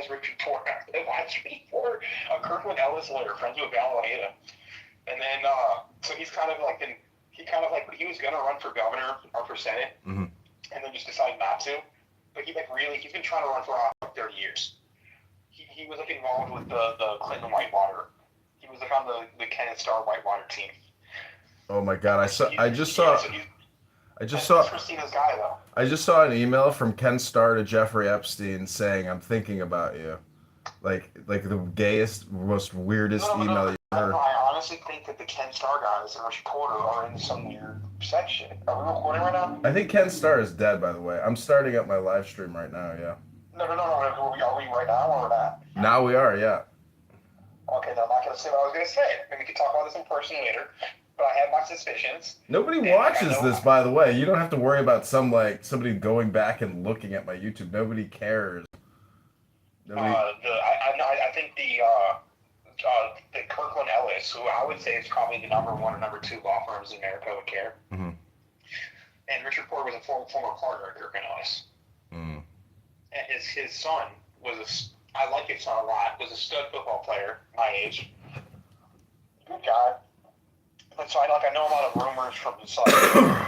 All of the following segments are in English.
has Richard Porter. Why is Richard Porter a Kirkland Ellis lawyer, friends with Val Ojeda? And then, so he's kind of like, he was going to run for governor or for Senate, and then just decided not to. But he's been trying to run for 30 years. He was like involved with the Clinton Whitewater. He was like on the Kenneth Starr Whitewater team. Oh my God! I just saw Christina's guy though. I just saw an email from Ken Starr to Jeffrey Epstein saying, "I'm thinking about you," like the gayest, most weirdest email you ever. I honestly think that the Ken Starr guys and Richard Porter are in some weird section. Are we recording right now? I think Ken Starr is dead, by the way. I'm starting up my live stream right now. Yeah. No. Are we right now or not? Now we are. Yeah. Okay, then I'm not going to say what I was going to say. Maybe we can talk about this in person later. But I have my suspicions. Nobody watches this, by the way. You don't have to worry about somebody going back and looking at my YouTube. Nobody cares. I think the Kirkland Ellis, who I would say is probably the number one or number two law firms in America, would care. Mm-hmm. And Richard Porter was a former partner at Kirkland Ellis. Mm. And his son I like his son a lot, was a stud football player, my age. Good guy. But so I know a lot of rumors from the side,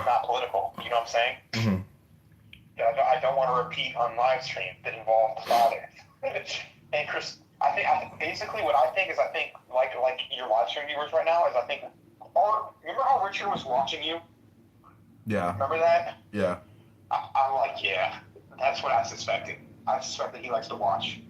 not political, you know what I'm saying? Mm-hmm. That I don't want to repeat on live stream that involve the father. And Chris, I think basically what I think like your live stream viewers right now is remember how Richard was watching you? Yeah. Remember that? Yeah. I'm like, yeah, that's what I suspected. I suspect that he likes to watch.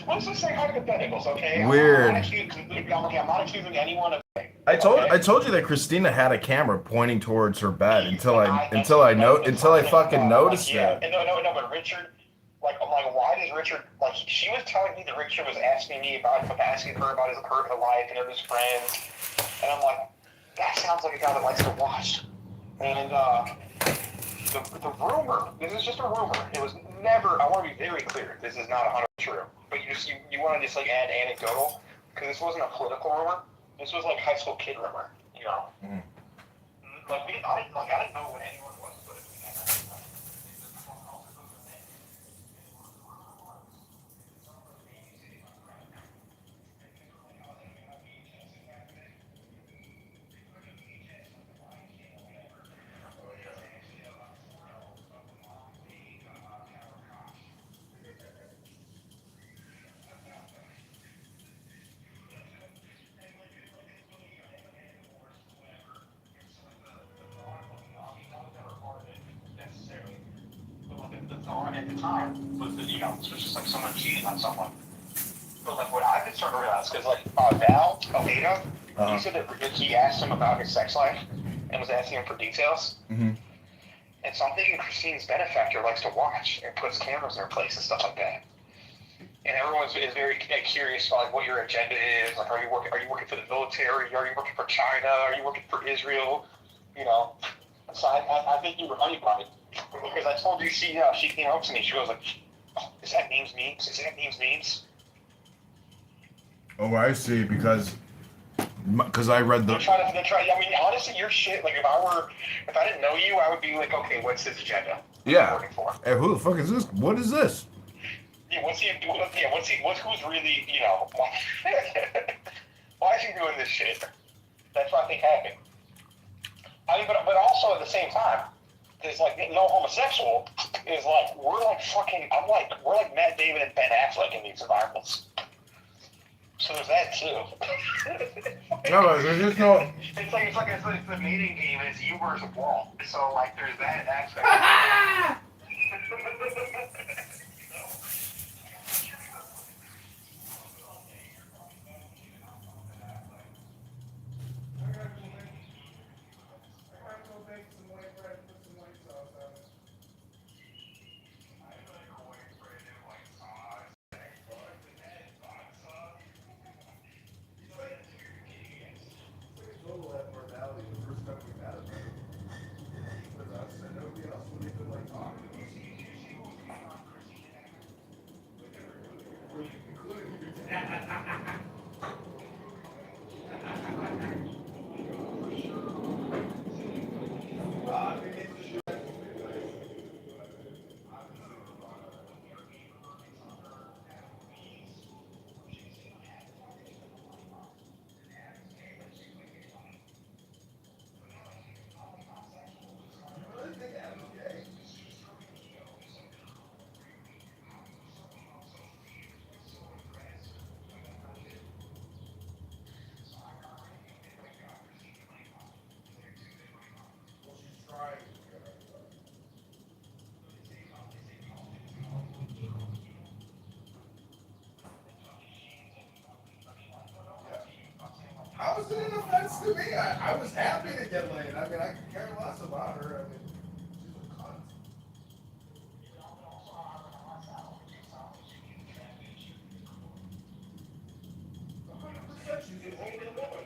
Let's just say hypotheticals, okay? Weird. I'm not accusing anyone of. I told you that Christina had a camera pointing towards her bed until I fucking noticed it. Yeah, no, but Richard, I'm like, why does Richard, she was telling me that Richard was asking her about his personal life and of his friends, and I'm like, that sounds like a guy that likes to watch. And the rumor, this is just a rumor. It was never, I want to be very clear, this is not 100% true. But you want to just add anecdotal, because this wasn't a political rumor. This was high school kid rumor, you know? Mm. I didn't know what anyone was, but at the time was that, it was just someone cheating on someone. But what I've been starting to realize, because Val Ojeda, he said that he asked him about his sex life and was asking him for details. Mm-hmm. And so I'm thinking Christine's benefactor likes to watch and puts cameras in her place and stuff like that. And everyone is very curious about what your agenda is. Are you working for the military? Are you working for China? Are you working for Israel? So I think you were honeypotted. Because I told you she came up to me. She goes is that memes? Memes? Oh, I see. Because I read the. They're trying. I mean, honestly, your shit. If I didn't know you, I would be like, okay, what's his agenda? Yeah. Working for? Hey, who the fuck is this? What is this? Yeah, who's really, why is he doing this shit? That's what I think happened. But also at the same time, there's no homosexual is we're Matt Damon and Ben Affleck in these environments. So there's that too. No, but there's just no. It's the mating game and it's you versus Walt. So there's that aspect. How was it an offense to me? I was happy to get laid. I mean, I could care less about her. I mean, she's a cunt. She's an older woman.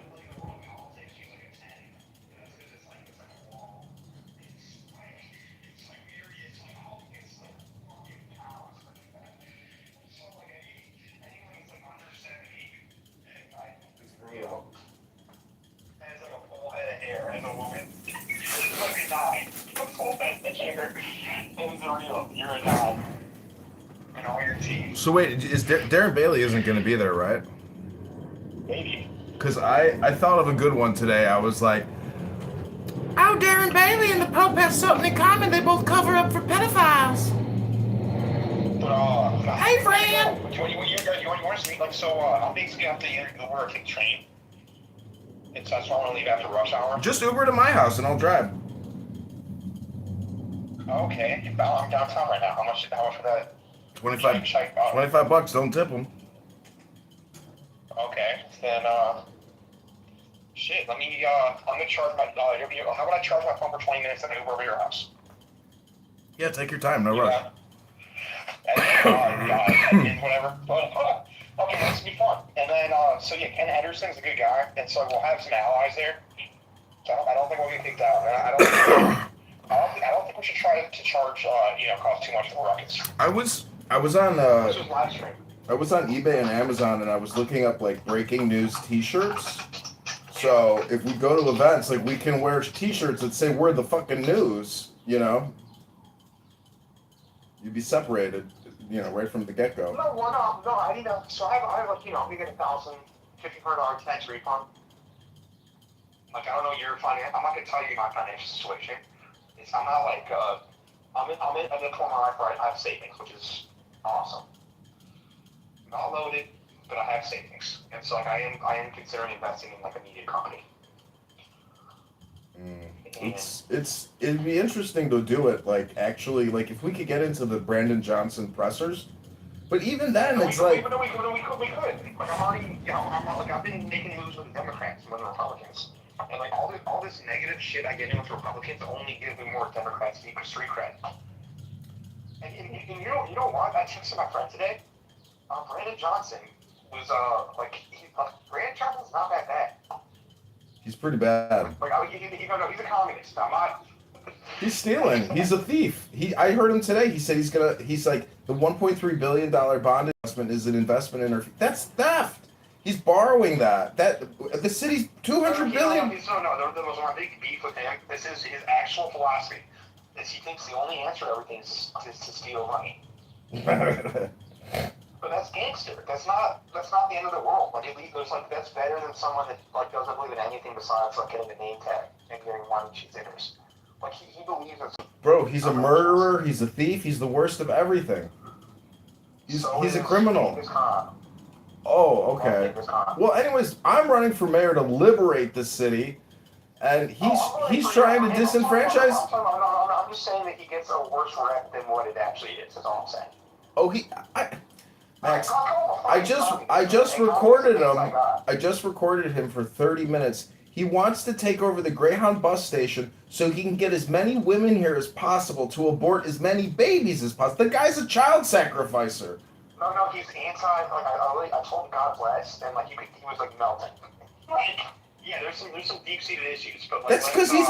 It's real. Has like a full head of hair as a woman. It's like a nine. A full head of hair. It's real. You're a nine. And all your teeth. So wait, is Darren Bailey isn't going to be there, right? Maybe. Because I thought of a good one today. I was like, oh, Darren Bailey and the Pope have something in common. They both cover up for pedophiles. But, hey, Fran! You want to speak? Like, so, I'm basically have to either Uber or take train. It's that's why I want to leave after rush hour. Just Uber to my house and I'll drive. Okay. I'm downtown right now. How much for that? 25 $25, don't tip them. Okay. Then, shit, let me, I'm going to charge my, how about I charge my phone for 20 minutes and Uber over your house? Yeah, take your time, no rush. And whatever. But, okay, this will be fun. And then, so yeah, Ken Henderson's a good guy, and so we'll have some allies there. So I don't think we'll get kicked out. I don't think we should try to charge, cost too much for rockets. I was on This was live stream. I was on eBay and Amazon and I was looking up like breaking news T-shirts. So if we go to events, like we can wear T-shirts that say we're the fucking news, you know. You'd be separated, right from the get-go. No, I need to. So I have like, we get $1,500 tax refund. Like, I don't know your finance. I'm not gonna tell you my financial situation. I'm not like I'm in the corner of my life. I have savings, which is awesome. Not loaded, but I have savings, and so like I am considering investing in like a media company. It'd be interesting to do it, like actually, like if we could get into the Brandon Johnson pressers, but even then it's like. We could. Like I'm already, I've been making moves with the Democrats and with the Republicans, and like all this negative shit I get in with Republicans only gives me more Democrats street cred. And you know what? I texted my friend today. Brandon Johnson was Brandon Johnson's not that bad. He's pretty bad. He's a communist. I'm not. He's stealing. He's a thief. I heard him today. He said he's like the $1.3 billion bond investment is an investment in our. That's theft. He's borrowing that. The city's $200 billion. No. There was one big beef with him. This is his actual philosophy. Is he thinks the only answer to everything is to steal money. But that's gangster. That's not the end of the world. Like at least that's better than someone that doesn't believe in anything besides getting a name tag and getting one cheese dinners. Like he believes in. Bro, he's a murderer. He's a thief. He's the worst of everything. He's a criminal. Oh, okay. Well, anyways, I'm running for mayor to liberate the city, and he's trying to disenfranchise. I'm just saying that he gets a worse rep than what it actually is. That's all I'm saying. Oh, Max, I just recorded him. I just recorded him for 30 minutes. He wants to take over the Greyhound bus station so he can get as many women here as possible to abort as many babies as possible. The guy's a child sacrificer. No, he's anti. I told him God bless, and he was melting. Yeah, there's some deep-seated issues, but that's because he's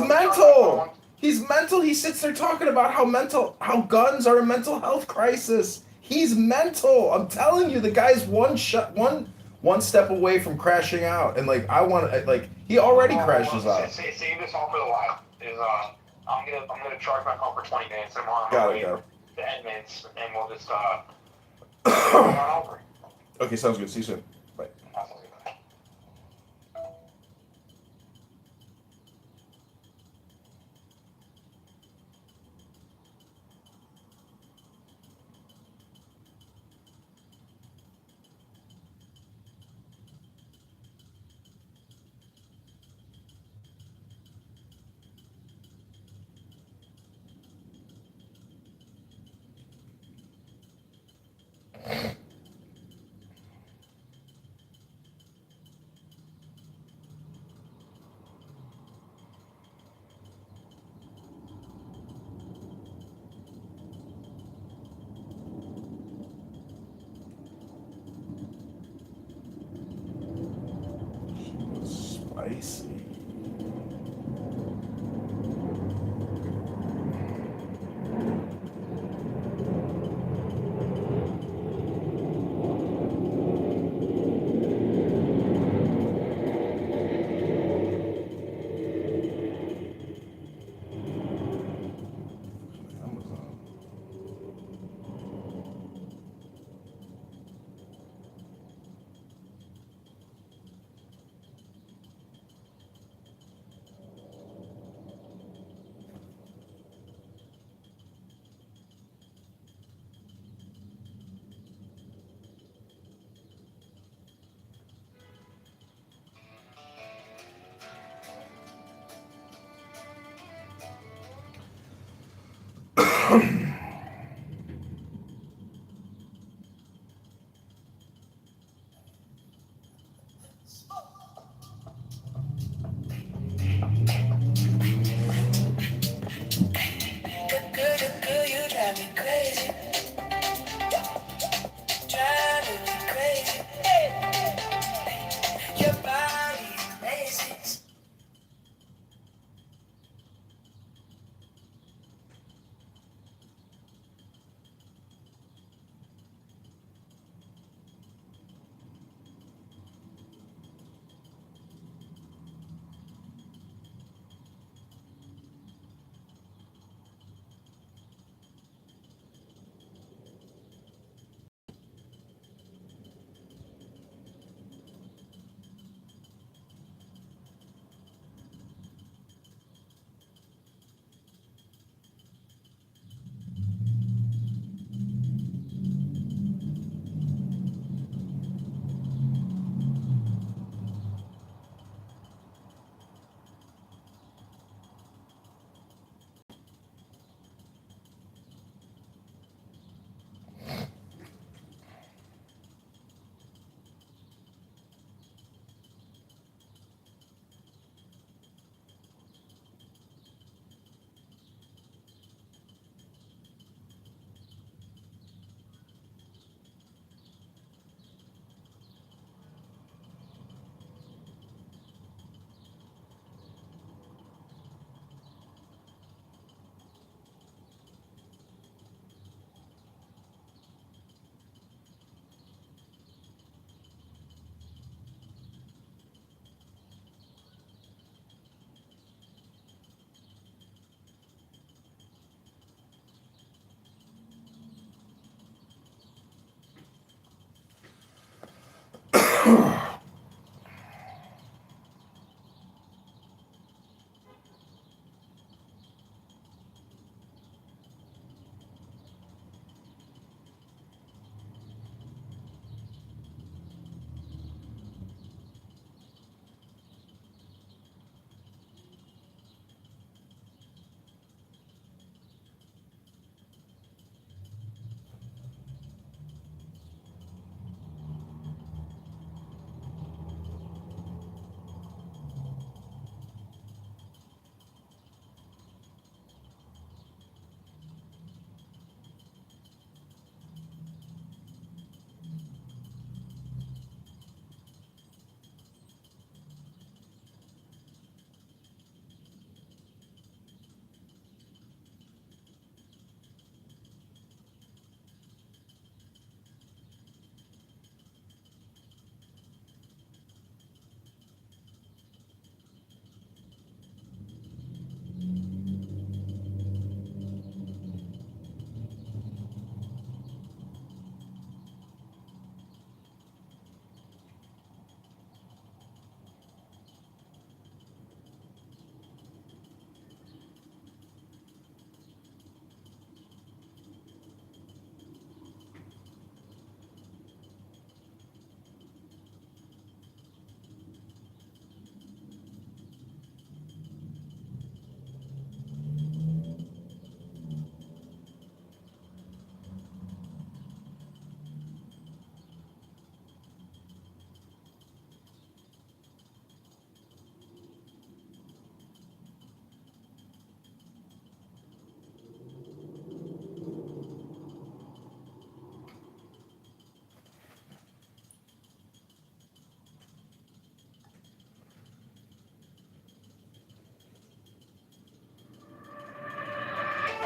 mental. He's mental. He sits there talking about how guns are a mental health crisis. He's mental. I'm telling you, the guy's one step away from crashing out, and he already crashes out. Save this all for the live. I'm gonna charge my phone for 20 minutes, and I'm Got on it. to Edmonds, and we'll just run over. Okay, sounds good. See you soon. Bye. You drive me crazy. Driving me crazy. Your body amazing.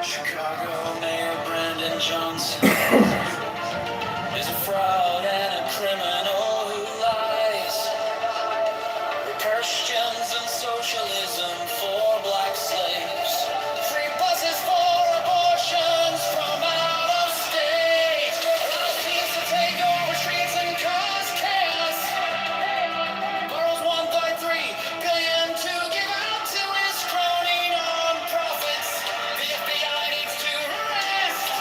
Chicago Mayor Brandon Johnson is a fraud and a criminal who lies. Christians and socialism for black slaves. Free buses for abortions from out of state. Allows teens to take over streets and cause chaos. Borrows $1.3 billion to give out to his crony non-profits. The FBI needs to arrest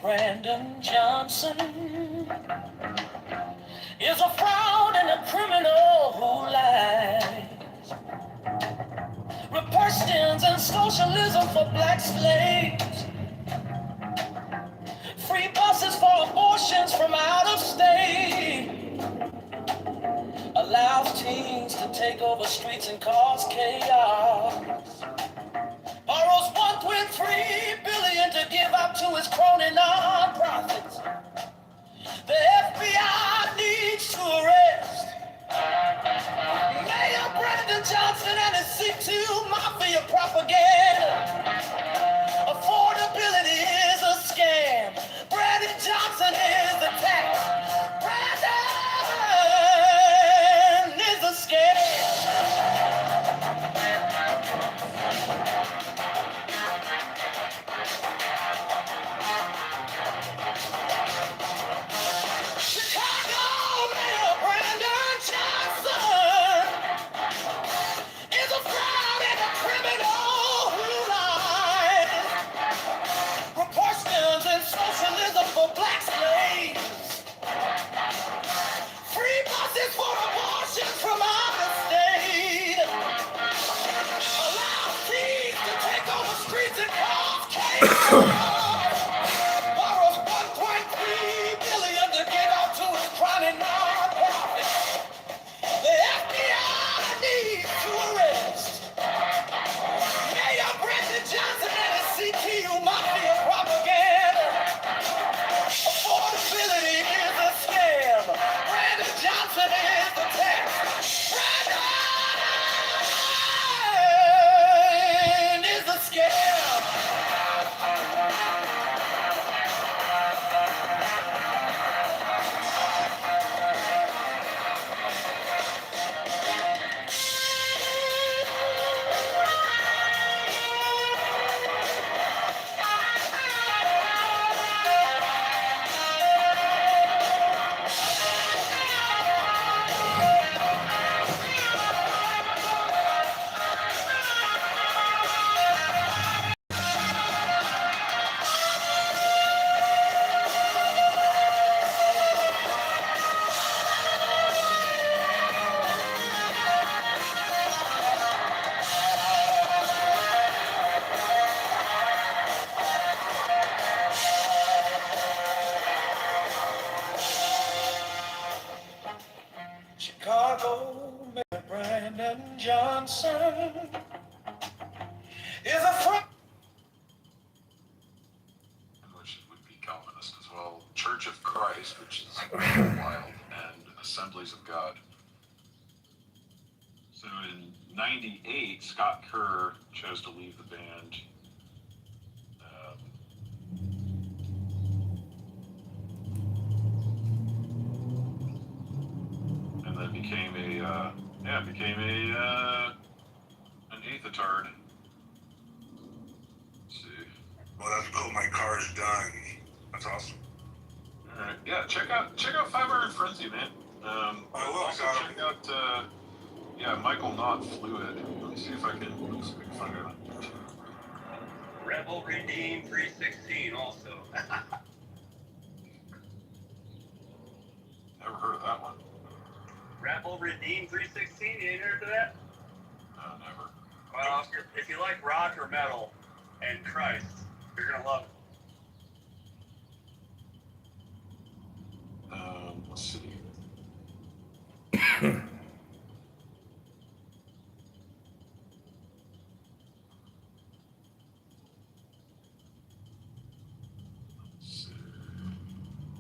Brandon Johnson is a fraud and a criminal who lies. Republicans and socialism for black slaves. Free buses for abortions from out of state. Allows teens to take over streets and cause chaos. Borrows $1.3 billion to give up to his crony non-profits. The FBI needs to arrest Mayor Brandon Johnson and his C2 Mafia propaganda. Affordability is a scam. Brandon Johnson is the tax. Brandon is a scam. Chicago Mayor Brandon Johnson is a fraud and a criminal who lies. Proportions and socialism for black slaves. Free buses for abortions from out of state. Allow thieves to take over streets and cause chaos. Borrows $1.3 billion to get out to his chronic non-profit. The FBI needs to arrest Mayor Brandon Johnson and his CTU Mafia propaganda. Affordability is a scam. Brandon Johnson is the tax. Brandon is a scam. Chicago Mayor Brandon Johnson is a fraud. Which would be Calvinist as well. Church of Christ, which is wild, and Assemblies of God. So in '98, Scott Kerr chose to leave the band. And then became an aethetard. Let's see. Well, that's cool. My car is done. That's awesome. All right, yeah. Check out 500 Frenzy, man. I will. Also check out Michael Not Fluid. Let me see if I can find it. Rebel Redeem 316 also. Never heard of that one. Rebel Redeem 316, you ain't heard of that? No, never. Well, if you like rock or metal and Christ, you're gonna love it. Let's see.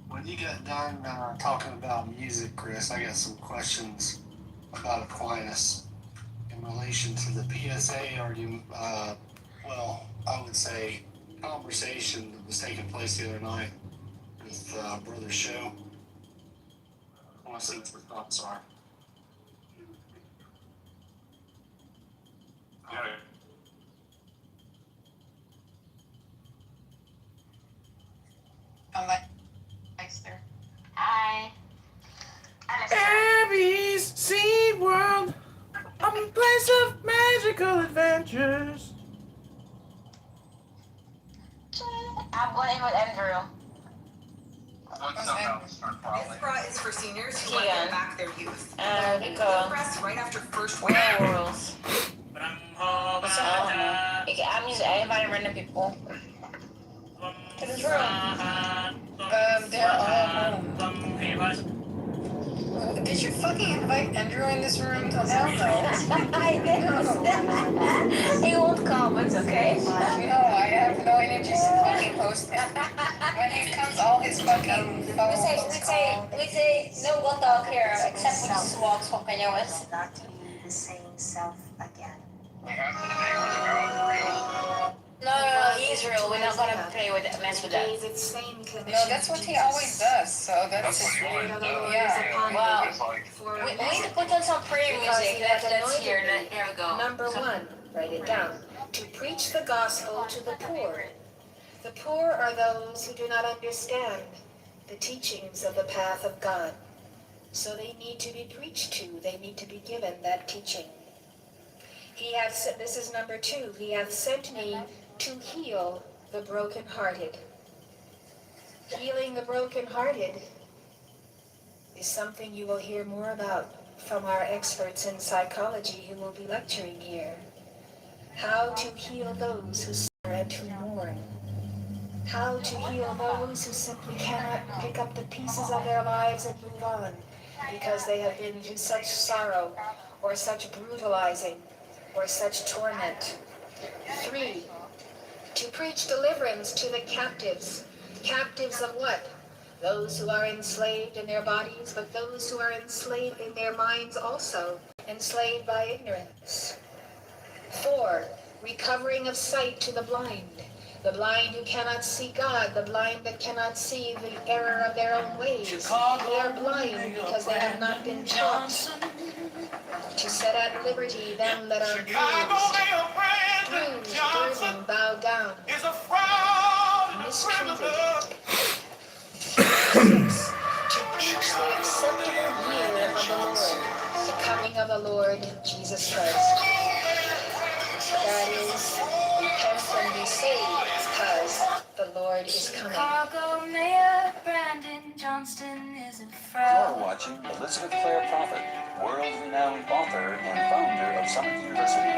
When you get done talking about music, Chris, I got some questions about Aquinas in relation to the PSA argument. Well, I would say conversation that was taking place the other night with Brother Show. I want to see what your thoughts are. Yeah. Hi. Abby's Sea World, a place of magical adventures. I'm going in with Andrew. This bra is for seniors who want to Kian. get back their youth. Go. Press right after first Werewolves. I'm just inviting random people to this room. They're all home. Did you fucking invite Andrew in this room? Hell no. I didn't. He won't come. It's okay. No, I have no energy to fucking host him. When he comes, all his fucking We followers say no one talk here except for the walks from Kanyewas. Not to be the same self again. No, he's real. We're not gonna mess with that. No, that's what he always does. So that's yeah. Wow. We need to put on some prayer music. Let's hear it. Here we go. Number 1, write it down. To preach the gospel to the poor. The poor are those who do not understand the teachings of the path of God. So they need to be preached to. They need to be given that teaching. This is number 2. He hath sent me to heal the brokenhearted. Healing the brokenhearted is something you will hear more about from our experts in psychology who will be lecturing here. How to heal those who suffer and who mourn. How to heal those who simply cannot pick up the pieces of their lives and move on because they have been through such sorrow or such brutalizing or such torment. 3, to preach deliverance to the captives. Captives of what? Those who are enslaved in their bodies, but those who are enslaved in their minds also, enslaved by ignorance. 4, recovering of sight to the blind who cannot see God, the blind that cannot see the error of their own ways. They are blind because they have not been taught to set at liberty them that are bruised, burdened, bowed down, mistreated. 6, to preach the acceptable year of the Lord, the coming of the Lord Jesus Christ. That is, repent and be saved, because the Lord is coming. Chicago Mayor Brandon Johnston isn't proud. You're watching Elizabeth Clare Prophet, world-renowned author and founder of Summit University.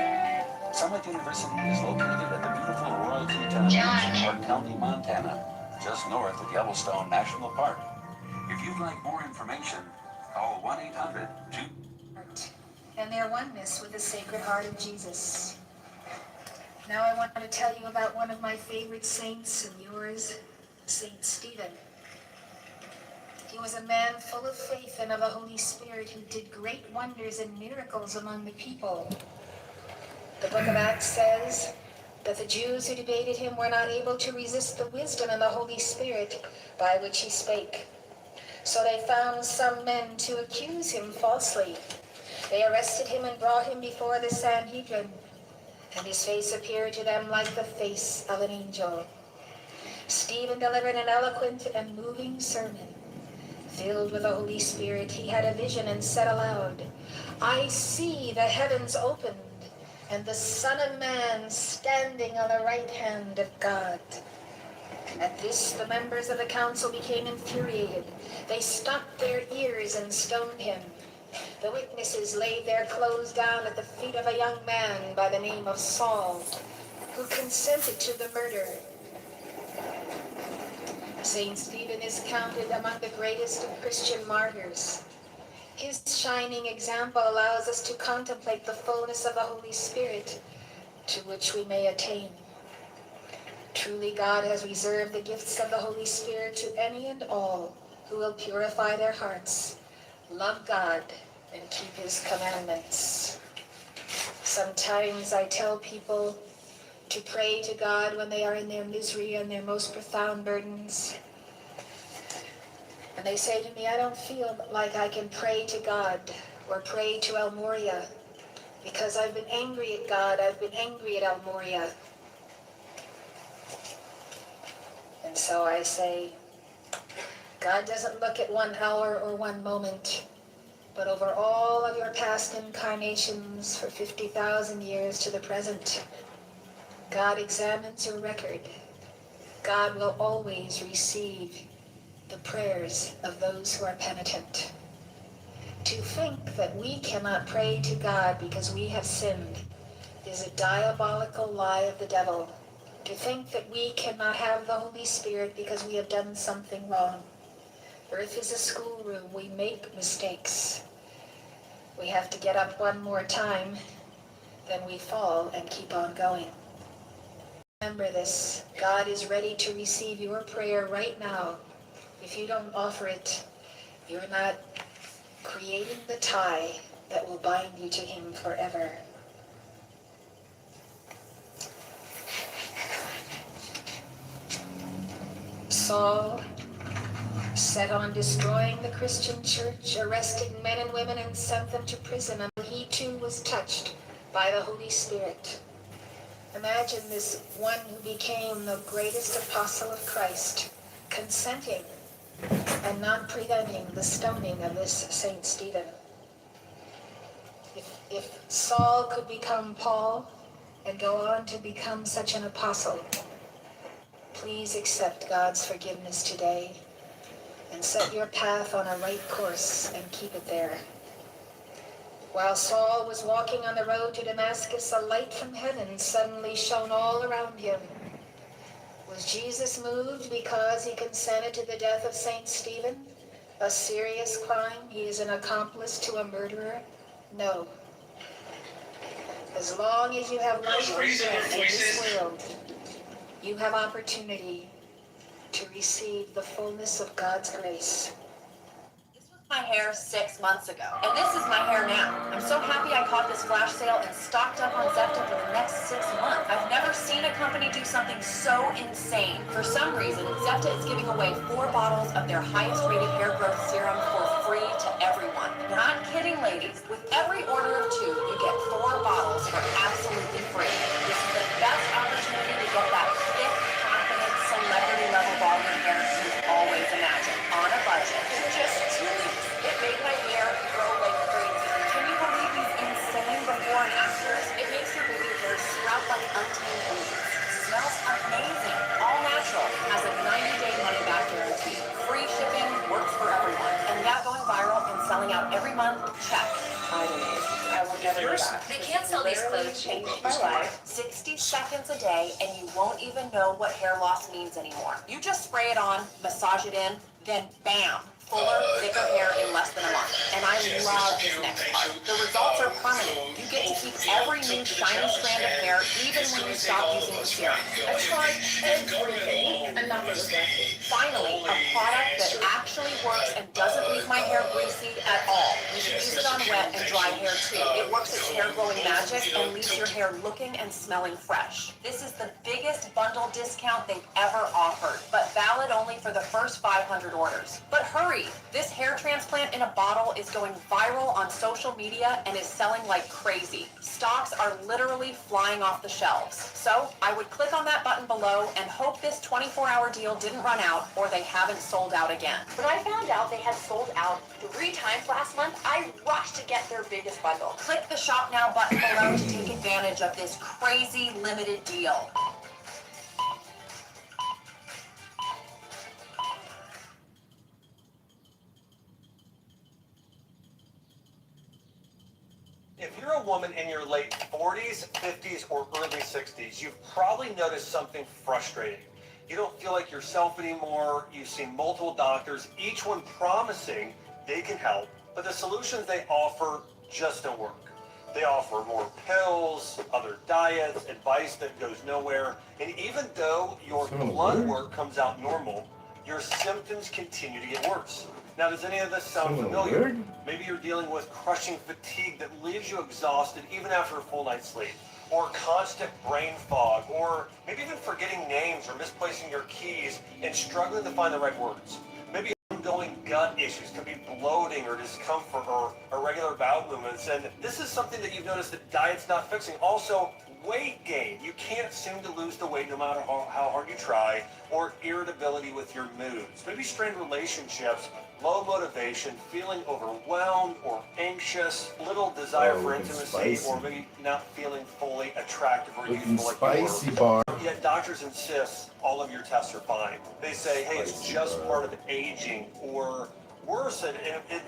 Summit University is located at the beautiful Royalty Town Beach in Clark County, Montana, just north of Yellowstone National Park. If you'd like more information, call 1-800-2... And their oneness with the Sacred Heart of Jesus. Now I want to tell you about one of my favorite saints and yours, Saint Stephen. He was a man full of faith and of the Holy Spirit who did great wonders and miracles among the people. The book of Acts says that the Jews who debated him were not able to resist the wisdom and the Holy Spirit by which he spake. So they found some men to accuse him falsely. They arrested him and brought him before the Sanhedrin, and his face appeared to them like the face of an angel. Stephen delivered an eloquent and moving sermon. Filled with the Holy Spirit, he had a vision and said aloud, I see the heavens opened, and the Son of Man standing on the right hand of God. At this, the members of the council became infuriated. They stopped their ears and stoned him. The witnesses laid their clothes down at the feet of a young man by the name of Saul, who consented to the murder. Saint Stephen is counted among the greatest of Christian martyrs. His shining example allows us to contemplate the fullness of the Holy Spirit, to which we may attain. Truly, God has reserved the gifts of the Holy Spirit to any and all who will purify their hearts, love God, and keep his commandments. Sometimes I tell people to pray to God when they are in their misery and their most profound burdens. And they say to me, I don't feel like I can pray to God or pray to El Moria because I've been angry at God, I've been angry at El Moria. And so I say, God doesn't look at 1 hour or 1 moment, but over all of your past incarnations for 50,000 years to the present. God examines your record. God will always receive the prayers of those who are penitent. To think that we cannot pray to God because we have sinned is a diabolical lie of the devil. To think that we cannot have the Holy Spirit because we have done something wrong. Earth is a schoolroom. We make mistakes. We have to get up one more time, then we fall and keep on going. Remember this, God is ready to receive your prayer right now. If you don't offer it, you're not creating the tie that will bind you to him forever. Saul, set on destroying the Christian church, arrested men and women and sent them to prison, and he too was touched by the Holy Spirit. Imagine this one who became the greatest apostle of Christ, consenting and not preventing the stoning of this Saint Stephen. If Saul could become Paul and go on to become such an apostle, please accept God's forgiveness today and set your path on a right course and keep it there. While Saul was walking on the road to Damascus, a light from heaven suddenly shone all around him. Was Jesus moved because he consented to the death of Saint Stephen? A serious crime? He is an accomplice to a murderer? No. As long as you have life and breath in this world, you have opportunity to receive the fullness of God's grace. My hair 6 months ago, and this is my hair now. I'm so happy I caught this flash sale and stocked up on Zepta for the next 6 months. I've never seen a company do something so insane. For some reason, Zepta is giving away 4 bottles of their highest rated hair growth serum for free to everyone. Not kidding, ladies. With every order of 2, you get 4 bottles for absolutely free. This is the best opportunity to get that thick, confident, celebrity level volume hair you've always imagined on a budget. For just 2 weeks. It made my hair grow like crazy. Can you believe these insane before and afters? It makes your baby hair sprout like untamed weeds. Smells amazing. All natural. Has a 90-day money-back guarantee. Free shipping. Works for everyone. And without going viral and selling out every month, check. I will never do that. They can't sell these clothes. Changed my life. 60 seconds a day, and you won't even know what hair loss means anymore. You just spray it on, massage it in, then bam! Fuller, thicker hair in less than a month. And I love this next part. The results are permanent. You get to keep every new shiny strand of hair even when you stop using the serum. I tried everything and nothing was working. Finally, a product that actually works and doesn't leave my hair greasy at all. You can use it on wet and dry hair too. It works as hair growing magic and leaves your hair looking and smelling fresh. This is the biggest bundle discount they've ever offered, but valid only for the first 500 orders. But hurry! This hair transplant in a bottle is going viral on social media and is selling like crazy. Stocks are literally flying off the shelves. So I would click on that button below and hope this 24-hour deal didn't run out or they haven't sold out again. When I found out they had sold out 3 times last month, I rushed to get their biggest bundle. Click the shop now button below to take advantage of this crazy limited deal. If you're a woman in your late 40s, 50s, or early 60s, you've probably noticed something frustrating. You don't feel like yourself anymore. You've seen multiple doctors, each one promising they can help, but the solutions they offer just don't work. They offer more pills, other diets, advice that goes nowhere, and even though your blood work comes out normal, your symptoms continue to get worse. Now, does any of this sound familiar? Maybe you're dealing with crushing fatigue that leaves you exhausted even after a full night's sleep, or constant brain fog, or maybe even forgetting names or misplacing your keys and struggling to find the right words. Maybe ongoing gut issues, could be bloating or discomfort or irregular bowel movements, and this is something that you've noticed that diet's not fixing. Also, weight gain. You can't seem to lose the weight no matter how hard you try, or irritability with your moods. Maybe strained relationships, low motivation, feeling overwhelmed or anxious, little desire for intimacy, spicy. or maybe not feeling fully attractive or Looking youthful like you spicy, were. bar. Yet doctors insist all of your tests are fine. They say, hey, it's Spicy, just bar. part of aging, or worse,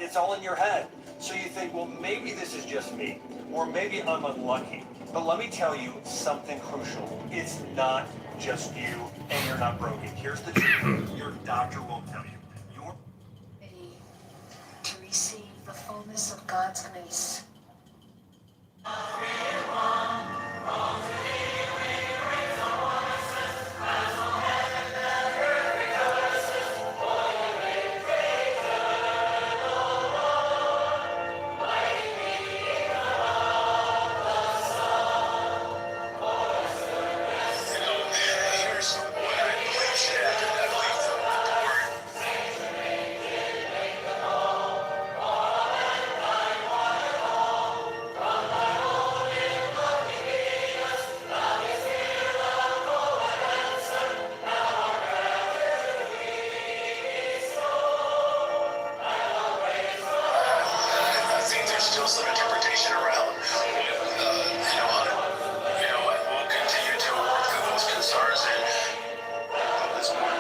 it's all in your head. So you think, well, maybe this is just me, or maybe I'm unlucky. But let me tell you something crucial. It's not just you, and you're not broken. Here's the truth. Your doctor will tell you. You're Ready to receive the fullness of God's grace. Here's what I believe should happen. I believe the board I think there's still some interpretation around and we'll continue to work through those concerns and this board.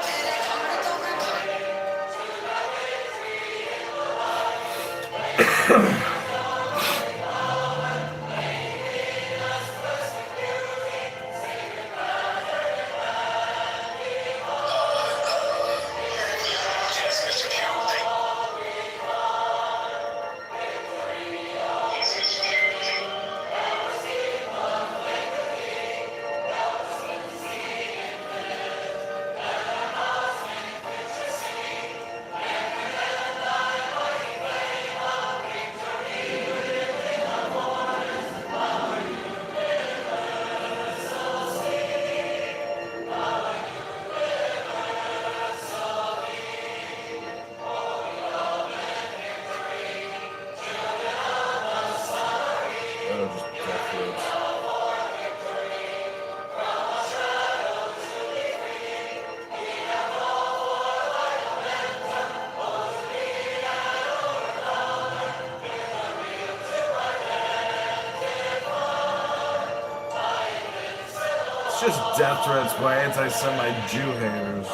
Yes, Mr. Pugh, Just death throats. It's just death threats by anti-Semite Jew haters.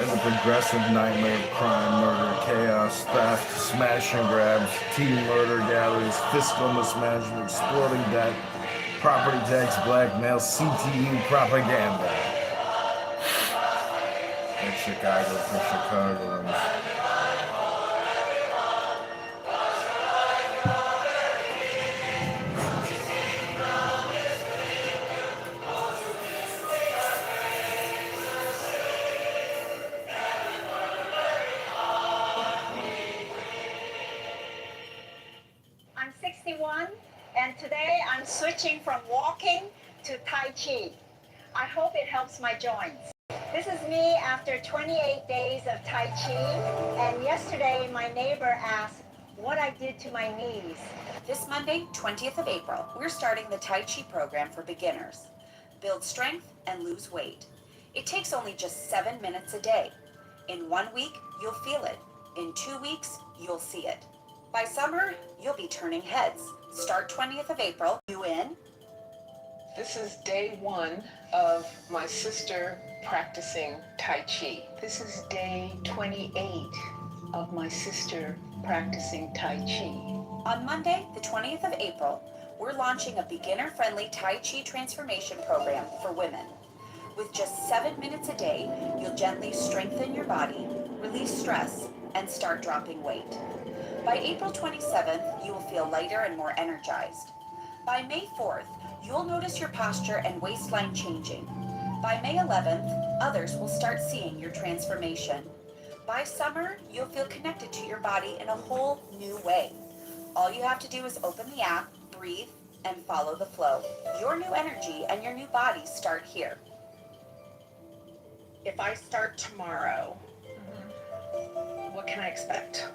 And the progressive nightmare of crime, murder, chaos, theft, smash and grabs, teen murder galleries, fiscal mismanagement, exploding debt, property tax, blackmail, CTU propaganda. That's Chicago for Chicagoans. I'm 61, and today I'm switching from walking to Tai Chi. I hope it helps my joints. This is me after 28 days of Tai Chi, and yesterday my neighbor asked what I did to my knees. This Monday, 20th of April, we're starting the Tai Chi program for beginners. Build strength and lose weight. It takes only just 7 minutes a day. In 1 week, you'll feel it. In 2 weeks, you'll see it. By summer, you'll be turning heads. Start 20th of April. You in? This is day 1 of my sister practicing Tai Chi. This is day 28 of my sister practicing Tai Chi. On Monday, the 20th of April, we're launching a beginner-friendly Tai Chi transformation program for women. With just 7 minutes a day, you'll gently strengthen your body, release stress, and start dropping weight. By April 27th, you will feel lighter and more energized. By May 4th, you'll notice your posture and waistline changing. By May 11th, others will start seeing your transformation. By summer, you'll feel connected to your body in a whole new way. All you have to do is open the app, breathe, and follow the flow. Your new energy and your new body start here. If I start tomorrow, what can I expect?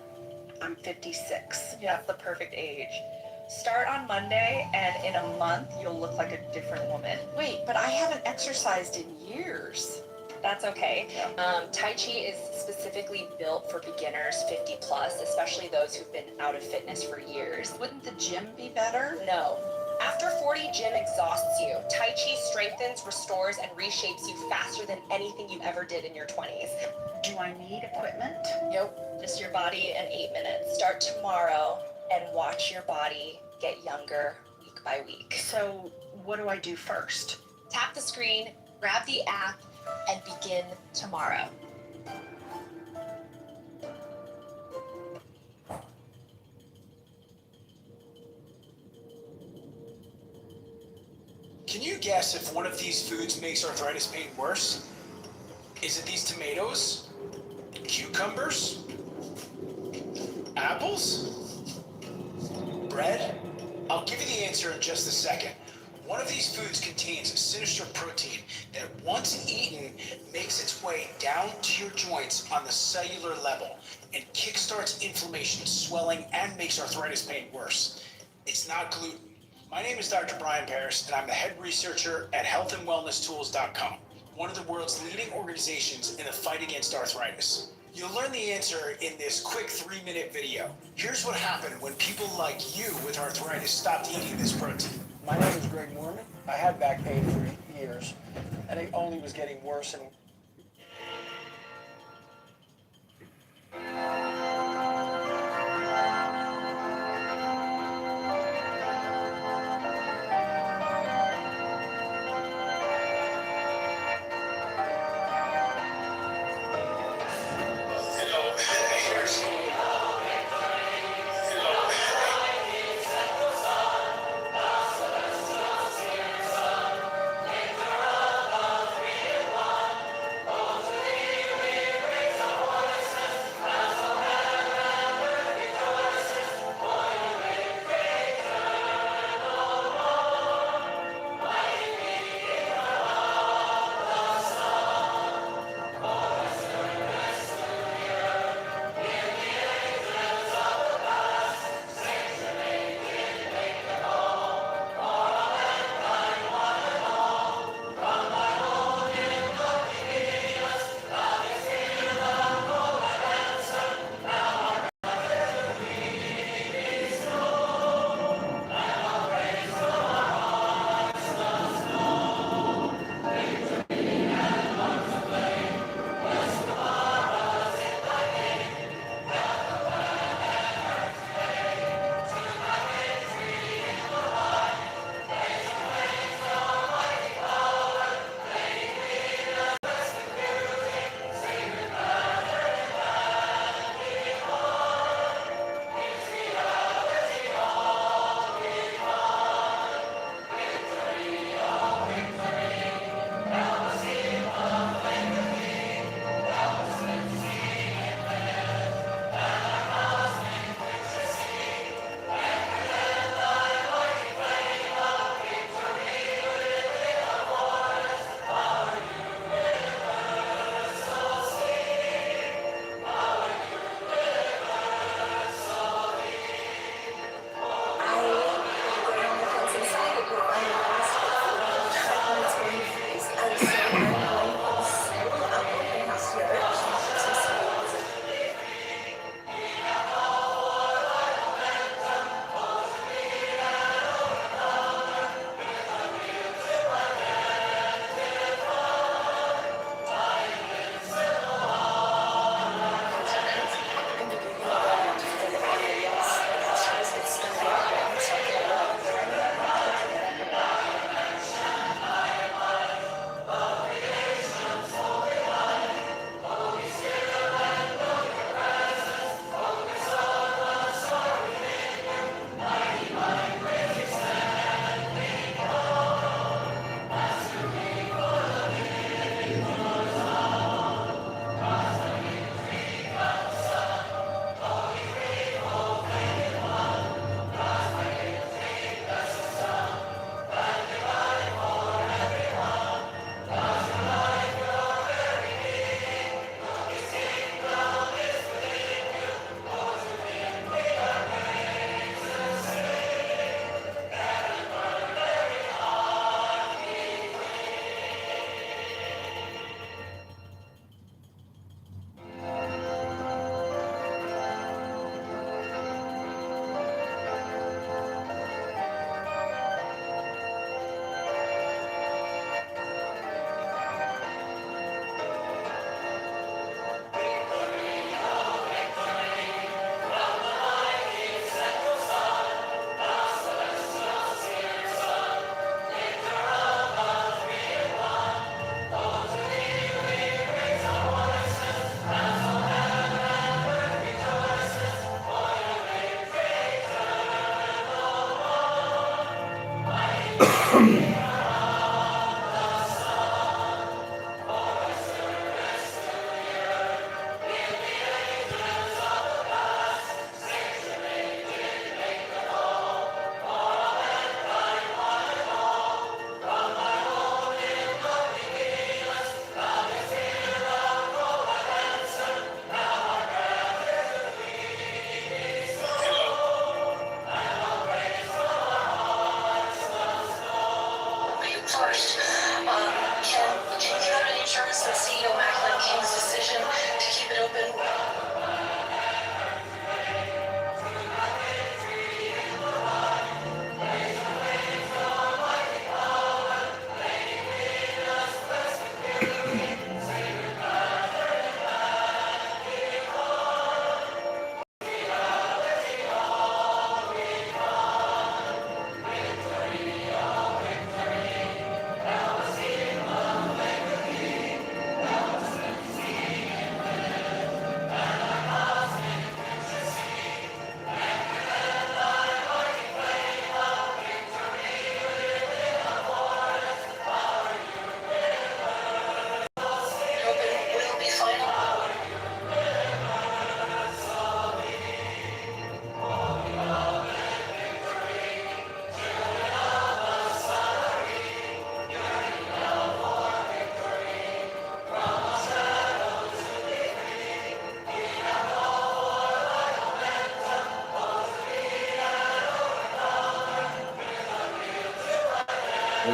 I'm 56. Yeah. That's the perfect age. Start on Monday, and in a month, you'll look like a different woman. Wait, but I haven't exercised in years. That's okay. Tai Chi is specifically built for beginners 50 plus, especially those who've been out of fitness for years. Wouldn't the gym be better? No. After 40, gym exhausts you. Tai Chi strengthens, restores, and reshapes you faster than anything you ever did in your 20s. Do I need equipment? Nope. Just your body in 8 minutes. Start tomorrow and watch your body get younger week by week. So, what do I do first? Tap the screen, grab the app, and begin tomorrow. Can you guess if one of these foods makes arthritis pain worse? Is it these tomatoes? Cucumbers? Apples? Bread? I'll give you the answer in just a second. One of these foods contains a sinister protein that, once eaten, makes its way down to your joints on the cellular level and kickstarts inflammation, swelling, and makes arthritis pain worse. It's not gluten. My name is Dr. Brian Paris, and I'm the head researcher at healthandwellnesstools.com, one of the world's leading organizations in the fight against arthritis. You'll learn the answer in this quick 3-minute video. Here's what happened when people like you with arthritis stopped eating this protein. My name is Greg Mormon. I had back pain for years, and it only was getting worse and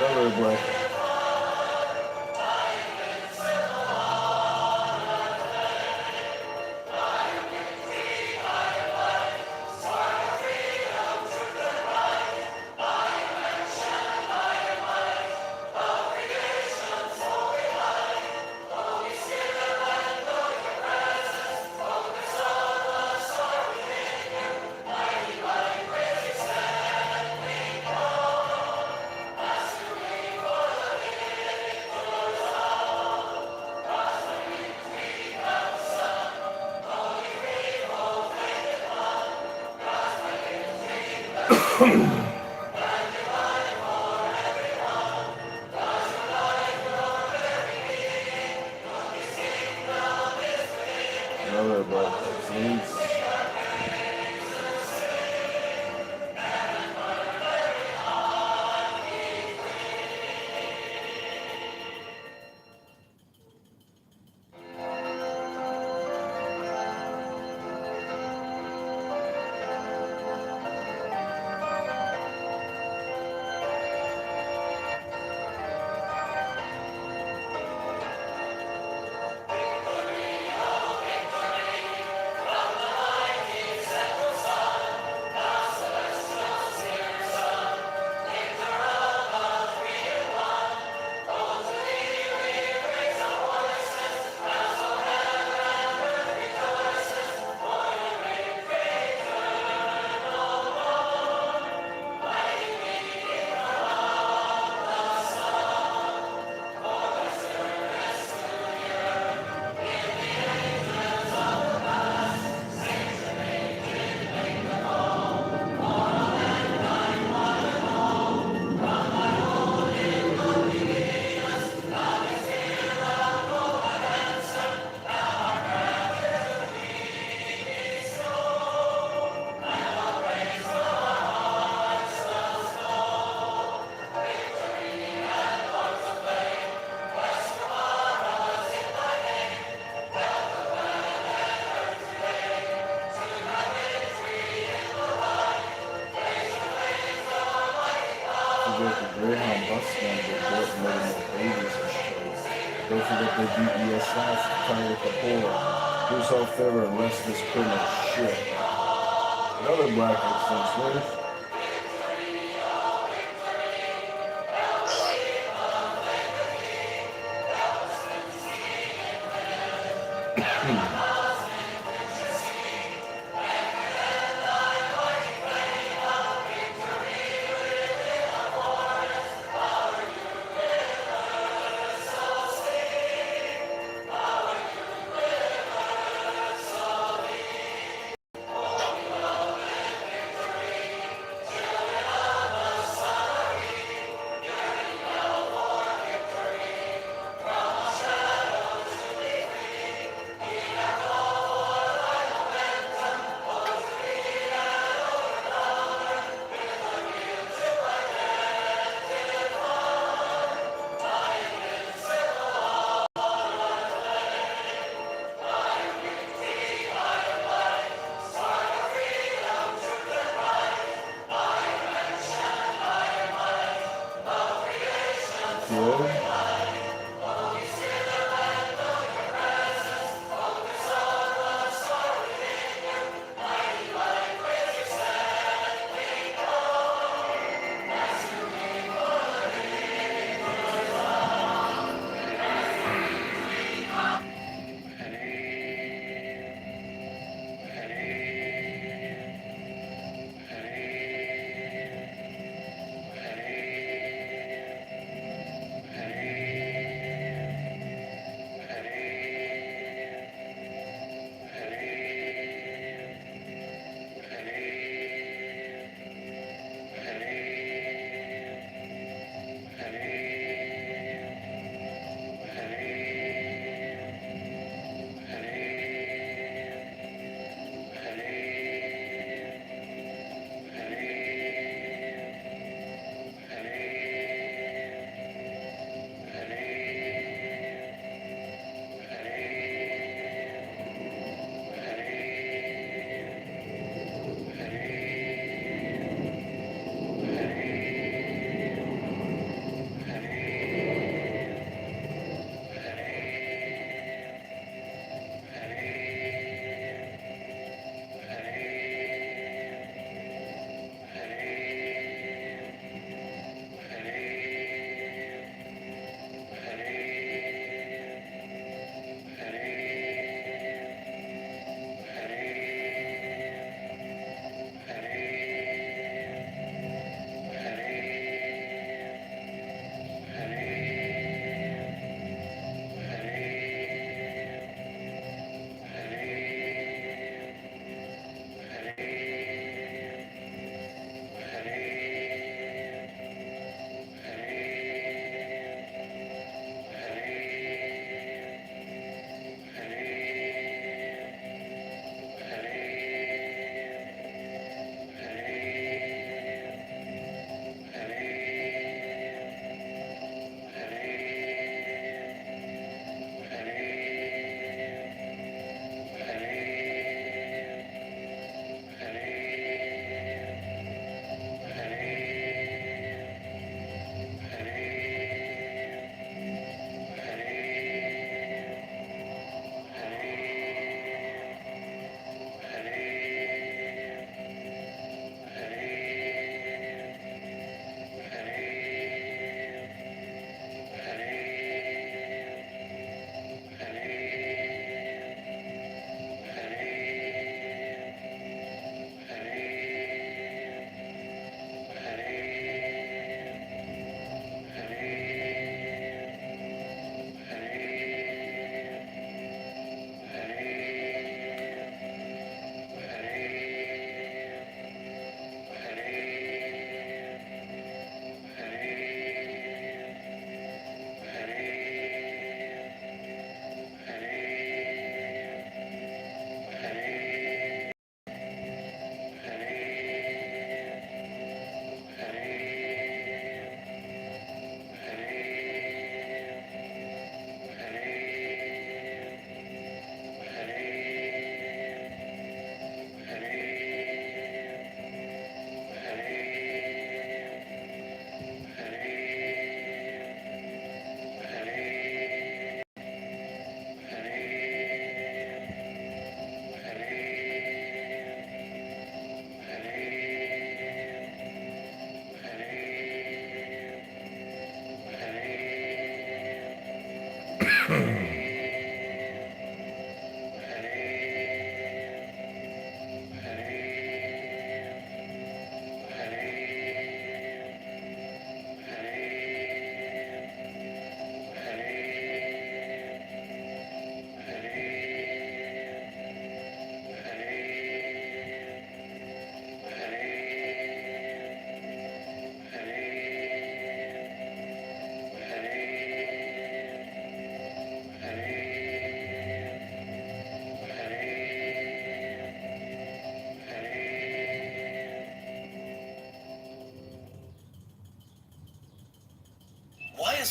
Another black. Another black vaccines. Forget the Greyhound bus manager bought more babies and shit. Don't forget the DES last time with the poor. Here's all favor and rest this criminal shit. Another black excellent slave.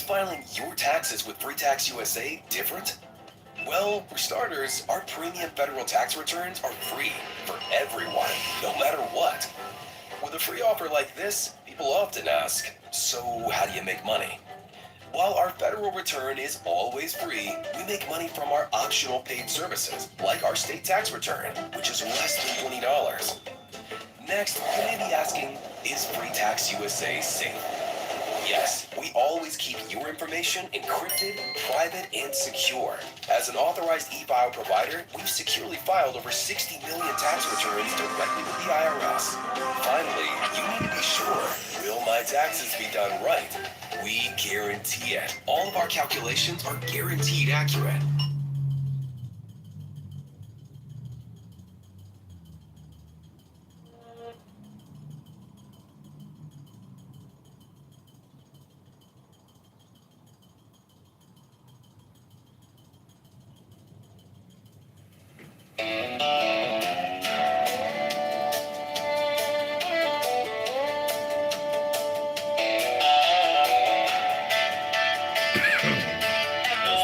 is filing your taxes with Free Tax USA different? Well, for starters, our premium federal tax returns are free for everyone, no matter what. With a free offer like this, people often ask, so how do you make money? While our federal return is always free, we make money from our optional paid services, like our state tax return, which is less than $20. Next, you may be asking, is Free Tax USA safe? Yes, we always keep your information encrypted, private, and secure. As an authorized e-file provider, we've securely filed over 60 million tax returns directly with the IRS. Finally, you need to be sure, will my taxes be done right? We guarantee it. All of our calculations are guaranteed accurate.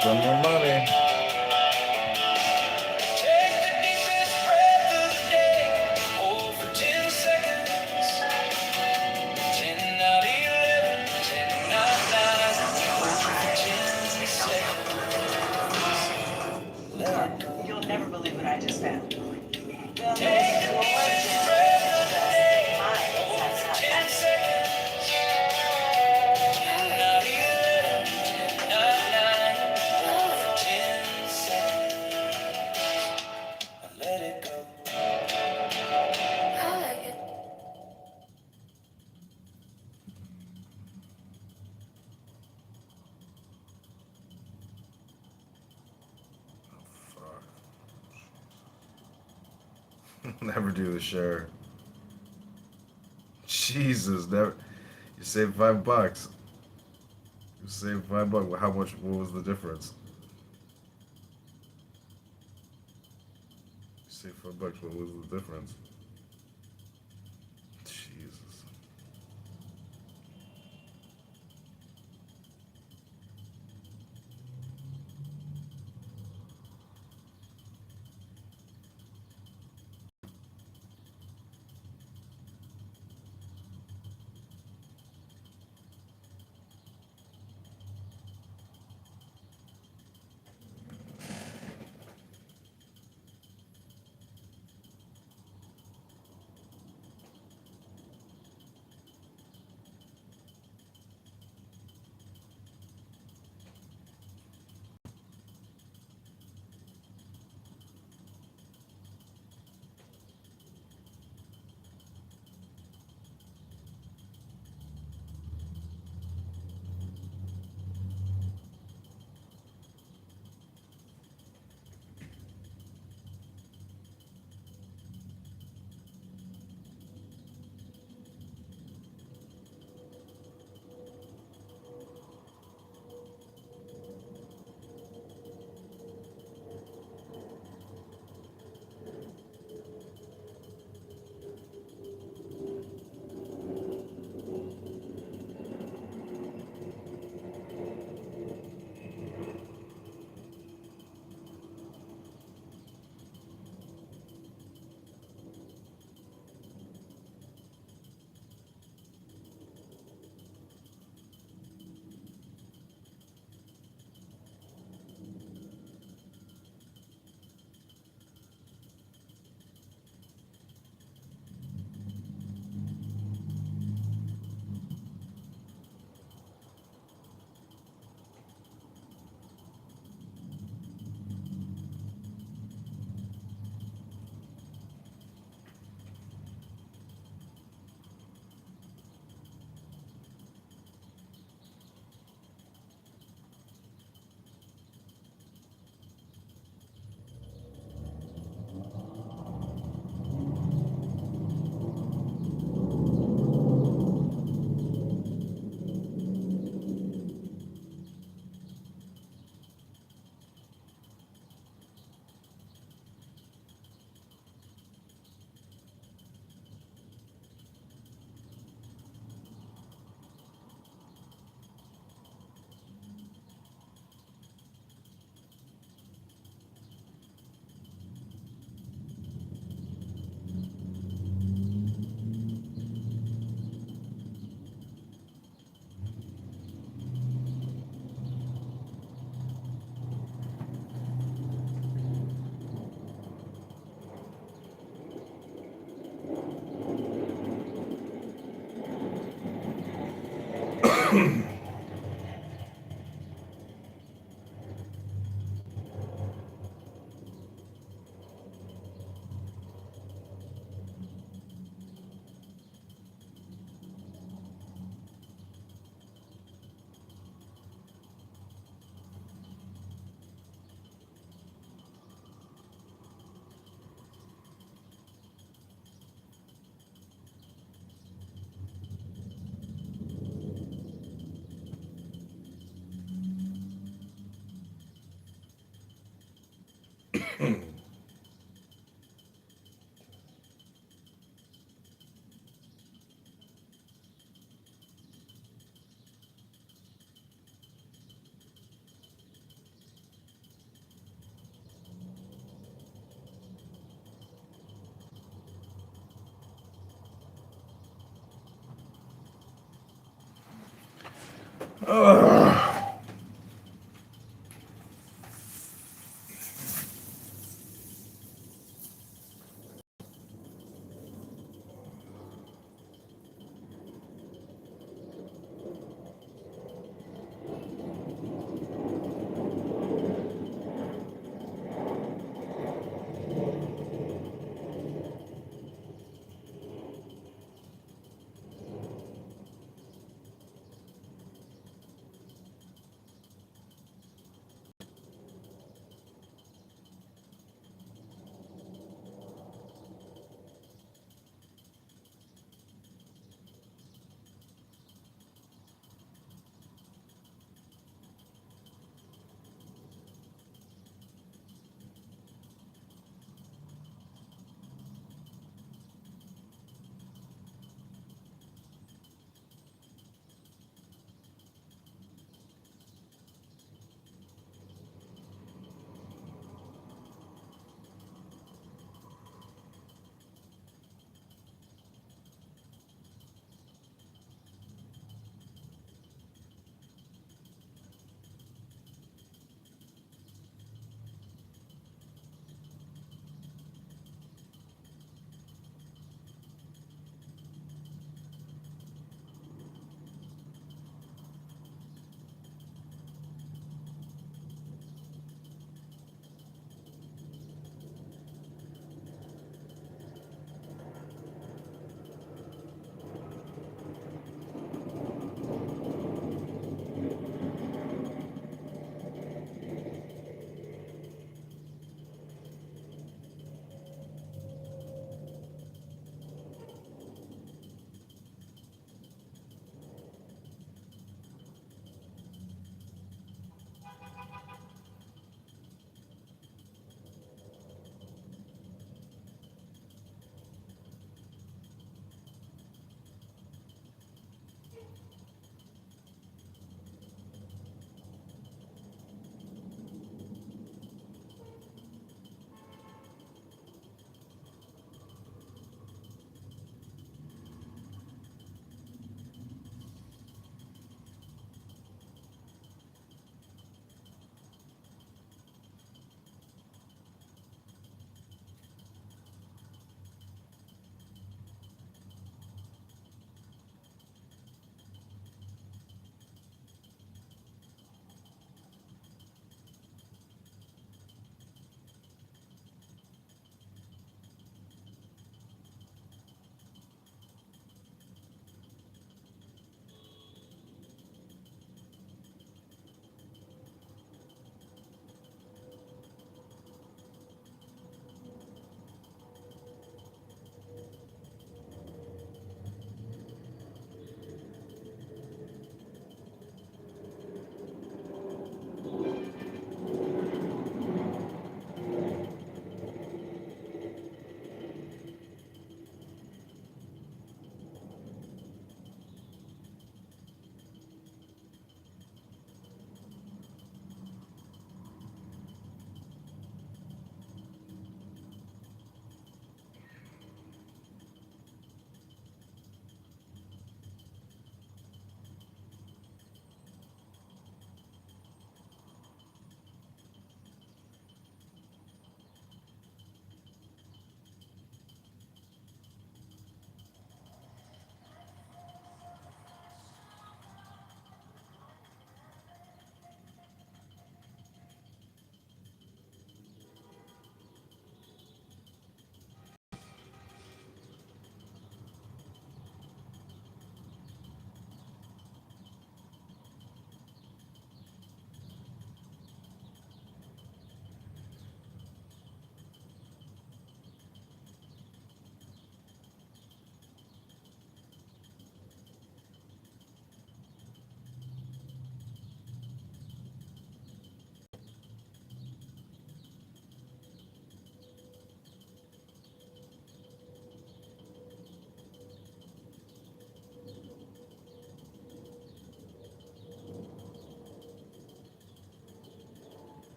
Spend more money. You'll never believe what I just found. Never do the share. Jesus, never. You saved $5. You saved $5. How much? What was the difference? You saved $5. What was the difference? Jesus.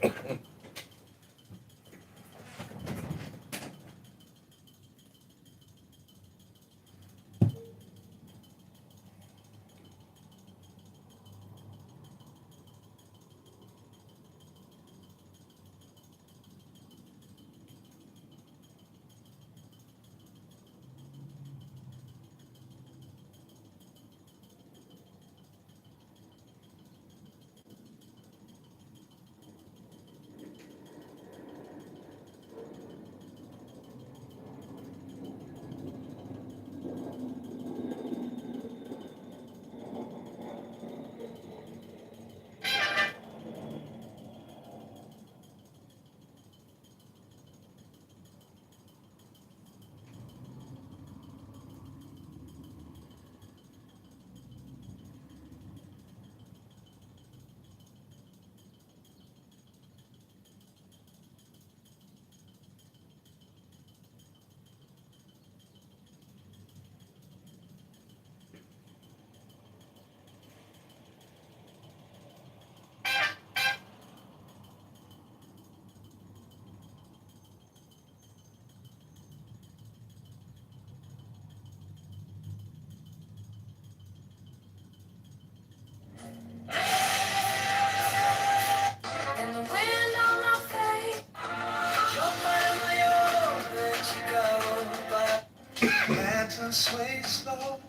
And the wind on my face, your family over let you go, but lantern sway slow.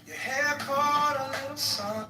Your hair caught a little sun.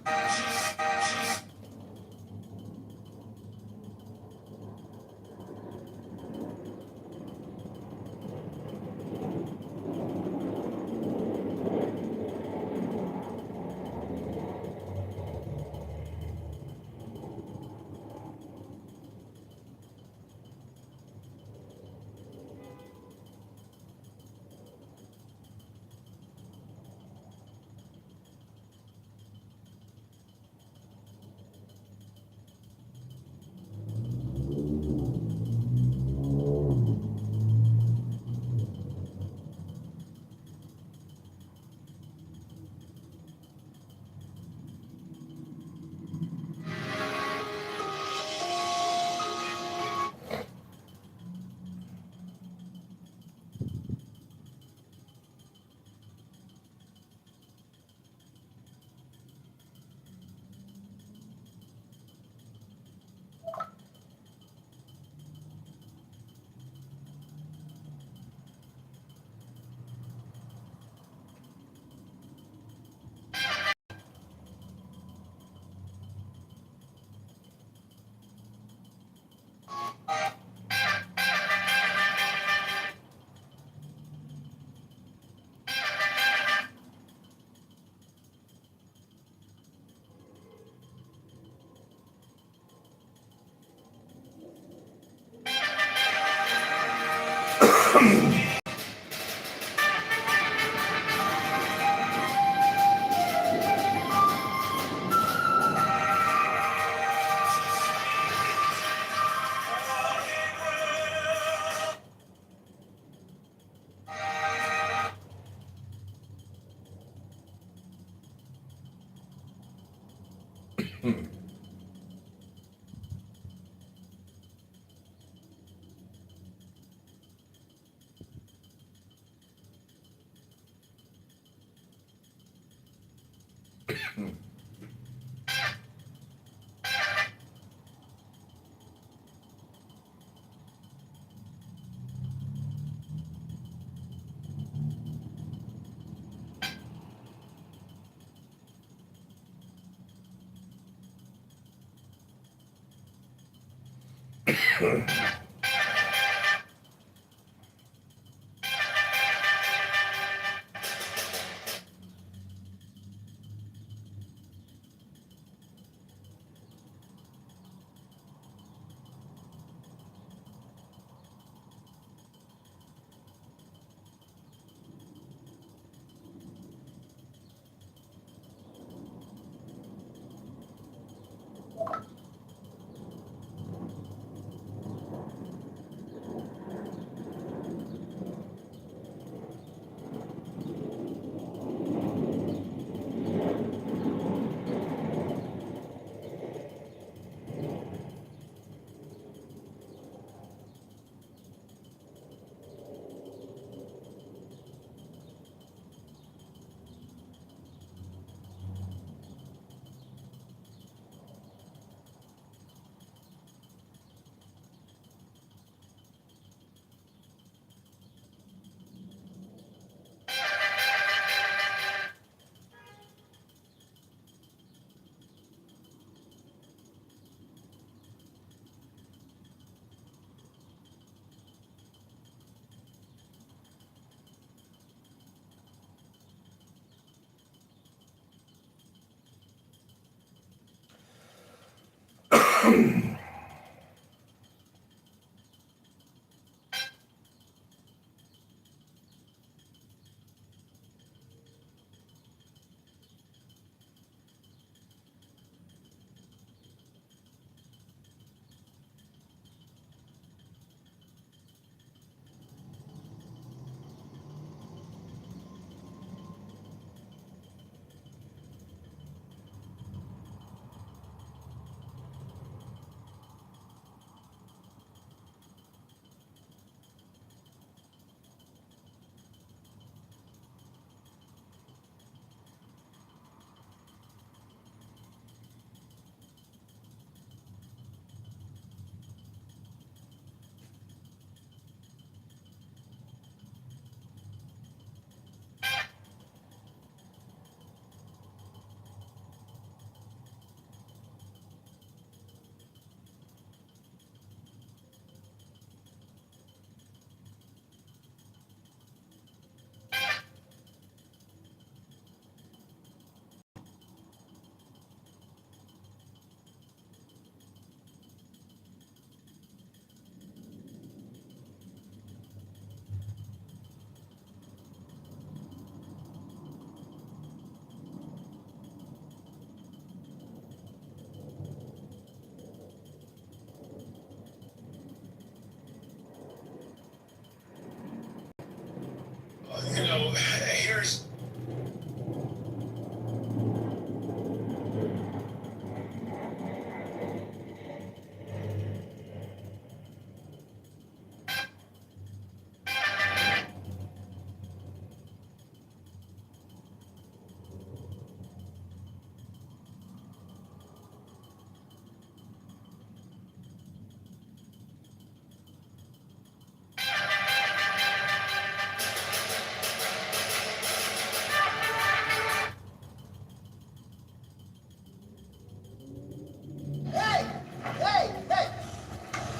Here's.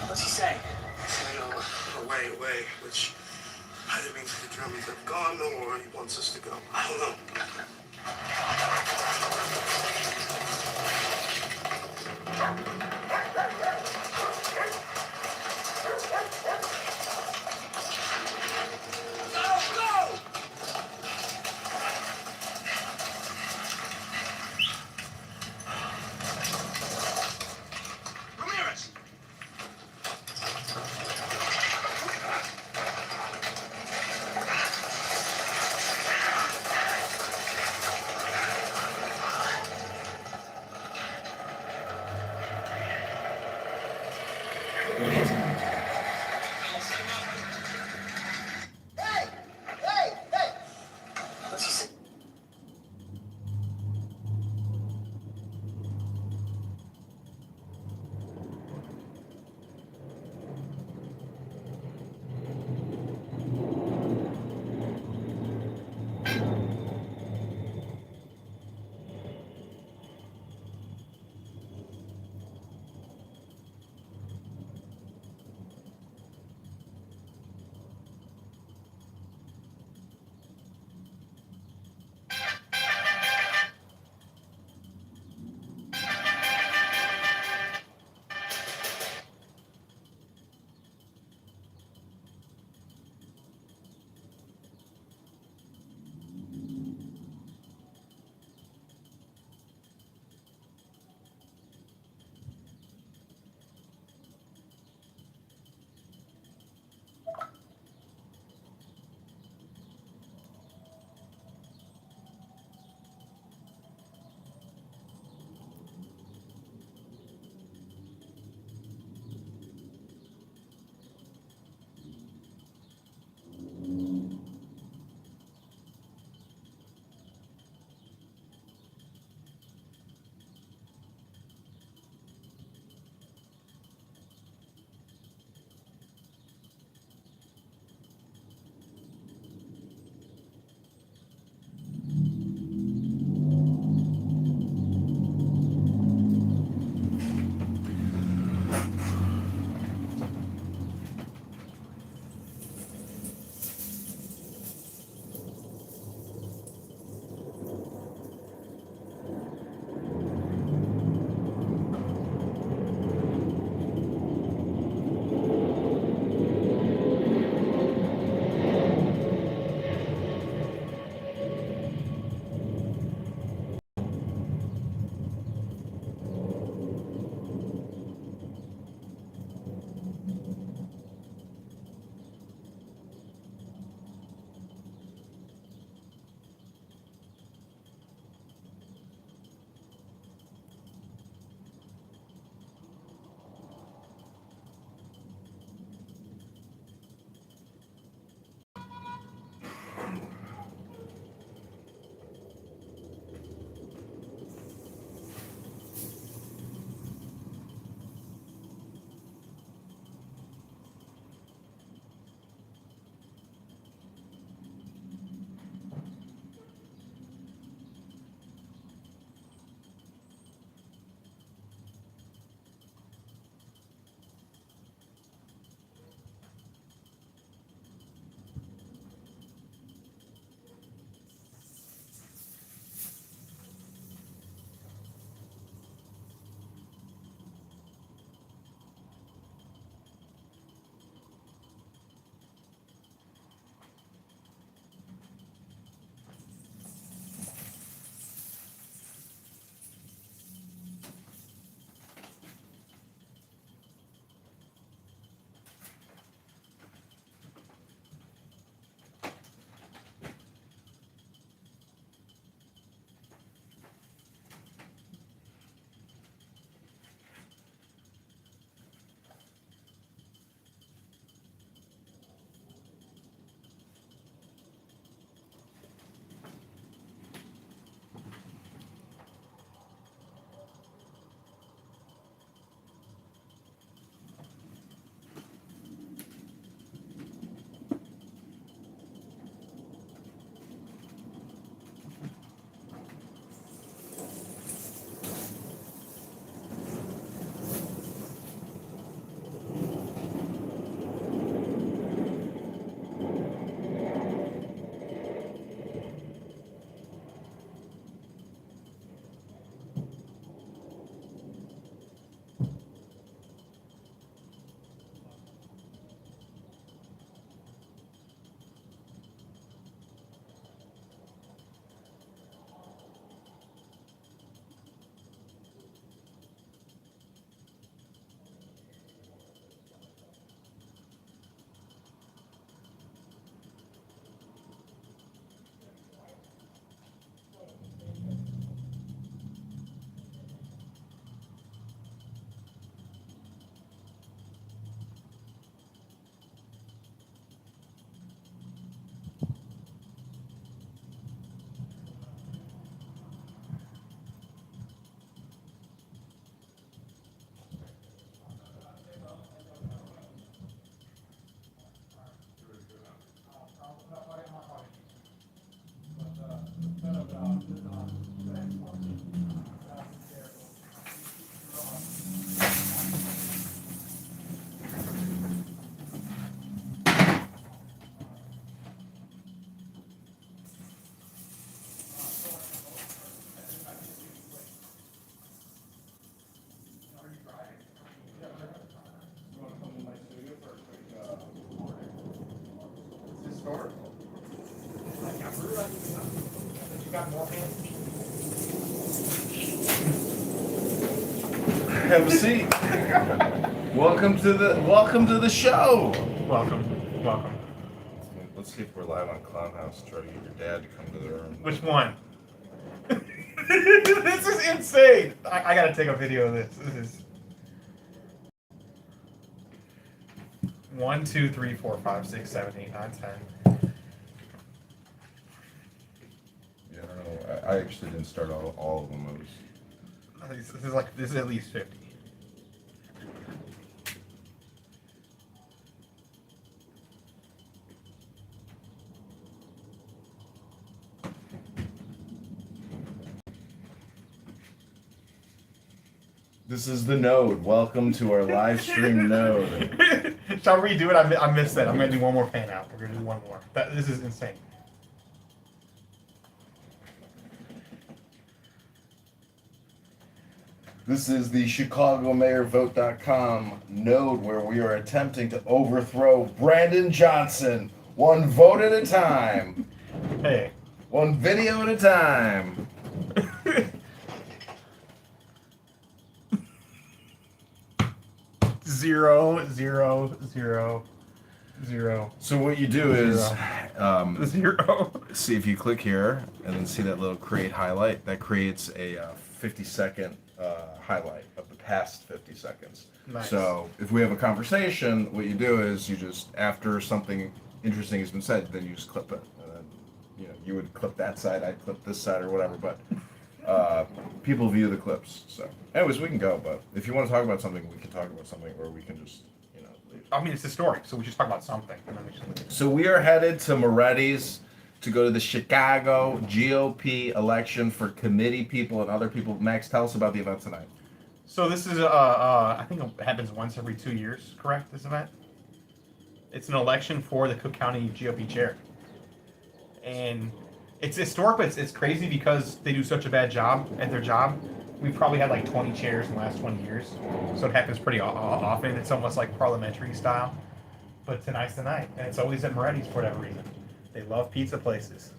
What's he saying? Away, which either means the Germans have gone or he wants us to go. I don't know. Have a seat. Welcome to the show. Welcome. Let's see if we're live on Clownhouse. Try to get your dad to come to the room. Which one? This is insane. I gotta take a video of this. This is 1, 2, 3, 4, 5, 6, 7, 8, 9, 10. Yeah, I don't know. I actually didn't start all of them. This is at least 50. This is the node. Welcome to our live stream node. Shall we redo it? I missed that. I'm gonna do one more pan out. We're gonna do one more. This is insane. This is the ChicagoMayorVote.com node where we are attempting to overthrow Brandon Johnson one vote at a time. Hey. One video at a time. Zero. So what you do is zero. See if you click here and then see that little create highlight. That creates a 50-second highlight of the past 50 seconds. Nice. So if we have a conversation, what you do is you just, after something interesting has been said, then you just clip it. And then, you would clip that side, I'd clip this side or whatever. But people view the clips. So anyways, we can go. But if you want to talk about something, we can talk about something, or we can just, leave. I mean, it's historic, so we should talk about something. So we are headed to Moretti's to go to the Chicago GOP election for committee people and other people. Max, tell us about the event tonight. So this is I think it happens once every 2 years, correct? This event. It's an election for the Cook County GOP chair, and it's historic, but it's crazy because they do such a bad job at their job. We've probably had like 20 chairs in the last 20 years, so it happens pretty often. It's almost like parliamentary style, but tonight's the night, and it's always at Moretti's for whatever reason. They love pizza places.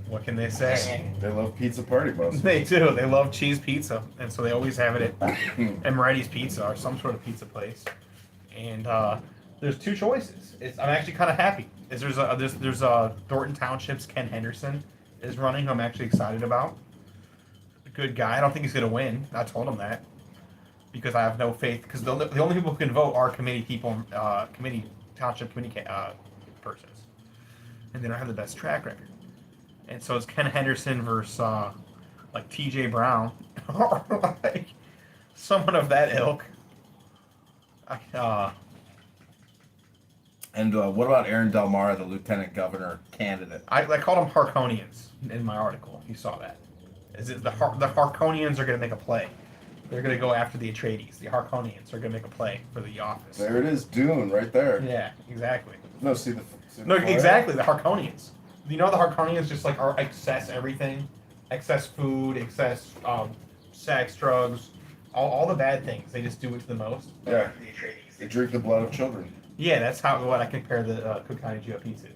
What can they say? They love pizza party bus. They do. They love cheese pizza, and so they always have it at Moretti's Pizza or some sort of pizza place. And there's two choices. I'm actually kind of happy. There's Thornton Township's Ken Henderson is running, who I'm actually excited about. A good guy. I don't think he's going to win. I told him that because I have no faith. Because the only people who can vote are committee people, township committee persons, and they don't have the best track record. And so it's Ken Henderson versus like T.J. Brown, or like someone of that ilk. And what about Aaron Del Mar, the lieutenant governor candidate? I called them Harconians in my article. You saw that. Is it the Harconians are going to make a play? They're going to go after the Atreides. The Harconians are going to make a play for the office. There it is, Dune, right there. Yeah, exactly. No, Exactly, the Harconians. You know the Harconians just like are excess everything, excess food, excess sex, drugs, all the bad things. They just do it to the most. Yeah. They drink the blood of children. Yeah, that's what I compare the Cook County GOP to.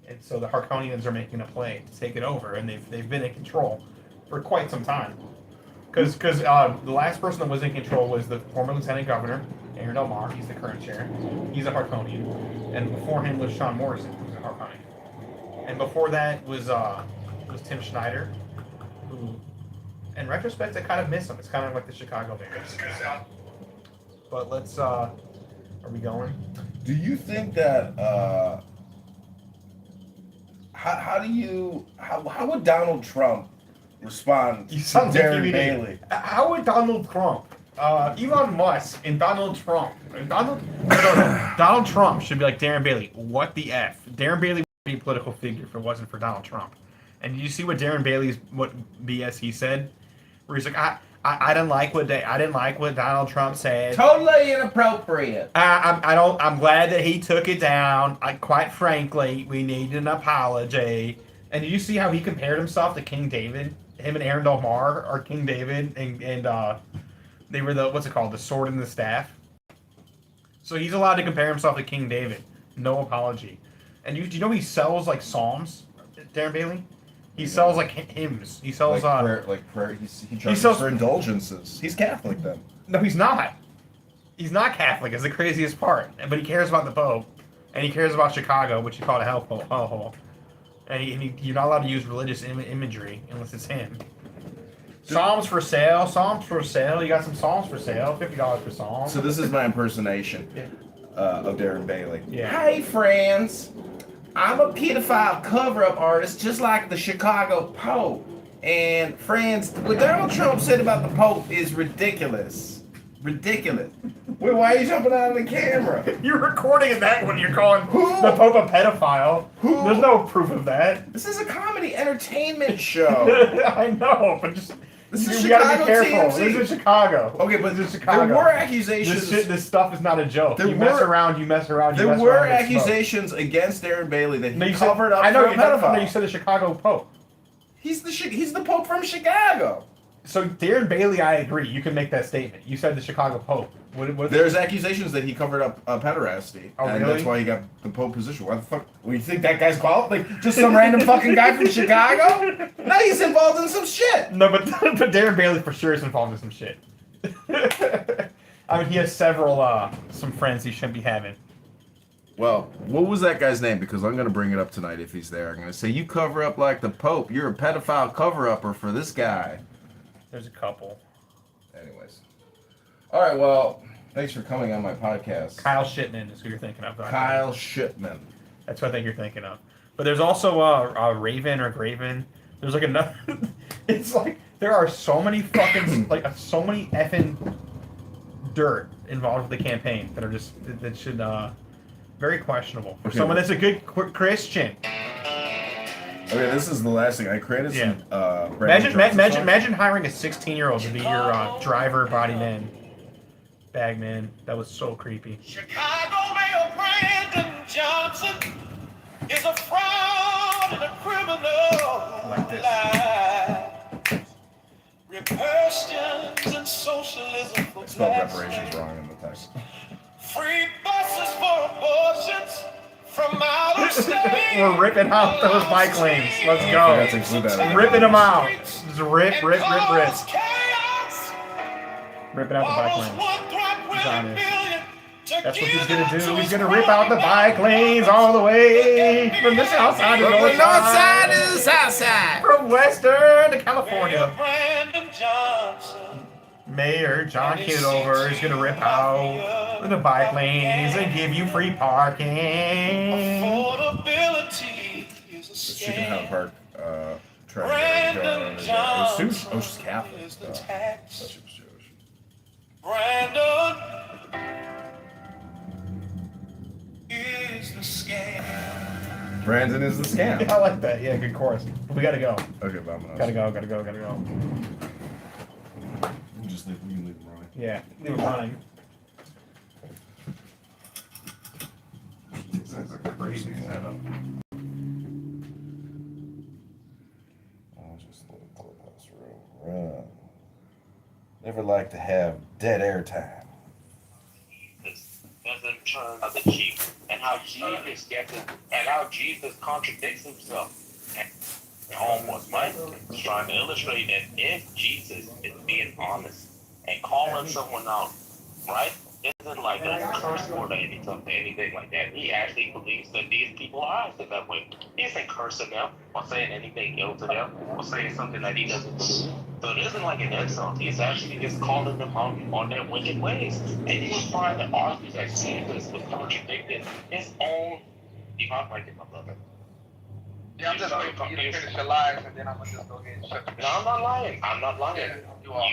And so the Harconians are making a play to take it over, and they've been in control for quite some time. Because the last person that was in control was the former lieutenant governor, Aaron Del Mar. He's the current chair. He's a Harconian. And before him was Sean Morrison, who's a Harconian. And before that was Tim Schneider, who, in retrospect, I kind of miss him. It's kind of like the Chicago Bears. But let's, are we going? Do you think that, how would Donald Trump respond to Darren Bailey? How would Donald Trump, Elon Musk and Donald Trump, Donald Trump should be like Darren Bailey, what the F? Darren Bailey would be a political figure if it wasn't for Donald Trump. And did you see what Darren Bailey's, what BS he said? Where he's like, I didn't like what Donald Trump said. Totally inappropriate. I'm glad that he took it down. Quite frankly, we need an apology. And did you see how he compared himself to King David? Him and Aaron Del Mar are King David, and they were the sword and the staff. So he's allowed to compare himself to King David. No apology. And do you know he sells like psalms, Darren Bailey? He sells like hymns. He sells prayer. He charges for indulgences. He's Catholic then. No, he's not. He's not Catholic. Is the craziest part. But he cares about the Pope, and he cares about Chicago, which he called a hellhole. And you're not allowed to use religious imagery unless it's him. Psalms for sale. You got some psalms for sale. $50 per psalm. So this is my impersonation of Darren Bailey. Yeah. Hey, friends. I'm a pedophile cover-up artist, just like the Chicago Pope. And friends, what Donald Trump said about the Pope is ridiculous. Ridiculous. Wait, why are you jumping out of the camera? You're recording that when you're calling the Pope a pedophile. There's no proof of that. This is a comedy entertainment show. I know, but just this is you Chicago gotta be careful. TMZ. This is Chicago. Okay, but this is Chicago. There were accusations. This stuff is not a joke. There mess around. There were accusations against Darren Bailey that he covered up for a pedophile. No, you said the Chicago Pope. He's the Pope from Chicago. So Darren Bailey, I agree. You can make that statement. You said the Chicago Pope. There's accusations that he covered up pederasty, and really? that's why he got the Pope position. Why the fuck? Well, you think that guy's called like just some random fucking guy from Chicago? No, he's involved in some shit. No, but Darren Bailey for sure is involved in some shit. I mean, he has several some friends he shouldn't be having. Well, what was that guy's name? Because I'm gonna bring it up tonight if he's there. I'm gonna say you cover up like the Pope. You're a pedophile cover-upper for this guy. There's a couple. Anyways. All right, well, thanks for coming on my podcast. Kyle Shipman is who you're thinking of. Kyle Shipman. That's what I think you're thinking of. But there's also Raven or Graven. There's like another. It's like there are so many fucking so many effing dirt involved with the campaign that are just that should very questionable for someone that's a good Christian. Okay, this is the last thing. I created some. Imagine hiring a 16-year-old to be your driver, body man, bag man. That was so creepy. Chicago Mayor Brandon Johnson is a fraud and a criminal. Like this. Lies. Reparations and socialism for I spelled reparations wrong in the text. free buses for abortions. From outer state. We're ripping out those bike lanes. Let's go. Ripping them out. Just rip. Ripping out the bike lanes. He's on it. That's what he's gonna do. He's gonna rip out the bike lanes all the way from the south side to the north side. To the south side. From Western to California. Mayor John Kitover is gonna rip out the bike lanes and give you free parking. The Chicken Hut Park trying to go on. It was she's Catholic. Brandon is the scam. Brandon is the scam. I like that. Yeah, good chorus. We gotta go. Okay, vamos. Gotta go. We can leave him running. Yeah, leave him running. That's a crazy setup. Just a little clubhouse room. Run. Never like to have dead air time. As in terms of the chief and how Jesus gets it, and how Jesus contradicts himself. And almost Mike is trying to illustrate that if Jesus is being honest and calling someone out, right, isn't like a curse word or anything like that. He actually believes that these people are acting that way. He isn't cursing them or saying anything ill to them or saying something that he doesn't believe. So it isn't like an insult. He's actually just calling them out on their wicked ways. And he was trying to argue that Jesus was contradicting his own. You might like it, my brother. Yeah, I'm just waiting for you to finish your live, and then I'm gonna just go ahead and shut the. No, I'm not lying. Yeah, you are.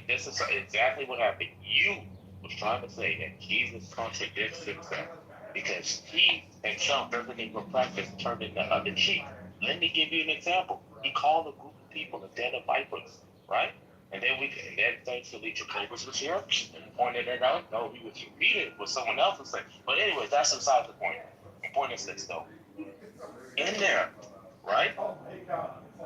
This is exactly what happened. You was trying to say that Jesus contradicts himself because he himself doesn't even practice turning the other cheek. Let me give you an example. He called a group of people a den of vipers, right? And then thankfully Jehovah's was here and pointed it out. No, he was repeating what someone else was saying. But anyway, that's beside the point. The point is this though. In there, right?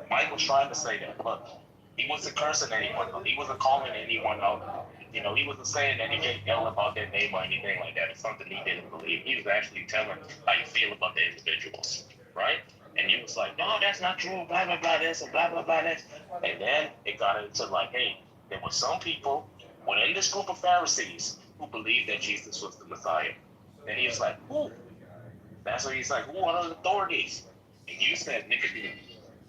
Mike was trying to say that. Look, he wasn't cursing anyone. He wasn't calling anyone out. You know, he wasn't saying anything ill about their name or anything like that. It's something he didn't believe. He was actually telling how you feel about the individuals, right? And you was like, no, that's not true, blah, blah, blah, this, and blah, blah, blah, this. And then it got into like, hey, there were some people within this group of Pharisees who believed that Jesus was the Messiah. And he was like, who? That's what he's like, who are the authorities? And you said Nicodemus.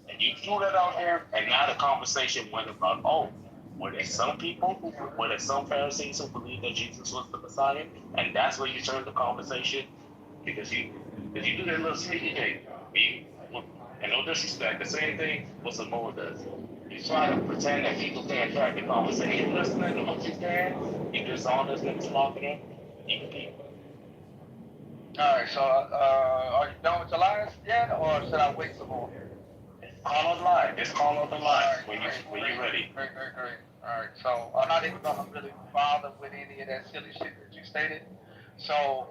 And you threw that out there, and now the conversation went about, oh, were there some Pharisees who believed that Jesus was the Messiah? And that's where you turned the conversation? Because you do that little sneaky thing. And no disrespect, the same thing what Samoa does. You try to pretend that people can't track the conversation listening to what you can. You dishonest and talking. You can keep. Alright, so are you done with your lines yet, or should I wait some more? Call on the line. Just call on the line when you're ready. Great. Alright, so I'm not even gonna really bother with any of that silly shit that you stated. So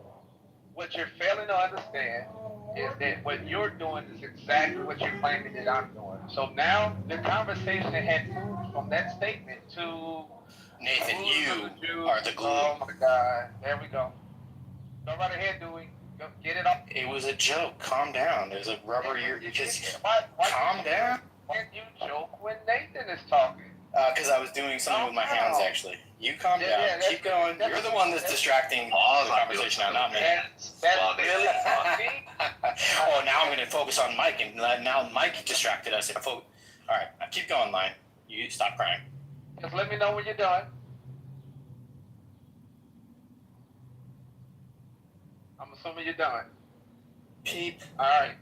what you're failing to understand is that what you're doing is exactly what you're claiming that I'm doing. So now the conversation had moved from that statement to Nathan, you are the glue. Oh my God, there we go. Go right ahead, Dewey. Go get it up. It was a joke. Calm down. There's a rubber ear. Calm down. Why can't you joke when Nathan is talking? Because I was doing something with my hands, actually. You calm down. Keep going. You're the one that's distracting the conversation now, not me. That's really funny. Oh, now I'm going to focus on Mike, and now Mike distracted us. All right, keep going, Line. You stop crying. Just let me know when you're done. I'm assuming you're done. Peep. All right.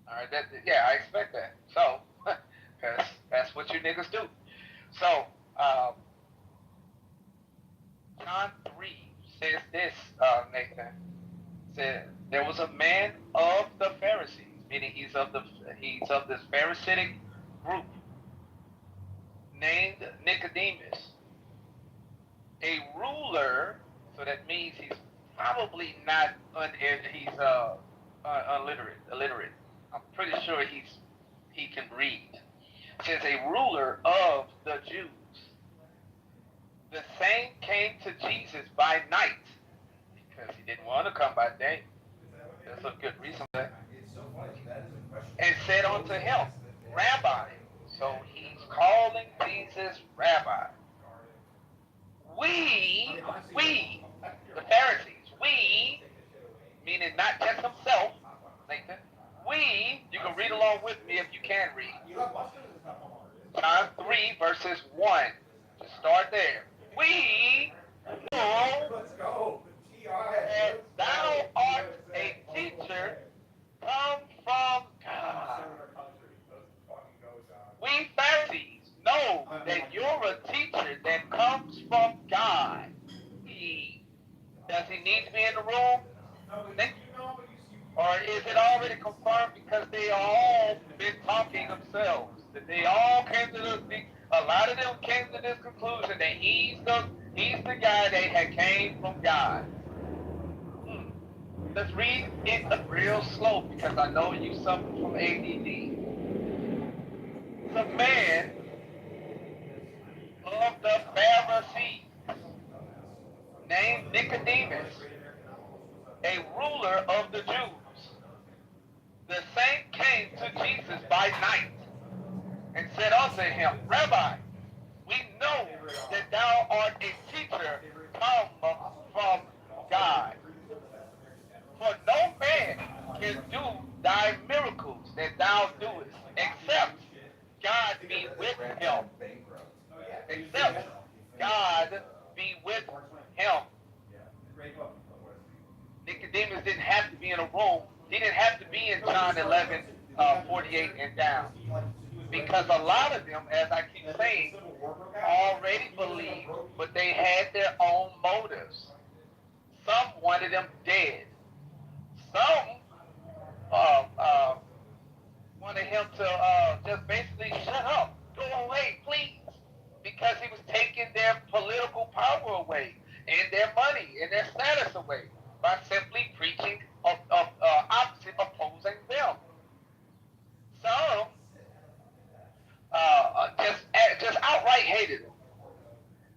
I expect that. So, because that's what you niggas do. So, John 3 says this, Nathan. Said there was a man of the Pharisees, meaning he's of this Pharisaic group, named Nicodemus, a ruler. So that means he's probably not illiterate. I'm pretty sure he can read. It says a ruler of the Jews. The same came to Jesus by night because he didn't want to come by day. That's a good reason for that. And said unto him, Rabbi. So he's calling Jesus Rabbi. We, the Pharisees, we, meaning not just himself, Nathan, you can read along with me if you can read. John 3 verses 1. Just start there. We know that thou art a teacher come from God. We Pharisees know that you're a teacher that comes from God. Does he need to be in the room? Or is it already confirmed because they all been talking themselves? That they all came to a lot of them came to this conclusion that he's the guy that had came from God. Let's read it real slow because I know you suffer from ADD. The man of the Pharisees named Nicodemus, a ruler of the Jews. The same came to Jesus by night and said unto him, Rabbi, we know that thou art a teacher come from God. For no man can do thy miracles that thou doest, except God be with him. Except God be with him. Nicodemus didn't have to be in a room. He didn't have to be in John 11, 48 and down. Because a lot of them, as I keep saying, already believed, but they had their own motives. Some wanted him dead. Some wanted him to just basically shut up, go away, please, because he was taking their political power away and their money and their status away by simply preaching opposite, opposing them. Some just outright hated him.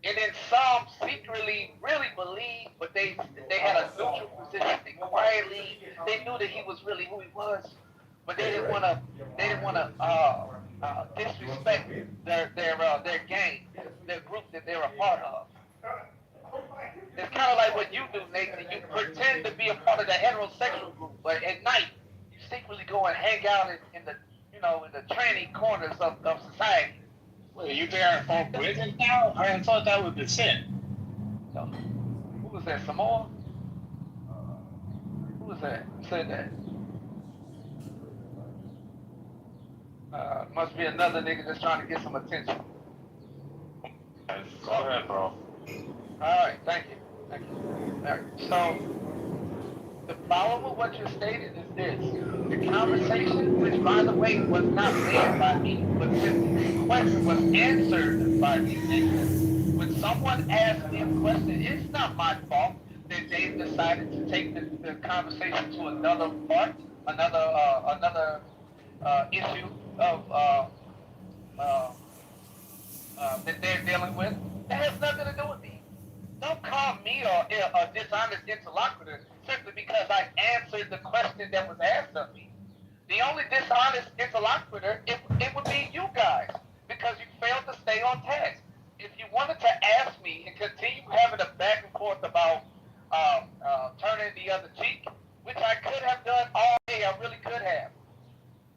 And then some secretly really believed, but they had a neutral position. They quietly, they knew that he was really who he was, but they didn't want to disrespect their gang, their group that they're a part of. It's kind of like what you do, Nathan. You pretend to be a part of the heterosexual group, but at night you secretly go and hang out in the tranny corners of society. Well, you bearing false witness now? I thought that was the sin. Who was that? Samoa? Who was that? Who said that? Must be another nigga that's trying to get some attention. Go ahead, bro. Alright, thank you. Alright, so the problem with what you're stating is this. The conversation, which by the way was not made by me, but when the question was answered by me, when someone asked me a question, it's not my fault that they've decided to take the conversation to another part, another issue of that they're dealing with. That has nothing to do with me. Don't call me a dishonest interlocutor simply because I answered the question that was asked of me. The only dishonest interlocutor, it would be you guys, because you failed to stay on task. If you wanted to ask me and continue having a back and forth about turning the other cheek, which I could have done all day, I really could have,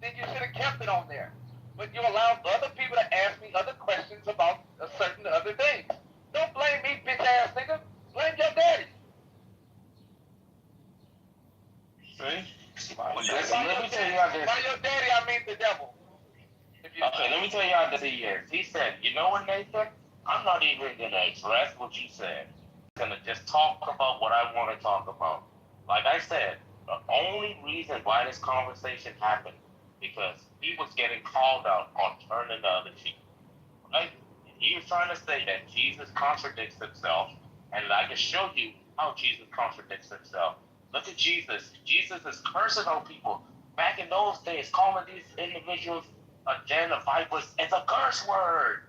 then you should have kept it on there. But you allowed other people to ask me other questions about certain other things. Don't blame me, bitch ass nigga. Blame your daddy. See? By your daddy, I mean the devil. Okay, let me tell you how this he is. He said, you know what, Nathan? I'm not even going to address what you said. I'm going to just talk about what I want to talk about. Like I said, the only reason why this conversation happened because he was getting called out on turning the other cheek. Right? He was trying to say that Jesus contradicts himself, and I can show you how Jesus contradicts himself. Look at Jesus. Jesus is cursing on people. Back in those days, calling these individuals a den of vipers is a curse word.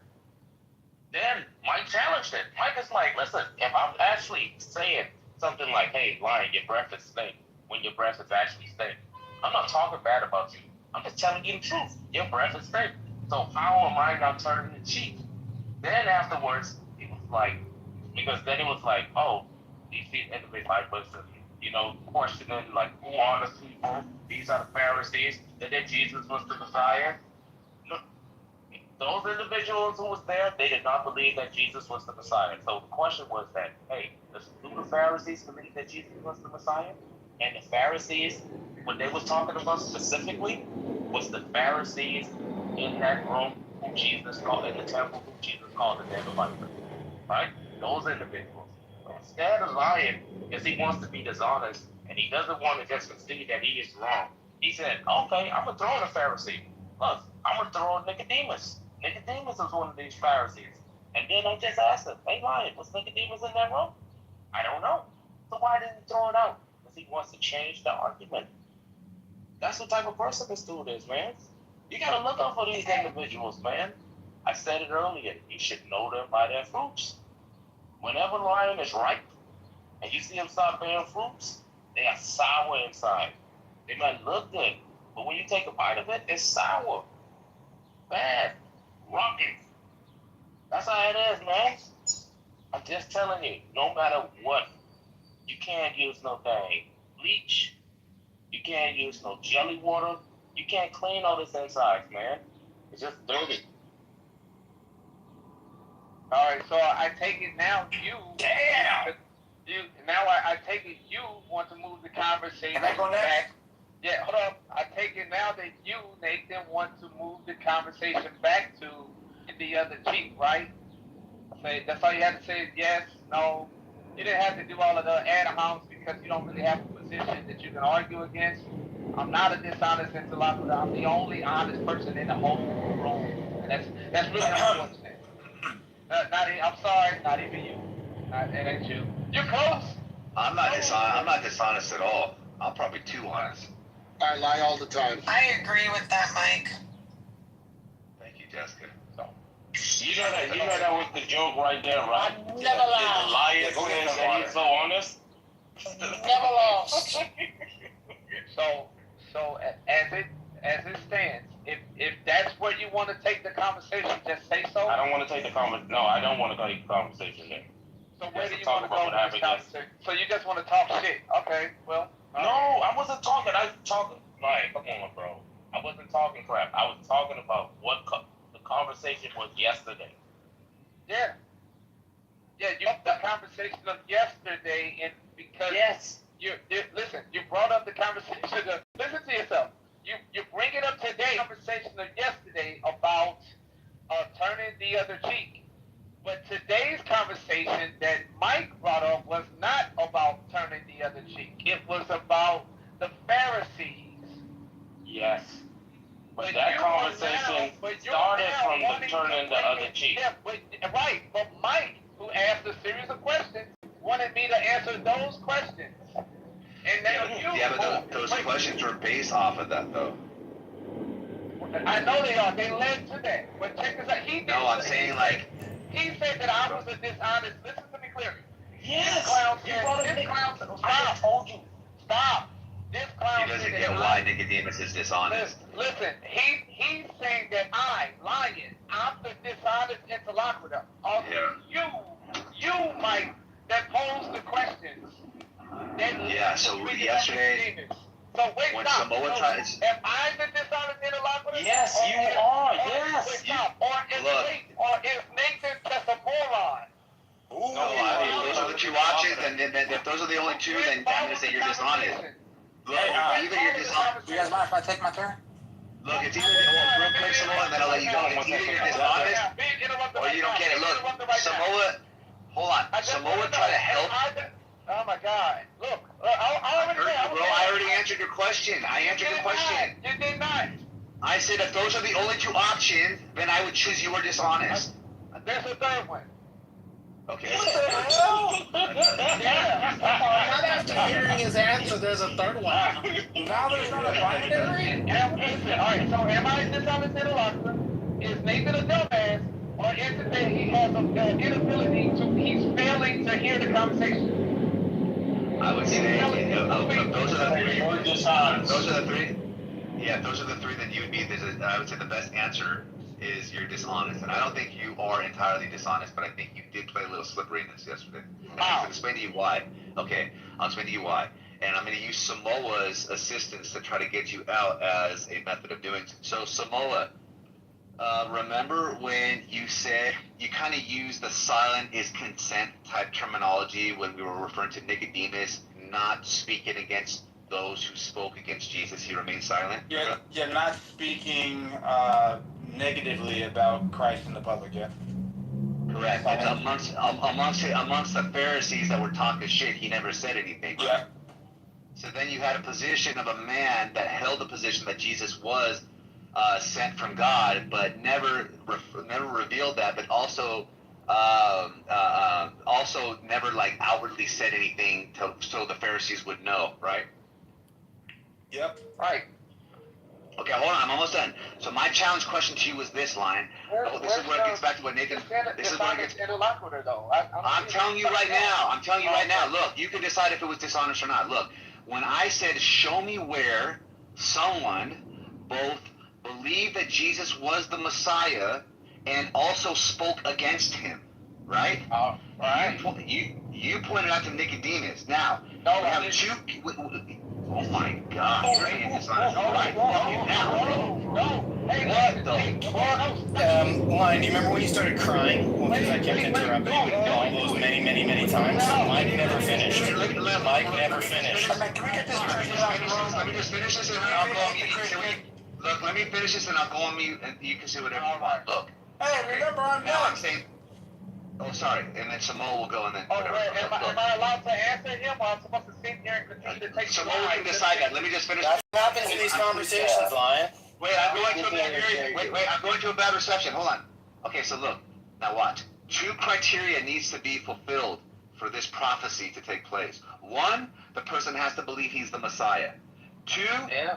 Then Mike challenged it. Mike is like, listen, if I'm actually saying something like, hey, lion, your breath is stink, when your breath is actually stink, I'm not talking bad about you. I'm just telling you the truth. Your breath is stink. So how am I not turning the cheek? Then afterwards, he was like, because then it was like, oh, these individual vipers, questioning like, who are the people? These are the Pharisees. That Jesus was the Messiah. No, those individuals who was there, they did not believe that Jesus was the Messiah. So the question was that, hey, do the Pharisees believe that Jesus was the Messiah? And the Pharisees, what they was talking about specifically, was the Pharisees in that room who Jesus called, in the temple who Jesus called the den of vipers. Right? Those individuals. Instead of lying, because he wants to be dishonest, and he doesn't want to just concede that he is wrong, he said, okay, I'm going to throw in a Pharisee. Look, I'm going to throw in Nicodemus. Nicodemus is one of these Pharisees. And then I just asked him, hey, Lion, was Nicodemus in that room? I don't know. So why didn't he throw it out? Because he wants to change the argument. That's the type of person this dude is, man. You got to look out for these individuals, man. I said it earlier. You should know them by their fruits. Whenever lion is ripe, and you see them start bearing fruits, they are sour inside. They might look good, but when you take a bite of it, it's sour. Bad. Rotten. That's how it is, man. I'm just telling you, no matter what, you can't use no dang bleach. You can't use no jelly water. You can't clean all this inside, man. It's just dirty. All right, so I take it now you. Damn. I take it you want to move the conversation back. Yeah, hold up. I take it now that you, Nathan, want to move the conversation back to the other cheek, right? Say that's all you had to say is yes, no. You didn't have to do all of the ad-homs because you don't really have a position that you can argue against. I'm not a dishonest interlocutor. I'm the only honest person in the whole room, and that's really unfortunate. I'm sorry, not even you. It ain't you. You're close. I'm not dishonest at all. I'm probably too honest. I lie all the time. I agree with that, Mike. Thank you, Jessica. You know that was the joke right there, right? I never lie. The liar says that he's so honest. Never lost. So as it stands, if that's where you want to take the conversation, just say so. I don't want to take the conversation. No, I don't want to take the conversation there. So where do you want to go with this conversation? So you just want to talk shit? Okay, well. No, I wasn't talking. I was talking. Like, come on, bro. I wasn't talking crap. I was talking about what the conversation was yesterday. Yeah. Yeah, the conversation of yesterday, and because you listen, you brought up the conversation of, listen to yourself. You bring it up today, conversation of yesterday about turning the other cheek. But today's conversation that Mike brought up was not about turning the other cheek. It was about the Pharisees. Yes. But that conversation started from the turning the other cheek. Yeah, right. But Mike, who asked a series of questions, wanted me to answer those questions. And now but those questions were based off of that, though. I know they are. They led to that. But check this out. No, I'm saying like. He said that I was a dishonest. Listen to me clearly. Yes. This clown You brought said, up stop. I told you. Stop. This clown He doesn't said get that why Nicodemus is dishonest. Listen, he's saying that I'm the dishonest interlocutor. You, Mike, that posed the questions. So yesterday, so wait, when stop. Samoa tries. Am I the dishonest interlocutor? Yes, you are. Yes. Wait, stop. Or is Nathan just a moron? No, I mean, those are the two options, and if those are the only two, then I'm going to say you're dishonest. Look, either you're dishonest. You guys mind if I take my turn? Look, it's either, real quick, Samoa, and then I'll let you go. It's either you're dishonest, or you don't get it. Look, Samoa, hold on. Samoa tried to help. Oh my God. Look, I already answered your question. I answered your question. You did not. I said if those are the only two options, then I would choose you were dishonest. There's a third one. Okay. Not after hearing his answer, there's a third one. Now there's not a binary? Alright, so am I dishonest interlocutor? Is Nathan a dumbass? Or is it that he has an inability he's failing to hear the conversation? I would say those are the three. Those are the three. Yeah, those are the three that you would be. I would say the best answer is you're dishonest, and I don't think you are entirely dishonest, but I think you did play a little slippery in this yesterday. I'll explain to you why. Okay, I'll explain to you why, and I'm going to use Samoa's assistance to try to get you out as a method of doing so. So Samoa, remember when you said you kind of used the silent is consent type terminology when we were referring to Nicodemus not speaking against those who spoke against Jesus, he remained silent? You're not speaking negatively about Christ in the public, yeah? Correct. And amongst the Pharisees that were talking shit, he never said anything. Yeah. So then you had a position of a man that held the position that Jesus was sent from God, but never revealed that, but also never like outwardly said anything so the Pharisees would know, right? Yep. Right. Okay, hold on, I'm almost done. So my challenge question to you was this, Lion. This is where it gets back to what Nathan. This is where it gets. Interlocutor, though. I'm telling you right now. I'm telling you right now. Look, you can decide if it was dishonest or not. Look, when I said, show me where someone both believed that Jesus was the Messiah and also spoke against him, right? Right. You pointed out to Nicodemus. Now, we have two. Oh my God! You're being dishonest. All right, now. What the fuck? Lion, do you remember when you started crying? Well, because I kept interrupting you all those many times. Mike never finished. Mike never finished. Can we get this person out of the room? Let me just finish this and I'll go on mute. Look, let me finish this and I'll go on mute and you can say whatever you want. Look. Hey, remember I'm Now I'm done. saying. Oh, sorry. And then Samoa will go and then whatever. Am I allowed to answer him, or I'm supposed to sit here and continue to take Samoa can decide that. Let me just finish. What happens in these conversations, Lion? Wait, I'm going to a bad reception. Hold on. Okay, so look. Now watch. Two criteria needs to be fulfilled for this prophecy to take place. One, the person has to believe he's the Messiah. Two,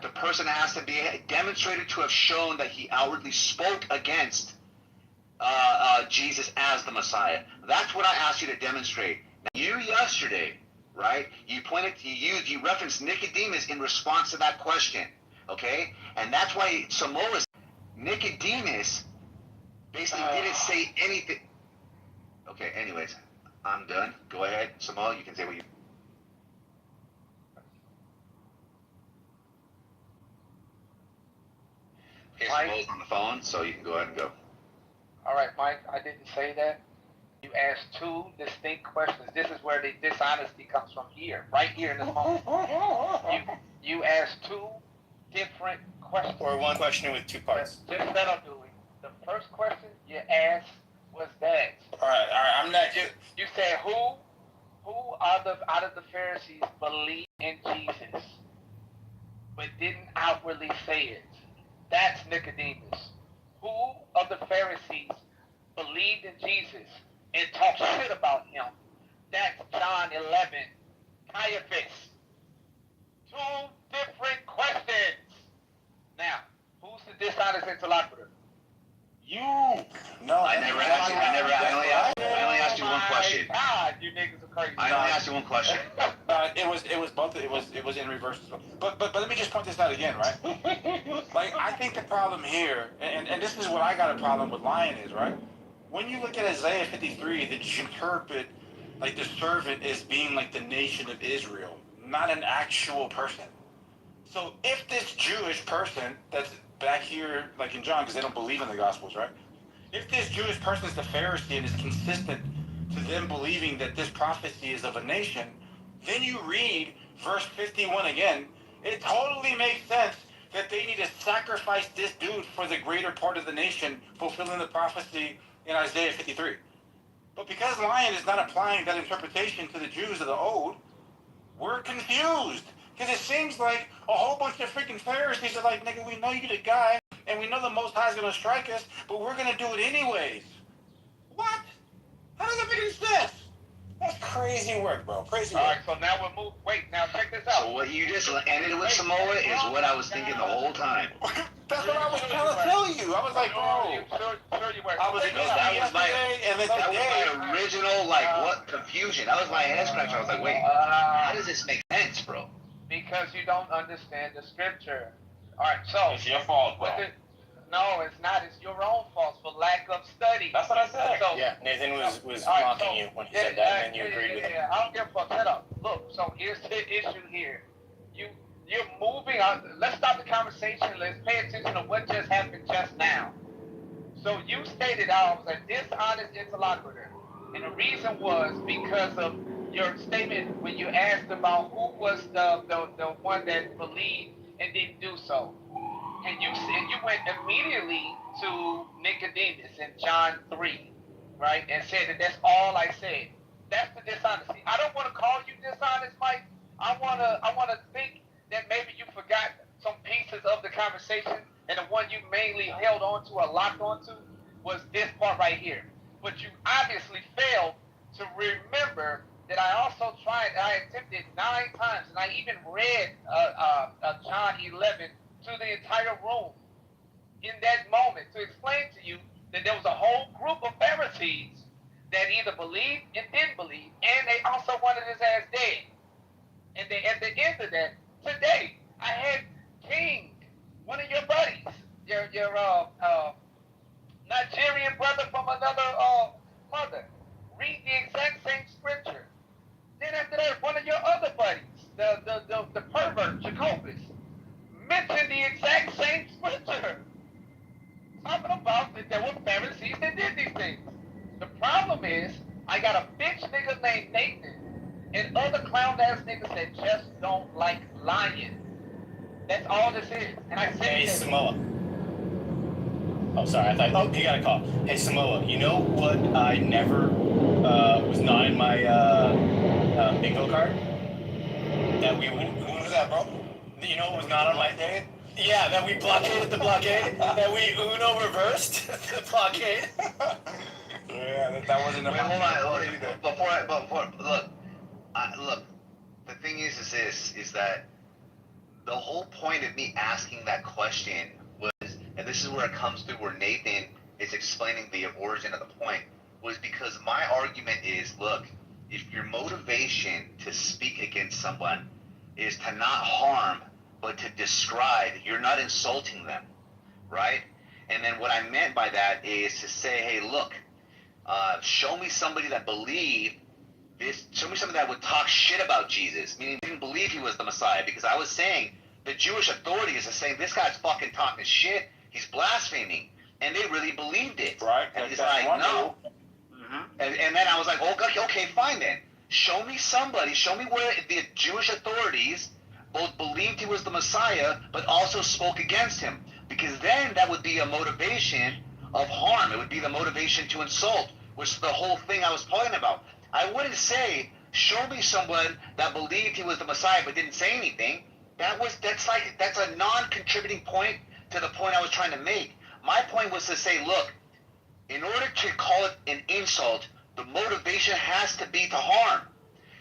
the person has to be demonstrated to have shown that he outwardly spoke against Jesus as the Messiah. That's what I asked you to demonstrate. Now, you yesterday, right? You referenced Nicodemus in response to that question. Okay? And that's why Samoa, Nicodemus, basically didn't say anything. Okay, anyways, I'm done. Go ahead, Samoa, you can say what you... Okay, Samoa's on the phone, so you can go ahead and go. All right, Mike, I didn't say that. You asked two distinct questions. This is where the dishonesty comes from here, right here in this moment. You asked two different questions. Or one question with two parts. Just that I'm doing. The first question you asked was that. All right, I'm not... You said who out of the Pharisees believed in Jesus, but didn't outwardly say it? That's Nicodemus. Who of the Pharisees believed in Jesus and talked shit about him? That's John 11. Caiaphas. Two different questions. Now, who's the dishonest interlocutor? You. No, I only asked you one question. God, you niggas are crazy. I only asked you one question. It was both. It was in reverse. But let me just point this out again, right? Like, I think the problem here, and this is what I got a problem with lying is, right? When you look at Isaiah 53, that you interpret like the servant as being like the nation of Israel, not an actual person. So if this Jewish person that's back here, like in John, because they don't believe in the Gospels, right? If this Jewish person is the Pharisee and is consistent to them believing that this prophecy is of a nation, then you read verse 51 again, it totally makes sense that they need to sacrifice this dude for the greater part of the nation, fulfilling the prophecy in Isaiah 53. But because Lion is not applying that interpretation to the Jews of the Old, we're confused. Because it seems like a whole bunch of freaking Pharisees are like, nigga, we know you're the guy, and we know the Most High is going to strike us, but we're going to do it anyways. What? How does that make any sense? That's crazy work, bro. Crazy work. All right, so now we'll move. Wait, now check this out. So what you just ended with Samoa is what I was thinking the whole time. That's what I was trying to tell you. I was like, bro. Sure you were. I was That was my original, like, what confusion. That was my head scratch. I was like, wait, how does this make sense, bro? Because you don't understand the scripture. All right, so It's your fault, bro. No, it's not. It's your own fault for lack of study. That's what I said. So, yeah, Nathan was all right, mocking so, you when he said that, and then you agreed with him. I don't give a fuck. Shut up. Look, so here's the issue here. You're moving on. Let's stop the conversation. Let's pay attention to what just happened just now. So you stated I was a dishonest interlocutor, and the reason was because of your statement when you asked about who was the one that believed and didn't do so. And you went immediately to Nicodemus in John 3, right? And said that that's all I said. That's the dishonesty. I don't want to call you dishonest, Mike. I wanna think that maybe you forgot some pieces of the conversation, and the one you mainly held on to or locked onto was this part right here. But you obviously failed to remember that I also I attempted 9 times, and I even read John 11 to the entire room in that moment to explain to you that there was a whole group of Pharisees that either believed and didn't believe, and they also wanted his ass dead. And at the end of that, today, I had King, one of your buddies, your Nigerian brother from another mother, read the exact same scripture. Then after that, one of your other buddies, the pervert, Jacobus, mentioned the exact same scripture. Talking about that there were Pharisees that did these things. The problem is, I got a bitch nigga named Nathan and other clown ass niggas that just don't like lying. That's all this is. And I said Hey, Samoa. Oh, sorry. I thought you got a call. Hey, Samoa. You know what? I never was not in my bingo card. That we would. What was that, bro? You know what was not on my thing? Yeah, that we blockaded the blockade. That we Uno reversed the blockade. Yeah, that wasn't. Wait, hold on. Look. The thing is that the whole point of me asking that question was, and this is where it comes through, where Nathan is explaining the origin of the point, was because my argument is, look, if your motivation to speak against someone is to not harm, but to describe. You're not insulting them, right? And then what I meant by that is to say, hey, look, show me somebody that believed this. Show me somebody that would talk shit about Jesus, meaning didn't believe he was the Messiah. Because I was saying the Jewish authorities are saying this guy's fucking talking shit. He's blaspheming, and they really believed it. Right. And he's like, no. Mm-hmm. And then I was like, okay, fine then. Show me where the Jewish authorities both believed he was the Messiah, but also spoke against him. Because then that would be a motivation of harm. It would be the motivation to insult, which is the whole thing I was talking about. I wouldn't say, show me someone that believed he was the Messiah but didn't say anything. That's a non-contributing point to the point I was trying to make. My point was to say, look, in order to call it an insult, the motivation has to be to harm.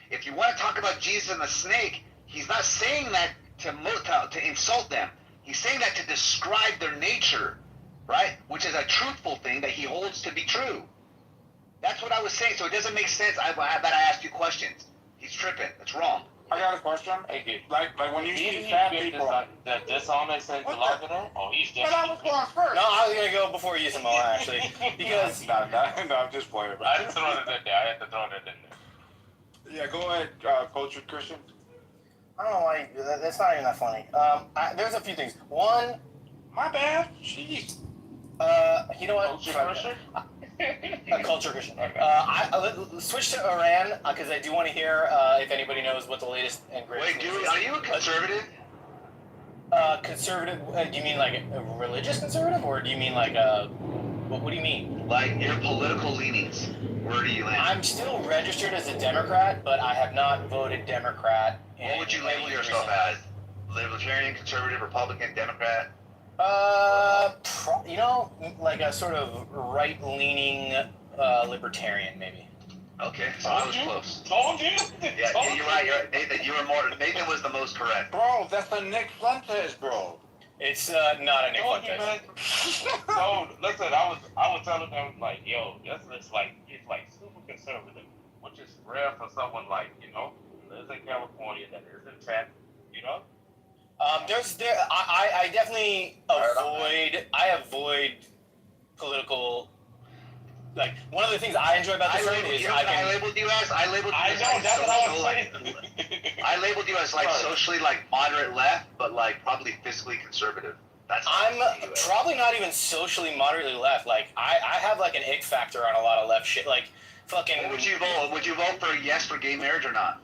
If you want to talk about Jesus and the snake, he's not saying that to insult them. He's saying that to describe their nature, right? Which is a truthful thing that he holds to be true. That's what I was saying. So it doesn't make sense that I asked you questions. He's tripping. That's wrong. I got a question. Like when you see fat people, that dishonest and delusional, or he's just. But I was going first. No, I was gonna go before you, Samoa, actually, because no, I'm just playing. I didn't throw it in there. I had to throw it in there. Yeah, go ahead, Coach Christian. I don't know why. That's not even that funny. There's a few things. One, my bad. Jeez. You know what? Culture Christian. A culture Christian. I switch to Iran because I do want to hear if anybody knows what the latest and greatest. Wait, are you a conservative? Conservative? Do you mean like a religious conservative, or do you mean like what do you mean? Like your political leanings. Where do you land? I'm still registered as a Democrat, but I have not voted Democrat. What would you label yourself as? Libertarian, conservative, Republican, Democrat? Like a sort of right-leaning libertarian, maybe. Okay, so I was close. Told you. Yeah, you're right. Nathan, you were more. Nathan was the most correct. Bro, that's the Nick Fuentes, bro. It's not a Nick Fuentes. No, listen, I was telling them like, yo, it's like super conservative, which is rare for someone like who lives in California that isn't fat, I definitely avoid political. Like, one of the things I enjoy about this room is I labeled you as I labeled you as like socially like moderate left, but like probably fiscally conservative. I'm probably not even socially moderately left. Like, I have like an ick factor on a lot of left shit. Like, fucking. What would you vote? Would you vote for yes for gay marriage or not?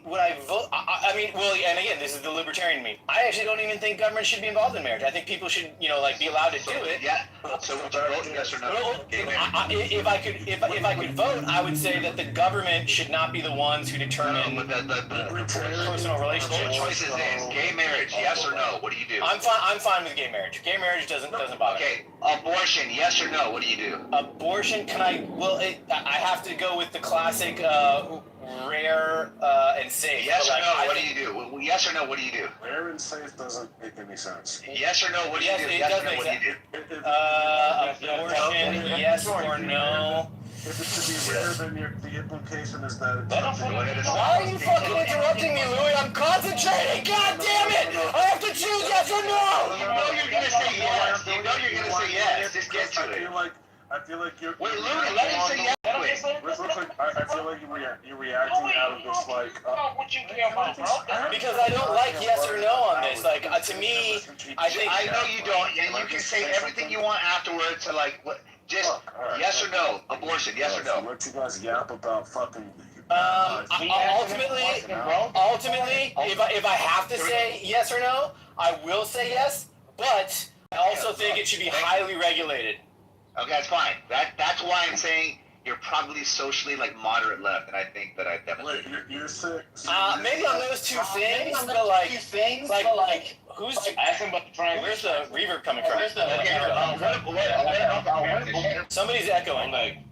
Would I vote? I mean, well, and again, this is the libertarian in me. I actually don't even think government should be involved in marriage. I think people should, be allowed to do it. Yeah. So would you vote yes or no? If I could vote, I would say that the government should not be the ones who determine personal relationships. The choice is gay marriage, yes or no? What do you do? I'm fine with gay marriage. Gay marriage doesn't bother me. Okay. Abortion, yes or no? What do you do? Abortion, I have to go with the classic rare and safe. Yes or no? What do you do? Yes or no? What do you do? Rare and safe doesn't make any sense. Yes or no? What do you do? Yes or no? What do you do? Abortion, yes or no? If it's to be rare, then the implication is that it's Why are you fucking interrupting me, Louis? I'm concentrating! God damn it! I have to choose yes or no! You know you're gonna say yes. You know you're gonna say yes. Just get to it. I feel like you're. Wait, Louis, let him say yes. I feel like you're reacting out of this like. Because I don't like yes or no on this. Like, to me, I know you don't, and you can say everything you want afterwards to like just yes or no abortion, yes or no. Let you guys yap about fucking. Ultimately, if I have to say yes or no, I will say yes. But I also think it should be highly regulated. Okay, that's fine. That's why I'm saying you're probably socially like moderate left, and I think that I definitely. Wait, you're sick. Maybe on those two things, but like who's asking about the triangle? Where's the reverb coming from? Somebody's echoing. Okay.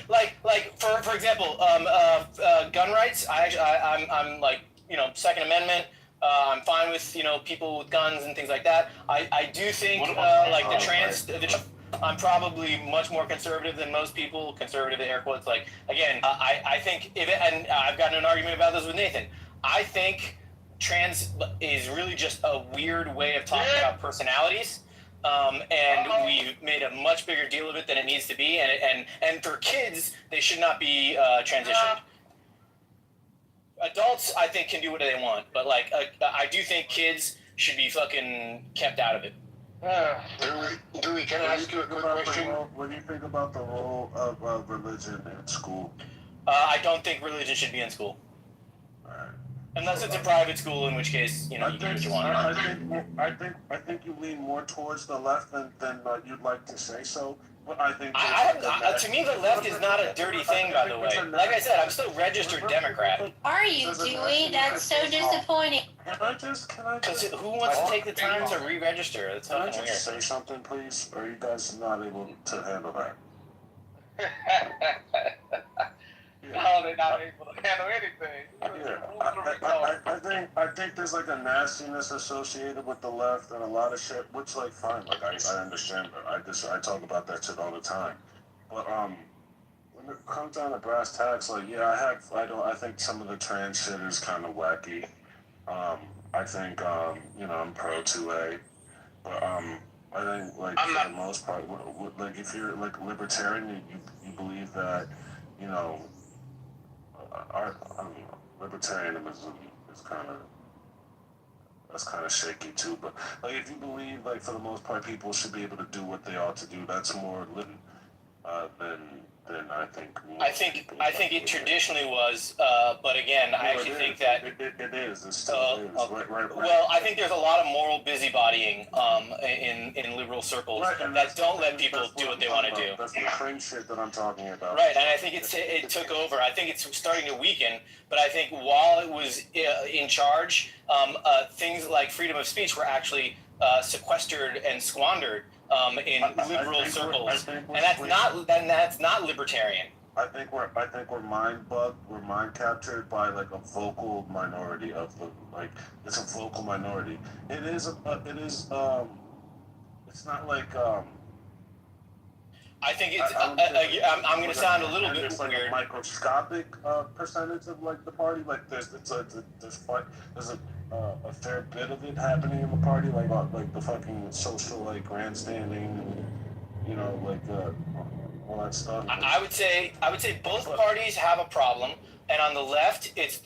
Like for example, gun rights. I'm like Second Amendment. I'm fine with people with guns and things like that. I do think like I'm probably much more conservative than most people. Conservative, air quotes. Like, again, I think and I've gotten an argument about this with Nathan. I think trans is really just a weird way of talking about personalities. And we've made a much bigger deal of it than it needs to be. And for kids, they should not be transitioned. Adults, I think, can do what they want, but like I do think kids should be fucking kept out of it. Dewey, can I ask you a quick question? What do you think about the role of religion in school? I don't think religion should be in school. Unless it's a private school, in which case, you know, you can do what you want. I think you lean more towards the left than you'd like to say so. But I think to me, the left is not a dirty thing, by the way. Like I said, I'm still registered Democrat. Are you, Dewey? That's so disappointing. Can I just who wants to take the time to re-register? That's Can I fucking just weird. say something, please? Or are you guys not able to handle that? No, they're not able to handle anything. Yeah, I think there's like a nastiness associated with the left and a lot of shit, which like fine, like I understand that. I talk about that shit all the time. But when it comes down to brass tacks, like yeah, I think some of the trans shit is kind of wacky. I think you know, I'm pro 2A, but I think like for the most part, like if you're like libertarian, you believe that, you know, libertarianism is that's kind of shaky too. But like if you believe like for the most part people should be able to do what they ought to do, that's more than I think. I think it traditionally was, but again, I actually think that it is. It still is. Right. Well, I think there's a lot of moral busybodying in liberal circles that don't let people do what they want to do. That's the fringe shit that I'm talking about. Right, and I think it took over. I think it's starting to weaken, but I think while it was in charge, things like freedom of speech were actually sequestered and squandered in liberal circles, and that's not libertarian. I think we're mind bugged. We're mind captured by like a vocal minority of the it's a vocal minority. It's not like I think it's. I'm going to sound a little bit there's like weird. a microscopic percentage of like the party. Like there's a fair bit of it happening in the party, like the fucking social like grandstanding, and, you know, like all that stuff. I would say both parties have a problem, and on the left, it's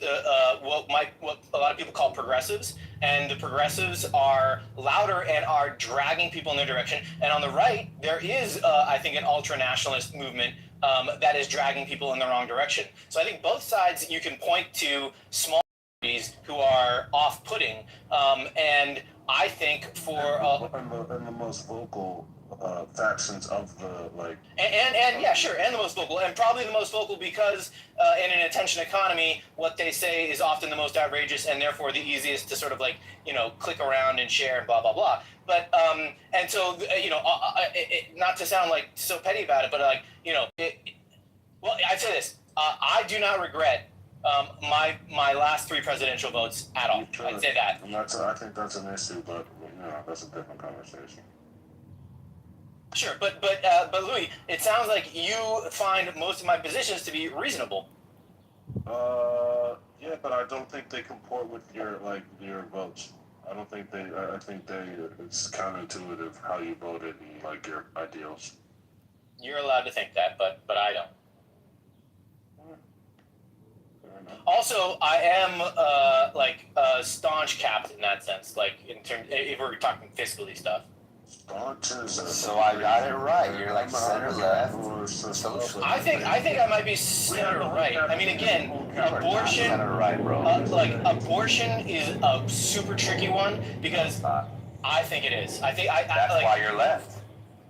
what a lot of people call progressives, and the progressives are louder and are dragging people in their direction. And on the right, there is, I think, an ultra-nationalist movement that is dragging people in the wrong direction. So I think both sides, you can point to small parties who are off-putting, and I think for and the most vocal factions of the and yeah, sure, and the most vocal, and probably the most vocal because in an attention economy, what they say is often the most outrageous and therefore the easiest to sort of like, you know, click around and share and blah blah blah. But and so you know, not to sound like so petty about it, but like, you know, well, I'd say this: I do not regret my last 3 presidential votes at all. I'd say that. And I think that's an issue, but you know, that's a different conversation. Sure, but Louis, it sounds like you find most of my positions to be reasonable. Yeah, but I don't think they comport with your votes. I don't think they. I think it's counterintuitive how you voted and like your ideals. You're allowed to think that, but I don't. Also, I am like a staunch Capt in that sense, like in terms if we're talking fiscally stuff. So I got it right. You're like center left. I think I might be center right. I mean, again, abortion. Center right, bro. Like abortion is a super tricky one because I think it is. I think That's like, why you're left.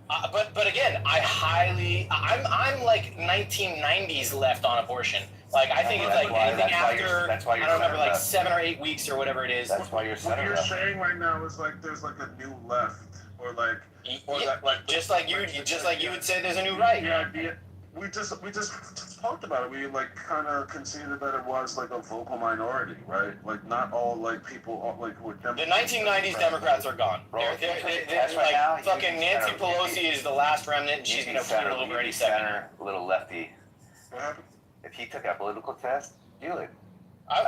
But again, I'm like 1990s left on abortion. Like I think it's like anything after I don't remember like 7 or 8 weeks or whatever it is. That's why you're center left. What you're left. saying right now is like there's like a new left, or like, or yeah, that like just like you would say there's a new right. Yeah, we just talked about it. We like kind of conceded that it was like a vocal minority, right? Like not all like people like who were Democrats. The 1990s Democrats are gone. They're like fucking Nancy Pelosi is the last remnant, and she's gonna put it over any second. Center, little lefty. What happened? If he took a political test, do it.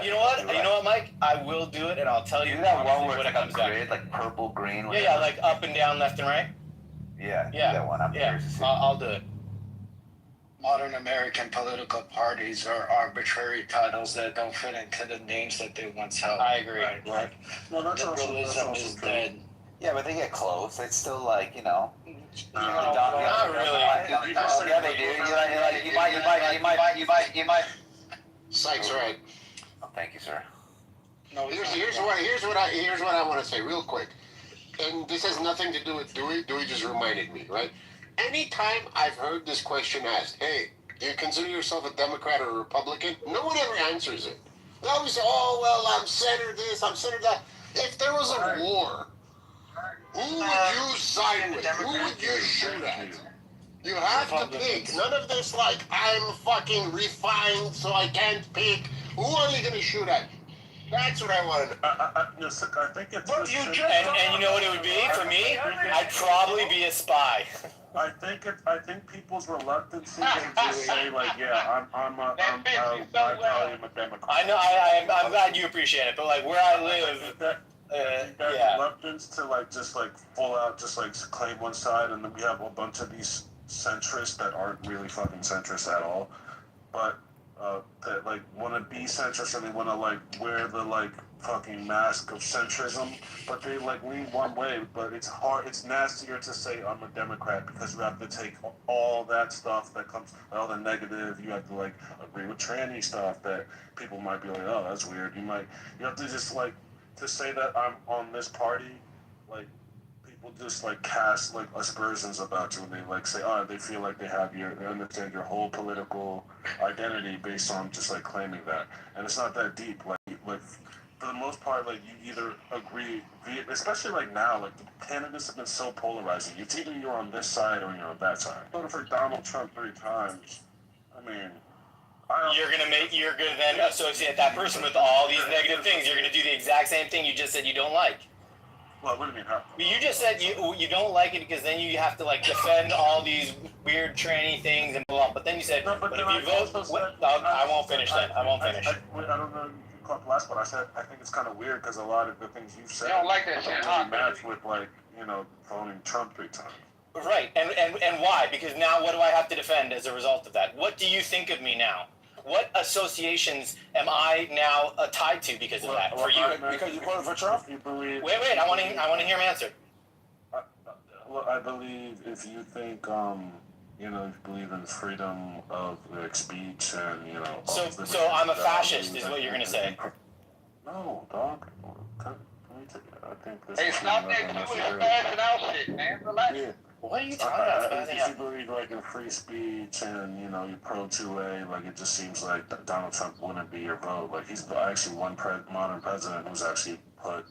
You know what? You know what, Mike? I will do it, and I'll tell you that one what where it it's like comes a down. grid, like purple, green. Yeah, like up and down, left and right. Yeah, Yeah, that one. I'm curious to see. I'll do it. Modern American political parties are arbitrary titles that don't fit into the names that they once held. I agree. Right. Liberalism is dead. Yeah, but they get close. It's still like, you know. Not really. Yeah, they do. You might. Sykes, right. Oh, thank you, sir. No, here's what I want to say real quick, and this has nothing to do with Dewey. Dewey just reminded me, right? Anytime I've heard this question asked, hey, do you consider yourself a Democrat or a Republican? No one ever answers it. They always say, oh, well, I'm center this, I'm center that. If there was a war, who would you side with? Who would you shoot at? You have to pick. None of this like, I'm fucking refined so I can't pick. Who are you going to shoot at? That's what I wanted. I think it's. And you know what it would be for me? I'd probably be a spy. I think people's reluctance to say like, yeah, I'm probably a Democrat. I know. I'm glad you appreciate it, but like where I live, that reluctance to like just like full out just like claim one side, and then we have a bunch of these centrists that aren't really fucking centrists at all, but that like want to be centrist and they want to like wear the like fucking mask of centrism, but they like lean one way. But it's hard, it's nastier to say I'm a Democrat because you have to take all that stuff that comes, all the negative. You have to like agree with tranny stuff that people might be like, oh, that's weird. You have to just like to say that I'm on this party, like. People just like cast like aspersions about you, and they like say, oh, they feel like they understand your whole political identity based on just like claiming that, and it's not that deep. Like for the most part, like you either agree, especially like now, like the candidates have been so polarizing. It's either you're on this side or you're on that side. Voted for Donald Trump 3 times. I mean. You're gonna then associate that person with all these negative things. You're gonna do the exact same thing you just said you don't like. What do you mean? How? You just said you don't like it because then you have to like defend all these weird tranny things and blah. But then you said, but if you vote, I won't finish then. I won't finish. I don't know if you caught the last one. I said I think it's kind of weird because a lot of the things you've said don't like that shit, don't really match with like voting Trump 3 times. Right, and why? Because now what do I have to defend as a result of that? What do you think of me now? What associations am I now tied to because of that? For you, because you voted for Trump. You believe? Wait! I want to hear him answer. Well, I believe if you think if you believe in freedom of like speech and So I'm a fascist, is what you're gonna say? No, dog. I think this. Hey, stop that Jewish passing out shit, man. Relax. Yeah. What are you talking about? If you believe like in free speech and you're pro 2A, like it just seems like Donald Trump wouldn't be your vote. Like he's actually one modern president who's actually put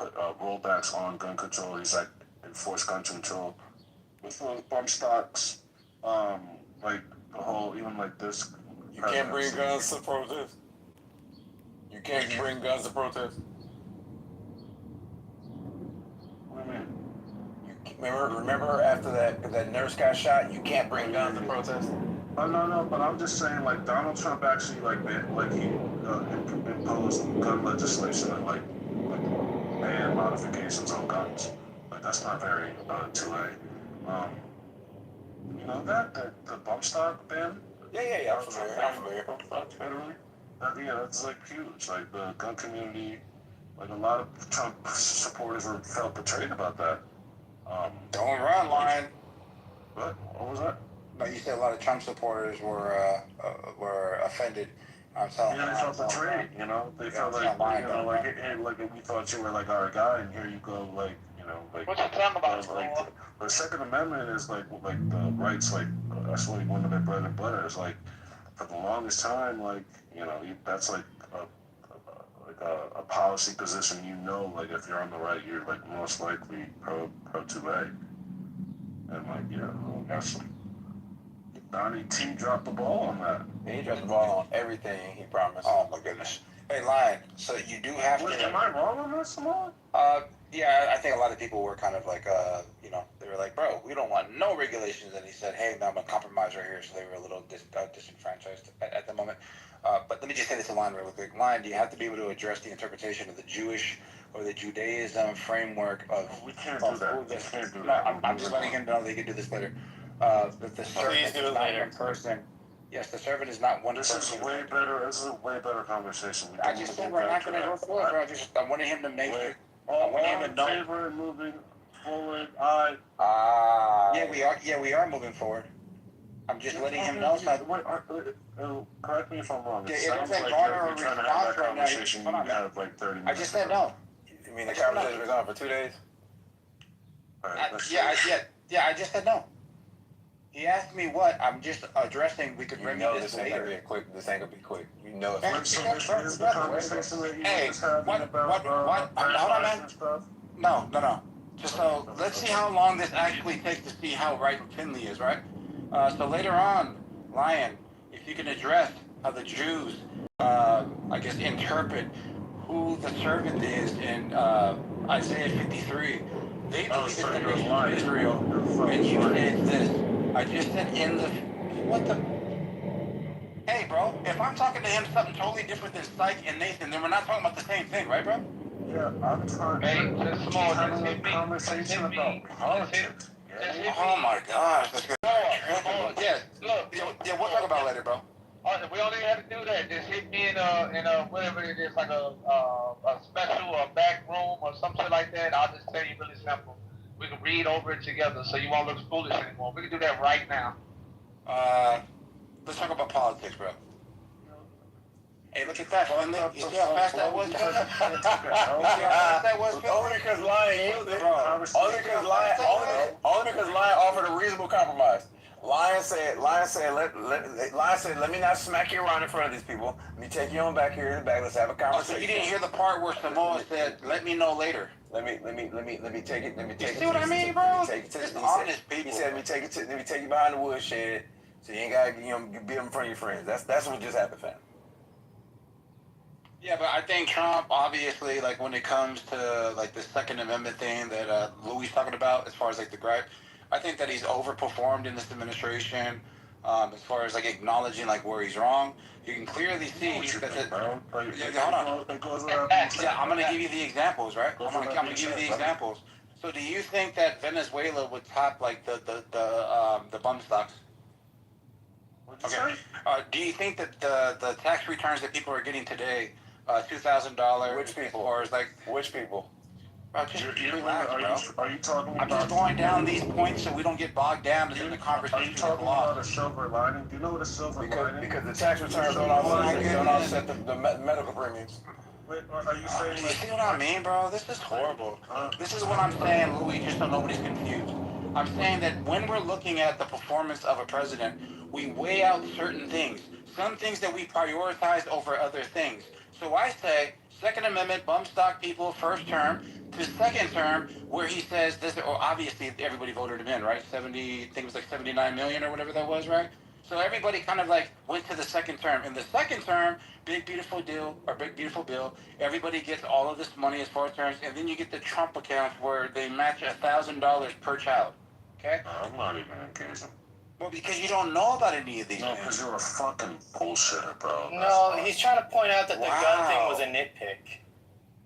rollbacks on gun control. He's like enforced gun control with those bump stocks. Like the whole even like this. You can't bring guns to protest. You can't bring guns to protest. What do you mean? Remember after that nurse got shot, you can't bring guns to protest. Oh no, but I'm just saying like Donald Trump actually he imposed gun legislation and like ban modifications on guns. Like that's not very 2A. You know that the bump stock ban? Yeah. I'm familiar. Federally? That's like huge. Like the gun community, like a lot of Trump supporters felt betrayed about that. Don't run, Lion. What was that? No, you said a lot of Trump supporters were offended. I'm telling you. They felt betrayed. They felt like we thought you were like our guy, and here you go, like. What you talking about? The Second Amendment is like the rights, like that's like one of their bread and butter. Is like for the longest time, like that's like a policy position. Like if you're on the right, you're like most likely pro 2A. And like that's Donnie T dropped the ball on that. He dropped the ball on everything he promised. Oh my goodness. Hey, Lion. So you do have to. Am I wrong on this, Simone? Yeah, I think a lot of people were kind of like, they were were like, bro, we don't want no regulations. And he said, hey, no, I'm going to compromise right here. So they were a little disenfranchised at the moment. But let me just say this to Lion real quick. Lion, do you have to be able to address the interpretation of the Jewish or the Judaism framework of... We can't do that. We can't do that. I'm just letting him know they can do this later. That the servant is not one person. Yes, the servant is not one person. This is way better. This is a way better conversation. I just said we're not going to go forward, bro. I wanted him to make it. All in favor of moving forward. Aye. Yeah, we are moving forward. I'm just letting him know something. Correct me if I'm wrong. It sounds doesn't like garner a you're trying to have response that right now. conversation. Hold on, You have like 30 minutes. I just said no. You mean the conversation was on for 2 days? Yeah, I just said no. He asked me what. I'm just addressing. We could You remedy know this this ain't later. gonna be quick. This ain't gonna be quick. You know it. So this is the conversation that you Hey, was having what? about Hold on, man. and stuff. No. Just so let's see how long this actually takes to see how right Finley is, right? So later on, Lion, if you can address how the Jews, I guess, interpret who the servant is in Isaiah 53. They believe it's the nation of Israel. And you said this. I just said in the... What the... Hey, bro, if I'm talking to him something totally different than Psych and Nathan, then we're not talking about the same thing, right, bro? Yeah, I'm trying to have a conversation about politics. Oh my gosh. Yeah, we'll talk about it later, bro. We don't even have to do that. Just hit me in whatever it is, like a special or back room or something like that. I'll just tell you really simple. We can read over it together so you won't look foolish anymore. We can do that right now. Let's talk about politics, bro. Hey, look at that, Finley. You see how fast that was? Only because Lion yielded. Only because Lion offered a reasonable compromise. Lion said, let me not smack you around in front of these people. Let me take you on back here in the back. Let's have a conversation. So you didn't hear the part where Samoa said, "Let me know later." Let me take it. You see what I mean, bro? Just honest people. He said, let me take you behind the woodshed, so you ain't gotta, be in front of your friends. That's what just happened, fam. Yeah, but I think Trump, obviously, like when it comes to like the Second Amendment thing that Louis talking about, as far as like the gripe, I think that he's overperformed in this administration. As far as like acknowledging like where he's wrong, you can clearly see that. Hold on. Yeah, I'm gonna give you the examples, right? I'm gonna give you the examples. So, do you think that Venezuela would top like the bum stocks? Okay. Do you think that the tax returns that people are getting today, $2,000? Which people? Or is like which people? Bro, just relax, bro. Are you talking I'm just going down these points so we don't get bogged down in the conversation. Are you talking about a silver lining? Do you know what a silver lining? Because the tax returns don't offset the medical premiums. Wait, are you saying you see what I mean, bro? This is horrible. This is what I'm saying, Louis, just so nobody's confused. I'm saying that when we're looking at the performance of a president, we weigh out certain things. Some things that we prioritize over other things. So I say, Second Amendment, bum stock people, first term, to second term, where he says this, or obviously everybody voted him in, right? 70, I think it was like 79 million or whatever that was, right? So everybody kind of like went to the second term. In the second term, big beautiful deal, or big beautiful bill, everybody gets all of this money as far as terms, and then you get the Trump accounts where they match $1,000 per child, okay? I'm not even engaging. Well, because you don't know about any of these. No, because you're a fucking bullshitter, bro. No, he's trying to point out that the gun thing was a nitpick.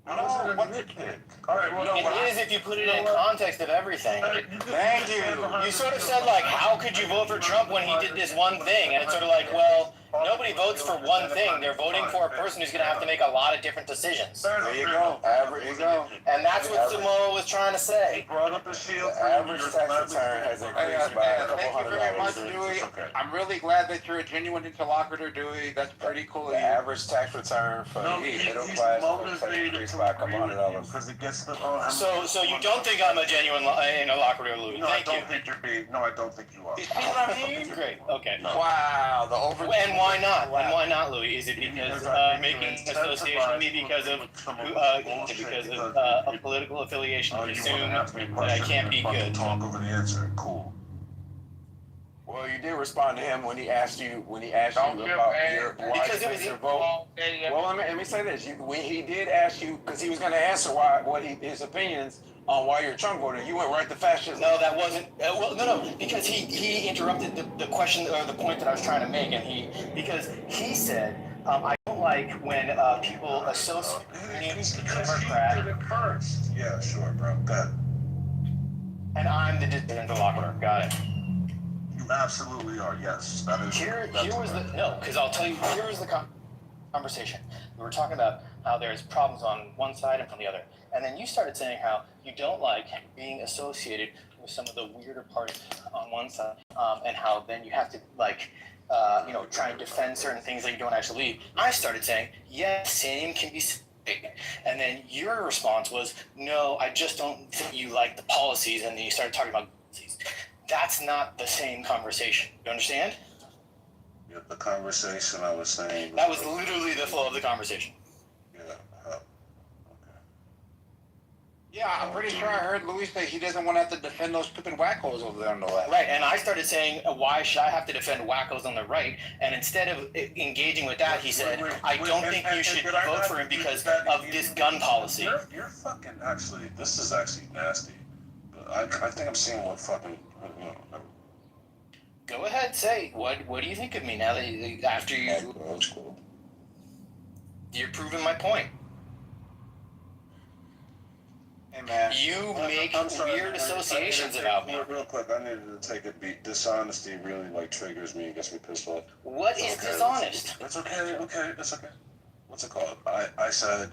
No, what nitpick? All right, well, it is if you put it in context of everything. Thank you. You sort of said, like, how could you vote for Trump when he did this one thing? And it's sort of like, well, nobody votes for one thing. They're voting for a person who's going to have to make a lot of different decisions. There you go. There you go. And that's what Samoa was trying to say. Brought up the shield. The average tax return has increased by a couple Thank you very much, $100. Dewey. I'm really glad that you're a genuine interlocutor, Dewey. That's pretty cool. The average tax return for the middle class has increased by a couple $100. Because it gets the. So you don't think I'm a genuine interlocutor, Louis? No, Thank I you. don't think you're being. No, I don't think you are. You see what I mean? Great. Okay. No. Wow, the over. And why not? And why not, Louis? Is it because making association with me because of a political affiliation to assume that I can't be good? Talk over the answer. Cool. Well, you did respond to him when he asked you about your why because it was your vote. Well, let me say this: he did ask you because he was going to answer his opinions on why you're a Trump voter. You went right to fascism. No, that wasn't. No, because he interrupted the question or the point that I was trying to make, and because he said I don't like when people associate Democrat. Yeah, sure, bro. Go ahead. And I'm the interlocutor. Got it. You absolutely are. Yes, that is. Here was because I'll tell you. Here was the conversation. We were talking about how there's problems on one side and from the other, and then you started saying how you don't like being associated with some of the weirder parts on one side, and how then you have to try and defend certain things that you don't actually believe. I started saying, yes, same can be. And then your response was, no, I just don't think you like the policies, and then you started talking about policies. That's not the same conversation. You understand? Yeah, the conversation I was saying. That was literally the flow of the conversation. Yeah. Yeah, I'm pretty sure I heard Louis say he doesn't want to have to defend those stupid wackos over there on the left. Right, and I started saying, why should I have to defend wackos on the right? And instead of engaging with that, he said, I don't think you should vote for him because of this gun policy. You're fucking actually. This is actually nasty. I think I'm seeing what fucking. Go ahead, say what do you think of me now that after you? That's cool. You're proving my point. Hey man, you make weird associations about me. Real quick, I needed to take a beat. Dishonesty really triggers me and gets me pissed off. What is dishonest? It's okay. It's okay. What's it called? I said.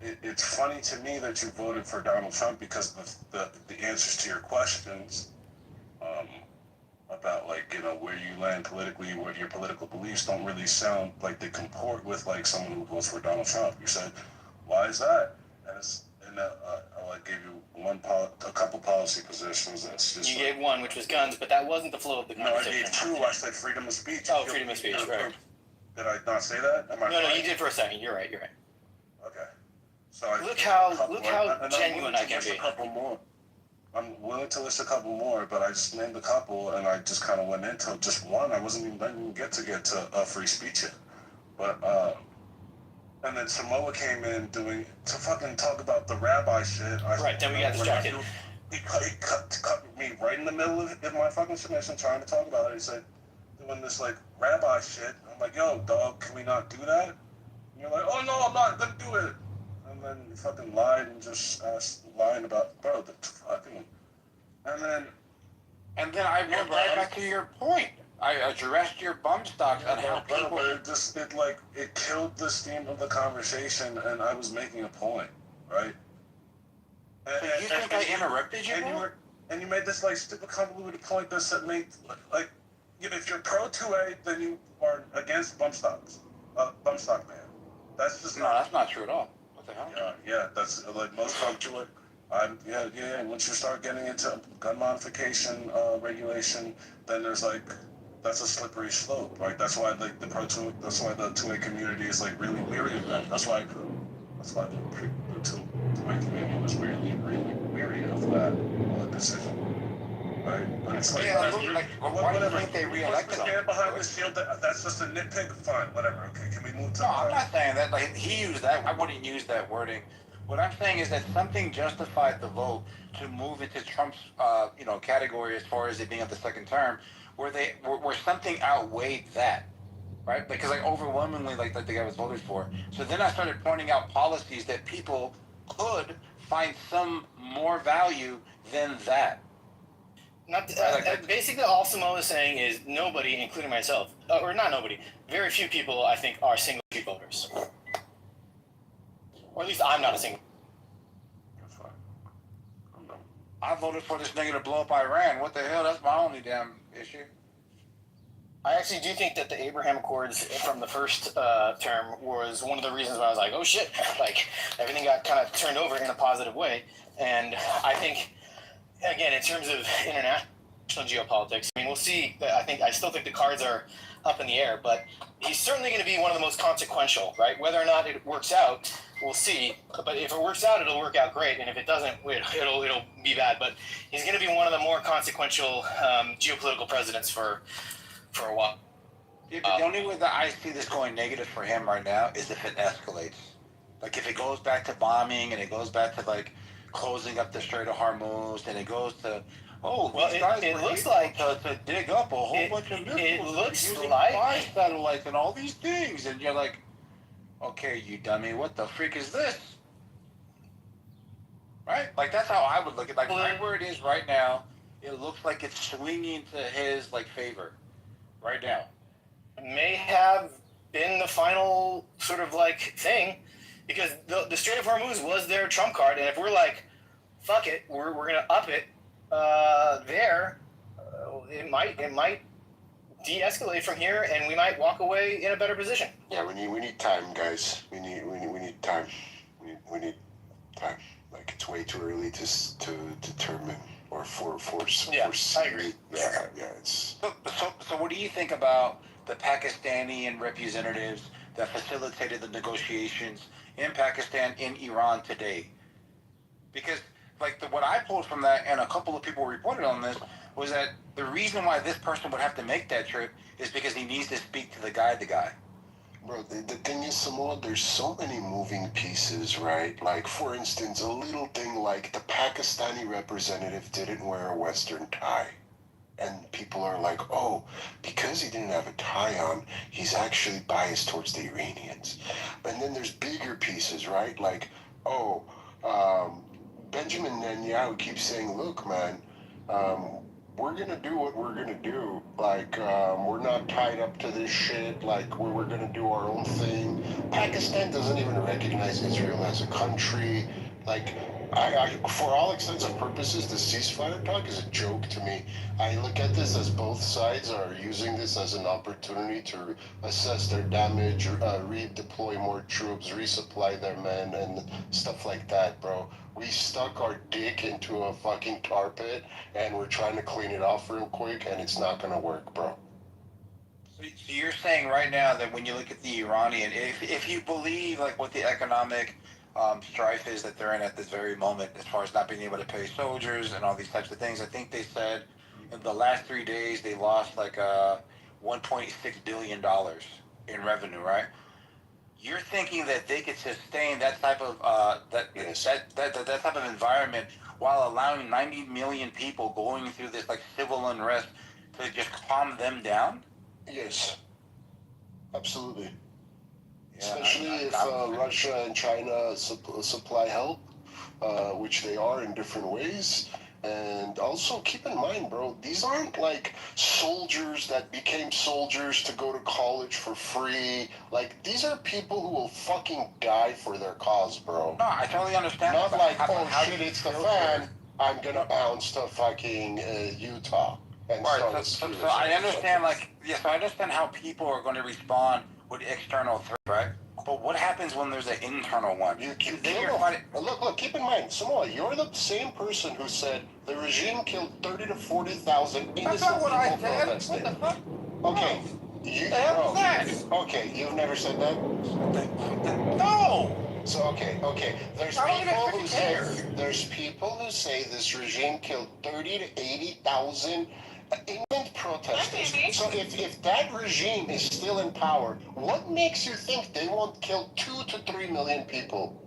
It's funny to me that you voted for Donald Trump because the answers to your questions about where you land politically, what your political beliefs don't really sound like they comport with someone who votes for Donald Trump. You said, why is that? And I gave you a couple policy positions. That's just you gave one, which was guns, but that wasn't the flow of the conversation. No, I gave two. I said freedom of speech. Oh, freedom of speech, right. Did I not say that? No, you did for a second. You're right. Okay. So look how genuine I can be. A couple more. I'm willing to list a couple more, but I just named a couple, and I just kind of went into just one. I didn't get to free speech yet, but and then Samoa came in to fucking talk about the rabbi shit. Then we got distracted. He cut me right in the middle of my fucking submission, trying to talk about it. He said, doing this rabbi shit. I'm like, yo, dog, can we not do that? And you're like, oh no, I'm not gonna do it. And then you fucking lied and just lying about, bro, the fucking, and then I went right back to your point. I addressed your bum stocks and how people. It killed the steam of the conversation, and I was making a point, right? So you think I interrupted you? And you made this stupid convoluted point that made if you're pro 2A, then you are against bump stocks, bump stock ban. That's just that's not true at all. What the hell? Yeah, that's most pump to it. Once you start getting into gun modification regulation, then there's that's a slippery slope, right? That's why the 2A community is really weary of that. That's why the 2A community was really weary of that decision, right? But it's why do you think they re-elected him? Stand behind this shield. That's just a nitpick. Fine, whatever. Okay, can we move to? No, I'm not saying that. He used that. I wouldn't use that wording. What I'm saying is that something justified the vote to move into Trump's, category as far as it being at the second term, where something outweighed that, right? Because overwhelmingly, the guy was voted for. So then I started pointing out policies that people could find some more value than that. Basically, all Samoa is saying is nobody, including myself, or not nobody, very few people, I think, are single issue voters. Or at least I'm not a single. I voted for this nigga to blow up Iran. What the hell? That's my only damn issue. I actually do think that the Abraham Accords from the first term was one of the reasons why I was like, oh shit, everything got kind of turned over in a positive way. And I think, again, in terms of international geopolitics, we'll see. I still think the cards are up in the air, but he's certainly going to be one of the most consequential, right? Whether or not it works out, we'll see. But if it works out, it'll work out great, and if it doesn't, it'll be bad. But he's going to be one of the more consequential geopolitical presidents for a while. Yeah, but the only way that I see this going negative for him right now is if it escalates. Like if it goes back to bombing and it goes back to like closing up the Strait of Hormuz and it goes to it looks like to dig up a whole bunch of missiles. It looks using like spy satellites and all these things, and you're like, okay, you dummy, what the freak is this? Right? Like that's how I would look at it. Like right where it is right now, it looks like it's swinging to his like favor right now. May have been the final sort of like thing, because the Strait of Hormuz was their trump card, and if we're like, fuck it, we're gonna up it, it might de-escalate from here, and we might walk away in a better position. Yeah, we need time, guys. We need time. We need time. Like it's way too early to determine or foresee. I agree. Yeah, it's. So what do you think about the Pakistani representatives that facilitated the negotiations in Pakistan, in Iran today? Because like what I pulled from that, and a couple of people reported on this, was that the reason why this person would have to make that trip is because he needs to speak to the guy. Bro, the thing is, Samoa, there's so many moving pieces, right? Like, for instance, a little thing like the Pakistani representative didn't wear a Western tie. And people are like, oh, because he didn't have a tie on, he's actually biased towards the Iranians. And then there's bigger pieces, right? Like, Benjamin Netanyahu keeps saying, look, man, we're going to do what we're going to do. Like, we're not tied up to this shit. Like, we're going to do our own thing. Pakistan doesn't even recognize Israel as a country. Like, I for all extents and purposes, the ceasefire talk is a joke to me. I look at this as both sides are using this as an opportunity to assess their damage, redeploy more troops, resupply their men, and stuff like that, bro. We stuck our dick into a fucking tar pit, and we're trying to clean it off real quick, and it's not gonna work, bro. So you're saying right now that when you look at the Iranian, if you believe like what the economic strife is that they're in at this very moment, as far as not being able to pay soldiers and all these types of things, I think they said in the last 3 days they lost like $1.6 billion in revenue, right? You're thinking that they could sustain that type of that type of environment while allowing 90 million people going through this like civil unrest to just calm them down? Yes, absolutely. Especially if Russia and China supply help, which they are in different ways. And also keep in mind, bro, these aren't like soldiers that became soldiers to go to college for free. Like, these are people who will fucking die for their cause, bro. No, I totally understand. Not like, how shit, it's the fan, I'm gonna bounce to fucking Utah. And right, so I understand, so I understand how people are going to respond with external threat, right? But what happens when there's an internal one? You look, keep in mind, Samoa, you're the same person who said the regime killed 30 to 40,000 innocent people protesting. What the fuck? Okay. Okay, you've never said that? No! So, okay. There's people who say this regime killed 30 to 80,000 innocent protesters. So if that regime is still in power, what makes you think they won't kill 2 to 3 million people?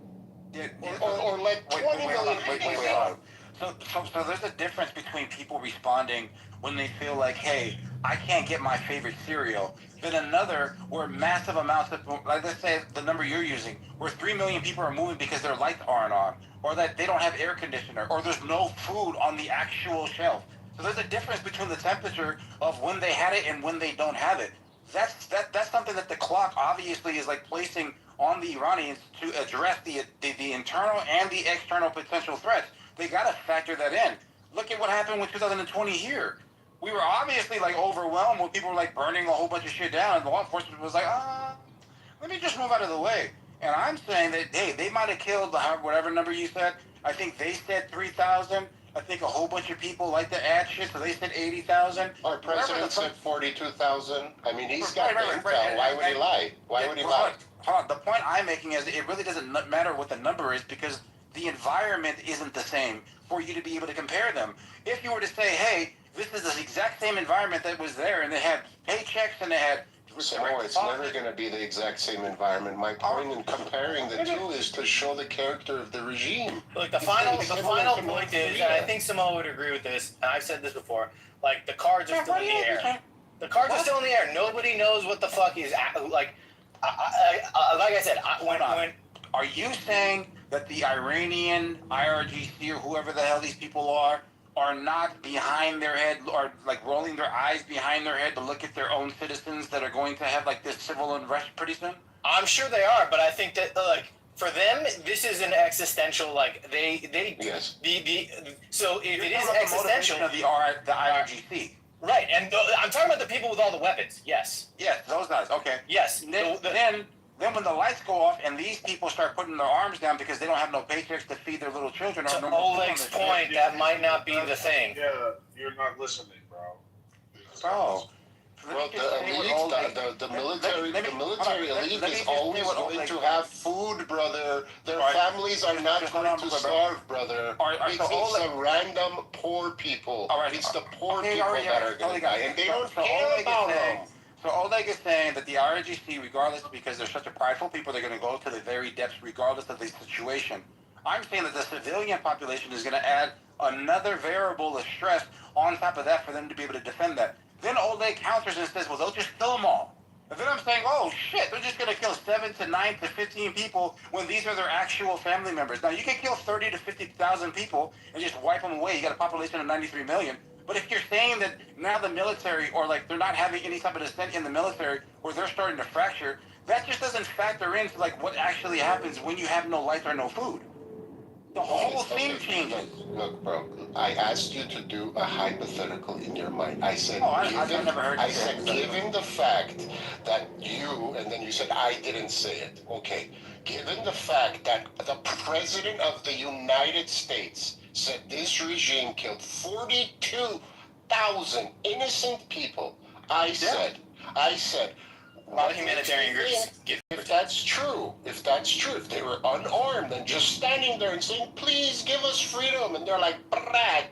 Or let 20 million people die? So there's a difference between people responding when they feel like, hey, I can't get my favorite cereal, than another where massive amounts of, like let's say the number you're using, where 3 million people are moving because their lights aren't on, or that they don't have air conditioner, or there's no food on the actual shelf. So there's a difference between the temperature of when they had it and when they don't have it. That's something that the clock obviously is like placing on the Iranians to address the internal and the external potential threats. They got to factor that in. Look at what happened with 2020 here. We were obviously like overwhelmed when people were like burning a whole bunch of shit down, and the law enforcement was like, let me just move out of the way. And I'm saying that, hey, they might have killed whatever number you said. I think they said 3,000. I think a whole bunch of people like to add shit, so they said 80,000. Our president said 42,000. I mean, he's got intel. Why would he lie? Why would he lie? Hold on. The point I'm making is it really doesn't matter what the number is because the environment isn't the same for you to be able to compare them. If you were to say, hey, this is the exact same environment that was there, and they had paychecks and they had... So it's never going to be the exact same environment. My point in comparing the two is to show the character of the regime. Look, the final point is, and I think Samoa would agree with this, and I've said this before, like, the cards are still in the air. The cards are still in the air. Nobody knows what the fuck is, like I said, when are you saying that the Iranian IRGC or whoever the hell these people are not behind their head or like rolling their eyes behind their head to look at their own citizens that are going to have like this civil unrest pretty soon? I'm sure they are, but I think that like for them, this is an existential like yes. So if it is existential, of the IRGC. Right, and I'm talking about the people with all the weapons. Yes. Yes, those guys. Okay. Yes. Then when the lights go off and these people start putting their arms down because they don't have no paychecks to feed their little children. To Oleg's point, that might not be the thing. Yeah, you're not listening, bro. Bro. Well, the military elite is always going to have food, brother. Their families are not going to starve, brother. It's the random poor people. It's the poor people that are going to die, and they don't care about them. So Oleg is saying that the IRGC, regardless, because they're such a prideful people, they're going to go to the very depths regardless of the situation. I'm saying that the civilian population is going to add another variable of stress on top of that for them to be able to defend that. Then Oleg counters and says, well, they'll just kill them all. And then I'm saying, oh, shit, they're just going to kill 7 to 9 to 15 people when these are their actual family members. Now, you can kill 30 to 50,000 people and just wipe them away. You got a population of 93 million. But if you're saying that now the military, or like they're not having any type of dissent in the military, or they're starting to fracture, that just doesn't factor into like what actually happens when you have no light or no food. The whole thing changes. Look, bro, I asked you to do a hypothetical in your mind. I said, given the fact that you, and then you said, I didn't say it. Okay, given the fact that the President of the United States said this regime killed 42,000 innocent people. I said, a lot of humanitarian groups if that's true, if they were unarmed and just standing there and saying, please give us freedom, and they're like, Brad,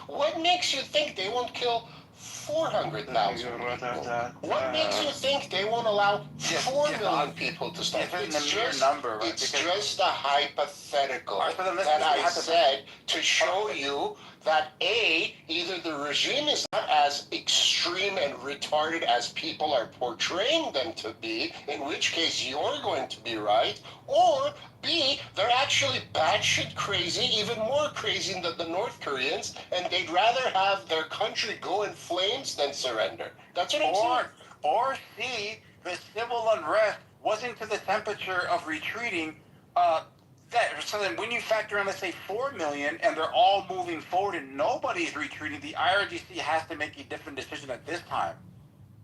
what makes you think they won't kill 400,000 people? What makes you think they won't allow 4 million people to start? It's just a hypothetical that I said to show you that either the regime is not as extreme and retarded as people are portraying them to be, in which case you're going to be right, or B, they're actually batshit crazy, even more crazy than the North Koreans, and they'd rather have their country go in flames than surrender. That's what I'm saying. Or C, the civil unrest wasn't to the temperature of retreating. So then when you factor in, let's say, 4 million, and they're all moving forward and nobody's retreating, the IRGC has to make a different decision at this time.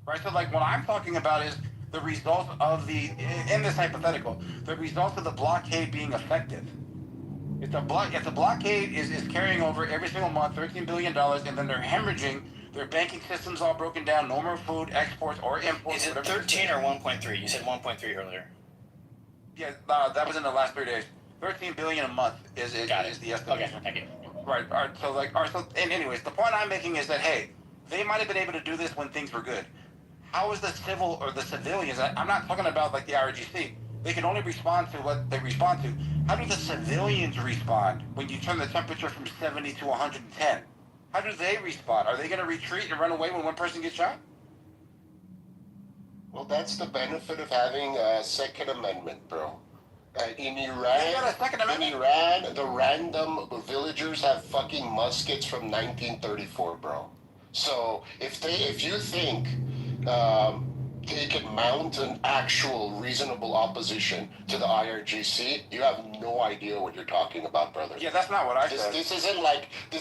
Right? So, like, what I'm talking about is the result of in this hypothetical, the result of the blockade being effective. If the blockade is carrying over every single month, $13 billion, and then they're hemorrhaging, their banking system's all broken down, no more food, exports, or imports. Is it 13 or 1.3? You said 1.3 earlier. Yeah, that was in the last 3 days. 13 billion a month is the estimation. Okay, thank you. Right. And anyways, the point I'm making is that, hey, they might have been able to do this when things were good. How is the civil or the civilians? I'm not talking about like the IRGC. They can only respond to what they respond to. How do the civilians respond when you turn the temperature from 70 to 110? How do they respond? Are they going to retreat and run away when one person gets shot? Well, that's the benefit of having a Second Amendment, bro. In Iran, the random villagers have fucking muskets from 1934, bro. So if you think they can mount an actual reasonable opposition to the IRGC, you have no idea what you're talking about, brother. Yeah, that's not what I said. This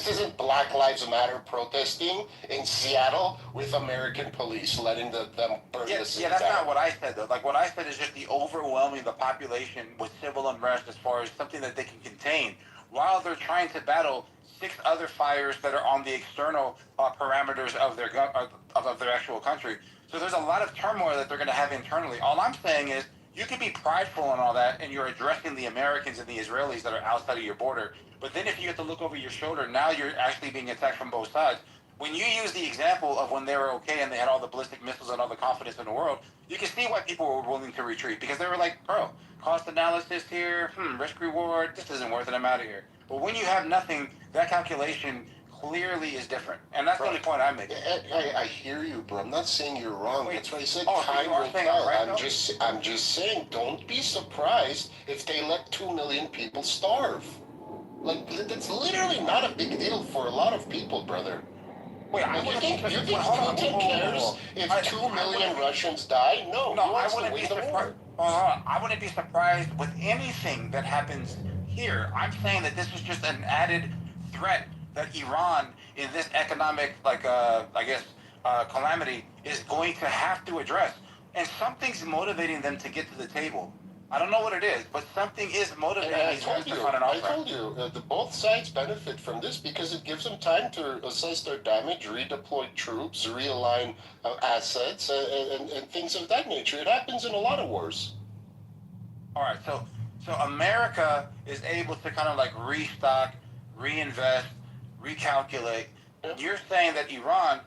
isn't Black Lives Matter protesting in Seattle with American police letting them burn the city down. Yeah, that's not what I said, though. Like, what I said is just the overwhelming the population with civil unrest as far as something that they can contain while they're trying to battle 6 other fires that are on the external parameters of their actual country. So there's a lot of turmoil that they're going to have internally. All I'm saying is you can be prideful and all that, and you're addressing the Americans and the Israelis that are outside of your border. But then if you have to look over your shoulder, now you're actually being attacked from both sides. When you use the example of when they were okay and they had all the ballistic missiles and all the confidence in the world, you can see why people were willing to retreat, because they were like, bro, cost analysis here, risk reward, this isn't worth it, I'm out of here. But when you have nothing, that calculation clearly is different. And that's the only point I'm making. I hear you, bro. I'm not saying you're wrong. That's why I said Oh, so time you are will saying tell. I'm right, I'm just saying, don't be surprised if they let 2 million people starve. Like, that's literally not a big deal for a lot of people, brother. Wait, you think Putin cares if 2 million Russians die? No, he wants to win the war. I wouldn't be surprised with anything that happens here. I'm saying that this is just an added threat that Iran, in this economic, calamity, is going to have to address. And something's motivating them to get to the table. I don't know what it is, but something is motivating these guys to find an offer. I told you, both sides benefit from this because it gives them time to assess their damage, redeploy troops, realign assets, and things of that nature. It happens in a lot of wars. All right, so America is able to kind of like restock, reinvest, recalculate. You're saying that Iran,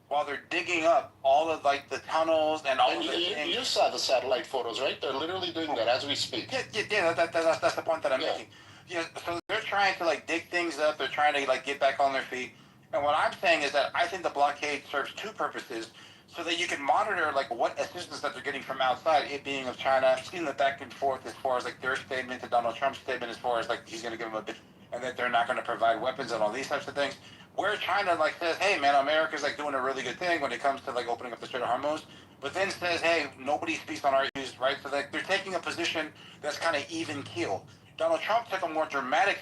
while they're digging up all of like the tunnels and all of the things. You saw the satellite photos, right? They're literally doing that as we speak. Yeah, that's the point that I'm making. Yeah, so they're trying to like dig things up. They're trying to like get back on their feet. And what I'm saying is that I think the blockade serves 2 purposes, so that you can monitor like what assistance that they're getting from outside, it being of China, seeing the back and forth as far as like their statement to Donald Trump's statement as far as like he's going to give them a bit, and that they're not going to provide weapons and all these types of things. Where China like says, hey man, America's like doing a really good thing when it comes to like opening up the Strait of Hormuz, but then says, hey, nobody speaks on our issues, right? So like they're taking a position that's kind of even keel. Donald Trump took a more dramatic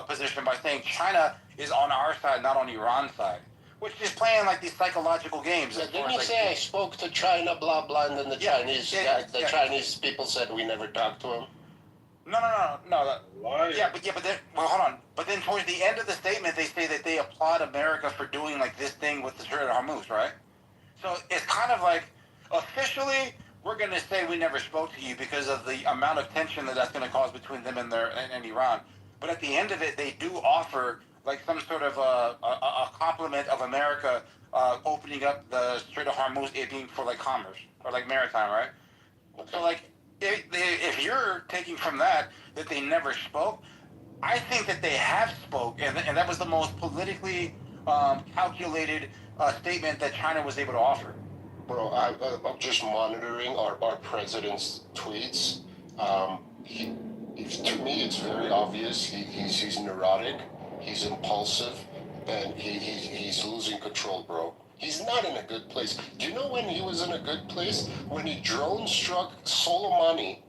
position by saying China is on our side, not on Iran's side, which is playing like these psychological games. Yeah, didn't you say I spoke to China, blah blah, and then the Chinese people said we never talked to him? No. Yeah, but then, well, hold on. But then towards the end of the statement, they say that they applaud America for doing like this thing with the Strait of Hormuz, right? So it's kind of like, officially, we're going to say we never spoke to you because of the amount of tension that's going to cause between them and Iran. But at the end of it, they do offer like some sort of a compliment of America opening up the Strait of Hormuz, it being for like commerce or like maritime, right? So like, if you're taking from that they never spoke, I think that they have spoke, and that was the most politically calculated statement that China was able to offer. Bro, I'm just monitoring our president's tweets. To me, it's very obvious he's neurotic, he's impulsive, and he's losing control, bro. He's not in a good place. Do you know when he was in a good place? When he drone struck Soleimani.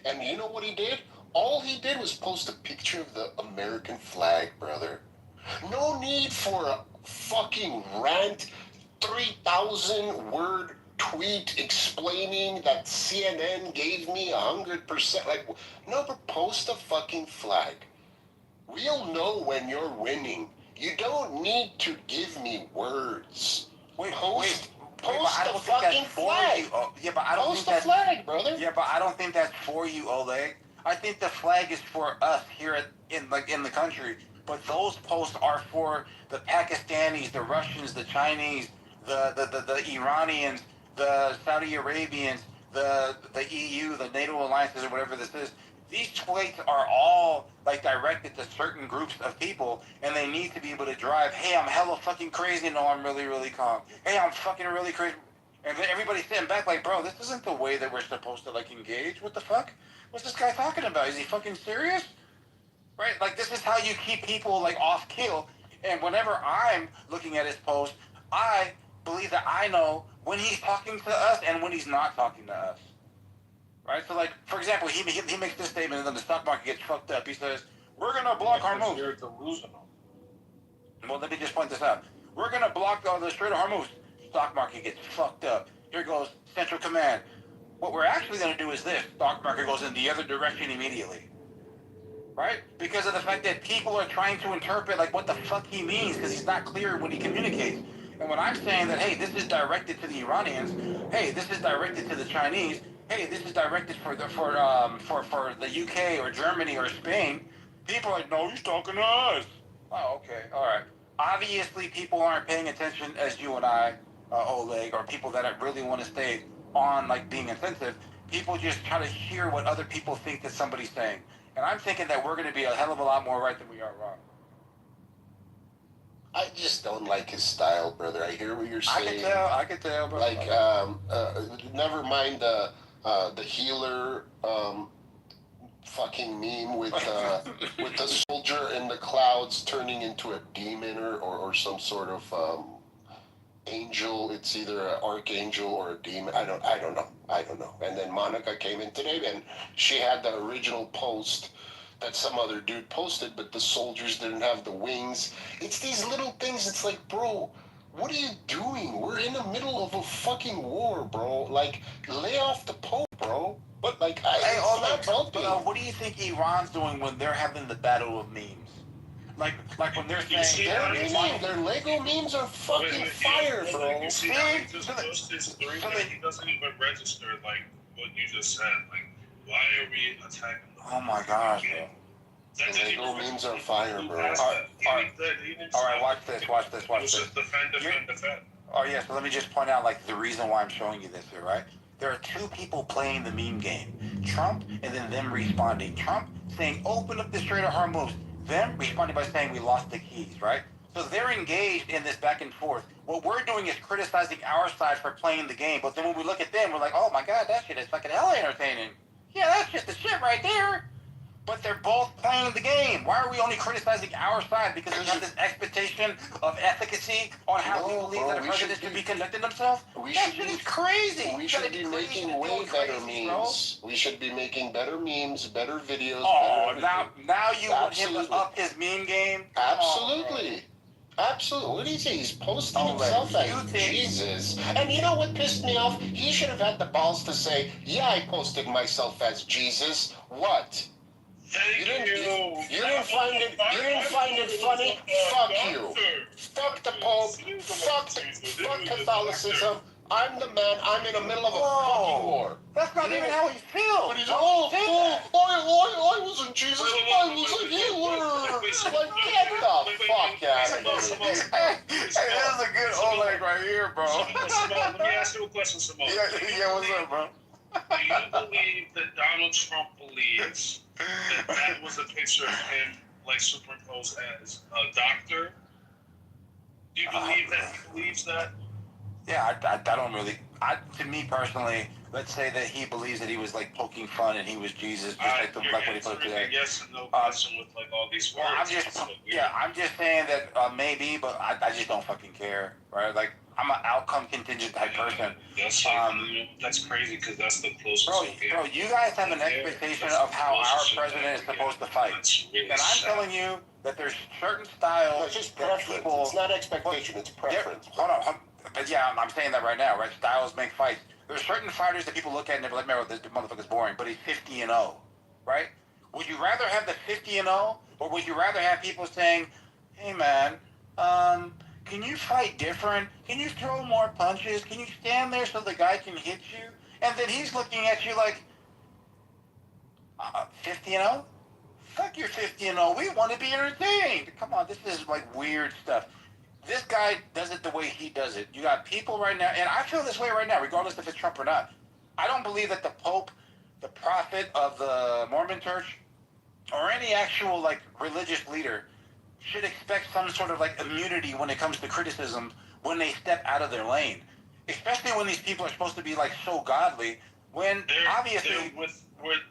And you know what he did? All he did was post a picture of the American flag, brother. No need for a fucking rant, 3,000 word tweet explaining that CNN gave me 100%. Like, no, but post a fucking flag. We'll know when you're winning. You don't need to give me words. Post the fucking flag. Yeah, but I don't post think the flag, brother. Yeah, but I don't think that's for you, Oleg. I think the flag is for us here in the country. But those posts are for the Pakistanis, the Russians, the Chinese, the Iranians, the Saudi Arabians, the EU, the NATO alliances, or whatever this is. These tweets are all like directed to certain groups of people, and they need to be able to drive, hey, I'm hella fucking crazy. No, I'm really, really calm. Hey, I'm fucking really crazy. And then everybody's sitting back like, bro, this isn't the way that we're supposed to like engage. What the fuck? What's this guy talking about? Is he fucking serious? Right? Like, this is how you keep people like off kill. And whenever I'm looking at his post, I believe that I know when he's talking to us and when he's not talking to us. Right? So, like, for example, he makes this statement and then the stock market gets fucked up. He says, we're going to block Hormuz. Well, let me just point this out. We're going to block the Strait of Hormuz. Stock market gets fucked up. Here goes Central Command. What we're actually going to do is this. Stock market goes in the other direction immediately. right? Because of the fact that people are trying to interpret like what the fuck he means because he's not clear when he communicates. And when I'm saying that, hey, this is directed to the Iranians, hey, this is directed to the Chinese, hey, this is directed for the UK or Germany or Spain, people are like, no, he's talking to us. Oh, okay, all right. Obviously, people aren't paying attention as you and I, Oleg, or people that really want to stay on like being insensitive. People just try to hear what other people think that somebody's saying. And I'm thinking that we're going to be a hell of a lot more right than we are wrong. I just don't like his style, brother. I hear what you're saying. I can tell, bro. Like, never mind the healer fucking meme with the soldier in the clouds turning into a demon or some sort of angel. It's either an archangel or a demon. I don't know. And then Monica came in today and she had the original post that some other dude posted, but the soldiers didn't have the wings. It's these little things. It's like, bro, what are you doing? We're in the middle of a fucking war, bro. Like, lay off the Pope, bro. But like, what do you think Iran's doing when they're having the battle of memes? Like when they're saying their Lego memes are fucking fire, bro. You see how he just posted 3 that he doesn't even register like what you just said. Like, why are we attacking? Oh my gosh, bro. The Lego memes are fire, bro. All right, watch this. Defend. Oh yeah, so let me just point out like the reason why I'm showing you this here, right? There are two people playing the meme game. Trump and then them responding. Trump saying, open up the Strait of Hormuz. Them responding by saying we lost the keys, right? So they're engaged in this back and forth. What we're doing is criticizing our side for playing the game, but then when we look at them, we're like, oh my God, that shit is fucking hella entertaining. Yeah, that's just the shit right there. But they're both playing the game. Why are we only criticizing our side? Because we have this expectation of efficacy on how we believe that a president should be conducting themselves? That shit is crazy. We should be making way better memes. We should be making better memes, better videos. Oh, now you want him to up his meme game? Absolutely. Absolutely. What do you say? He's posting himself as Jesus. And you know what pissed me off? He should have had the balls to say, yeah, I posted myself as Jesus. What? You didn't find it funny? Fuck you. Fuck the Pope. Fuck Catholicism. I'm the man. I'm in the middle of a fucking war. That's not even how he feels. But he's I wasn't Jesus. I was a healer. Like, get the fuck out of here. Hey, this is a good Oleg right here, bro. Let me ask you a question, Simone. Yeah, what's up, bro? Do you believe that Donald Trump believes that was a picture of him, like, superimposed as a doctor? Do you believe that he believes that? Yeah, I don't really. To me personally, let's say that he believes that he was like poking fun and he was Jesus, just like what he put today. Yes and no question with like all these words. I'm just saying that maybe, but I just don't fucking care, right? Like I'm an outcome contingent type person. That's crazy because that's the closest. Bro, you guys have an expectation of how our president is supposed to fight, and I'm telling you that there's certain styles. It's just preference. It's not expectation. It's preference. Hold on. But yeah, I'm saying that right now, right? Styles make fights. There's certain fighters that people look at and they're like, man, this motherfucker's boring, but he's 50-0, right? Would you rather have the 50-0, or would you rather have people saying, hey man, can you fight different? Can you throw more punches? Can you stand there so the guy can hit you? And then he's looking at you like, 50-0? Fuck your 50-0. We want to be entertained. Come on, this is like weird stuff. This guy does it the way he does it. You got people right now, and I feel this way right now, regardless if it's Trump or not. I don't believe that the Pope, the prophet of the Mormon Church, or any actual like religious leader should expect some sort of like immunity when it comes to criticism when they step out of their lane. Especially when these people are supposed to be like so godly, when obviously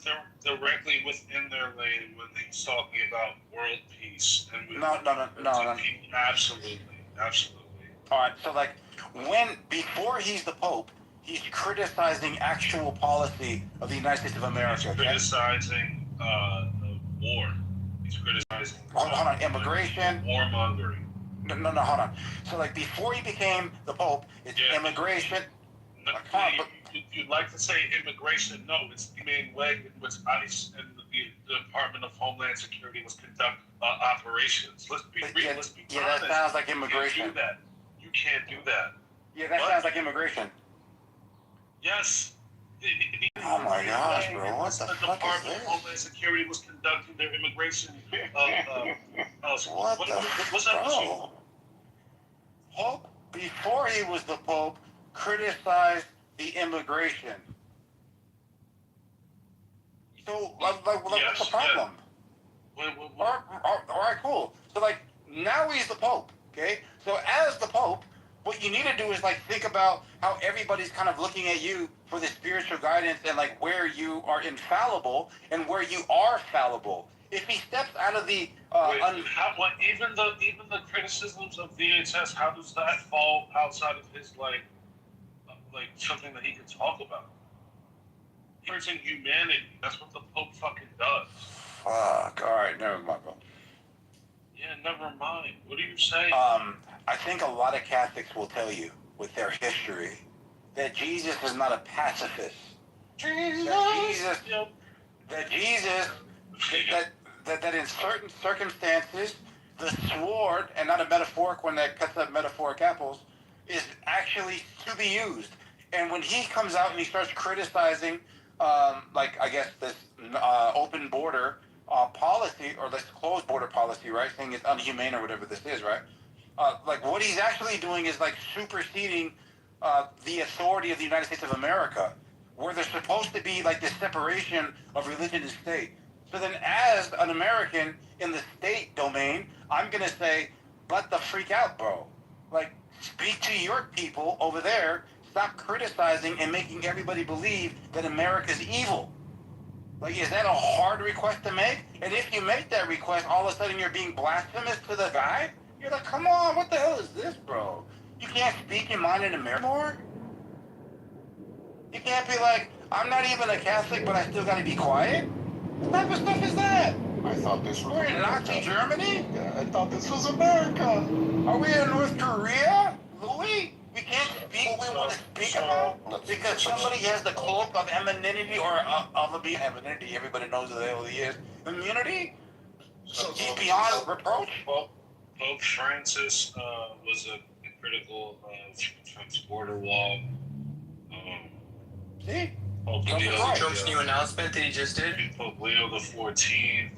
they're directly within their lane when they're talking about world peace and no. Absolutely. All right, so like before he's the Pope, he's criticizing actual policy of the United States of America. He's criticizing the war. He's criticizing hold on, immigration, warmongering. No, hold on. So like before he became the Pope, it's immigration. You'd like to say immigration. No, it's the main leg in which ICE and the the Department of Homeland Security was conducting operations. Let's be real. Let's be honest. That sounds like immigration. You can't do that. Yeah, that sounds like immigration. Yes. Oh my gosh, bro! What the fuck is Department this? of Homeland Security was conducting their immigration. What the bro? Pope, before he was the Pope, criticized the immigration. So, what's the problem? All right, cool. So, like, now he's the Pope, okay? So, as the Pope, what you need to do is, like, think about how everybody's kind of looking at you for the spiritual guidance and, like, where you are infallible and where you are fallible. If he steps out of the even the criticisms of VHS, how does that fall outside of his like something that he can talk about? He's in humanity. That's what the Pope fucking does. Fuck. All right, never mind, bro. Yeah, never mind. What are you saying? I think a lot of Catholics will tell you, with their history, that Jesus is not a pacifist. That in certain circumstances, the sword, and not a metaphoric one that cuts up metaphoric apples, is actually to be used. And when he comes out and he starts criticizing, I guess this open border policy, or this closed border policy, right, saying it's unhumane or whatever this is, right? What he's actually doing is, superseding the authority of the United States of America, where there's supposed to be, this separation of religion and state. So then, as an American in the state domain, I'm going to say, let the freak out, bro. Speak to your people over there. Stop criticizing and making everybody believe that America's evil. Is that a hard request to make? And if you make that request, all of a sudden you're being blasphemous to the guy? You're like, come on, what the hell is this, bro? You can't speak your mind in America more? You can't be like, I'm not even a Catholic, but I still got to be quiet? What type of stuff is that? I thought this was We're in Nazi Germany? Yeah, I thought this was America. Are we in North Korea? Louis? We can't speak what we want to speak about? Because somebody has the cloak of emininity, or emininity, everybody knows who the hell he is. Immunity? So he's beyond reproach? Well, Pope Francis was critical of Trump's border wall. See? Trump's new announcement that he just did? Pope Leo the 14th,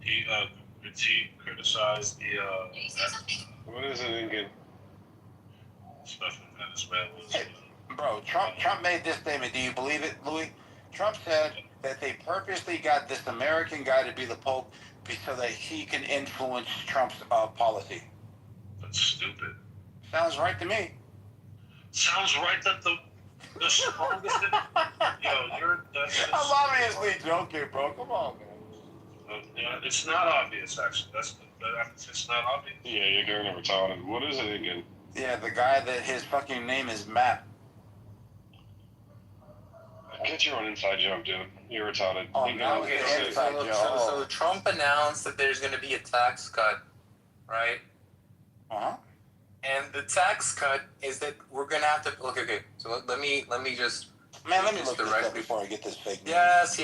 he criticized the what is it again? Stuff in Venezuela. Hey, bro, Trump made this statement. Do you believe it, Louis? Trump said that they purposely got this American guy to be the Pope so that he can influence Trump's policy. That's stupid. Sounds right to me. Sounds right that the strongest. I'm obviously joking, bro. Come on, man. It's not obvious, actually. It's not obvious. Yeah, you're getting retarded. What is it again? Yeah, the guy that his fucking name is Matt. Get your own inside joke, dude. You're retarded. Oh, now we get an inside joke. So Trump announced that there's going to be a tax cut, right? Uh-huh. And the tax cut is that we're going to have to... Okay. So let me just... Man, let me look this up before I get this fake news. Yes.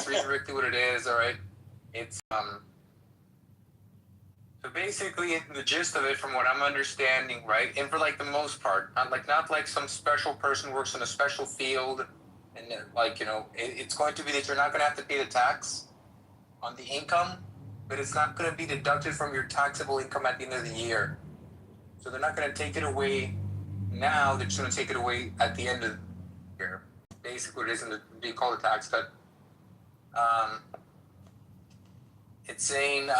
Read directly what it is, all right? It's... So basically, the gist of it, from what I'm understanding, right, and for the most part, not like some special person works in a special field, and it's going to be that you're not going to have to pay the tax on the income, but it's not going to be deducted from your taxable income at the end of the year. So they're not going to take it away now; they're just going to take it away at the end of the year. Basically, it isn't being called a tax cut. It's saying.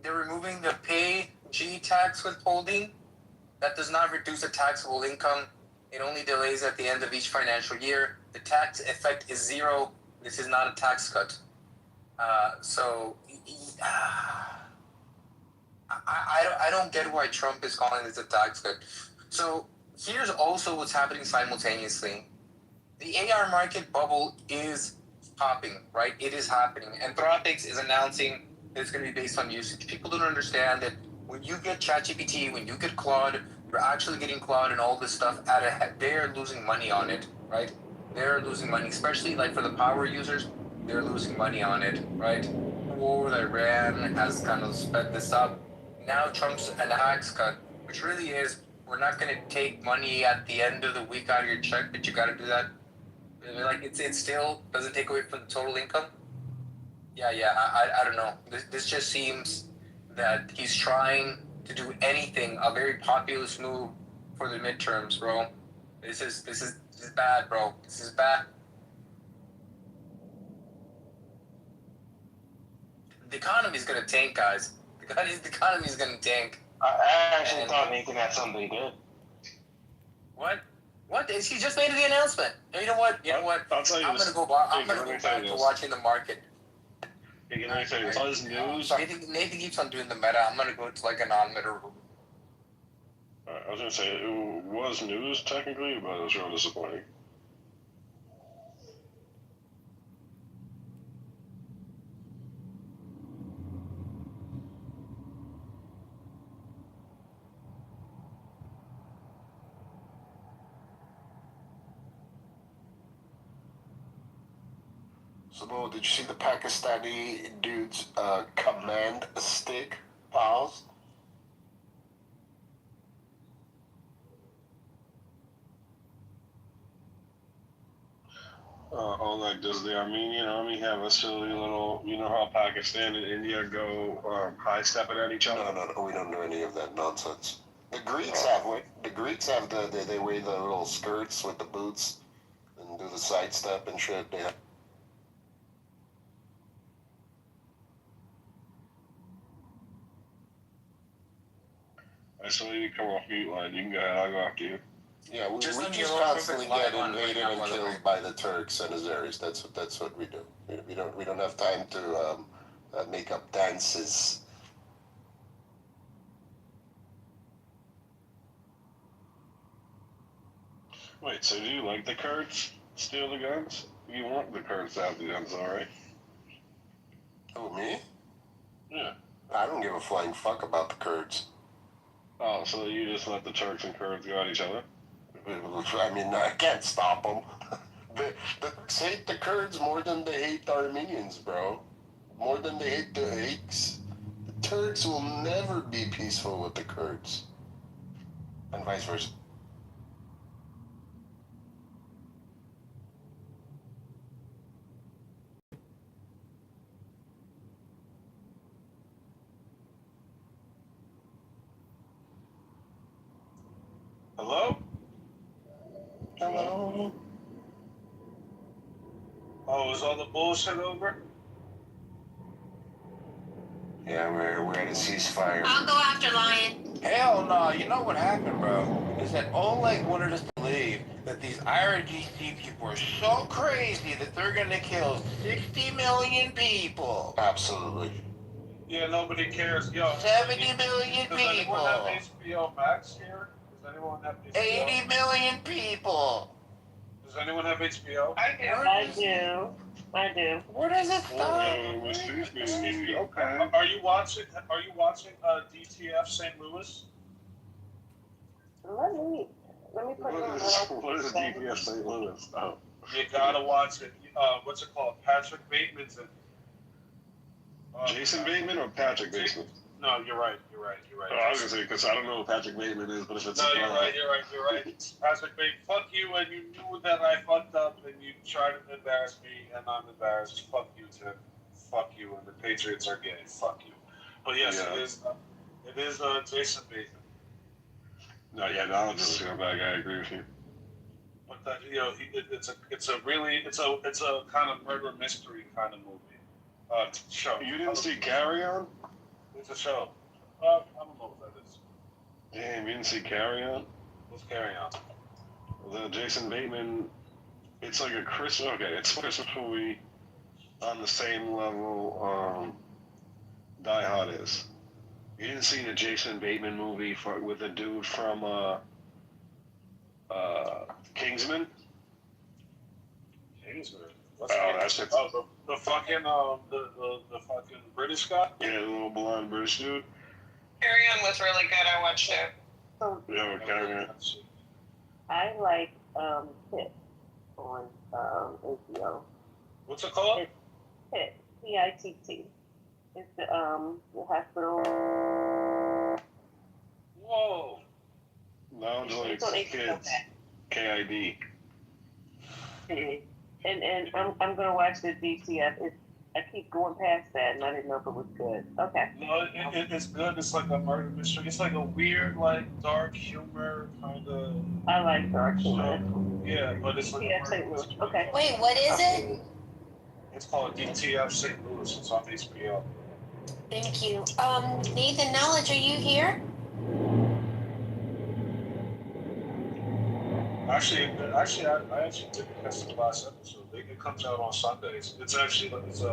They're removing the pay-G tax withholding. That does not reduce the taxable income. It only delays at the end of each financial year. The tax effect is zero. This is not a tax cut. I don't get why Trump is calling this a tax cut. So here's also what's happening simultaneously. The AR market bubble is popping, right? It is happening. Anthropics is announcing it's going to be based on usage. People don't understand that when you get ChatGPT, when you get Claude, you're actually getting Claude and all this stuff they're losing money on it, right? they're losing money, especially like for the power users. They're losing money on it, right? War with Iran has kind of sped this up. Now Trump's an tax cut, which really is, we're not going to take money at the end of the week out of your check, but you got to do that. Like it still doesn't take away from the total income. Yeah, I don't know. This just seems that he's trying to do anything, a very populist move for the midterms, bro. This is bad, bro. This is bad. The economy's gonna tank, guys. The economy's gonna tank. I actually thought Nathan had something good. What? What? He just made the announcement. You know what? I'll tell you I'm this. gonna go. I'm gonna go back to watching the market. Hey, can I say this? Buzz News. Nathan keeps on doing the meta. I'm gonna go to like a non-meta room. I was gonna say it was news technically, but it was real disappointing. So, did you see the Pakistani dude's command stick, pals? Like, does the Armenian army have a silly little, you know how Pakistan and India go high stepping at each other? No, we don't do any of that nonsense. The Greeks have it. The Greeks have they wear the little skirts with the boots and do the sidestep and shit. Yeah. I saw you come off mute line. You can go ahead. I'll go after you. Yeah, we Just just constantly get invaded and killed by the Turks and Azeris. That's what we do. We don't have time to make up dances. Wait, so do you like the Kurds steal the guns? You want the Kurds to have the guns, all right? Oh, me? Yeah. I don't give a flying fuck about the Kurds. Oh, so you just let the Turks and Kurds go at each other? I mean, I can't stop them. The Turks hate the Kurds more than they hate the Armenians, bro. More than they hate the Hicks. The Turks will never be peaceful with the Kurds. And vice versa. Hello? Hello? Oh, is all the bullshit over? Yeah, we're at a ceasefire. I'll go after Lion. Hell no. You know what happened, bro? Is that Oleg wanted us to believe that these IRGC people are so crazy that they're gonna kill 60 million people. Absolutely. Yeah, nobody cares. Yo, 70 million does people. anyone have HBO Max here? Does anyone have HBO? 80 million people. Does anyone have HBO? I do. Where does it stop? Okay. Are you watching DTF St. Louis? Let me put it on. What is DPS St. Louis? Oh. You gotta watch it. What's it called? Patrick Bateman's in. Jason Bateman or Patrick Bateman? No, you're right. Oh, I was gonna say because I don't know who Patrick Bateman is, but if it's no, you're right. It's Patrick Bateman. Fuck you, and you knew that I fucked up, and you tried to embarrass me, and I'm embarrassed. Fuck you, Tim. Fuck you, and the Patriots are gay. Fuck you. But yes, Yeah. it is Jason Bateman. No, yeah, Donald just a bad guy. I agree with you. But that, it's a kind of murder mystery kind of movie. Show. You didn't see Carry On? It's a show. I don't know what that is. Damn, you didn't see Carry On? What's Carry On? The Jason Bateman. It's like a Christmas. Okay, it's a Christmas movie on the same level Die Hard is. You didn't see the Jason Bateman movie with the dude from Kingsman? Kingsman. That's it. Oh, the fucking the fucking British guy. Yeah, the little blonde British dude. Carry On was really good. I watched it. Yeah, we're Carry On. I like Hit. on HBO. What's it called? It's PITT. PITT. It's the hospital. Whoa. Lounge It's on Lakes HBO. Kids. KID. And I'm gonna watch the DCF. I keep going past that, and I didn't know if it was good. Okay. No, it's good. It's like a murder mystery. It's like a weird, like dark humor kind of. I like dark humor. Yeah, but it's like a murder mystery. Okay. Wait, what is it? It's called DTF St. Louis. It's on HBO. Thank you. Nathan Knowledge, are you here? Actually, I actually did catch the last episode. It comes out on Sundays. It's actually it's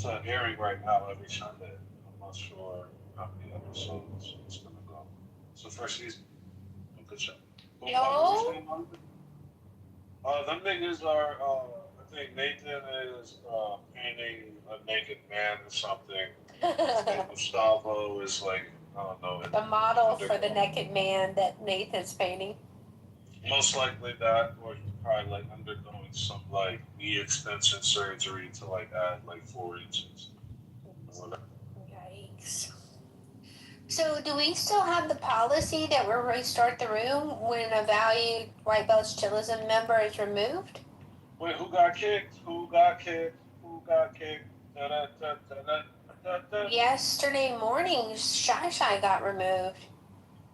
airing right now every Sunday. I'm not sure how many episodes it's gonna go. It's the first season. Good show. Yo. Them niggas are. I think Nathan is painting a naked man or something. And Gustavo is like, I don't know. The model for the naked man that Nathan's painting. Most likely that, or he's probably like undergoing some like knee extension surgery to like add like 4 inches. Yikes. So do we still have the policy that we'll restart the room when a valued White Belts Chillism member is removed? Wait, who got kicked? Who got kicked? Who got kicked? Da, da, da, da, da, da, da. Yesterday morning, Shy got removed.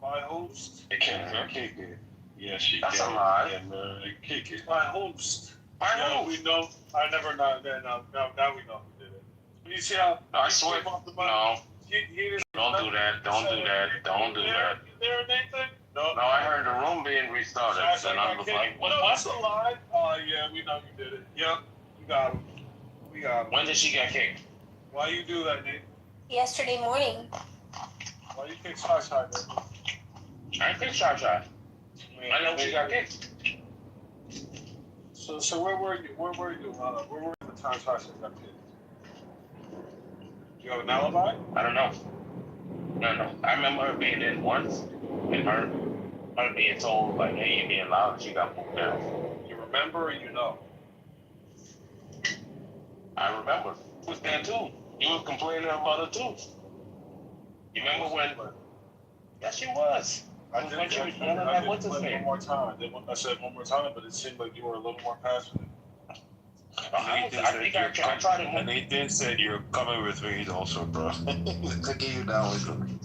My host. They can't kick it. Yes, she That's can. a lie. And kick it. My host. We know. I never know. Now we know who did it. You see how? I swear. No. He Don't do that. Don't do that. Don't do that. You there, Nathan? No. No, I heard the room being restarted, and I was like, what? That's a lie. Oh yeah, we know you did it. Yep, you got him. We got him. When did she get kicked? Why you do that, Nate? Yesterday morning. Why you kick Shy, Nate? I didn't kick Shy. I know she got kicked. So where were you? Where were you the time Shy got kicked? You have an alibi? I don't know. No. I remember her being in once, and her being told, like, hey, you're being loud, and she got moved down. You remember or you know? I remember. You was there too. You was complaining about her too. You remember when? Yes, she was. I did one more time. I said one more time, but it seemed like you were a little more passionate. I tried to. Nathan said you're coming with me also, bro. Taking you down with him.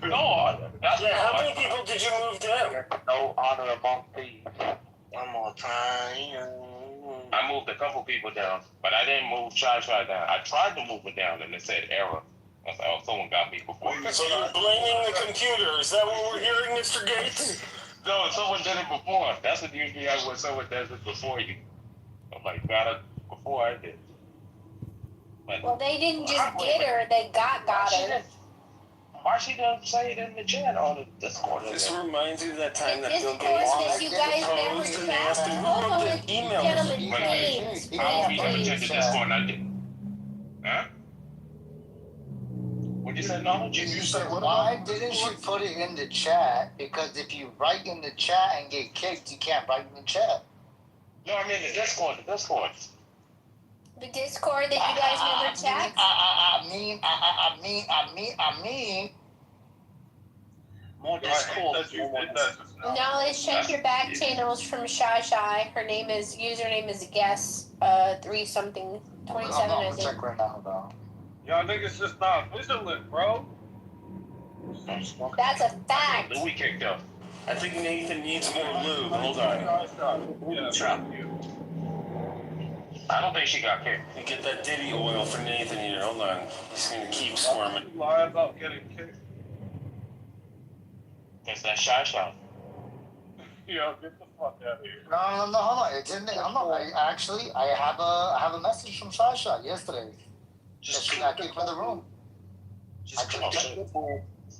No, how many people did you move down? No honor among thieves. One more time. I moved a couple people down, but I didn't move Shy down. I tried to move it down, and it said error. I was like, oh, someone got me before. So you're blaming the computer? Is that what we're hearing, Mr. Gates? No, someone did it before. That's what usually happens when someone does it before you. I'm like, got it before I did. But Well, they didn't just get her, they got her. why she doesn't say it in the chat on the Discord? This reminds me of that time that Bill Discord Gates that you guys never proposed and they asked him who wrote the email. Gentlemen, please, I never please. checked the Discord and I did. Huh? What'd you say, Knowledge? You said, why didn't you put it in the chat? Because if you write in the chat and get kicked, you can't write in the chat. No, I mean the Discord. The Discord that you guys never checked? I mean. More Discord. Knowledge, check your back channels from Shy. Her username is guess 3 something 27. I think. Check right now, though. Y'all niggas just not vigilant, bro. That's a fact. We kicked up. I think Nathan needs more lube. Hold on. I don't think she got kicked. You get that Diddy oil for Nathan here. Hold on. He's gonna keep squirming. Lie about getting kicked. It's that Shy. Yo, get the fuck out of here. No, hold on. It didn't. I have a message from Sasha yesterday. She got kicked from the room.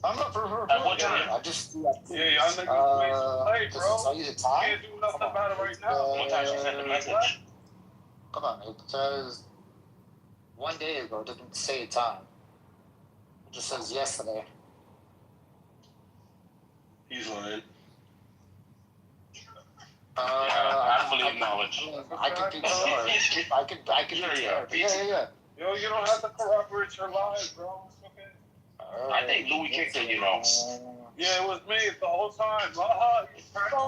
I'm not for her. At what time? I just. Yeah, y'all niggas play, bro. Does it tell you the time? Can't do nothing about it right now. What time she sent the message? Come on, it says 1 day ago. It doesn't say a time. It just says yesterday. He's lying. I believe knowledge. I can PTR. I can PTR. Yeah. Yo, you don't have to corroborate your lies, bro. It's okay. I think Louis kicked her, you know. Yeah, it was me the whole time. Well,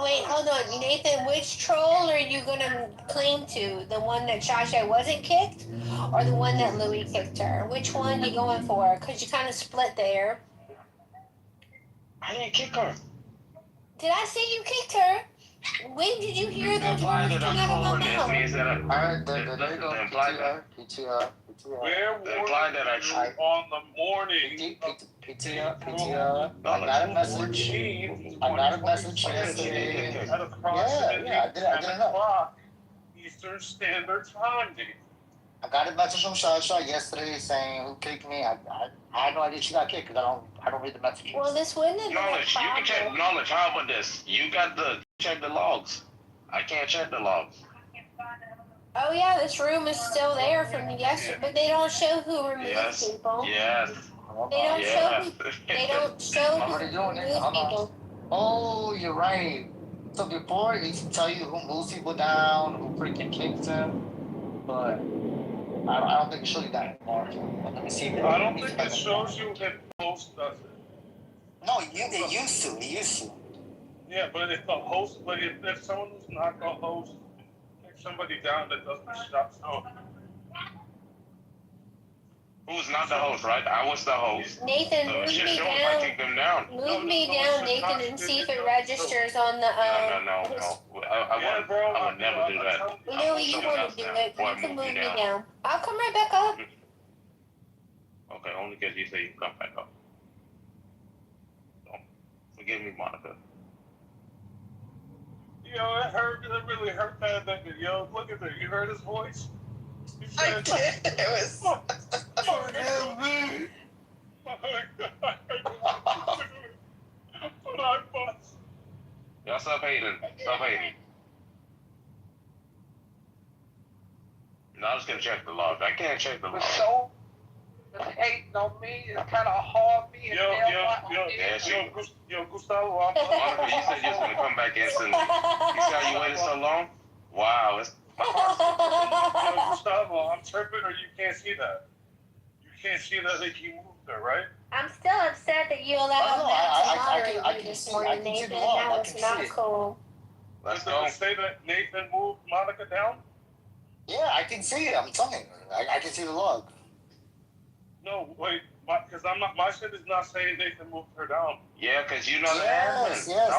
wait, hold on. Nathan, which troll are you going to claim to? The one that Shasha wasn't kicked? Or the one that Louis kicked her? Which one you going for? Because you kind of split there. I didn't kick her. Did I say you kicked her? When did you hear those words come out of my mouth? Alright, there you go. PTR. Where were you on the morning? PTR. I got a message. Yesterday. At approximately Yeah, I didn't know. Eastern Standard Time, dude. I got a message from Shasha yesterday saying who kicked me. I had no idea she got kicked because I don't read the messages. Well, this wouldn't have been Knowledge, you can check knowledge. How about this? You got to check the logs. I can't check the logs. Oh yeah, this room is still there from yesterday, but they don't show who removed people. Yes. They don't show who. They don't show who removed people. Oh, you're right. So before it can tell you who moves people down, who freaking kicks them, but I don't think it shows you that anymore. Let me see. I don't think it shows you if host does it. No, it used to. Yeah, but if the host, but if someone who's not the host kicks somebody down that doesn't shop, so. Who's not the host, right? I was the host. Nathan, move me down. Move me down, Nathan, and see if it registers on the. No. I would never do that. No, you want to do it. You can move me down. I'll come right back up. Okay, only because you say you come back up. Don't forgive me, Monica. Yo, it really hurt that nigga. Yo, look at that. You heard his voice? He said, I did. It was. Forgive me. But I must. Y'all stop hating. Stop hating. No, I'm just gonna check the log. I can't check the log. So, just hating on me is kind of hard me. Yo, Gustavo. Monica, you said you was gonna come back instantly. You see how you waited so long? Wow, it's my heart. Yo, Gustavo, I'm tripping, or you can't see that. You can't see that he moved there, right? I'm still upset that you allowed Matt to moderate you this morning, Nathan. That was not cool. Let's Does go. it say that Nathan moved Monica down? Yeah, I can see it. I'm telling you. I can see the log. No, wait, because my shit is not saying Nathan moved her down. Yeah, because you know the admin. Yes.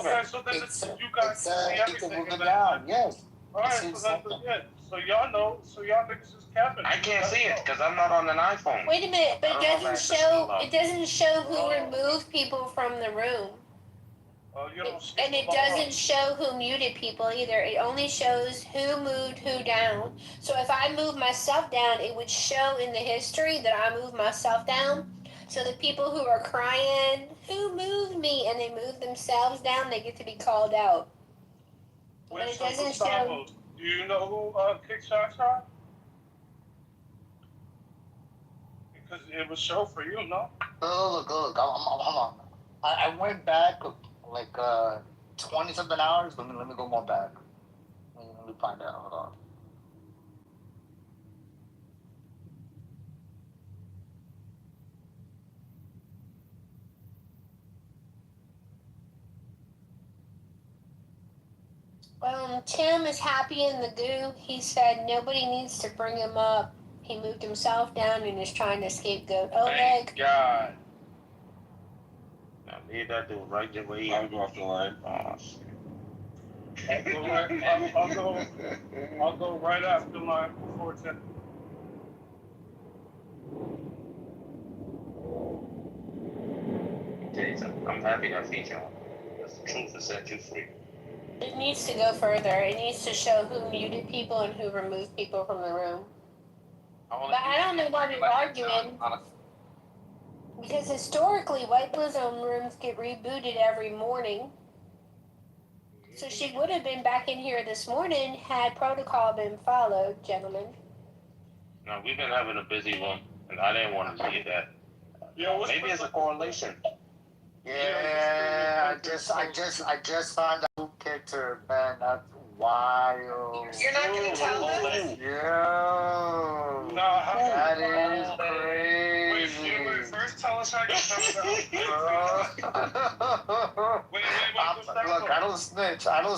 Okay, so then you guys see everything. Moved it down. Yes. Alright, so that's it. So y'all know, so y'all niggas is capping. I can't see it because I'm not on an iPhone. Wait a minute, but it doesn't show who removed people from the room. And it doesn't show who muted people either. It only shows who moved who down. So if I move myself down, it would show in the history that I moved myself down. So the people who are crying, who moved me, and they move themselves down, they get to be called out. But it doesn't show. Do you know who kicked Shasha? Because it was show for you, no? Look. Hold on. I went back like 20-something hours. Let me go more back. Let me find out. Hold on. Tim is happy in the goo. He said nobody needs to bring him up. He moved himself down and is trying to scapegoat Oleg. Thank God. I need that dude right there where he I'll go off the line. Oh, I'll go right after line before 10. tell you something. I'm happy that feature. Because the truth will set you free. It needs to go further. It needs to show who muted people and who removed people from the room. But I don't know why we're arguing. Because historically, White Blue Zone rooms get rebooted every morning. So she would have been back in here this morning had protocol been followed, gentlemen. No, we've been having a busy one, and I didn't want to see that. Maybe it's a correlation. Yeah, I just found out who kicked her, man. wild. You're not gonna tell us? Yo. No, how That is crazy. Wait, first tell us how you found out. Wait, look, I don't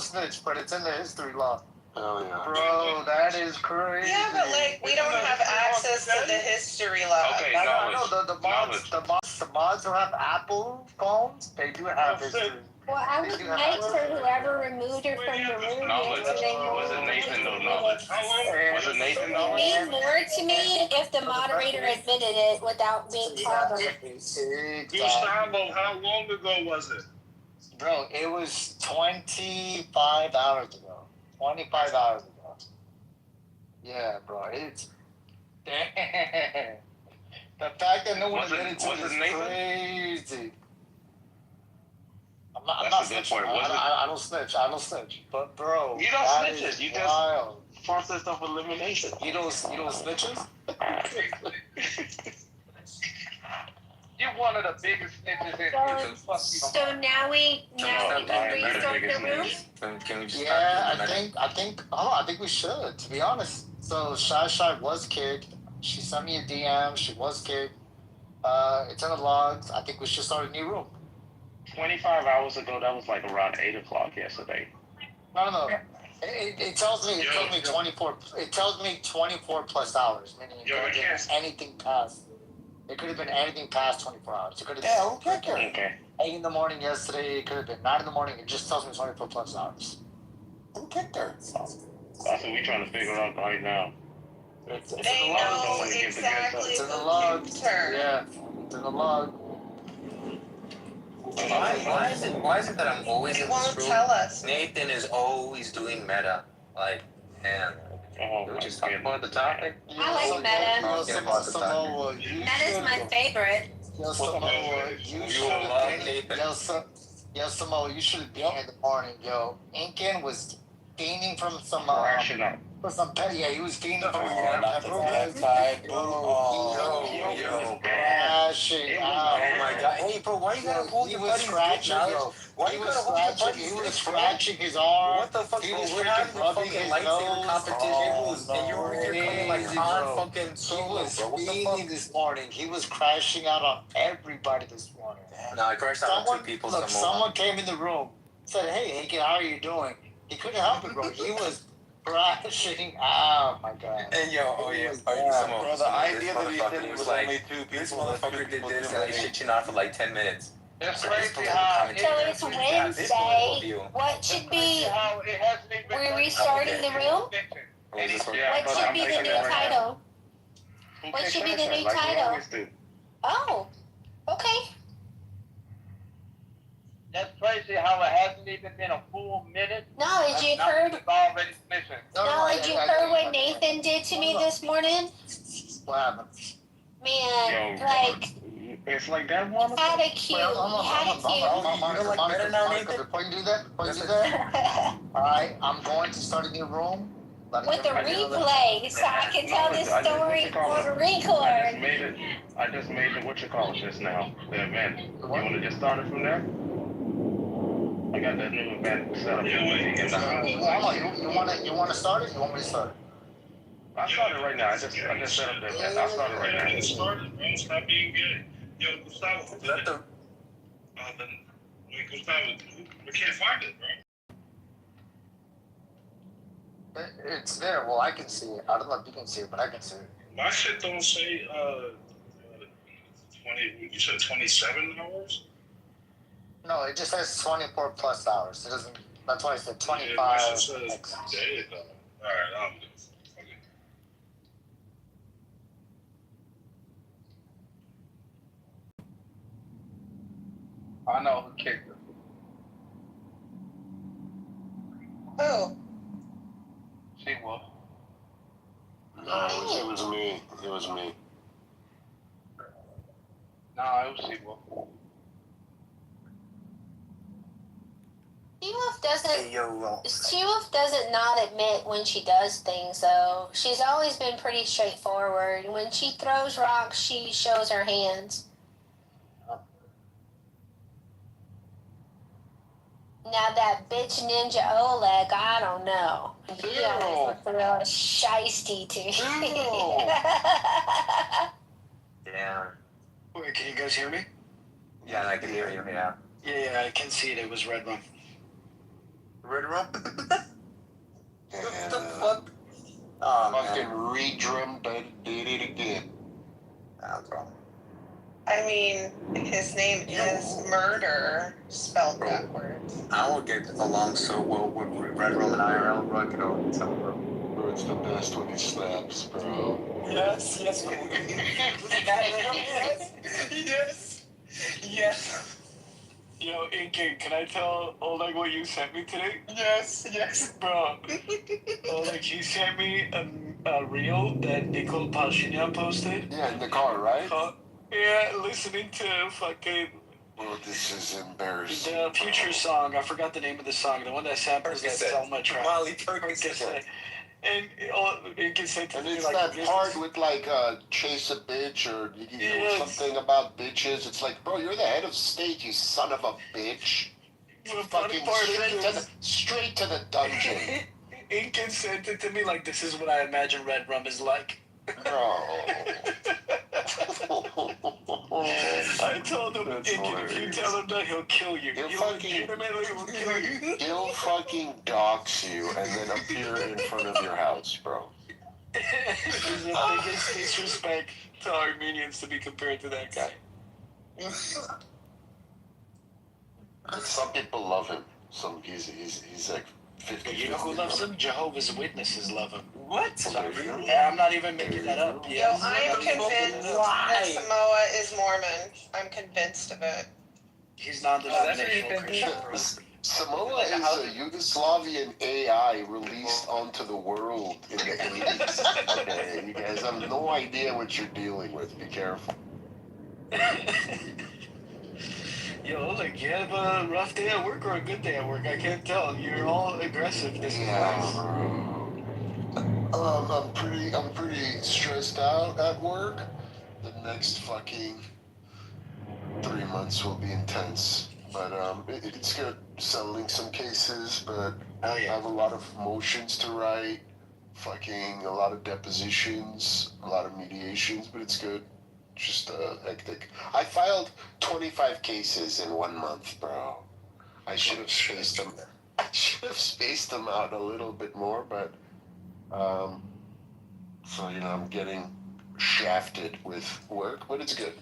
snitch, but it's in the history law. Hell yeah. Bro, that is crazy. Yeah, but like we don't have access to the history log. Okay, I know the mods who have Apple phones, they do have history. Well, I would like for whoever removed her from the room Knowledge. Was it Nathan though? Knowledge. Was it Nathan It knowledge? mean more to me if the moderator admitted it without being called on. Gustavo, how long ago was it? Bro, it was 25 hours ago. 25 hours ago. Yeah, bro, it's... Damn. The fact that no one admitted to it is crazy. I'm not snitching. I don't snitch. But bro, You don't snitches. You wild. just process of elimination. You don't snitches? You're one of the biggest snitches in here. So now we can restart the room? Can we just Yeah, I think we should, to be honest. So Shy was kicked. She sent me a DM. She was kicked. It's in the logs. I think we should start a new room. 25 hours ago, that was like around 8 o'clock yesterday. No. It tells me 24. It tells me 24 plus hours, meaning it could have been anything past. It could have been anything past 24 hours. It could have been 8 in the morning yesterday. It could have been 9 in the morning. It just tells me 24 plus hours. Who kicked her? That's what we're trying to figure out right now. It's They know exactly It's in the who log. kicked her. Yeah, it's in the log. Why is it that I'm always It in won't this room? tell us. Nathan is always doing meta. Like, man. We're just talking about the topic. I like meta. Samoa, Meta's my favorite. Samoa, you should be in the morning, yo. Incan was fiending from some petty. Yeah, he was fiending from crashing out. Oh my god. Hey, bro, why you gotta hold your buddy's dick, Knowledge? Why you gotta hold your buddy's dick? He was scratching his arm. What the fuck? He was We're having a rubbing fucking his lightsaber nose. competition, and you're over here coming like Han fucking He Solo, was bro. What the fiending fuck? this morning. He was crashing out on everybody this morning. No, I crashed out on 2 people. Look, someone came in the room, said, "Hey, Incan, how are you doing?" He couldn't help it, bro. He was crashing out. My God. And yo, Bro, the idea that he did it was like, only 2 people. this motherfucker did this and I shit you not for like 10 minutes. It's So crazy this how So it's Wednesday. What should be? We're restarting the room? What should be the new title? What should be the new title? Oh, okay. That's crazy how it hasn't even been a full minute. Knowledge, you heard? Already snitching. Knowledge, you heard what Nathan did to me this morning? What happened? Man, like, it's like that one. had a cue. He had a cue. Before you do that, alright, I'm going to start a new room. With the replay, so I can tell this story on the record. I just made it, what you call it just now, the event. You want to just start it from there? I got that new event set up in the house. You want to start it? You want me to start it? I started right now. I just set up the event. I started right now. Get started, bro. Stop being gay. Yo, Gustavo. Gustavo, we can't find it, bro. It's there. Well, I can see it. I don't know if you can see it, but I can see it. My shit don't say 20. You said 27 hours. No, it just says 24 plus hours. It doesn't. That's why I said 25. Yeah, my shit says day though. All right, I'm good. I know who kicked her. Who? She will. No, it was me. It was me. No, it was she will. She-Wolf doesn't not admit when she does things, though. She's always been pretty straightforward. When she throws rocks, she shows her hands. Now that bitch Ninja Oleg, I don't know. He always looks a little shiesty to me. Yeah. Wait, can you guys hear me? Yeah, I can hear you. Yeah. Yeah, I can see it. It was Red Rum. Red Rum? What the fuck? Oh, fucking redrum, but did it again. That's wrong. I mean, his name is Murder, spelled backwards. I will get along so well with Red Rum and IRL, bro. I could always tell, bro. Bro, it's the best when he slaps, bro. Yes. Yes. Yo, Inky, can I tell Oleg what you sent me today? Yes. Bro, Oleg, he sent me a reel that Nicole Pashinyan posted. Yeah, in the car, right? Yeah, listening to fucking... Oh, this is embarrassing. The Future song, I forgot the name of the song, the one that samples that Selma track. Molly Percocet. And it can say to And me it's like that part with like chase a bitch or something about bitches. It's like, bro, you're the head of state, you son of a bitch. Fucking straight to the dungeon. Inkin sent it to me like, this is what I imagine Red Rum is like. Bro. I told him, Inkin, if you tell him that, he'll kill you. He'll fucking dox you and then appear in front of your house, bro. It's the biggest disrespect to Armenians to be compared to that guy. Some people love him. He's like 50. You know who loves him? Jehovah's Witnesses love him. What? Yeah, I'm not even making that up. Yo, I am convinced that Samoa is Mormon. I'm convinced of it. He's non-denominational Christian. Samoa is a Yugoslavian AI released onto the world in the 80s. Okay, you guys have no idea what you're dealing with. Be careful. Yo, like, you have a rough day at work or a good day at work? I can't tell. You're all aggressive this I'm pretty stressed out at work. The next fucking 3 months will be intense. But it's good. Settling some cases, but I have a lot of motions to write. Fucking a lot of depositions, a lot of mediations, but it's good. Just hectic. I filed 25 cases in 1 month, bro. I should have spaced them. I should have spaced them out a little bit more, but so I'm getting shafted with work, but it's good.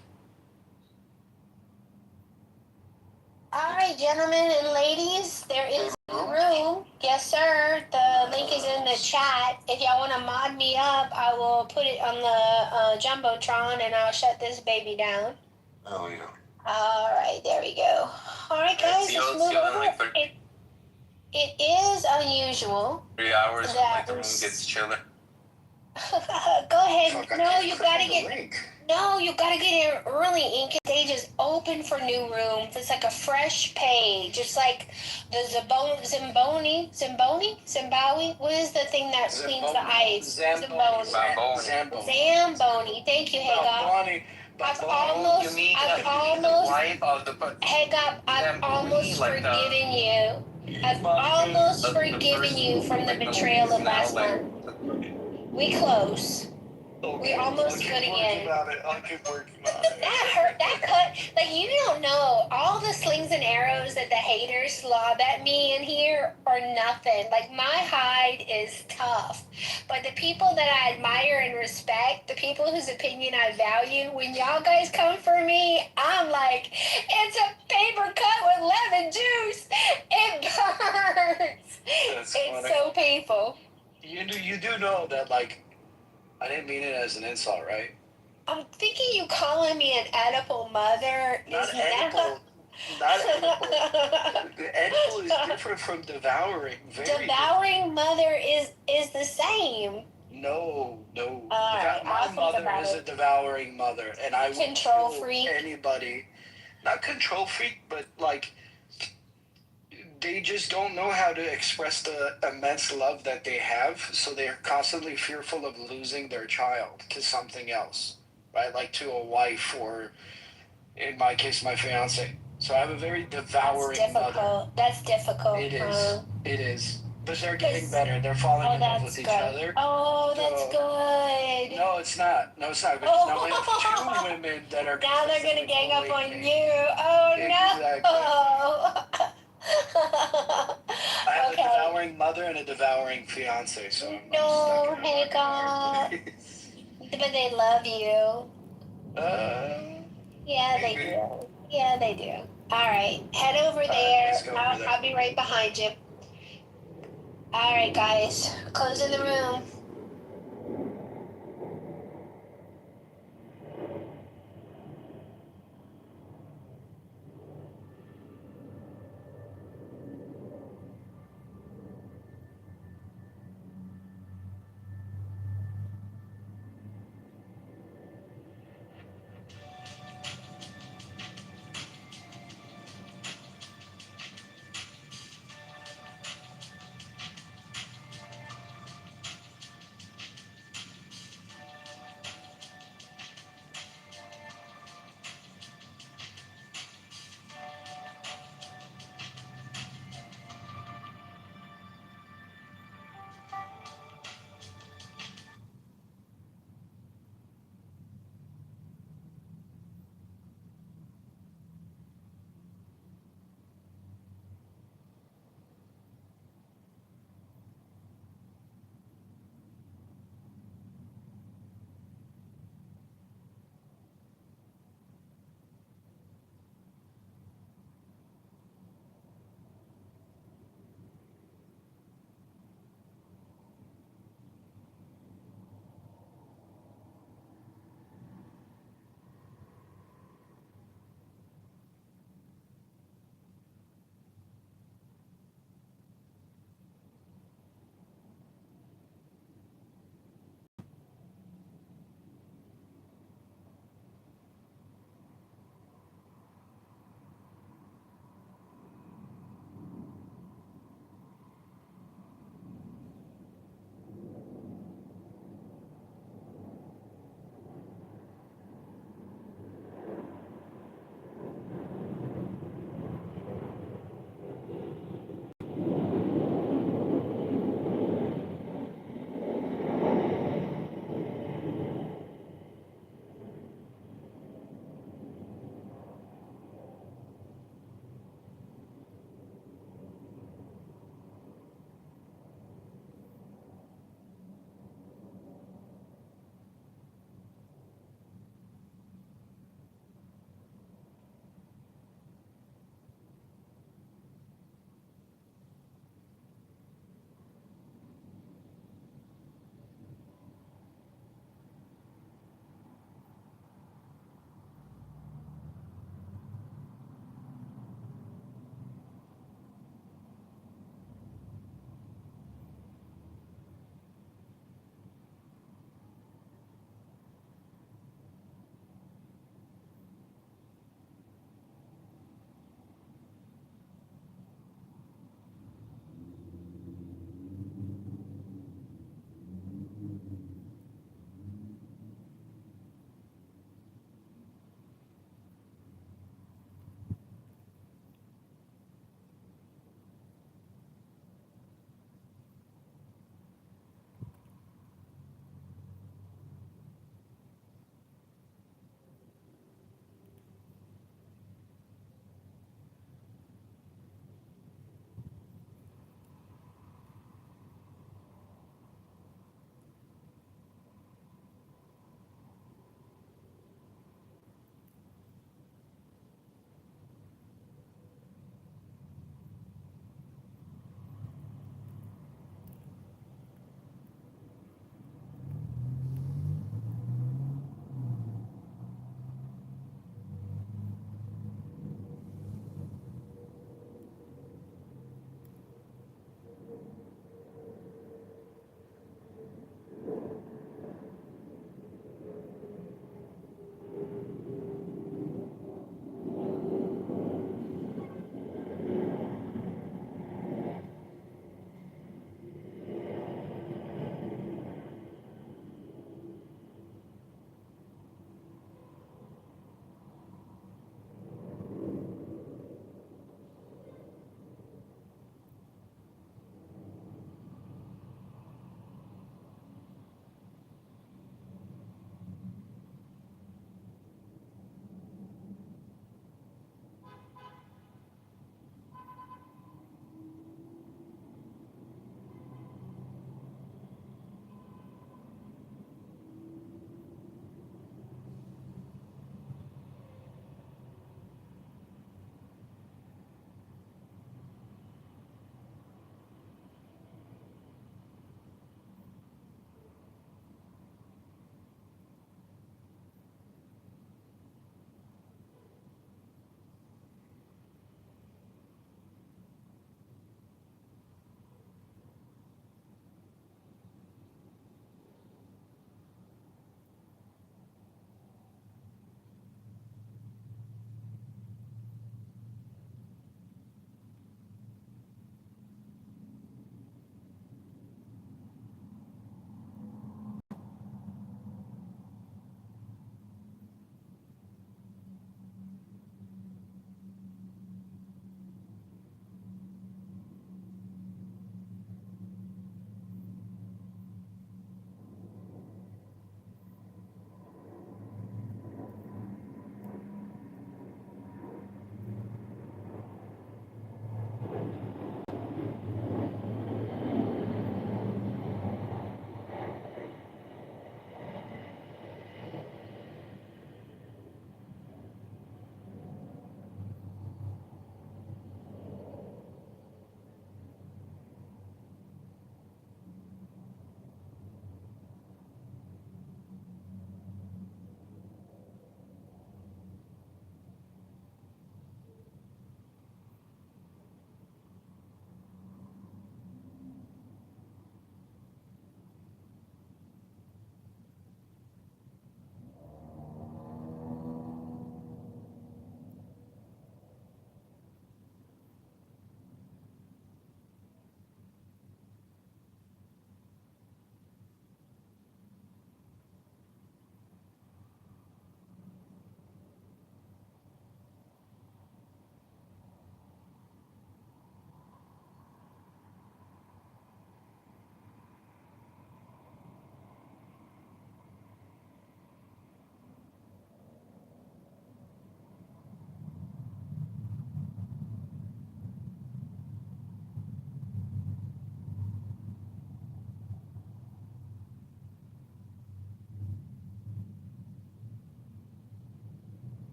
All right, gentlemen and ladies, there is a room. Yes, sir. The link is in the chat. If y'all want to mod me up, I will put it on the Jumbotron and I'll shut this baby down. Oh, yeah. All right, there we go. All right, guys, let's move over. It is unusual. 3 hours, like the room gets chiller. Go ahead. No, you gotta get in early. Ink they just open for new rooms. It's like a fresh page. It's like the Zimbabwe. What is the thing that cleans the ice? Zamboni. Thank you, Hagar. I've almost forgiven you. I've almost forgiven you from the betrayal of last month. We close. We almost good again. I'll keep working on it. That hurt. That cut. Like, you don't know. All the slings and arrows that the haters lob at me in here are nothing. Like, my hide is tough. But the people that I admire and respect, the people whose opinion I value, when y'all guys come for me, I'm like, it's a paper cut with lemon juice. It burns. It's so painful. You do know that, like, I didn't mean it as an insult, right? I'm thinking you calling me an edible mother Not is edible. Not edible. Edible is different from devouring. Devouring mother is the same. No. Right, My mother is a devouring mother, and I would control kill freak. Anybody. Not control freak, but like they just don't know how to express the immense love that they have, so they're constantly fearful of losing their child to something else, right? Like to a wife or, in my case, my fiance. So I have a very devouring mother. That's difficult. It is. It is. But they're getting better. They're falling in love with each other. Oh, that's good. No, it's not. No, it's not. Because now we have 2 women that are. Now they're gonna gang up on you. Oh Exactly. no. I have a devouring mother and a devouring fiance. So I'm No, hey God. But they love you. Yeah, they do. Yeah, they do. All right, head over there. I'll be right behind you. All right, guys, closing the room.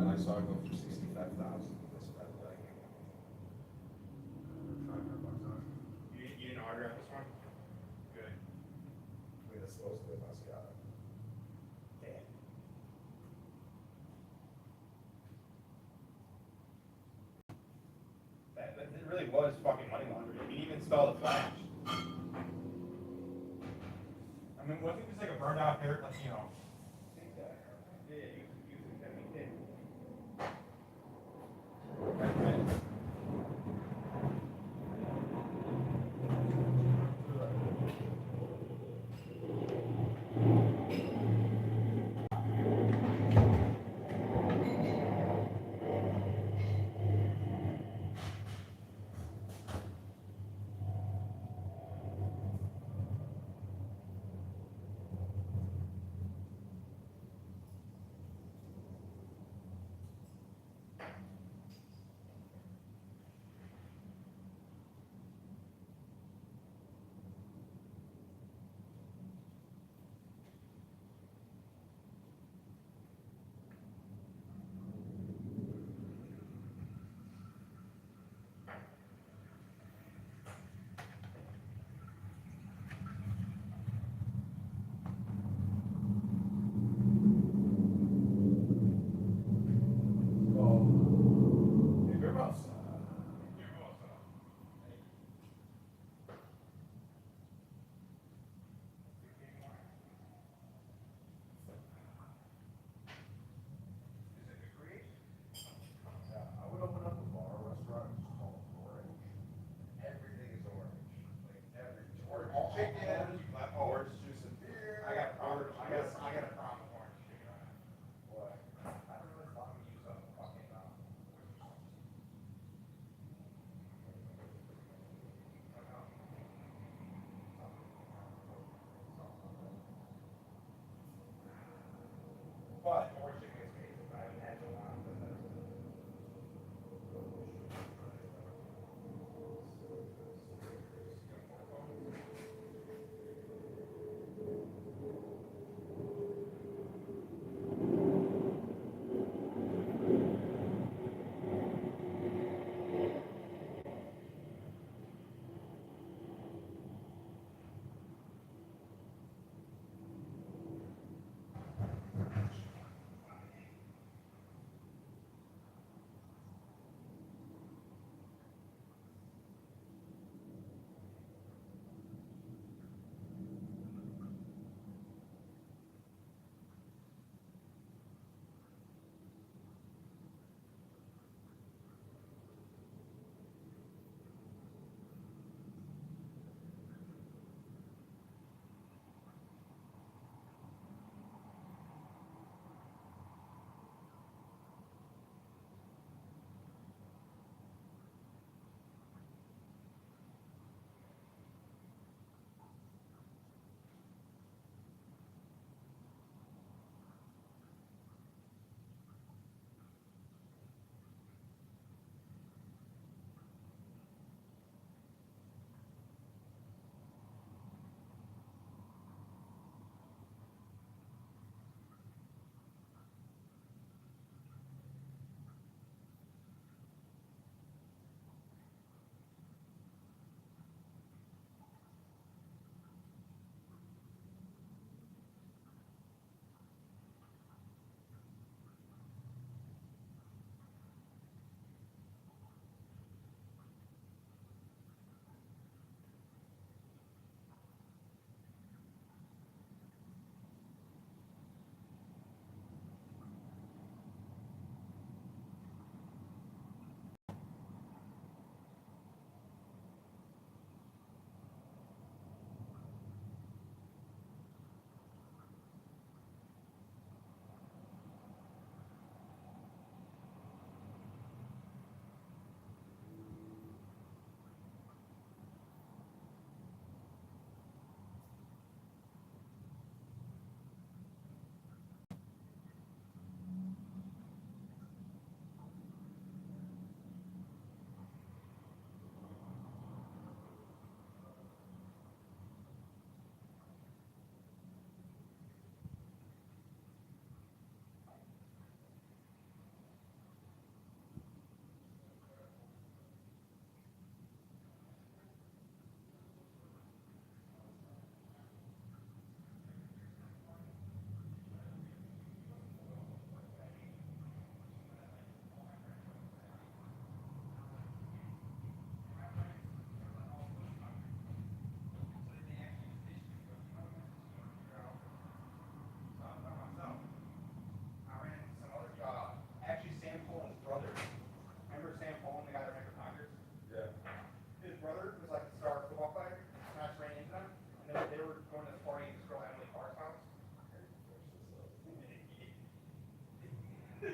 and I saw it go for 65,000. You didn't autograph this one? Good. I mean, that's supposedly a Moscato. Damn. That it really was fucking money laundering. You even installed the flash. I mean, wasn't it just like a burned out hair, like, you know? Yeah, you I mean, did.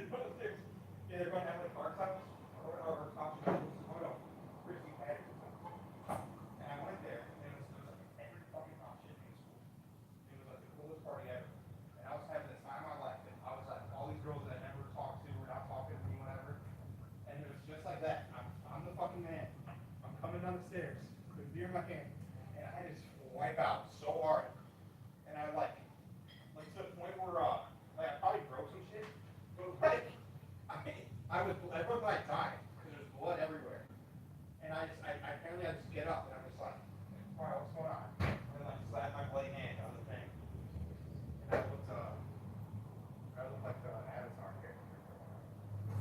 Yeah, they're going to have like car clubs or cops. Oh no, Christy had it. And I went there, and it was like every fucking cop shit in school. It was like the coolest party ever. And I was having the time of my life. And I was like, all these girls that I never talked to were not talking to me, whatever. And it was just like that. I'm the fucking man. I'm coming down the stairs with beer in my hand, and I had to just wipe out so hard. And I like to the point where like I probably broke some shit, but like I looked like dying because there's blood everywhere. And I apparently I just get up and I'm just like, all right, what's going on? And like slap my bloody hand on the thing. And I looked like the Avatar character.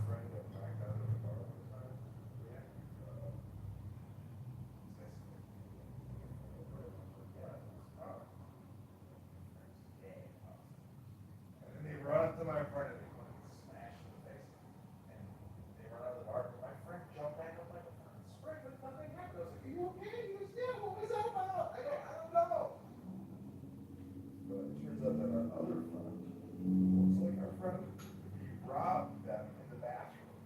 Running up back out of the bar all the time. Yeah. And then they run up to my friend and they fucking smash in the face. And they run out of the bar. My friend jumped back up like a fucking spring, but nothing happened. I was like, are you okay? He was, yeah, what was that about? I don't know. But it turns out that our other friend looks like our friend. He robbed them in the bathroom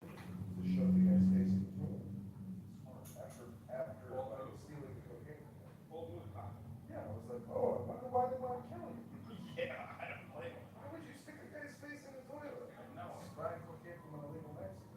to show the guy's face in the toilet. After stealing the cocaine. Yeah, I was like, oh, I wonder why they want to kill you. Yeah, I don't blame him. Why would you stick a guy's face in the toilet? I don't know. He's buying cocaine from an illegal Mexican.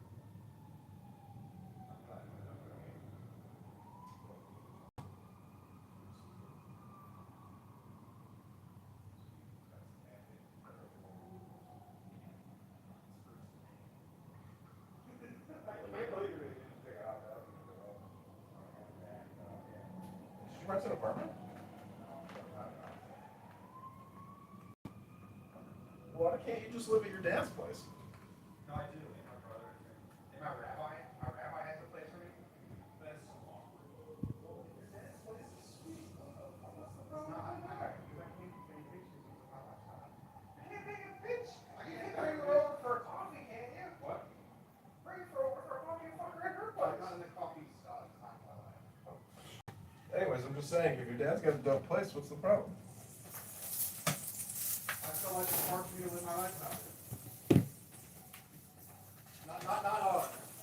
She rents an apartment? Why can't you just live at your dad's place? No, I do. And my brother. And my rabbi has a place for me. But it's so long. Your dad's place is sweet. What's the problem? It's not hard. Because I can't take pictures of my laptop. I can't take a picture. You can bring her over for a coffee, can't you? What? Bring her over for a coffee and fuck her at her place. Not in the coffee time, by the way. Anyways, I'm just saying, if your dad's got a dope place, what's the problem? I feel like it's hard for me to live my life now. Not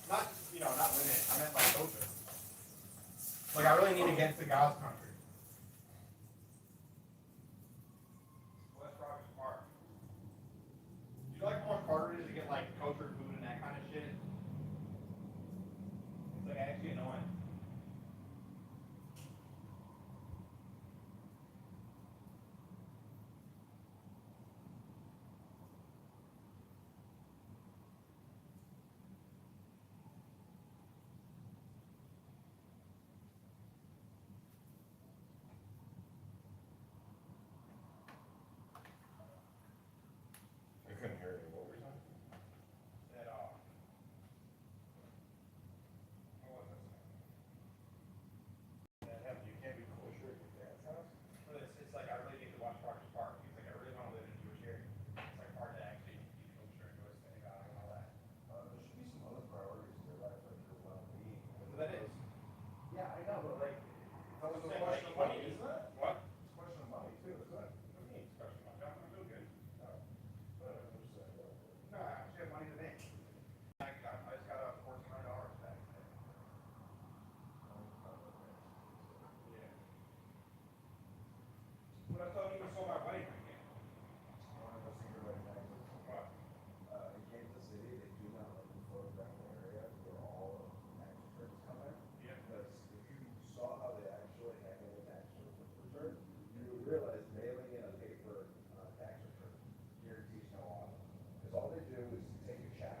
not women. I meant like culture. Like I really need to get to God's country. West Rogers Park. Do you like how much harder it is to get like cultured food and that kind of shit? It's like actually annoying. I couldn't hear you. What were you saying? That what was I saying? That heaven, you can't be kosher at your dad's house. But it's like I really need to watch Rogers Park. It's like I really want to live in a Jewish area. It's like hard to actually be kosher and go to synagogue and all that. There should be some other priorities in your life, like your well-being. That is. Yeah, I know, but like, it's always a question of money, isn't it? What? It's a question of money too, isn't it? What do you mean it's a question of money? I'm doing good. No. No, I actually have money to make. I just got $1,400 back. Yeah. But I thought you sold my wedding ring yet. I want to go see your wedding ring. What? In Kansas City, they do not let you photograph the area where all of the tax returns come in. Yeah. Because if you saw how they actually handle the tax return, you would realize mailing in a paper tax return guarantees no audit. Because all they do is take a check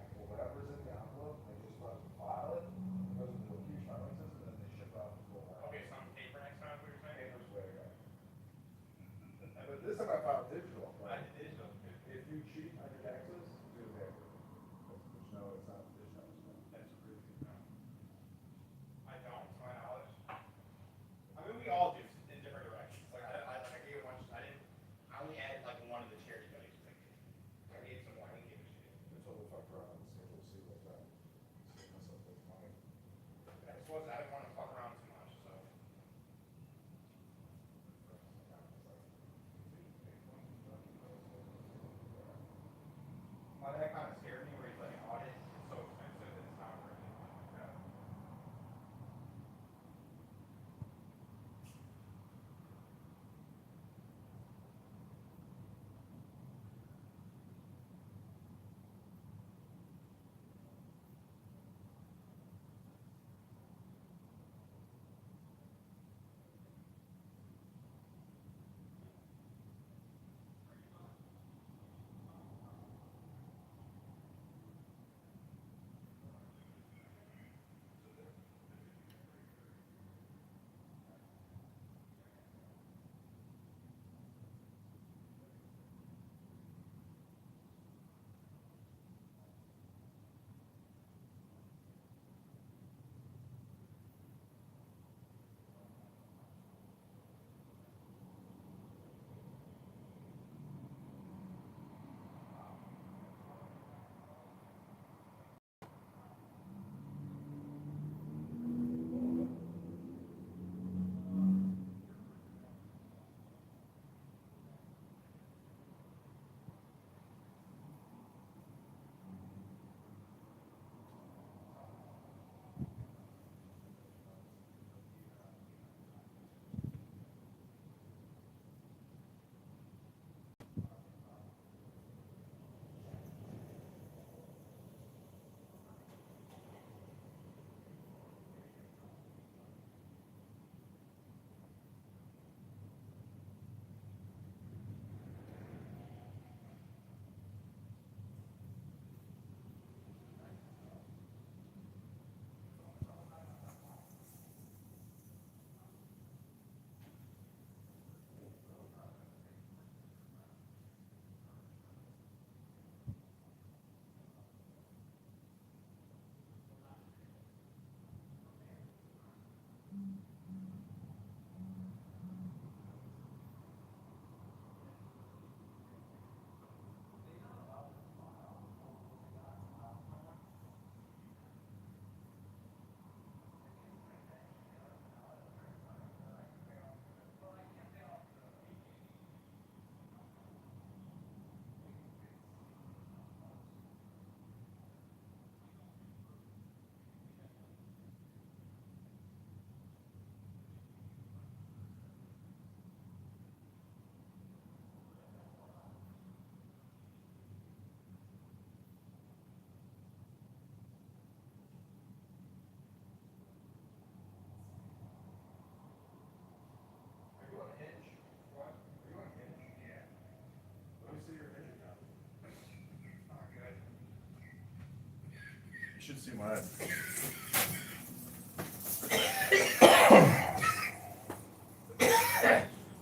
should see mine.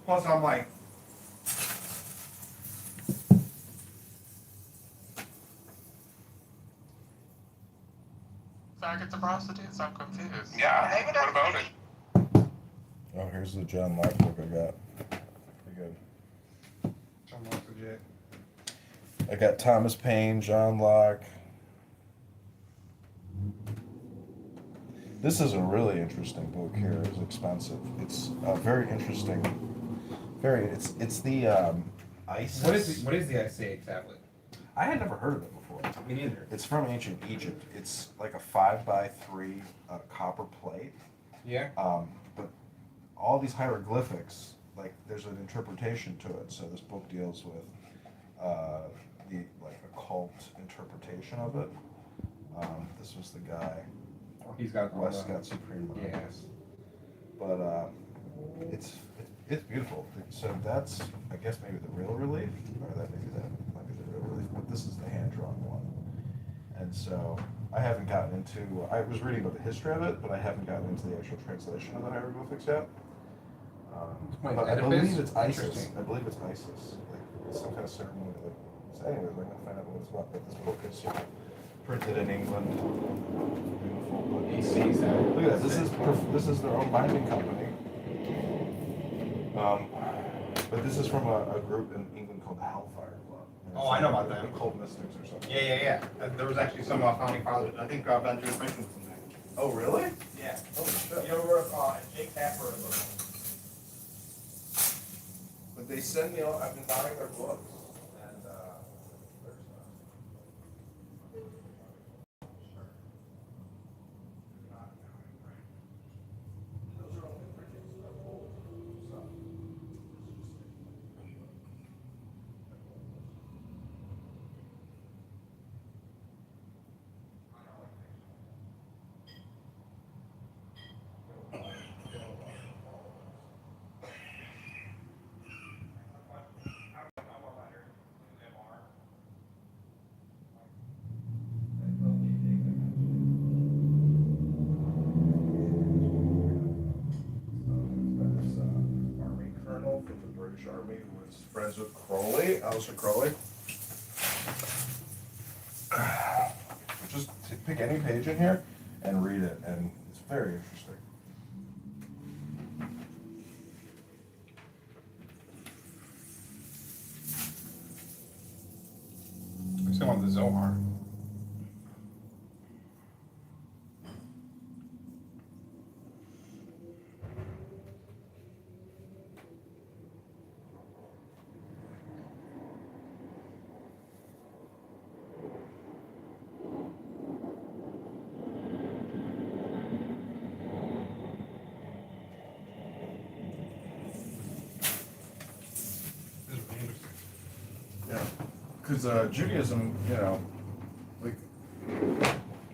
Plus, I'm like, Faggots and prostitutes? I'm confused. Yeah. What about it? Oh, here's the John Locke book I got. Pretty good. John Locke's legit. I got Thomas Paine, John Locke. This is a really interesting book here. It's expensive. It's very interesting. It's the ISIS. What is the ICA tablet? I had never heard of it before. Me neither. It's from ancient Egypt. It's like a 5x3 copper plate. Yeah. But all these hieroglyphics, like there's an interpretation to it. So this book deals with the like occult interpretation of it. This was the guy. He's got Westcott Supreme. Yes. But it's beautiful. So that's, I guess, maybe the real relief, or that might be the real relief. But this is the hand drawn one. And so I haven't gotten into. I was reading about the history of it, but I haven't gotten into the actual translation of the hieroglyphics yet. Wait, but I Oedipus? believe it's ISIS. Interesting. I believe it's ISIS. Like it's some kind of ceremony. So anyways, I'm gonna find out what it's about. But this book is printed in England. Beautiful. Look at that. This is their own binding company. But this is from a group in England called the Hellfire Club. Oh, I know about them. Occult mystics or something. Yeah. There was actually some founding fathers. I think Benjamin Franklin was in there. Oh, really? Yeah. Oh, shit. You ever Jake Tapper? But they send me all, I've been buying their books. And, Army colonel from the British Army who was friends with Crowley, Aleister Crowley. Just pick any page in here and read it, and it's very interesting. I still want the Zohar. Because Judaism, like.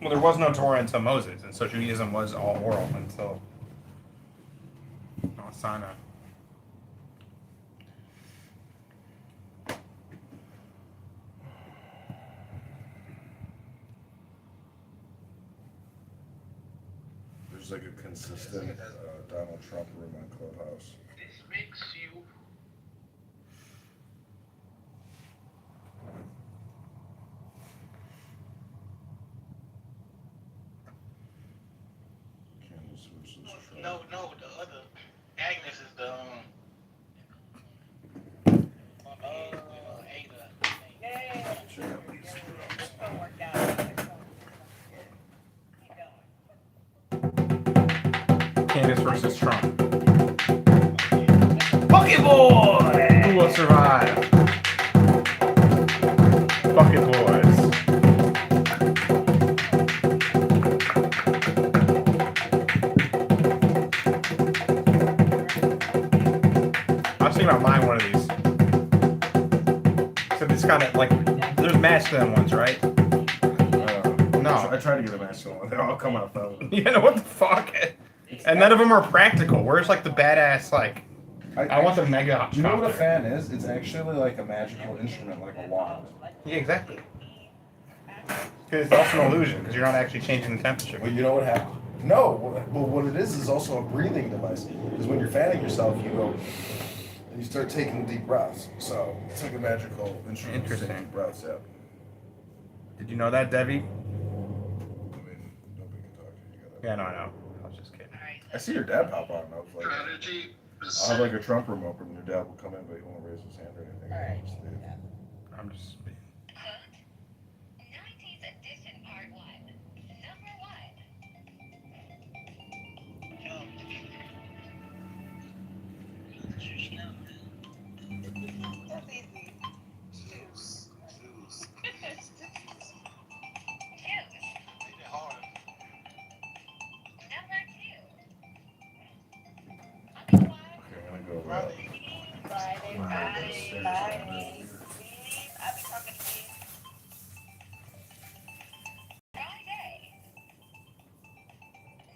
Well, there was no Torah until Moses, and so Judaism was all oral until Sinai. There's like a consistent Donald Trump room on Clubhouse. This makes you. Candace versus Trump. No, the other. Agnes is the Ada. Candace versus Trump. Bucket Boy! Who will survive? Bucket Boys. I was thinking about buying one of these. So it's kind of like, there's masculine ones, right? No. I tried to get a masculine one. They all come out feminine. You know what the fuck? And none of them are practical. Where's like the badass, like, I want the mega. You know what a fan is? It's actually like a magical instrument, like a wand. Yeah, exactly. Because it's also an illusion, because you're not actually changing the temperature. Well, you know what happened? No. Well, what it is also a breathing device. Because when you're fanning yourself, you go and you start taking deep breaths. So it's like a magical instrument. Interesting. Deep breaths, yeah. Did you know that, Debbie? I mean, nobody can talk to you. Yeah, no, I know. I was just kidding. I see your dad pop on. I was like, I'll have like a Trump remote, and your dad will come in, but he won't raise his hand or anything. All right. I'm just. Quote, 19th edition part 1. Number 1. That's easy. Juice. Number 2. Okay, I'm gonna go. Friday. I'll be talking to you. Friday.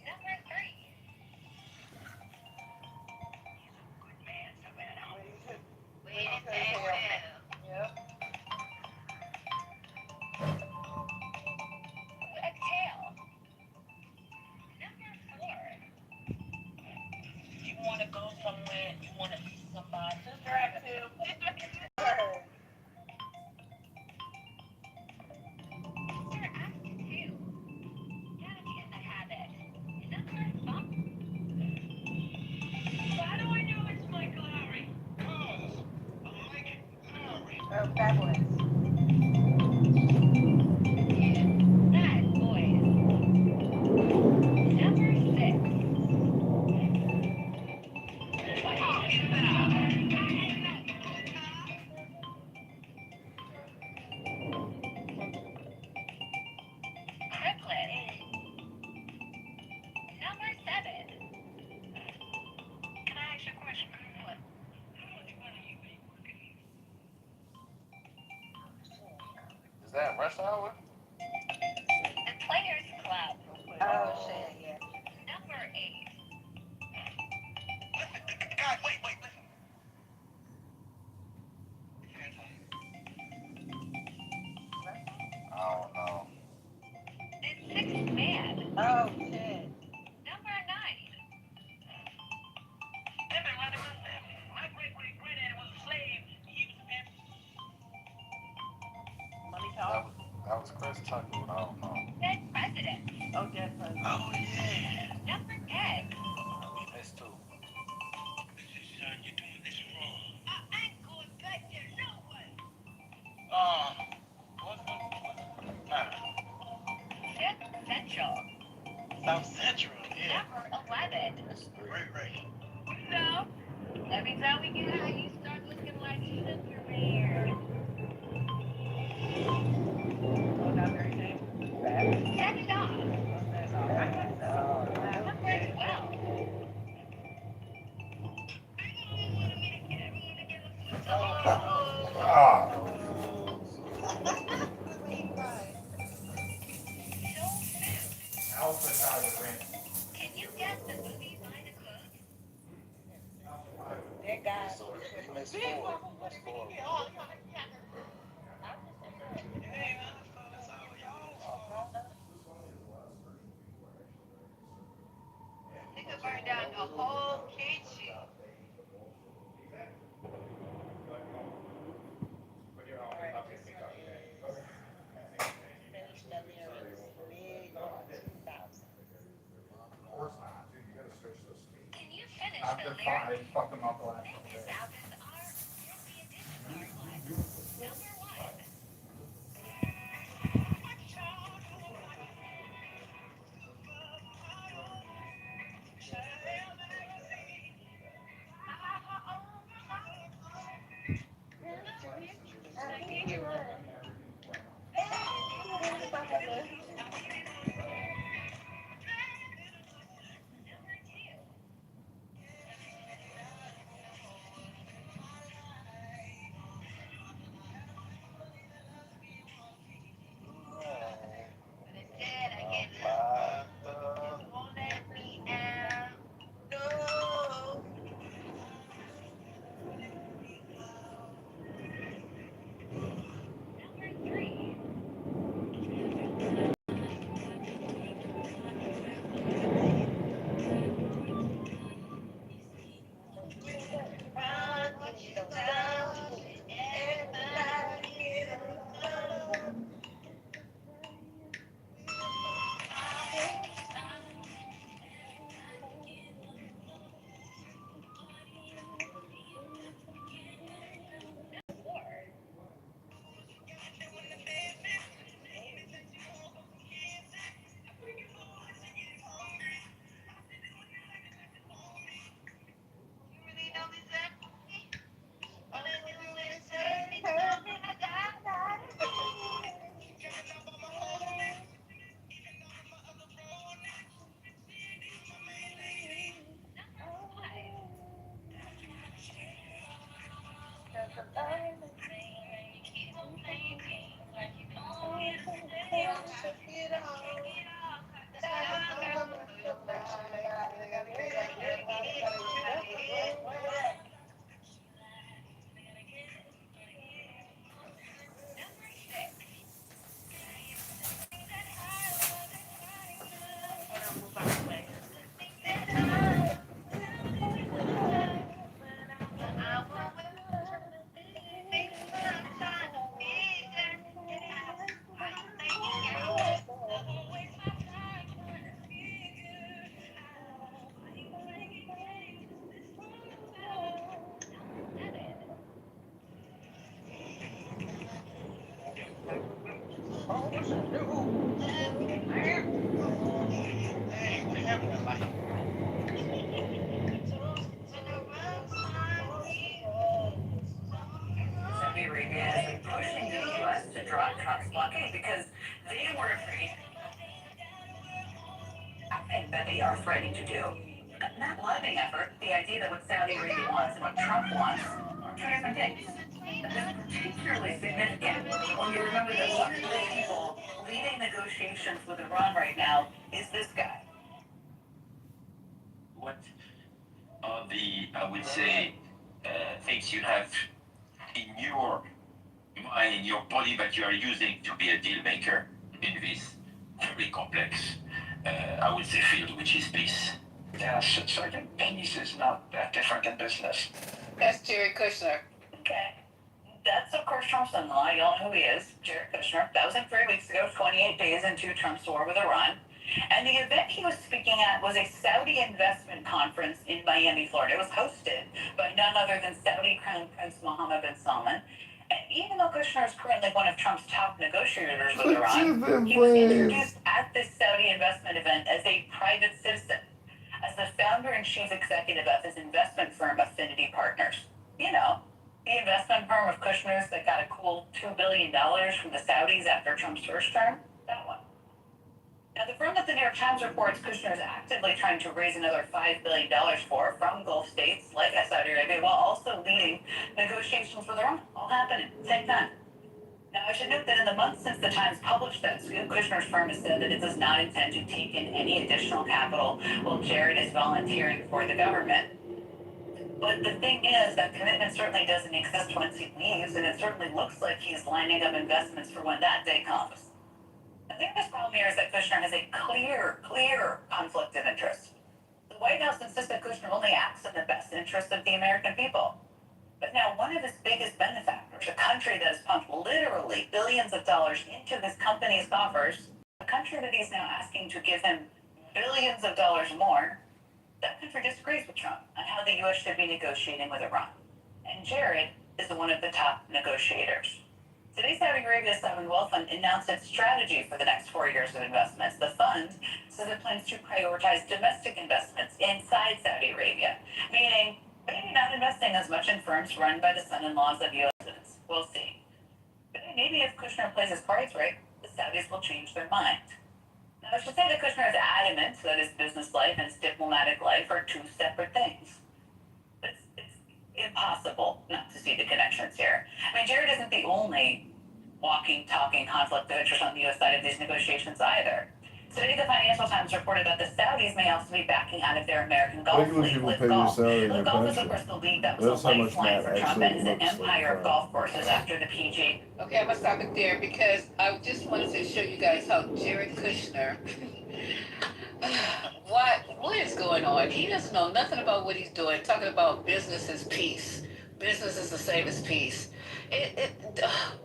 Number 3. Yep. Exhale. Number 4. You want to go somewhere? You want to see somebody? Sister Act 2. Sister Act 2. Gotta get in the habit. Number 5. How do I know it's Michael Lowry? Oh, fabulous. Bad boys. Number 6. Criplet. Number 7. Can I ask you a question, Criplet? Is that rush hour? The Players Club. Oh, shit, yeah. Number 8. God, wait, listen. I don't know. The Sixth Man. Oh, shit. Number 9. My great-great-granddaddy was a slave. He was a man. Money talk? That was Chris Tucker, but I don't know. Dead President. Oh, dead president. Oh, yeah. Number 10. That's two. Son, you're doing this wrong. I ain't going back there, no way. What's Fifth Central. South Central, yeah. Number 11. Right. So, every time we get high, you start looking like Sugar Bear. Oh, not very safe. Set it off. Number 12. Ah. Can you guess the movie by the quote? Dear God. That's four. They could burn down the whole kitchen. Can you finish After the 5, lyrics? fuck them up the last This albums are in the edition part 1. Number 1. Number 2. because they were afraid. I think that they are threatening to do. That lobbying effort, the idea that what Saudi Arabia wants and what Trump wants are two different things. And this is particularly significant when you remember that one of the people leading negotiations with Iran right now is this guy. What are the, I would say, things you have in your mind, in your body that you are using to be a deal maker in this very complex, I would say, field, which is peace? Yeah, so I think peace is not that different in business. That's Jared Kushner. Okay. That's, of course, Trump's son-in-law. You all know who he is, Jared Kushner. That was in 3 weeks ago, 28 days into Trump's war with Iran. And the event he was speaking at was a Saudi investment conference in Miami, Florida. It was hosted by none other than Saudi Crown Prince Mohammed bin Salman. And even though Kushner is currently one of Trump's top negotiators with Iran, he was introduced at this Saudi investment event as a private citizen, as the founder and chief executive of his investment firm, Affinity Partners. You know, the investment firm of Kushner's that got a cool $2 billion from the Saudis after Trump's first term? That one. Now, the firm that the New York Times reports Kushner is actively trying to raise another $5 billion for from Gulf states like Saudi Arabia, while also leading negotiations with Iran, all happening at the same time. Now, I should note that in the months since the Times published that scoop, Kushner's firm has said that it does not intend to take in any additional capital while Jared is volunteering for the government. But the thing is, that commitment certainly doesn't exist once he leaves, and it certainly looks like he's lining up investments for when that day comes. The biggest problem here is that Kushner has a clear conflict of interest. The White House insists that Kushner only acts in the best interest of the American people. But now one of his biggest benefactors, a country that has pumped literally billions of dollars into this company's coffers, a country that he's now asking to give him billions of dollars more, that country disagrees with Trump on how the U.S. should be negotiating with Iran. And Jared is one of the top negotiators. Today, Saudi Arabia's sovereign wealth fund announced its strategy for the next 4 years of investments. The fund says it plans to prioritize domestic investments inside Saudi Arabia, meaning maybe not investing as much in firms run by the son-in-laws of U.S. citizens. We'll see. But maybe if Kushner plays his cards right, the Saudis will change their mind. Now, I should say that Kushner is adamant that his business life and his diplomatic life are two separate things. It's impossible not to see the connections here. I mean, Jared isn't the only walking, talking conflict of interest on the U.S. side of these negotiations either. Today, the Financial Times reported that the Saudis may also be backing out of their American golf Regular league, people Live pay their Golf. salary and Live their Golf is, of pension. course, the league that was That's a how much lifeline Matt for Trump actually and his looks empire of like. golf courses after the PG. Okay, I'm gonna stop it there because I just wanted to show you guys how Jared Kushner. What is going on? He doesn't know nothing about what he's doing. Talking about business is peace. Business is the same as peace.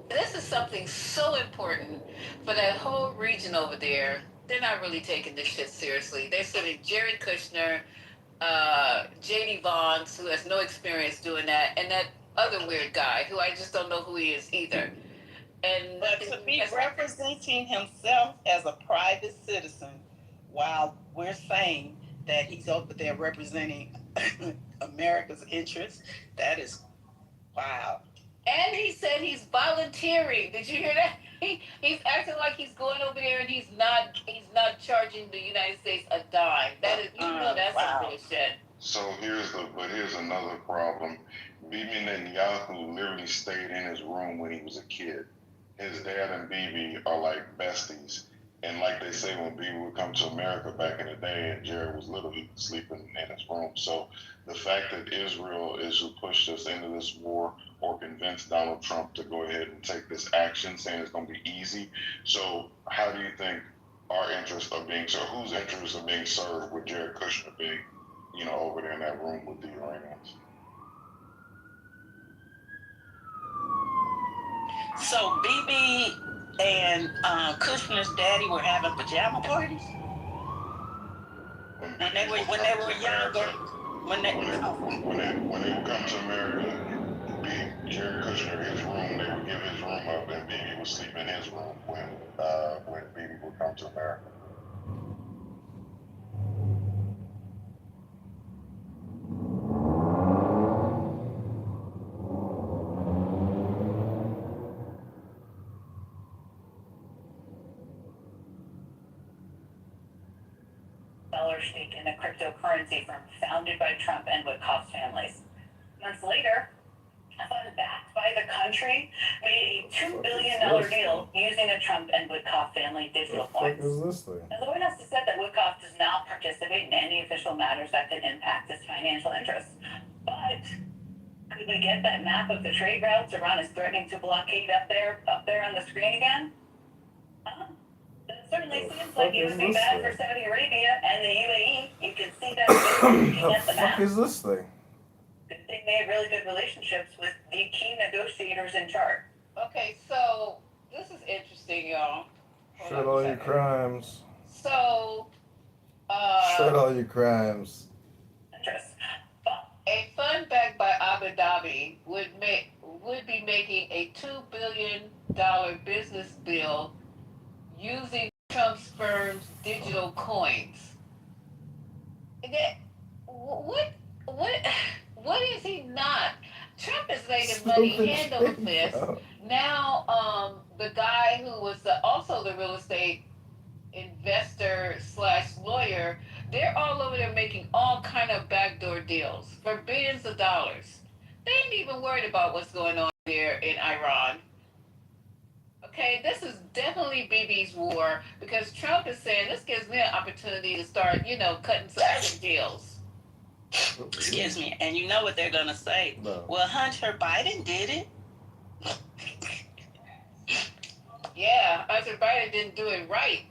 This is something so important for that whole region over there. They're not really taking this shit seriously. They're sending Jared Kushner, J.D. Vance, who has no experience doing that, and that other weird guy who I just don't know who he is either. And but to be representing himself as a private citizen, while we're saying that he's over there representing America's interests, that is wow. And he said he's volunteering. Did you hear that? He's acting like he's going over there and he's not charging the United States a dime. That is, that's some bullshit. So here's another problem. Bibi Netanyahu literally stayed in his room when he was a kid. His dad and Bibi are like besties. And like they say, when Bibi would come to America back in the day, and Jared was literally sleeping in his room. So the fact that Israel is who pushed us into this war or convinced Donald Trump to go ahead and take this action, saying it's going to be easy. So how do you think our interests are being served? Whose interests are being served with Jared Kushner being, over there in that room with the Iranians? So Bibi and Kushner's daddy were having pajama parties when they were younger. When they would come to America, Jared Kushner, his room, they would give his room up, and Bibi would sleep in his room when Bibi would come to America. stake in a cryptocurrency firm founded by Trump and Woodcock's families. Months later, a fund backed by the country made a $2 billion deal using the Trump and Woodcock family digital coins. What the fuck is this thing? Now, the White House has said that Woodcock does not participate in any official matters that could impact his financial interests. But could we get that map of the trade routes Iran is threatening to blockade up there on the screen again? That certainly seems like it would be bad for Saudi Arabia and the UAE. You can see that looking at the What the map. fuck is this thing? Good thing they have really good relationships with the key negotiators in charge. Okay, so this is interesting, y'all. Shred all your crimes. So, Shred all your crimes. Interest. A fund backed by Abu Dhabi would be making a $2 billion business deal using Trump's firm's digital coins. What is he not? Trump is making money hand over fist. Now, the guy who was also the real estate investor / lawyer, they're all over there making all kind of backdoor deals for billions of dollars. They ain't even worried about what's going on there in Iran. Okay, this is definitely BB's war because Trump is saying this gives me an opportunity to start, cutting some other deals. Excuse me, and you know what they're gonna say? No. Well, Hunter Biden did it. Yeah, Hunter Biden didn't do it right.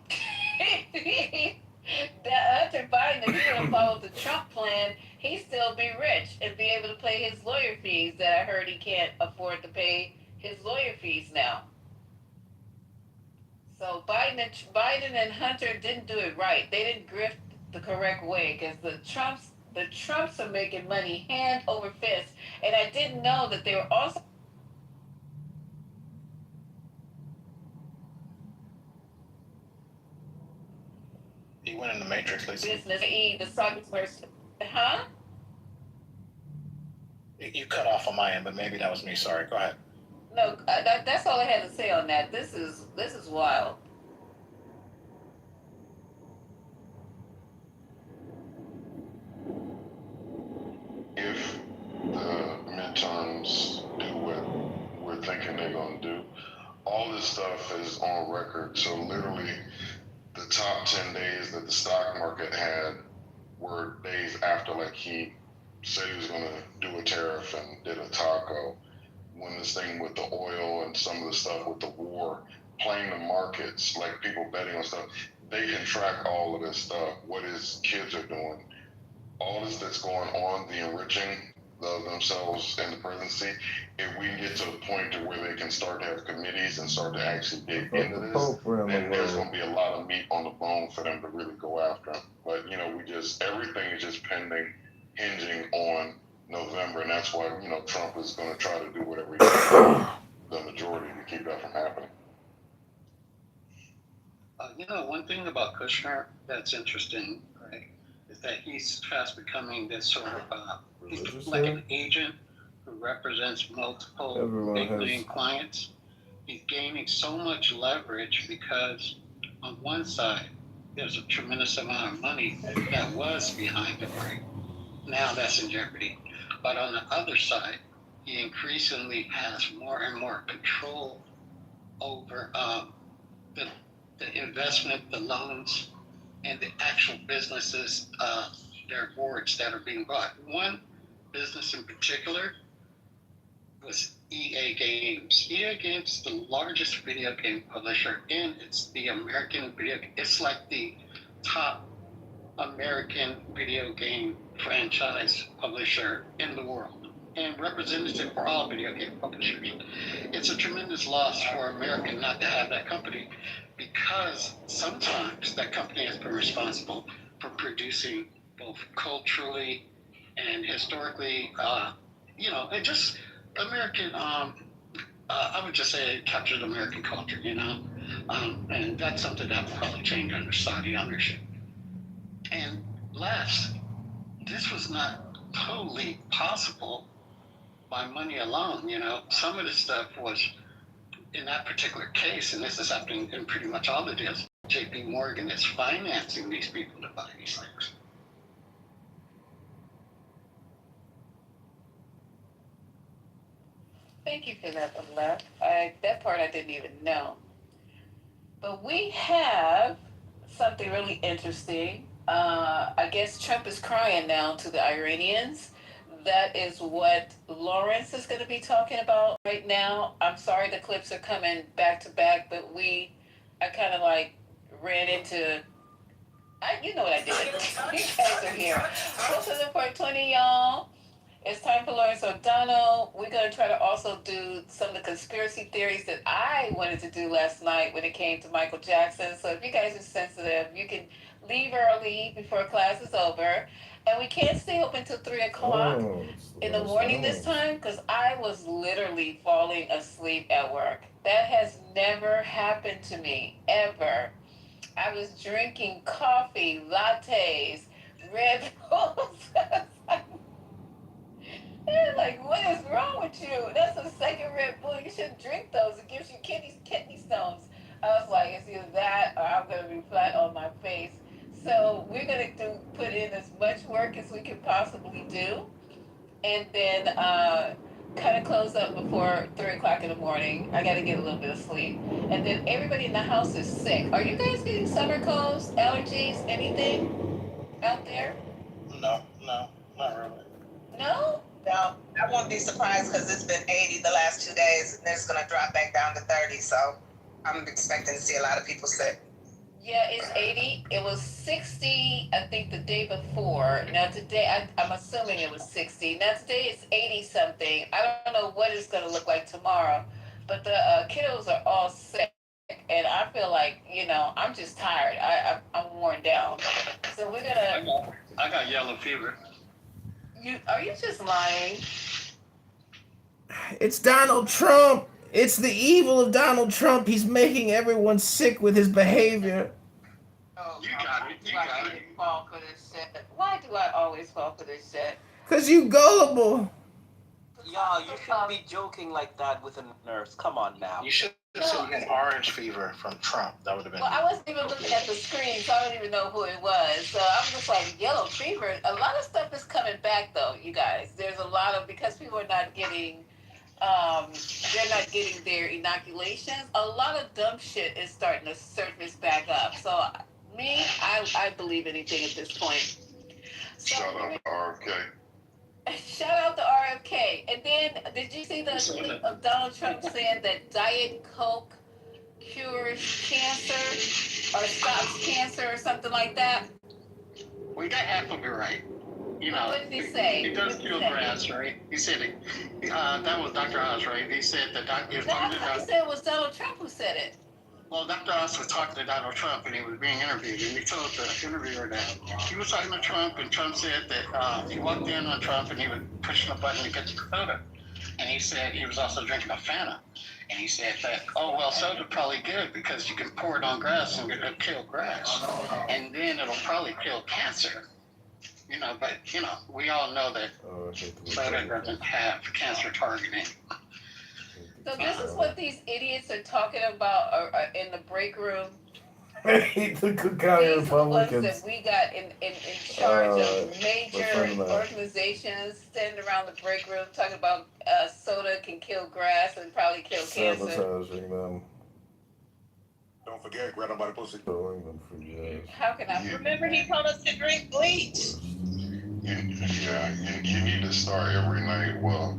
Hunter Biden, if he would have followed the Trump plan, he'd still be rich and be able to pay his lawyer fees that I heard he can't afford to pay his lawyer fees now. So Biden and Hunter didn't do it right. They didn't grift the correct way because the Trumps are making money hand over fist. And I didn't know that they were also He went in the Matrix, Lisa. business. The Socrates person, huh? You cut off on my end, but maybe that was me. Sorry. Go ahead. No, that's all I had to say on that. This is wild. If the midterms do what we're thinking they're going to do, all this stuff is on record. So literally, the top 10 days that the stock market had were days after, like, he said he was going to do a tariff and did a taco. When this thing with the oil and some of the stuff with the war, playing the markets, like people betting on stuff, they can track all of this stuff, what his kids are doing. All this that's going on, the enriching of themselves in the presidency, if we get to a point to where they can start to have committees and start to actually dig into this, then there's going to be a lot of meat on the bone for them to really go after him. But, everything is just hinging on November, and that's why, Trump is going to try to do whatever he can, the majority, to keep that from happening. One thing about Kushner that's interesting, right, is that he's fast becoming this sort of, he's like an agent who represents multiple big name clients. He's gaining so much leverage because on one side, there's a tremendous amount of money that was behind him, right? Now that's in jeopardy. But on the other side, he increasingly has more and more control over the investment, the loans, and the actual businesses, their boards that are being bought. One business in particular was EA Games. EA Games is the largest video game publisher, and it's the American video. It's like the top American video game franchise publisher in the world and representative for all video game publishers. It's a tremendous loss for America not to have that company because sometimes that company has been responsible for producing both culturally and historically, and just American, I would just say it captured American culture, and that's something that will probably change under Saudi ownership. And last, this was not totally possible by money alone. Some of the stuff was, in that particular case, and this is happening in pretty much all the deals, JP Morgan is financing these people to buy these things. Thank you for that, left. That part I didn't even know. But we have something really interesting. I guess Trump is crying now to the Iranians. That is what Lawrence is going to be talking about right now. I'm sorry the clips are coming back to back, but I kind of like ran into, you know what I did. You guys are here. Posted it for 20, y'all. It's time for Lawrence O'Donnell. We're going to try to also do some of the conspiracy theories that I wanted to do last night when it came to Michael Jackson. So if you guys are sensitive, you can leave early before class is over. And we can't stay open until 3 o'clock in the morning this time because I was literally falling asleep at work. That has never happened to me, ever. I was drinking coffee, lattes, Red Bulls. They're like, what is wrong with you? That's a second Red Bull. You shouldn't drink those. It gives you kidney stones. I was like, it's either that or I'm going to be flat on my face. So we're going to put in as much work as we can possibly do. And then kind of close up before 3 o'clock in the morning. I got to get a little bit of sleep. And then everybody in the house is sick. Are you guys getting summer colds, allergies, anything out there? No, not really. No? No, I won't be surprised because it's been 80 the last 2 days and it's going to drop back down to 30. So I'm expecting to see a lot of people sick. Yeah, it's 80. It was 60, I think, the day before. Now today, I'm assuming it was 60. Now today it's 80 something. I don't know what it's going to look like tomorrow, but the kiddos are all sick. And I feel like, I'm just tired. I'm worn down. So we're going to... I got yellow fever. Are you just lying? It's Donald Trump. It's the evil of Donald Trump. He's making everyone sick with his behavior. Oh, you got it. You got it. Fall for this shit. Why do I always fall for this shit? Because you gullible. Y'all, you shouldn't be joking like that with a nurse. Come on now. You should have said you had orange fever from Trump. That would have been. Well, I wasn't even looking at the screen, so I don't even know who it was. So I'm just like, yellow fever. A lot of stuff is coming back, though, you guys. There's a lot of, because people are not getting, they're not getting their inoculations. A lot of dumb shit is starting to surface back up. So I believe anything at this point. So, shout out to RFK. Shout out to RFK. And then, did you see the clip of Donald Trump saying that Diet Coke cures cancer or stops cancer or something like that? We got half of it right. What did he say? He does kill grass, right? He said that was Dr. Oz, right? He said that he was talking to I said it was Donald Trump who said it. Well, Dr. Oz was talking to Donald Trump and he was being interviewed, and he told the interviewer that he was talking to Trump, and Trump said that he walked in on Trump and he was pushing a button to get the soda. And he said he was also drinking a Fanta. And he said that, soda's probably good because you can pour it on grass and it'll kill grass. And then it'll probably kill cancer. But we all know that soda doesn't have cancer targeting. So this is what these idiots are talking about in the break room. I hate the Cook County These are the ones Republicans. that we got in charge of major organizations standing around the break room talking about soda can kill grass and probably kill cancer. Sabotaging them. Don't forget, grab them by the pussy. Throwing them for gas. How can I? Remember, he told us to drink bleach. You need to start every night. Well,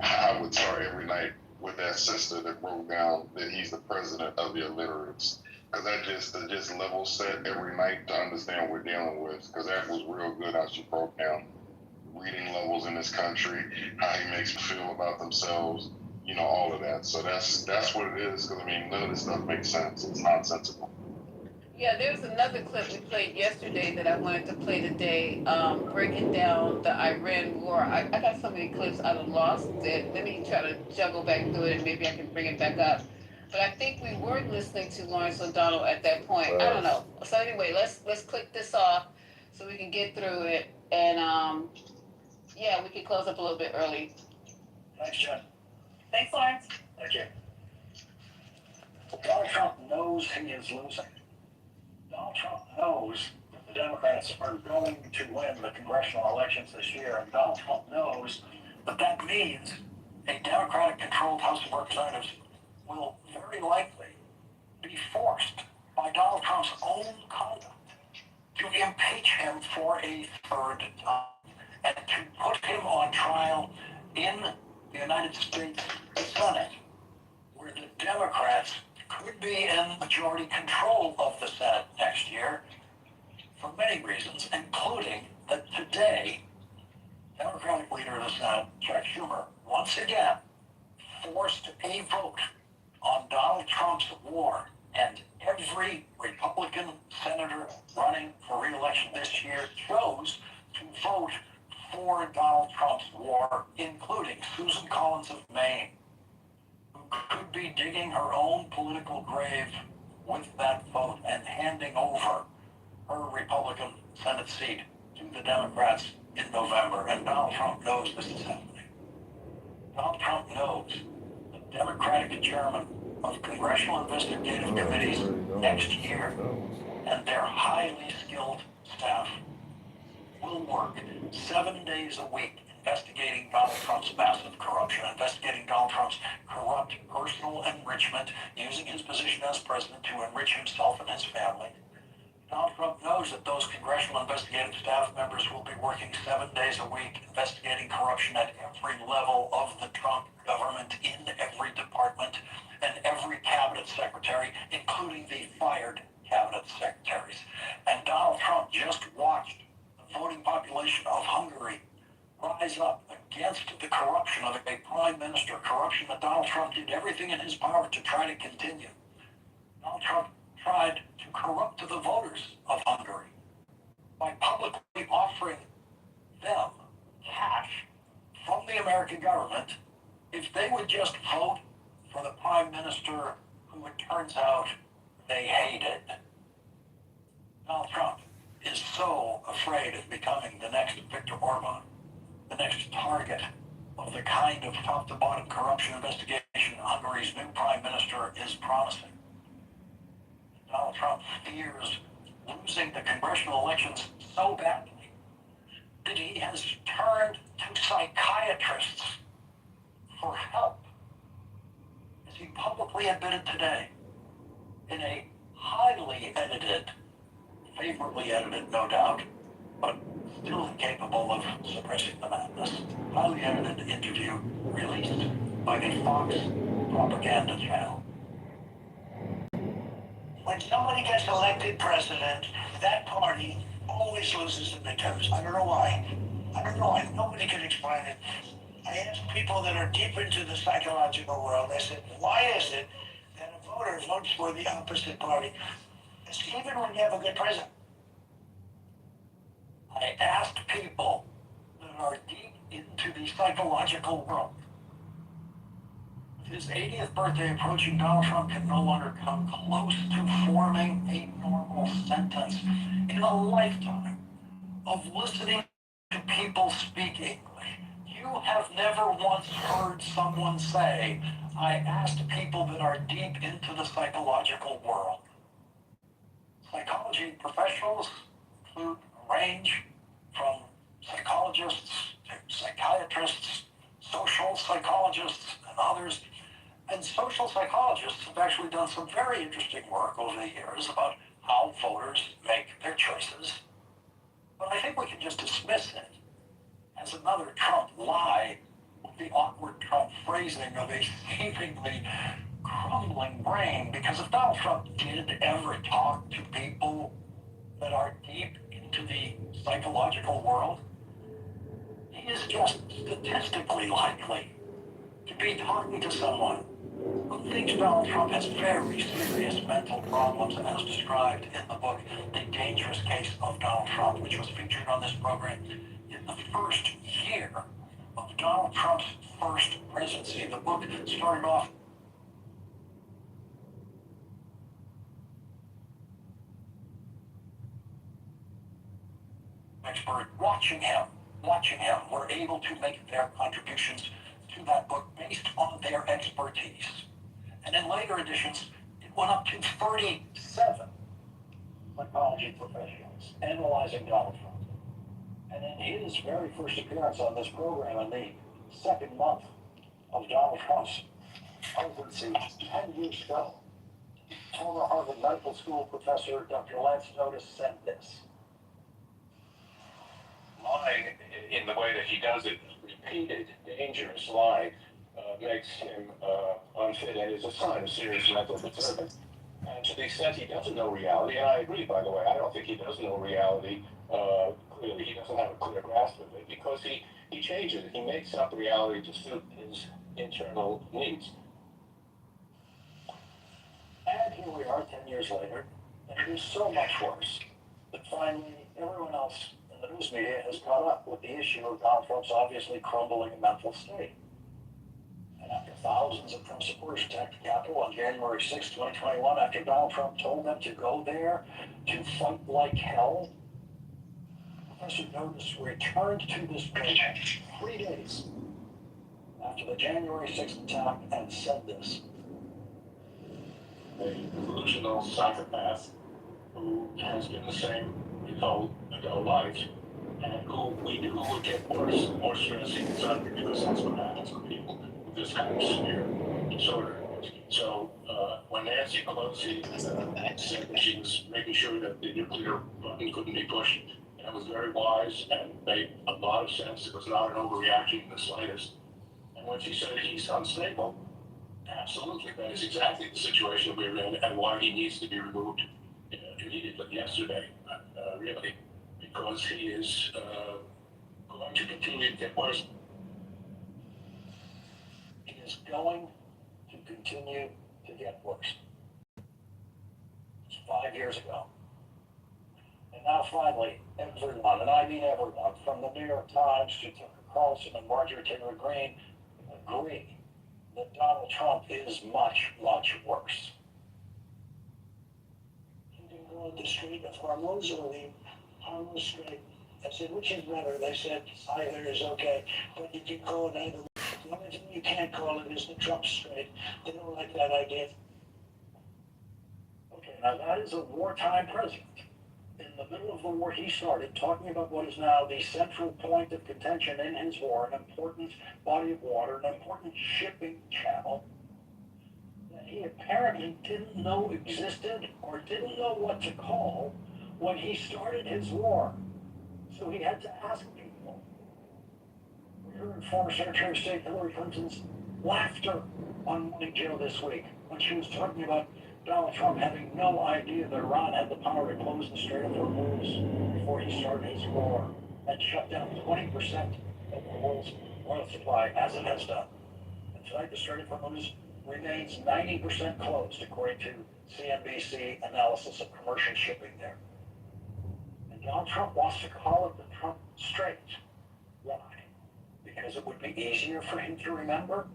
I would start every night with that sister that broke down that he's the president of the illiterates. Because that just level set every night to understand what we're dealing with. Because that was real good how she broke down reading levels in this country, how he makes them feel about themselves, all of that. So that's what it is. Because none of this stuff makes sense. It's nonsensical. Yeah, there's another clip we played yesterday that I wanted to play today, breaking down the Iran war. I got so many clips I done lost it. Let me try to juggle back through it and maybe I can bring it back up. But I think we were listening to Lawrence O'Donnell at that point. I don't know. So anyway, let's click this off so we can get through it. And we can close up a little bit early. Thanks, John. Thanks, Lawrence. Thank you. Donald Trump knows he is losing. Donald Trump knows that the Democrats are going to win the congressional elections this year, and Donald Trump knows that that means a Democratic-controlled House of Representatives will very likely be forced by Donald Trump's own conduct to impeach him for a third time and to put him on trial in the United States Senate, where the Democrats could be in majority control of the Senate next year for many reasons, including that today, Democratic leader of the Senate, Chuck Schumer, once again forced a vote on Donald Trump's war, and every Republican senator running for re-election this year chose to vote for Donald Trump's war, including Susan Collins of Maine, who could be digging her own political grave with that vote and handing over her Republican Senate seat to the Democrats in November. And Donald Trump knows this is happening. Donald Trump knows the Democratic chairman of congressional investigative committees next year and their highly skilled staff will work 7 days a week investigating Donald Trump's massive corruption, investigating Donald Trump's corrupt personal enrichment, using his position as president to enrich himself and his family. Donald Trump knows that those congressional investigative staff members will be working 7 days a week investigating corruption at every level of the Trump government, in every department and every cabinet secretary, including the fired cabinet secretaries. And Donald Trump just watched the voting population of Hungary rise up against the corruption of a prime minister, corruption that Donald Trump did everything in his power to try to continue. Donald Trump tried to corrupt the voters of Hungary by publicly offering them cash from the American government if they would just vote for the prime minister who it turns out they hated. Donald Trump is so afraid of becoming the next Viktor Orban, the next target of the kind of top-to-bottom corruption investigation Hungary's new prime minister is promising. Donald Trump fears losing the congressional elections so badly that he has turned to psychiatrists for help, as he publicly admitted today in a highly edited, favorably edited, no doubt, but still incapable of suppressing the madness, highly edited interview released by the Fox propaganda channel. When somebody gets elected president, that party always loses the midterms. I don't know why. I don't know why. Nobody can explain it. I asked people that are deep into the psychological world, I said, why is it that a voter votes for the opposite party? It's even when you have a good president. I asked people that are deep into the psychological world. With his 80th birthday approaching, Donald Trump can no longer come close to forming a normal sentence in a lifetime of listening to people speak English. You have never once heard someone say, I asked people that are deep into the psychological world. Psychology professionals include a range from psychologists to psychiatrists, social psychologists, and others. And social psychologists have actually done some very interesting work over the years about how voters make their choices. But I think we can just dismiss it as another Trump lie with the awkward Trump phrasing of a seemingly crumbling brain. Because if Donald Trump did ever talk to people that are deep into the psychological world, he is just statistically likely to be talking to someone who thinks Donald Trump has very serious mental problems, as described in the book, The Dangerous Case of Donald Trump, which was featured on this program in the first year of Donald Trump's first presidency. The book started off expert watching him, were able to make their contributions to that book based on their expertise. And in later editions, it went up to 37 psychology professionals analyzing Donald Trump. And in his very first appearance on this program, in the second month of Donald Trump's presidency 10 years ago, former Harvard Medical School professor Dr. Lance Notice said this. Lying in the way that he does it, repeated, dangerous lying, makes him unfit and is a sign of serious mental disturbance. And to the extent he doesn't know reality, and I agree, by the way, I don't think he does know reality. Clearly, he doesn't have a clear grasp of it because he changes it. He makes up reality to suit his internal needs. And here we are 10 years later, and it is so much worse that finally everyone else in the news media has caught up with the issue of Donald Trump's obviously crumbling mental state. And after thousands of Trump supporters attacked the Capitol on January 6, 2021, after Donald Trump told them to go there to fight like hell, Professor Notice returned to this building 3 days after the January 6th attack and said this. A delusional psychopath who has been the same his whole adult life and who we knew would get worse, more stress he gets under, because that's what happens with people with this kind of severe disorder. So when Nancy Pelosi said that she was making sure that the nuclear button couldn't be pushed, that was very wise and made a lot of sense. It was not an overreaction in the slightest. And when she said he's unstable, absolutely, that is exactly the situation we're in and why he needs to be removed immediately yesterday, really, because he is going to continue to get worse. He is going to continue to get worse. It's 5 years ago. And now finally, everyone, and I mean everyone, from the New York Times to Tucker Carlson and Marjorie Taylor Greene, agree that Donald Trump is much, much worse. You can go on the street of Harlow's on the street. I said, which is better? They said, either is okay, but you can call it either. The only thing you can't call it is the Trump street. They don't like that idea. Okay, now that is a wartime president. In the middle of the war, he started talking about what is now the central point of contention in his war, an important body of water, an important shipping channel that he apparently didn't know existed or didn't know what to call when he started his war. So he had to ask people. We heard former Secretary of State Hillary Clinton's laughter on Morning Joe this week when she was talking about Donald Trump having no idea that Iran had the power to close the Strait of Hormuz before he started his war and shut down 20% of the world's oil supply, as it has done. And tonight, the Strait of Hormuz remains 90% closed, according to CNBC analysis of commercial shipping there. And Donald Trump wants to call it the Trump Strait. Why? Because it would be easier for him to remember?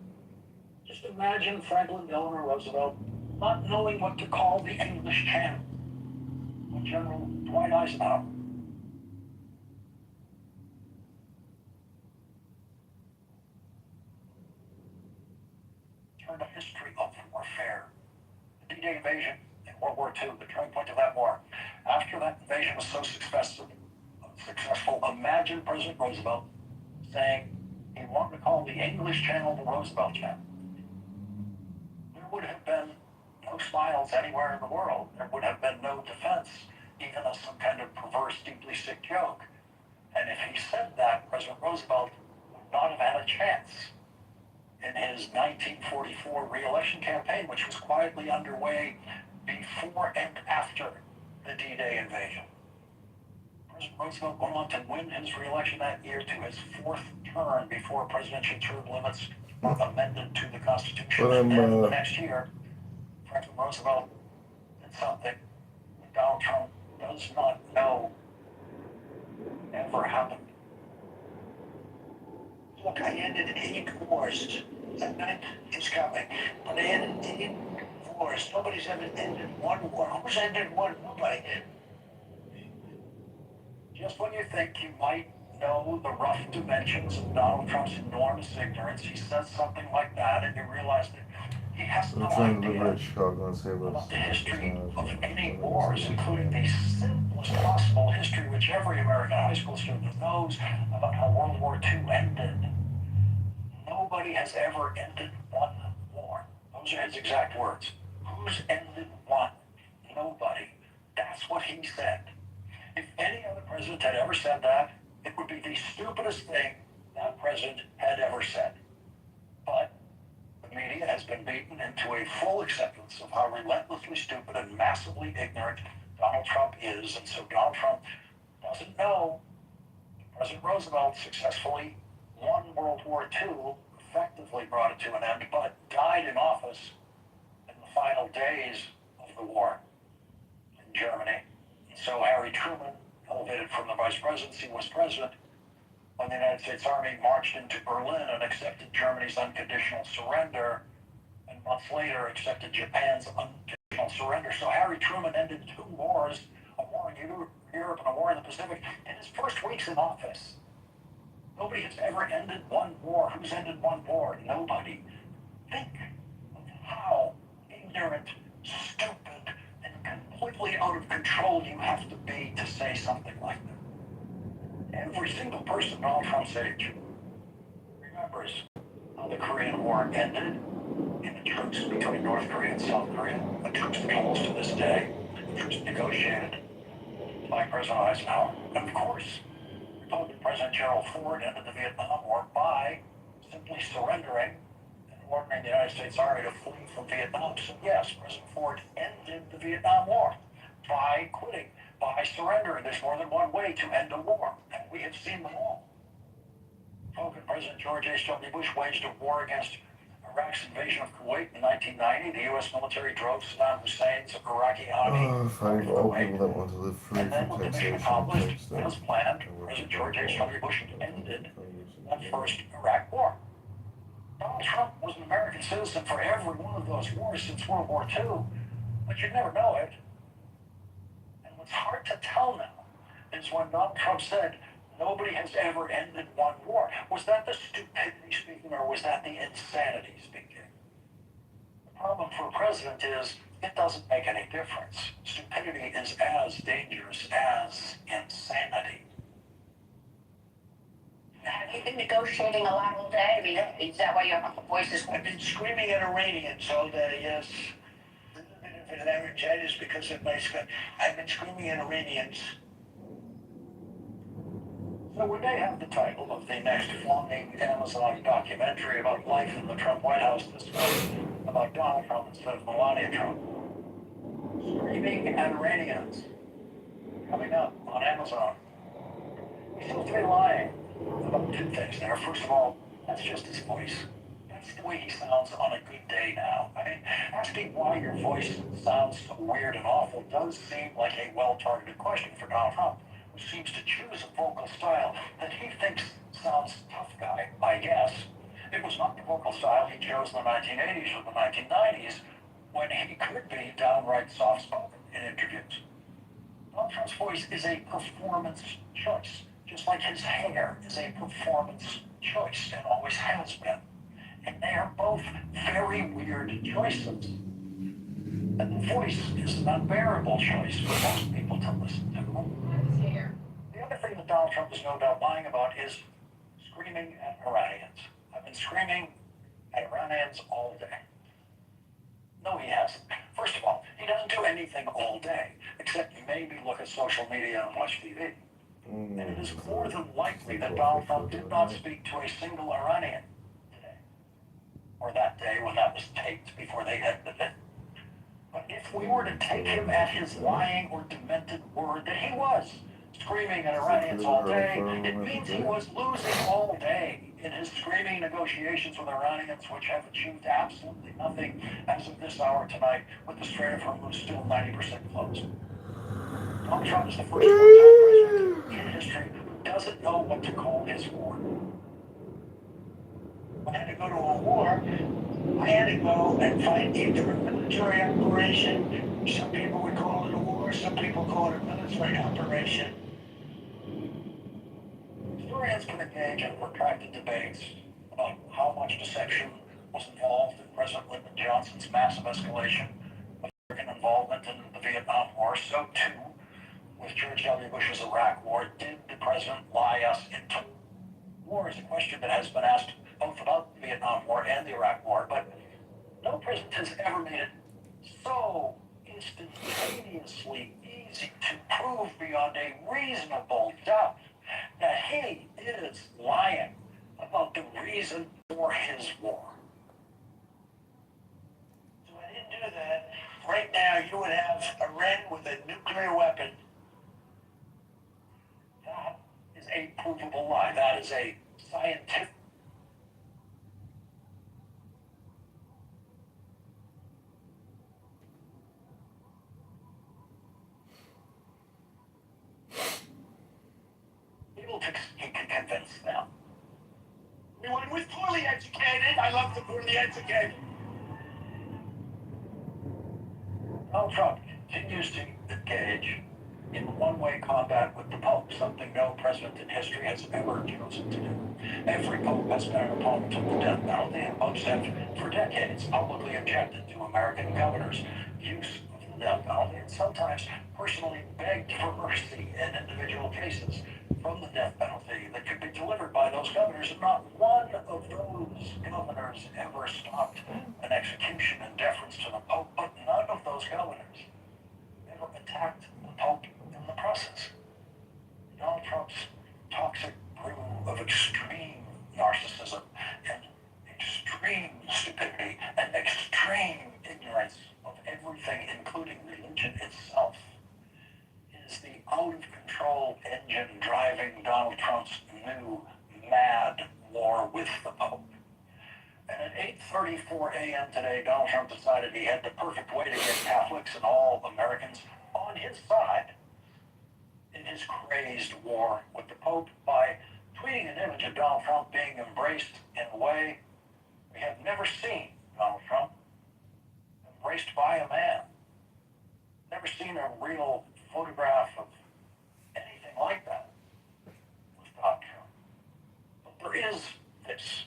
Just imagine Franklin Delano Roosevelt not knowing what to call the English Channel when General Dwight Eisenhower turned a history of warfare. The D-Day invasion in World War II, the turning point of that war. After that invasion was so successful, imagine President Roosevelt saying he wanted to call the English Channel the Roosevelt Channel. There would have been no smiles anywhere in the world. There would have been no defense, even of some kind of perverse, deeply sick joke. And if he said that, President Roosevelt would not have had a chance in his 1944 re-election campaign, which was quietly underway before and after the D-Day invasion. President Roosevelt went on to win his re-election that year to his fourth term before presidential term limits were amended to the Constitution. And then the next year, Franklin Roosevelt did something that Donald Trump does not know ever happened. Look, I ended 8 wars. That night is coming. But I ended 8 wars. Nobody's ever ended one war. Who's ended one? Nobody. Just when you think you might know the rough dimensions of Donald Trump's enormous ignorance, he says something like that, and you realize that He has no I'm trying to idea liberate Chicago and save us. about the history of any wars, including the simplest possible history, which every American high school student knows, about how World War II ended. Nobody has ever ended one war. Those are his exact words. Who's ended one? Nobody. That's what he said. If any other president had ever said that, it would be the stupidest thing that president had ever said. But the media has been beaten into a full acceptance of how relentlessly stupid and massively ignorant Donald Trump is, and so Donald Trump doesn't know President Roosevelt successfully won World War II, effectively brought it to an end, but died in office in the final days of the war in Germany. So Harry Truman, elevated from the vice presidency, was president when the United States Army marched into Berlin and accepted Germany's unconditional surrender, and months later accepted Japan's unconditional surrender. So Harry Truman ended 2 wars, a war in Europe and a war in the Pacific, in his first weeks in office. Nobody has ever ended one war. Who's ended one war? Nobody. Think of how ignorant, stupid, and completely out of control you have to be to say something like that. Every single person Donald Trump's age remembers how the Korean War ended in the truce between North Korea and South Korea, a truce that holds to this day, a truce negotiated by President Eisenhower. And of course, Republican President Gerald Ford ended the Vietnam War by simply surrendering and ordering the United States Army to flee from Vietnam. So yes, President Ford ended the Vietnam War by quitting, by surrendering. There's more than one way to end a war, and we have seen them all. Republican President George H.W. Bush waged a war against Iraq's invasion of Kuwait in 1990. The U.S. military drove Saddam Hussein's Iraqi army Fighting for all people that want to live free and then from when the mission taxation. accomplished, as planned, President George H.W. Bush ended that first Iraq war. Donald Trump was an American citizen for every one of those wars since World War II, but you'd never know it. And what's hard to tell now is when Donald Trump said, nobody has ever ended one war. Was that the stupidity speaking, or was that the insanity speaking? The problem for a president is it doesn't make any difference. Stupidity is as dangerous as insanity. Have you been negotiating a lot all day? I mean, is that why your voice is... I've been screaming at Iranians all day, yes. A little bit of laryngitis because of my scream. I've been screaming at Iranians. So when they have the title of the next flaunting Amazon documentary about life in the Trump White House this week, about Donald Trump instead of Melania Trump, screaming at Iranians, coming up on Amazon, he seems to be lying about 2 things there. First of all, that's just his voice. That's the way he sounds on a good day now. I mean, asking why your voice sounds so weird and awful does seem like a well-targeted question for Donald Trump, who seems to choose a vocal style that he thinks sounds tough guy, I guess. It was not the vocal style he chose in the 1980s or the 1990s, when he could be downright soft-spoken in interviews. Donald Trump's voice is a performance choice, just like his hair is a performance choice and always has been. And they are both very weird choices. And the voice is an unbearable choice for most people to listen to. The other thing that Donald Trump is no doubt lying about is screaming at Iranians. I've been screaming at Iranians all day. No, he hasn't. First of all, he doesn't do anything all day, except maybe look at social media and watch TV. And it is more than likely that Donald Trump did not speak to a single Iranian today, or that day when that was taped before they edited it. But if we were to take him at his lying or demented word that he was screaming at Iranians all day, it means he was losing all day in his screaming negotiations with Iranians, which have achieved absolutely nothing as of this hour tonight, with the Strait of Hormuz still 90% closed. Donald Trump is the first wartime president in history who doesn't know what to call his war. When I had to go to a war, I had to go and fight either a military operation. Some people would call it a war, some people call it a military operation. Historians can engage in protracted debates about how much deception was involved in President Lyndon Johnson's massive escalation of American involvement in the Vietnam War. So too with George W. Bush's Iraq War. Did the president lie us into war? Is a question that has been asked both about the Vietnam War and the Iraq War, but no president has ever made it so instantaneously easy to prove beyond a reasonable doubt that he is lying about the reason for his war. So I didn't do that. Right now, you would have Iran with a nuclear weapon. That is a provable lie. That is a scientific. He can convince them. Anyone who is poorly educated, I love the poorly educated. Donald Trump continues to engage in one-way combat with the Pope, something no president in history has ever chosen to do. Every Pope has been an opponent of the death penalty, and popes have, for decades, publicly objected to American governors' use of the death penalty, and sometimes personally begged for mercy in individual cases from the death penalty that could be delivered by those governors, and not one of those governors ever stopped an execution in deference to the Pope, but none of those governors ever attacked the Pope in the process. Donald Trump's toxic brew of extreme narcissism and extreme stupidity and extreme ignorance of everything, including religion itself, is the out-of-control engine driving Donald Trump's new mad war with the Pope. And at 8:34 a.m. today, Donald Trump decided he had the perfect way to get Catholics and all Americans on his side in his crazed war with the Pope by tweeting an image of Donald Trump being embraced in a way we have never seen Donald Trump embraced by a man. Never seen a real photograph of anything like that with Donald Trump. But there is this.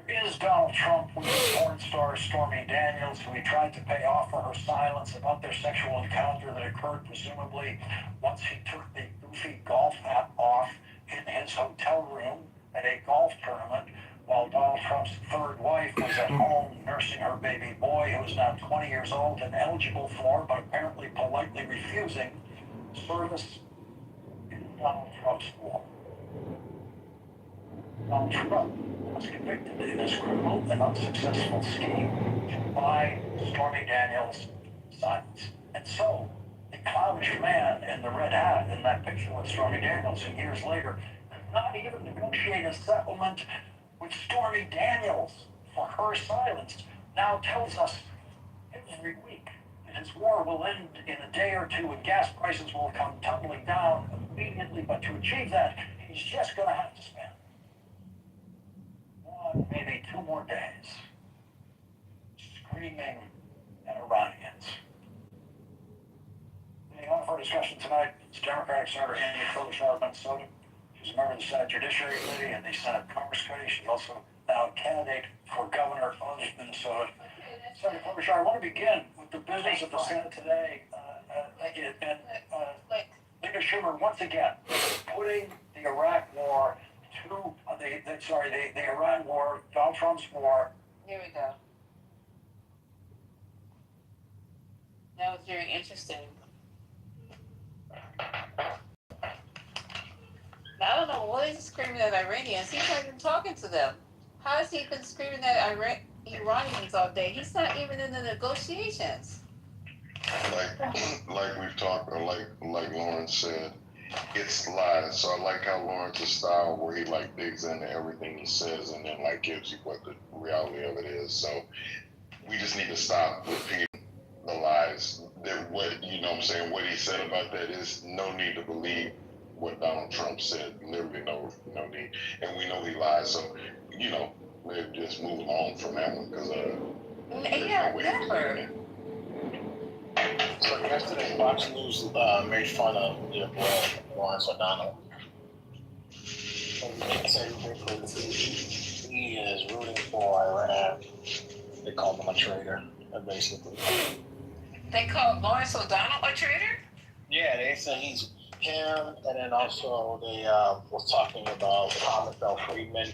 There is Donald Trump with porn star Stormy Daniels, who he tried to pay off for her silence about their sexual encounter that occurred presumably once he took the goofy golf hat off in his hotel room at a golf tournament, while Donald Trump's third wife was at home nursing her baby boy, who is now 20 years old and eligible for, but apparently politely refusing, service in Donald Trump's war. Donald Trump was convicted in this criminal and unsuccessful scheme to buy Stormy Daniels' silence. And so, the clownish man in the red hat in that picture with Stormy Daniels, who years later could not even negotiate a settlement with Stormy Daniels for her silence, now tells us every week that his war will end in a day or two and gas prices will come tumbling down immediately. But to achieve that, he's just going to have to spend one, maybe 2 more days screaming at Iranians. Leading on for discussion tonight is Democratic Senator Amy Klobuchar of Minnesota. She's a member of the Senate Judiciary Committee and the Senate Commerce Committee. She's also now a candidate for governor of Minnesota. Senator Klobuchar, I want to begin with the business of the Senate today. Thank you. And Leader Schumer, once again, putting the Iraq war to the Iran war, Donald Trump's war. Here we go. That was very interesting. I don't know what he's screaming at Iranians. He's not even talking to them. How has he been screaming at Iranians all day? He's not even in the negotiations. Like we've talked, or like Lawrence said, it's lies. So I like how Lawrence's style, where he digs into everything he says and then gives you what the reality of it is. So we just need to stop repeating the lies. That what what he said about that is no need to believe what Donald Trump said. Literally no need. And we know he lies. So we're just moving on from that one because never. So yesterday, Fox News made fun of your boy Lawrence O'Donnell. He media is rooting for Iran. They call him a traitor, basically. They called Lawrence O'Donnell a traitor? Yeah, they say he's him, and then also they was talking about Thomas L. Friedman,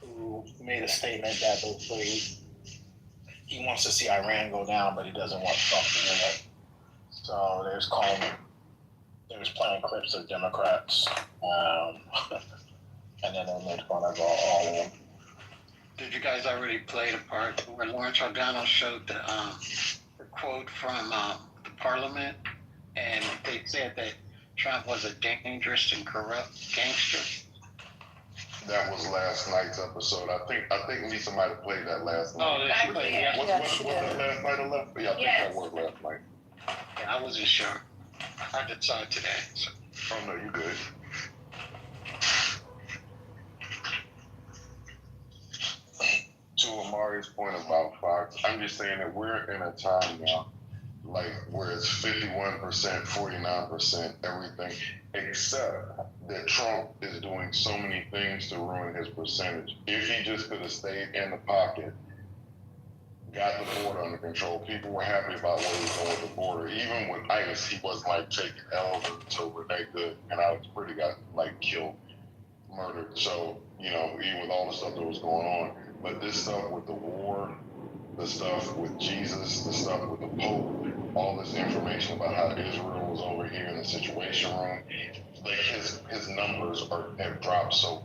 who made a statement that basically he wants to see Iran go down, but he doesn't want Trump to win it. So they was playing clips of Democrats, and then they made fun of all of them. Did you guys already play the part where Lawrence O'Donnell showed the quote from the Parliament, and they said that Trump was a dangerous and corrupt gangster? That was last night's episode. I think Lisa might have played that last night. Oh, I played did. Was that last night or last? Yeah, I think that was last night. Yeah, I wasn't sure. I just saw it today. So. Oh no, you good. To Amari's point about Fox, I'm just saying that we're in a time now, like where it's 51%, 49%, everything, except that Trump is doing so many things to ruin his percentage. If he just could have stayed in the pocket, got the border under control, people were happy about what he was doing with the border. Even with ICE, he wasn't like taking L's until Renee Good and Alex Pretty got like killed, murdered. So, you know, even with all the stuff that was going on. But this stuff with the war, the stuff with Jesus, the stuff with the Pope, all this information about how Israel was over here in the Situation Room, like his numbers have dropped so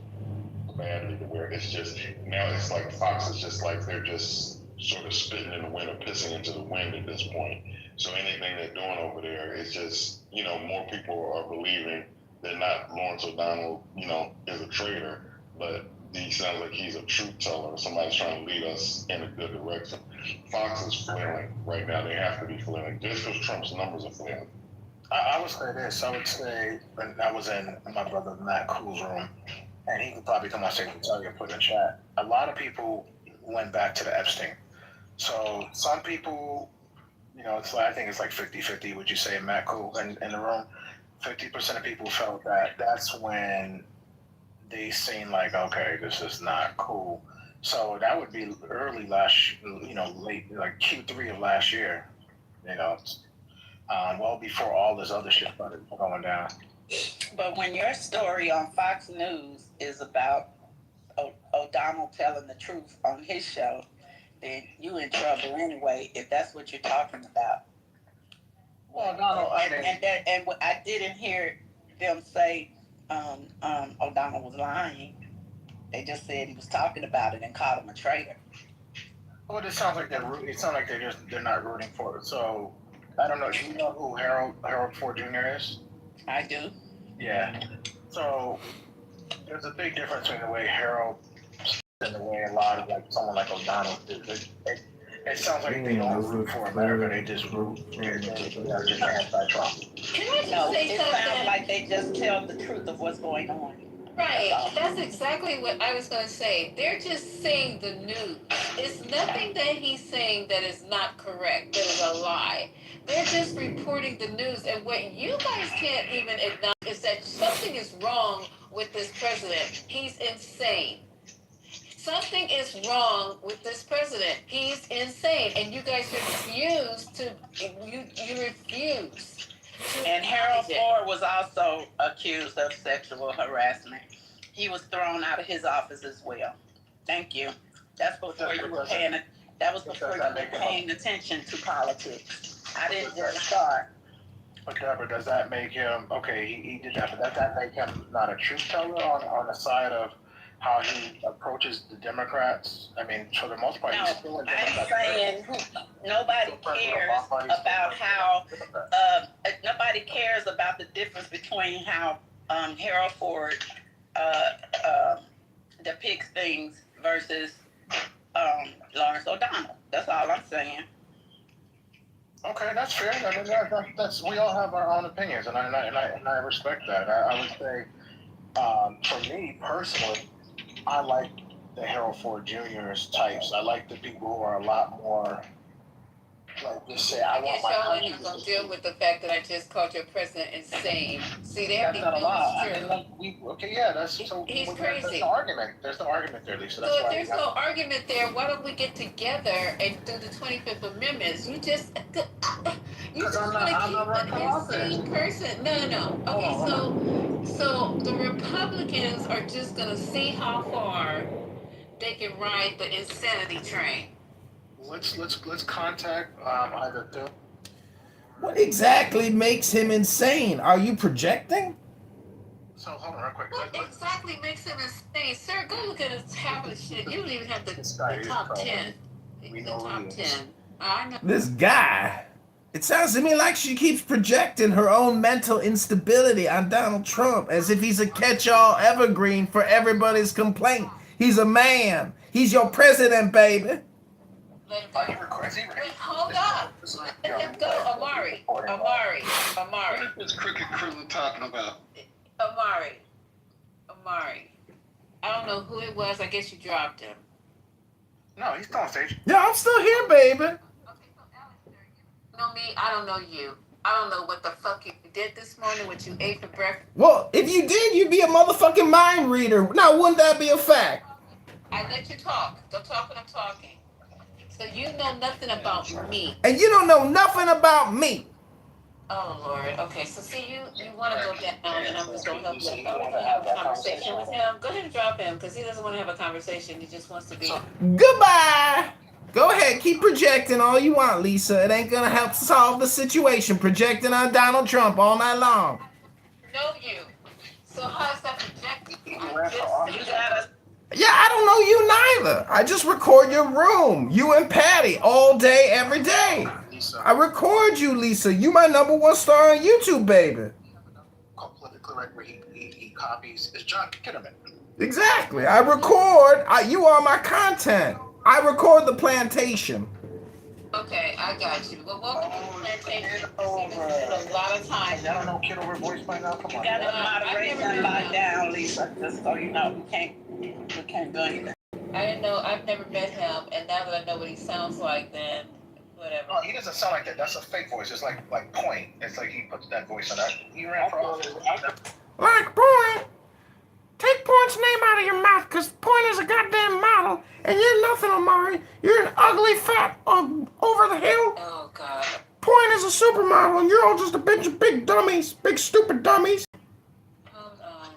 badly to where it's just, now it's like Fox is just like they're just sort of spitting in the wind or pissing into the wind at this point. So anything they're doing over there is just, you know, more people are believing that not Lawrence O'Donnell, you know, is a traitor, but he sounds like he's a truth teller. Somebody's trying to lead us in a good direction. Fox is flailing right now. They have to be flailing just because Trump's numbers are flailing. I would say this. I would say, and I was in my brother Matt Cool's room, and he could probably come on stage and tell you and put in the chat. A lot of people went back to the Epstein. So some people, you know, it's like, I think it's like 50-50, would you say, Matt Cool in the room? 50% of people felt that that's when they seen like, okay, this is not cool. So that would be early late, like Q3 of last year, you know, well before all this other shit started going down. But when your story on Fox News is about O'Donnell telling the truth on his show, then you in trouble anyway, if that's what you're talking about. Well, O'Donnell, and I didn't hear them say O'Donnell was lying. They just said he was talking about it and called him a traitor. Well, it sounds like they're not rooting for it. So I don't know. Do you know who Harold Ford Jr. is? I do. Yeah. So there's a big difference between the way Harold and the way a lot of like someone like O'Donnell is. It sounds like they don't root for America. They just root. They're just anti-Trump. Can I just say something? It sounds like they just tell the truth of what's going on. Right, that's exactly what I was going to say. They're just saying the news. It's nothing that he's saying that is not correct, that is a lie. They're just reporting the news, and what you guys can't even acknowledge is that something is wrong with this president. He's insane. Something is wrong with this president. He's insane, and you guys refuse to. You refuse. And Harold Ford was also accused of sexual harassment. He was thrown out of his office as well. Thank you. That's before you were paying. That was before you were paying attention to politics. I didn't just start. But Deborah, does that make him okay? He did that, but does that make him not a truth teller on the side of how he approaches the Democrats? I mean, for the most part, No, he's still a Democrat. I'm saying nobody cares about how. Nobody cares about the difference between how Harold Ford depicts things versus Lawrence O'Donnell. That's all I'm saying. Okay, that's fair. I mean, that's we all have our own opinions, and I respect that. I would say, for me personally, I like the Harold Ford Jr.'s types. I like the people who are a lot more Like, just say, I want my y'all country ain't to gonna succeed. deal with the fact that I just called your president insane. See, they have That's to not know allowed. it's I true. mean, okay, yeah, that's so. He's There's crazy. no argument. There's no argument there, Lisa. That's So if why there's no argument there, why don't we get together and do the 25th Amendments? You just want to keep an insane person. No. Okay, so the Republicans are just gonna see how far they can ride the insanity train. Let's contact either two. What exactly makes him insane? Are you projecting? So hold on real quick. What exactly makes him insane? Sir, go look at his tablet shit. You don't even have the top 10. The top 10. I know. This guy. It sounds to me like she keeps projecting her own mental instability on Donald Trump as if he's a catch-all evergreen for everybody's complaint. He's a man. He's your president, baby. Let him go. Wait, hold up. Let him go. Amari. What is this cricket crew talking about? Amari. I don't know who it was. I guess you dropped him. No, he's still on stage. Yeah, I'm still here, baby. You know me? I don't know you. I don't know what the fuck you did this morning, what you ate for breakfast. Well, if you did, you'd be a motherfucking mind reader. Now, wouldn't that be a fact? I let you talk. Don't talk when I'm talking. So you know nothing about me. And you don't know nothing about me. Oh, Lord. Okay, so see, you want to go down, and I'm just going to help you have a conversation with him. Go ahead and drop him, because he doesn't want to have a conversation. He just wants to be... Goodbye. Go ahead, keep projecting all you want, Lisa. It ain't gonna help solve the situation. Projecting on Donald Trump all night long. Know you. So how is that projecting? Yeah, I don't know you neither. I just record your room. You and Patty all day, every day. I record you, Lisa. You my #1 star on YouTube, baby. Politically right where he copies. It's John Kitterman. Exactly. I record. You are my content. I record the plantation. Okay, I got you. Well, welcome to the plantation. A lot of time. I don't know Kitover voice by now. Come on. You got to moderate and lock down, Lisa. Just so you know, we can't do anything. I didn't know. I've never met him, and now that I know what he sounds like, then whatever. No, he doesn't sound like that. That's a fake voice. It's like Point. It's like he puts that voice on that. He ran for office. Like Point. Take Point's name out of your mouth, because Point is a goddamn model, and you're nothing, Amari. You're an ugly, fat, over the hill. Oh, God. Point is a supermodel, and you're all just a bunch of big dummies, big stupid dummies. Hold on.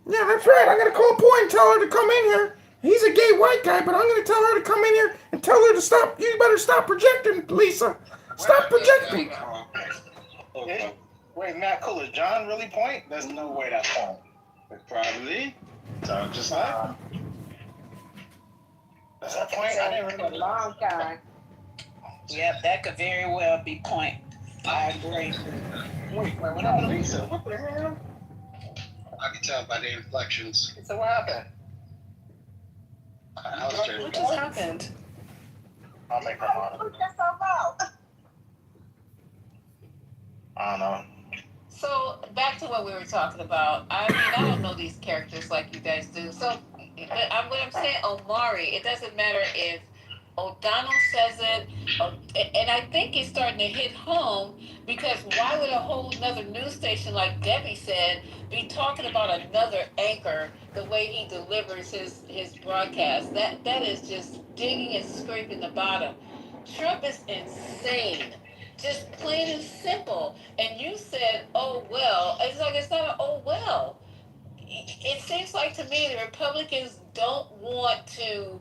Yeah, that's right. I'm going to call Point and tell her to come in here. He's a gay white guy, but I'm going to tell her to come in here and tell her to stop. You better stop projecting, Lisa. Stop projecting. Wait, Matt Cool, is John really Point? There's no way that's Point. Probably. Sounds just like. Is that Point? I didn't remember. Long time. Yep, that could very well be Point. I agree. Wait, what happened to Lisa? What the hell? I can tell by the inflections. So what happened? What just happened? I'll make her on. I don't know. So back to what we were talking about. I mean, I don't know these characters like you guys do. So what I'm saying, Omari, it doesn't matter if O'Donnell says it, and I think it's starting to hit home, because why would a whole another news station, like Debbie said, be talking about another anchor the way he delivers his broadcast? That is just digging and scraping the bottom. Trump is insane. Just plain and simple. And you said, oh, well. It's like, it's not an oh, well. It seems like to me the Republicans don't want to.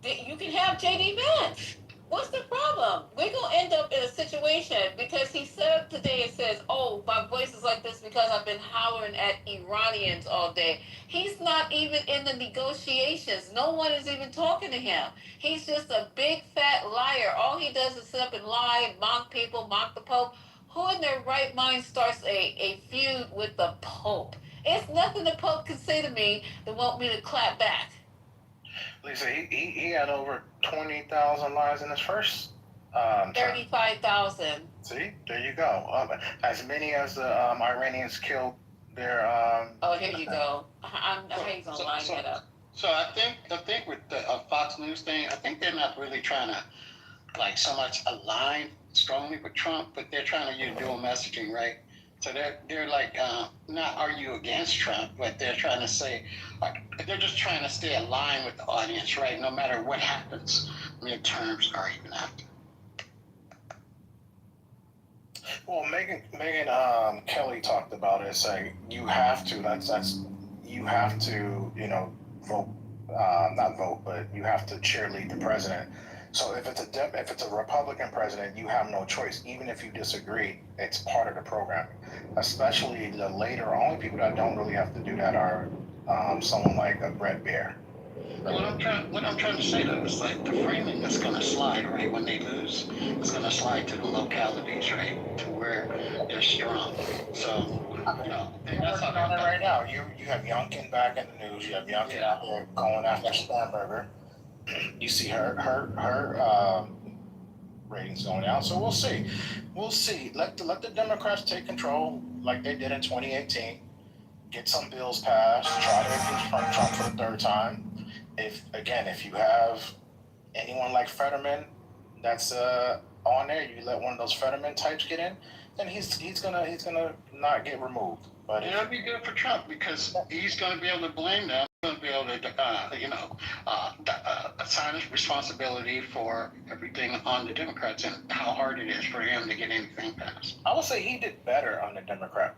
You can have J.D. Vance. What's the problem? We're going to end up in a situation, because he set up today and says, oh, my voice is like this because I've been hollering at Iranians all day. He's not even in the negotiations. No one is even talking to him. He's just a big fat liar. All he does is sit up and lie, mock people, mock the Pope. Who in their right mind starts a feud with the Pope? It's nothing the Pope can say to me that want me to clap back. Lisa, he had over 20,000 lives in his first 35,000. See, there you go. As many as the Iranians killed their. Oh, here you go. How you gonna line that up? So I think with the Fox News thing, I think they're not really trying to like so much align strongly with Trump, but they're trying to use dual messaging, right? So they're like not argue against Trump, but they're trying to say like they're just trying to stay aligned with the audience, right? No matter what happens, midterms or even after. Well, Megan Kelly talked about it, saying you have to. You have to, vote, not vote, but you have to cheerlead the president. So if it's a Republican president, you have no choice. Even if you disagree, it's part of the programming. Especially the later, only people that don't really have to do that are someone like a Brett Baer. What I'm trying to say though is like the framing is going to slide, right? When they lose, it's going to slide to the localities, right? To where they're strong. So, That's working on it right now. You have Youngkin back in the news. You have Youngkin out there going after Stamberger. You see her ratings going down. So we'll see. We'll see. Let the Democrats take control like they did in 2018. Get some bills passed. Try to impeach Trump for the third time. If you have anyone like Fetterman that's on there, you let one of those Fetterman types get in, then he's gonna not get removed. But it'll be good for Trump because he's going to be able to blame them. He's going to be able to, assign responsibility for everything on the Democrats and how hard it is for him to get anything passed. I would say he did better on the Democrats.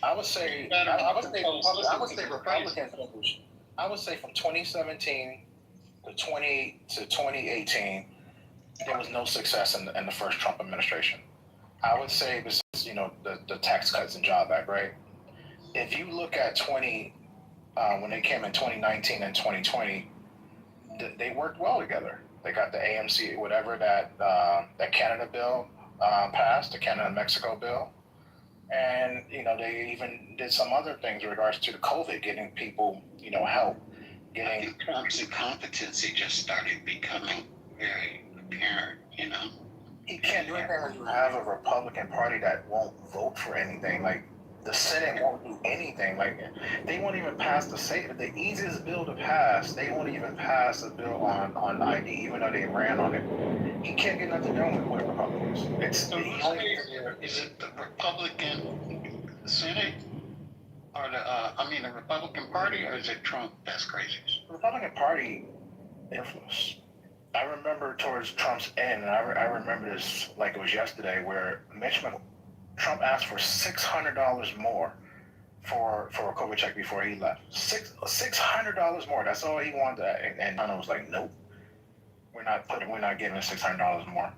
I would say Republicans. I would say from 2017 to 2018, there was no success in the first Trump administration. I would say this is, the Tax Cuts and Job Act, right? If you look at when they came in 2019 and 2020, they worked well together. They got the AMC, whatever that Canada bill passed, the Canada-Mexico bill. And, they even did some other things in regards to the COVID, getting people, help. I think Trump's incompetency just started becoming very apparent, He can't do anything when you have a Republican Party that won't vote for anything. Like, the Senate won't do anything. Like, they won't even pass the easiest bill to pass. They won't even pass a bill on ID, even though they ran on it. He can't get nothing done with Republicans. Is it the Republican Senate or the Republican Party, or is it Trump that's crazy? The Republican Party influence. I remember towards Trump's end, and I remember this like it was yesterday, where Trump asked for $600 more for a COVID check before he left. $600 more. That's all he wanted. And Donald was like, nope, we're not giving $600 more.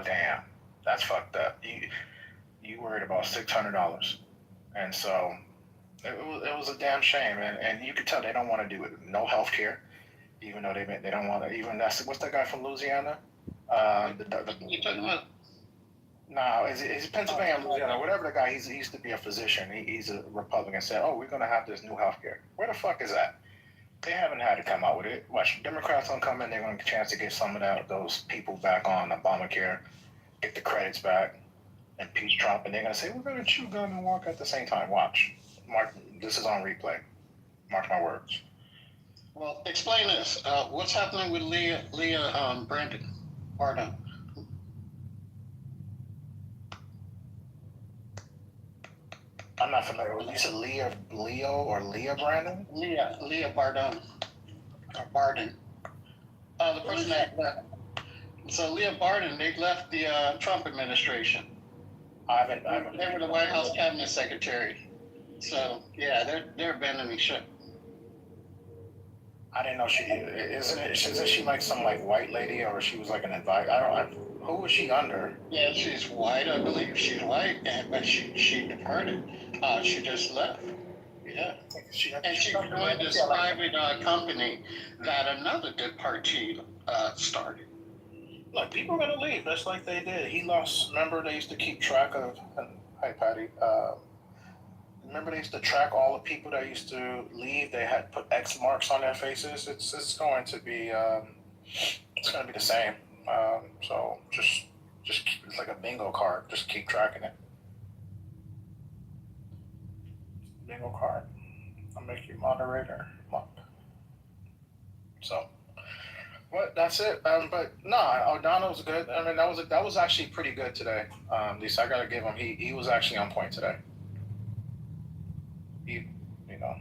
Damn, that's fucked up. You worried about $600, and so it was a damn shame. And you could tell they don't want to do it. No health care. Even though they don't want to, what's that guy from Louisiana? You talking about? No, he's Pennsylvania, Louisiana, whatever the guy. He used to be a physician. He's a Republican. Said, "Oh, we're gonna have this new health care." Where the fuck is that? They haven't had to come out with it. Watch, Democrats don't come in. They're gonna get a chance to get some of those people back on Obamacare, get the credits back, impeach Trump, and they're gonna say we're gonna chew gum and walk at the same time. Watch, Mark. This is on replay. Mark my words. Well, explain this. What's happening with Leah Brandon? Pardon. I'm not familiar with you. Said Leah Brandon? Leah Bardon. Or Barden. The person that left. So Leah Barden, they left the Trump administration. They were the White House cabinet secretary. So yeah, they're abandoning ship. I didn't know isn't she like some like white lady, or she was like an advisor? Who was she under? Yeah, she's white, I believe. She's white, but she departed. She just left. Yeah. And she joined this private company that another departee started. Look, people are gonna leave. That's like they did. He lost. Remember, they used to keep track of. Hi, Patty. Remember, they used to track all the people that used to leave. They had put X marks on their faces. It's going to be the same. So just it's like a bingo card. Just keep tracking it. Bingo card. I'll make you moderator. Mark. But that's it. But no, O'Donnell was good. I mean, that was actually pretty good today. Lisa, I gotta give him. He was actually on point today. He, you know.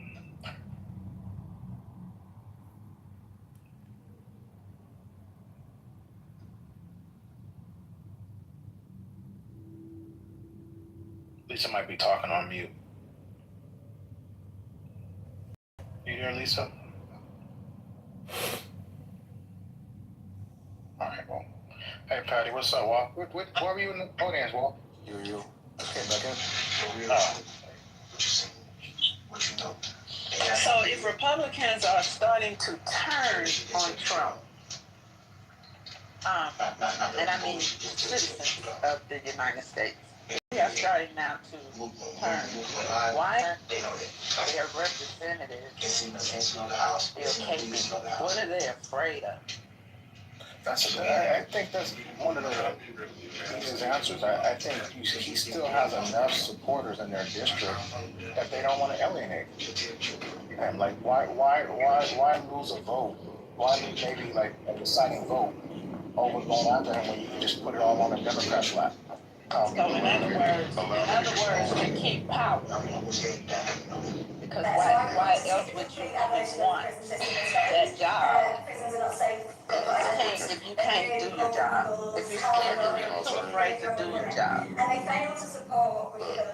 Lisa might be talking on mute. You hear Lisa? All right, well. Hey, Patty, what's up, Walt? Where were you in the audience, Walt? You. Okay, back in. What you know? So if Republicans are starting to turn on Trump, and I mean citizens of the United States, they are starting now to turn. Why aren't their representatives still caping? What are they afraid of? I think that's one of the easiest answers. I think he still has enough supporters in their district that they don't want to alienate him. Like, why lose a vote? Why lose maybe like a deciding vote over going after him when you can just put it all on the Democrats' lap? So in other words, to keep power. Because why else would you even want that job? If you can't do your job, if you're scared, if you're too afraid to do your job.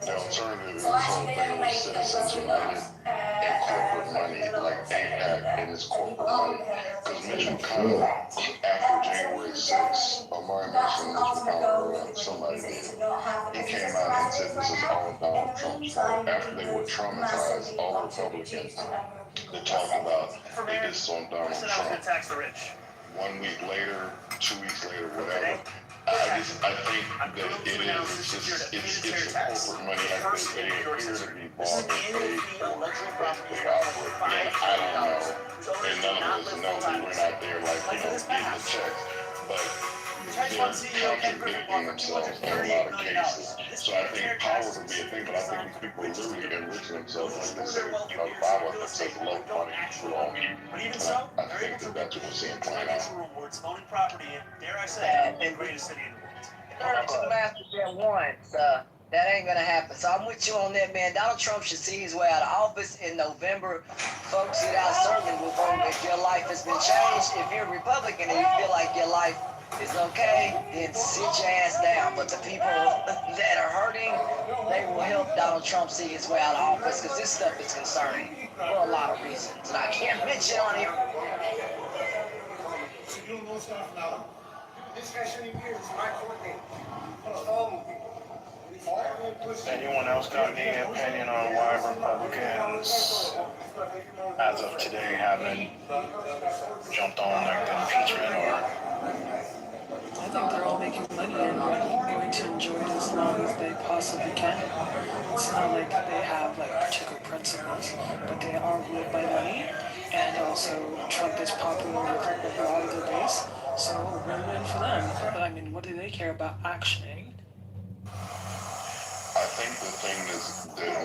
The alternative is this whole thing with Citizens United and corporate money, like AIPAC and its corporate money. Because Mitch McConnell, after January 6th, Omar mentioned Mitch McConnell, or somebody did, he came out and said this is all Donald Trump's fault. After they were traumatized, all Republicans, they talked about this on Donald Trump. 1 week later, 2 weeks later, whatever. I think that it's the corporate money like this. They appear to be bought and paid for the output. And I don't know, and none of us know who went out there like, getting the checks. But they're contradicting themselves in a lot of cases. So I think power would be a thing, but I think these people are literally enriching themselves. Like they say, the Bible says love money for all you. I think that's what we're seeing playing out. Owning property in, dare I say, the greatest city in the world. To the masters that once, that ain't gonna happen. So I'm with you on that, man. Donald Trump should see his way out of office in November. Folks, I certainly will vote if your life has been changed. If you're a Republican and you feel like your life is okay, then sit your ass down. But the people that are hurting, they will help Donald Trump see his way out of office because this stuff is concerning for a lot of reasons. And I can't mention on here. Anyone else got any opinion on why Republicans, as of today, haven't jumped on like the impeachment or? I think they're all making money and going to enjoy it as long as they possibly can. It's not like they have like particular principles, but they are ruled by money, and also Trump is popular with a lot of their base, so win-win for them. But I mean, what do they care about actioning? I think the thing that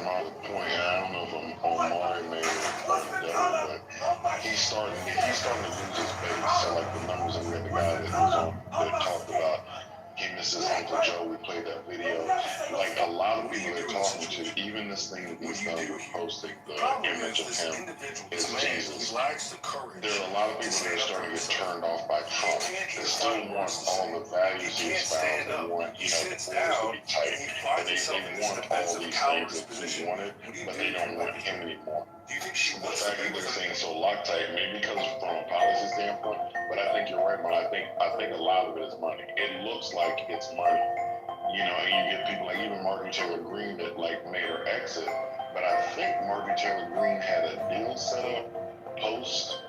my point, and I don't know if Omar made it or whatever, but he's starting to lose his base. So like the numbers that we had the guy that was on that talked about he misses Uncle Joe. We played that video. Like a lot of people they're talking to, even this thing that he's done with posting the image of him is Jesus. There are a lot of people that are starting to get turned off by Trump. They still want all the values he espoused. They want, the borders to be tight. And they want all these things that he wanted, but they don't want him anymore. The fact that they're saying so Loctite, maybe because from a policy standpoint, but I think you're right, man. I think a lot of it is money. It looks like it's money, and you get people like even Marjorie Taylor Greene that like made her exit. But I think Marjorie Taylor Greene had a deal set up post,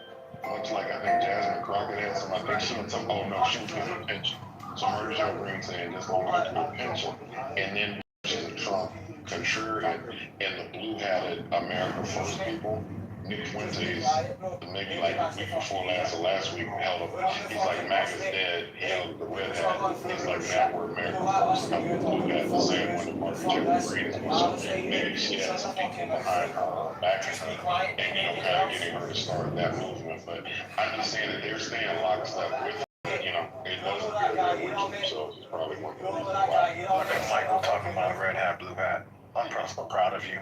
much like I think Jasmine Crockett had some. I think she had some. Oh no, she was getting a pension. So Marjorie Taylor Greene saying just go get your pension, and then she's a Trump contrarian, and the blue-hatted America First people Nick Fuentes, maybe like the week before last or last week, held up. He's like, MAGA's dead. He held up the red hat. He's like, now we're America first. I'm the blue hat, the same one that Martin Luther King Green is. So maybe she has some people behind her, backing her, and kind of getting her to start that movement. But I'm just saying that they're staying lockstep with her. It doesn't appear that way to themselves. It's probably one of the reasons why. Look at Michael talking about red hat, blue hat. I'm proud of you.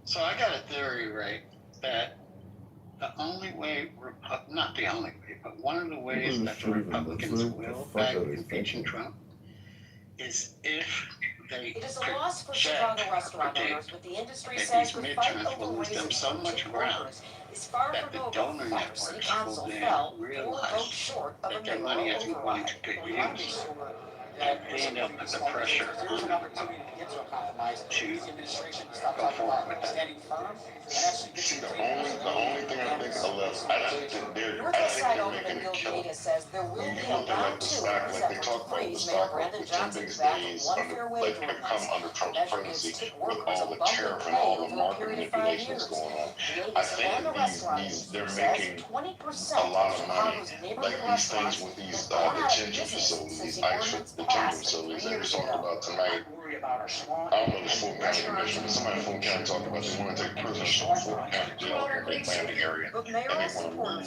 So I got a theory, right, that the only way, not the only way, but one of the ways that the Republicans will back impeaching Trump is if they It is a loss for Chicago restaurant owners, but the industry says the fight over raising chicken workers is far from over after City Council fell or vote short of a mayoral override. We want to be sure that being able to put the pressure on the Republicans to go forward with that. See, the only thing I think I left, I think they're making a kill. When you look at like the stock, like they talk about the stock, like the 10 biggest days under, like that come under Trump's presidency with all the tariff and all the market manipulations going on. I think that they're making a lot of money, like these things with these detention facilities, these ICE detention facilities that we talked about tonight. I don't know the Fulton County Commission, but somebody in Fulton County talked about they want to take prisoners from Fulton County Jail in the Lake Landing area, and they want to move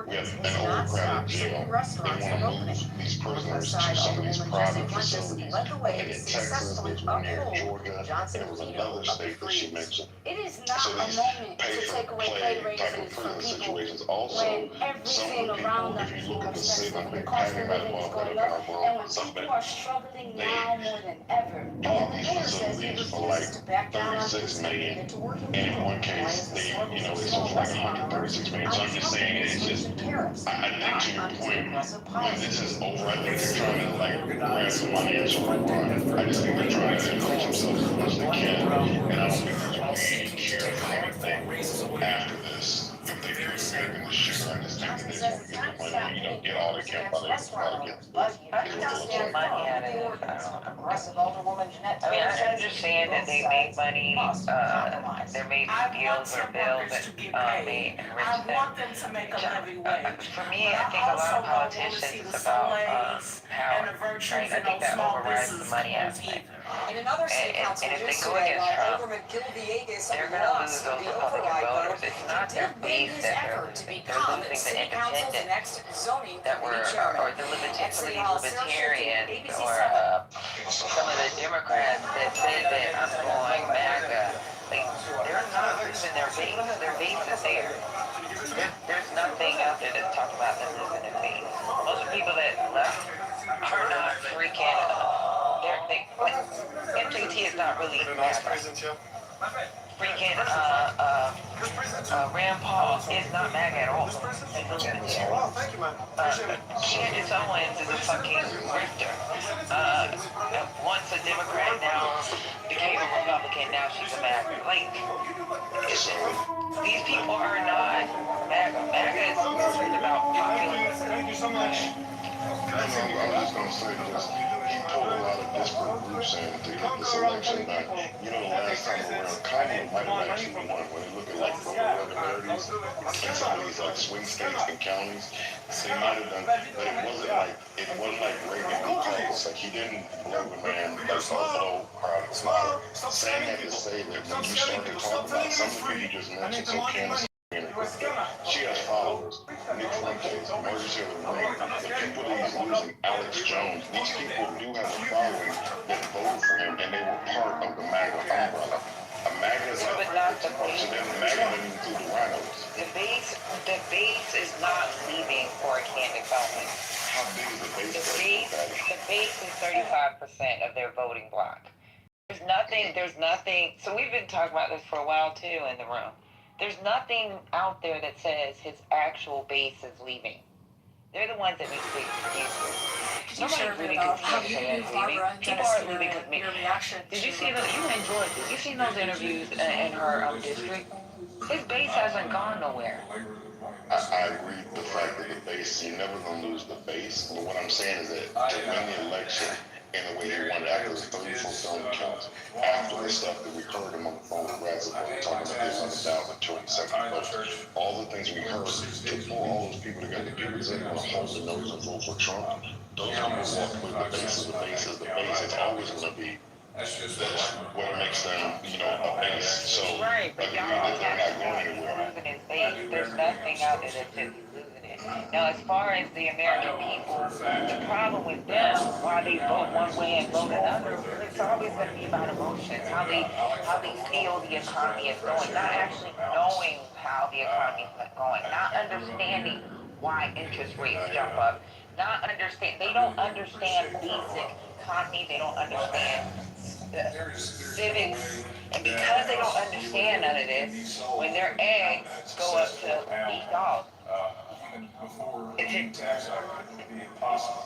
with an overcrowded jail. They want to move these prisoners to some of these private facilities. And in Texas, there's one here in Georgia, and there was another state that she mentioned. It is not So a these moment pay to for take away play pay type of raises prison from people situations. Also, when some everything of the around people, them if is you look more at the state, expensive, I the think cost Patty of might living is have brought going that up up, in and our when something people are struggling now more than ever, bought and these the mayor says he facilities for like refuses to back down on 36 million, to working and in people. one case, they sold for like 136 million. So I'm just saying, it's just, I think to your point, when this is over, I think they're trying to like grab the money and sort of run. I just think they're trying to enrich themselves as much as they can, and I don't think there's going to be any care for anything after this. If they do, they're going to shoot her. I just think that they just want to get the money, get all they can while they get through. I can understand money out of it. I mean, I understand that they make money, there may be deals or bills that may enrich them. For me, I think a lot of politicians is about power, right? I think that overrides the money aspect. In another city council And if they go yesterday, against Trump, Alderman Gil Villegas they're of going to Lost, lose those the Republican override voters. voter, It's not their base his that they're effort to losing. They're become losing the city council's independents next zoning that were, committee chairman. or the At City some Hall, of these Sarah Schulte, libertarians, ABC or 7. some of the Democrats that said that I'm going MAGA. Like, they're not losing their base. Their base is there. There's nothing out there that's talking about them losing their base. Most of the people that left are not freaking. MJT is not really MAGA. Freaking Rand Paul is not MAGA at all. Candace Owens is a fucking grifter. Once a Democrat, now became a Republican, now she's a MAGA. Like, these people are not MAGA. MAGA is about populism. Thank you so much. I was just going to say this. He pulled a lot of disparate groups in to get this election done. You know, the last time around, Kamala might have actually won. When they look at like voter irregularities in some of these like swing states and counties, they might have done, but it wasn't like Reagan and Caucus. Like he didn't blow the man, blow Crowder. Saying that to say that when you start to talk about some of the people you just mentioned, so Candace, she has followers. Nick Fuentes, Marjorie Taylor Greene, the people that he's losing, Alex Jones, these people do have a following that voted for him, and they were part of the MAGA umbrella. A MAGA is not so then the MAGA doesn't include the rhinos. The base is not leaving for a Candace Owens. How big is the base? The base is 35% of their voting bloc. There's nothing, so we've been talking about this for a while too in the room. There's nothing out there that says his actual base is leaving. They're the ones that make big excuses. Nobody's really confused leaving. People are leaving because did you see that? You enjoyed it. You seen those interviews in her district? His base hasn't gone nowhere. I agree with the fact that the base, you're never going to lose the base. But what I'm saying is that to win the election in the way he wanted, I there was 34 felony counts after the stuff that we heard him on the phone with Razzleberg talking about the 11,270 votes. All the things we heard to pull all those people together. People that said want to hold the nose and vote for Trump. Those people walk with the base is the base is the base. It's always going to be that's what makes them, a base. So Right, but y'all all they're have not going to anywhere. losing his base. There's nothing out there that says he's losing it. Now, as far as the American people, the problem with them, why they vote one way and vote another, it's always going to be about emotions, how they feel the economy is going, not actually knowing how the economy is going, not understanding why interest rates jump up, they don't understand basic economy, they don't understand civics, and because they don't understand none of this, when their eggs go up to $8, Even before the tax act, it would be impossible.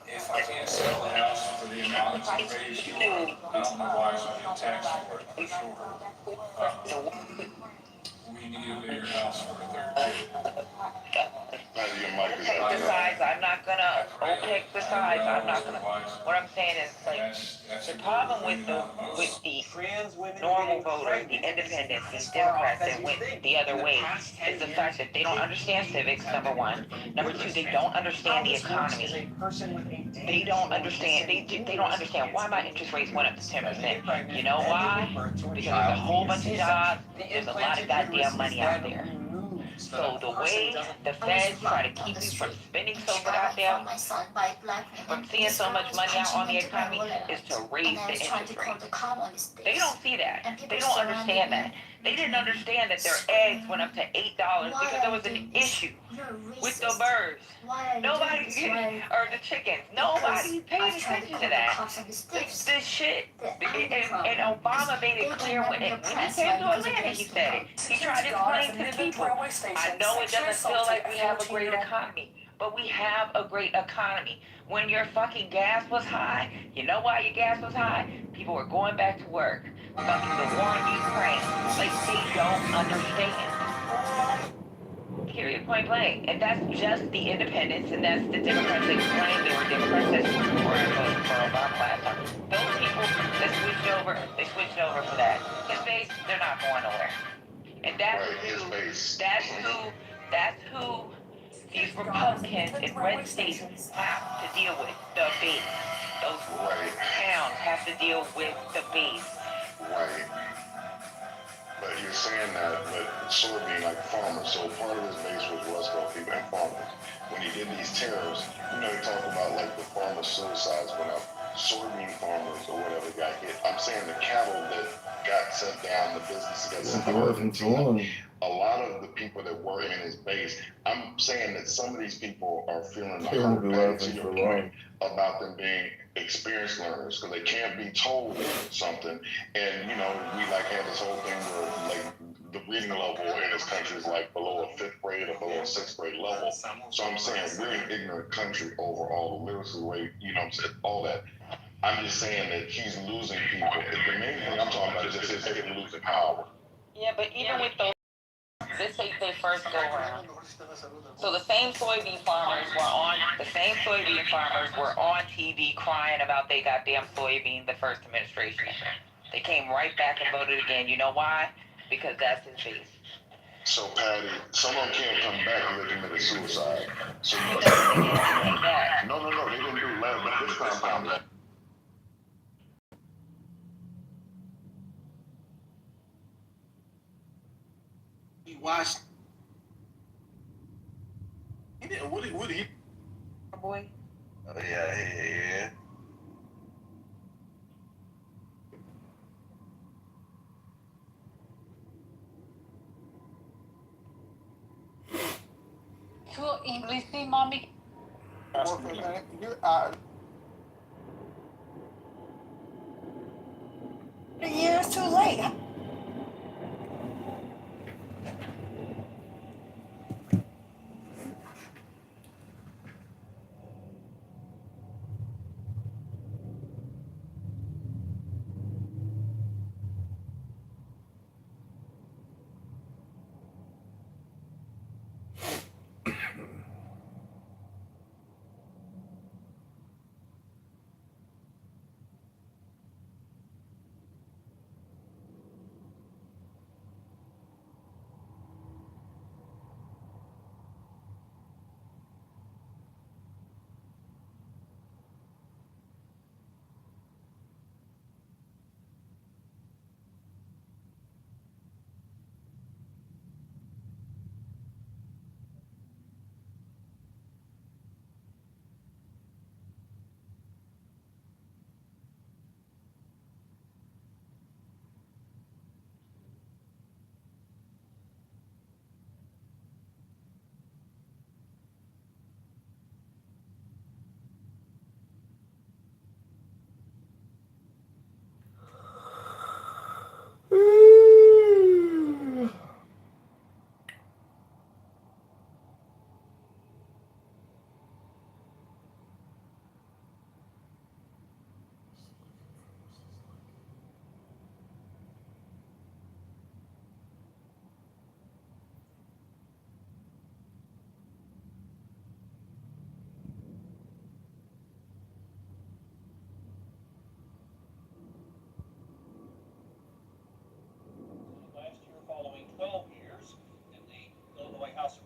If I can't sell the house for the amount it's appraised for, I don't know why I should get taxed for it, for sure. We need a bigger house for a third kid. OPEC decides I'm not gonna, OPEC decides I'm not gonna, what I'm saying is, like, the problem with the normal voters, the independents, the Democrats that went the other way, is the fact that they don't understand civics, number one. Number two, they don't understand the economy. They don't understand, they don't understand why my interest rates went up to 10%. You know why? Because there's a whole bunch of jobs, there's a lot of goddamn money out there. So the way the feds try to keep you from spending so goddamn, from seeing so much money out on the economy, is to raise the interest rate. They don't see that. They don't understand that. They didn't understand that their eggs went up to $8 because there was an issue with the birds. Nobody, or the chickens. Nobody paid attention to that. This shit. And Obama made it clear when he came to Atlanta, he said it. He tried to explain to the people, I know it doesn't feel like we have a great economy, but we have a great economy. When your fucking gas was high, you know why your gas was high? People were going back to work. Fucking the war in Ukraine. Like, they don't understand. Period, point blank. And that's just the independents, and that's the Democrats that claimed they were Democrats that were voting for Obama last time. Those people that they switched over for that. His base, they're not going nowhere. And that's who these Republicans in red states have to deal with, the base. Those towns have to deal with the base. Right. But you're saying that, but soybean like farmers, so part of his base was Rust Belt people and farmers. When he did these tariffs, he talked about like the farmer suicides went up. Soybean farmers or whatever got hit. I'm saying the cattle that got sent down, the businesses got sent down. A lot of the people that were in his base, I'm saying that some of these people are feeling the hurt to your point about them being experienced learners because they can't be told something. And we like had this whole thing where like the reading level in this country is like below a 5th grade or below a 6th grade level. So I'm saying we're an ignorant country overall. The literacy rate, I'm saying all that. I'm just saying that he's losing people. The main thing I'm talking about is just him losing power. Yeah, but even with those, this ain't their first go round. So the same soybean farmers were on TV crying about they goddamn soybean the first administration. They came right back and voted again. You know why? Because that's his base. So Patty, some of them can't come back and they committed suicide. So No, they didn't say that. No, they didn't do last, but this time. He watched. What did he? Boy. Oh yeah. To English, see, mommy. Years too late.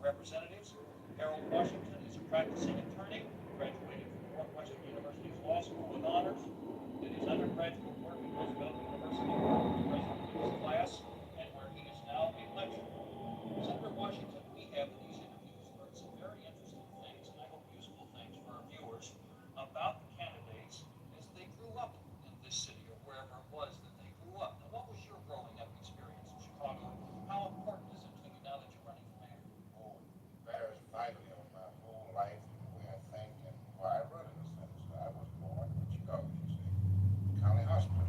Representatives. Harold Washington is a practicing attorney, graduated from Northwestern University's Law School with honors, did his undergraduate work at Roosevelt University, where he was president of his class, and where he is now a lecturer. Senator Washington, we have in these interviews learned some very interesting things, and I hope useful things for our viewers, about the candidates as they grew up in this city or wherever it was that they grew up. Now, what was your growing up experience in Chicago? How important is it to you now that you're running for mayor? Oh, bears vitally on my whole life and the way I think and why I run in the sense. I was born in Chicago, you see, County Hospital.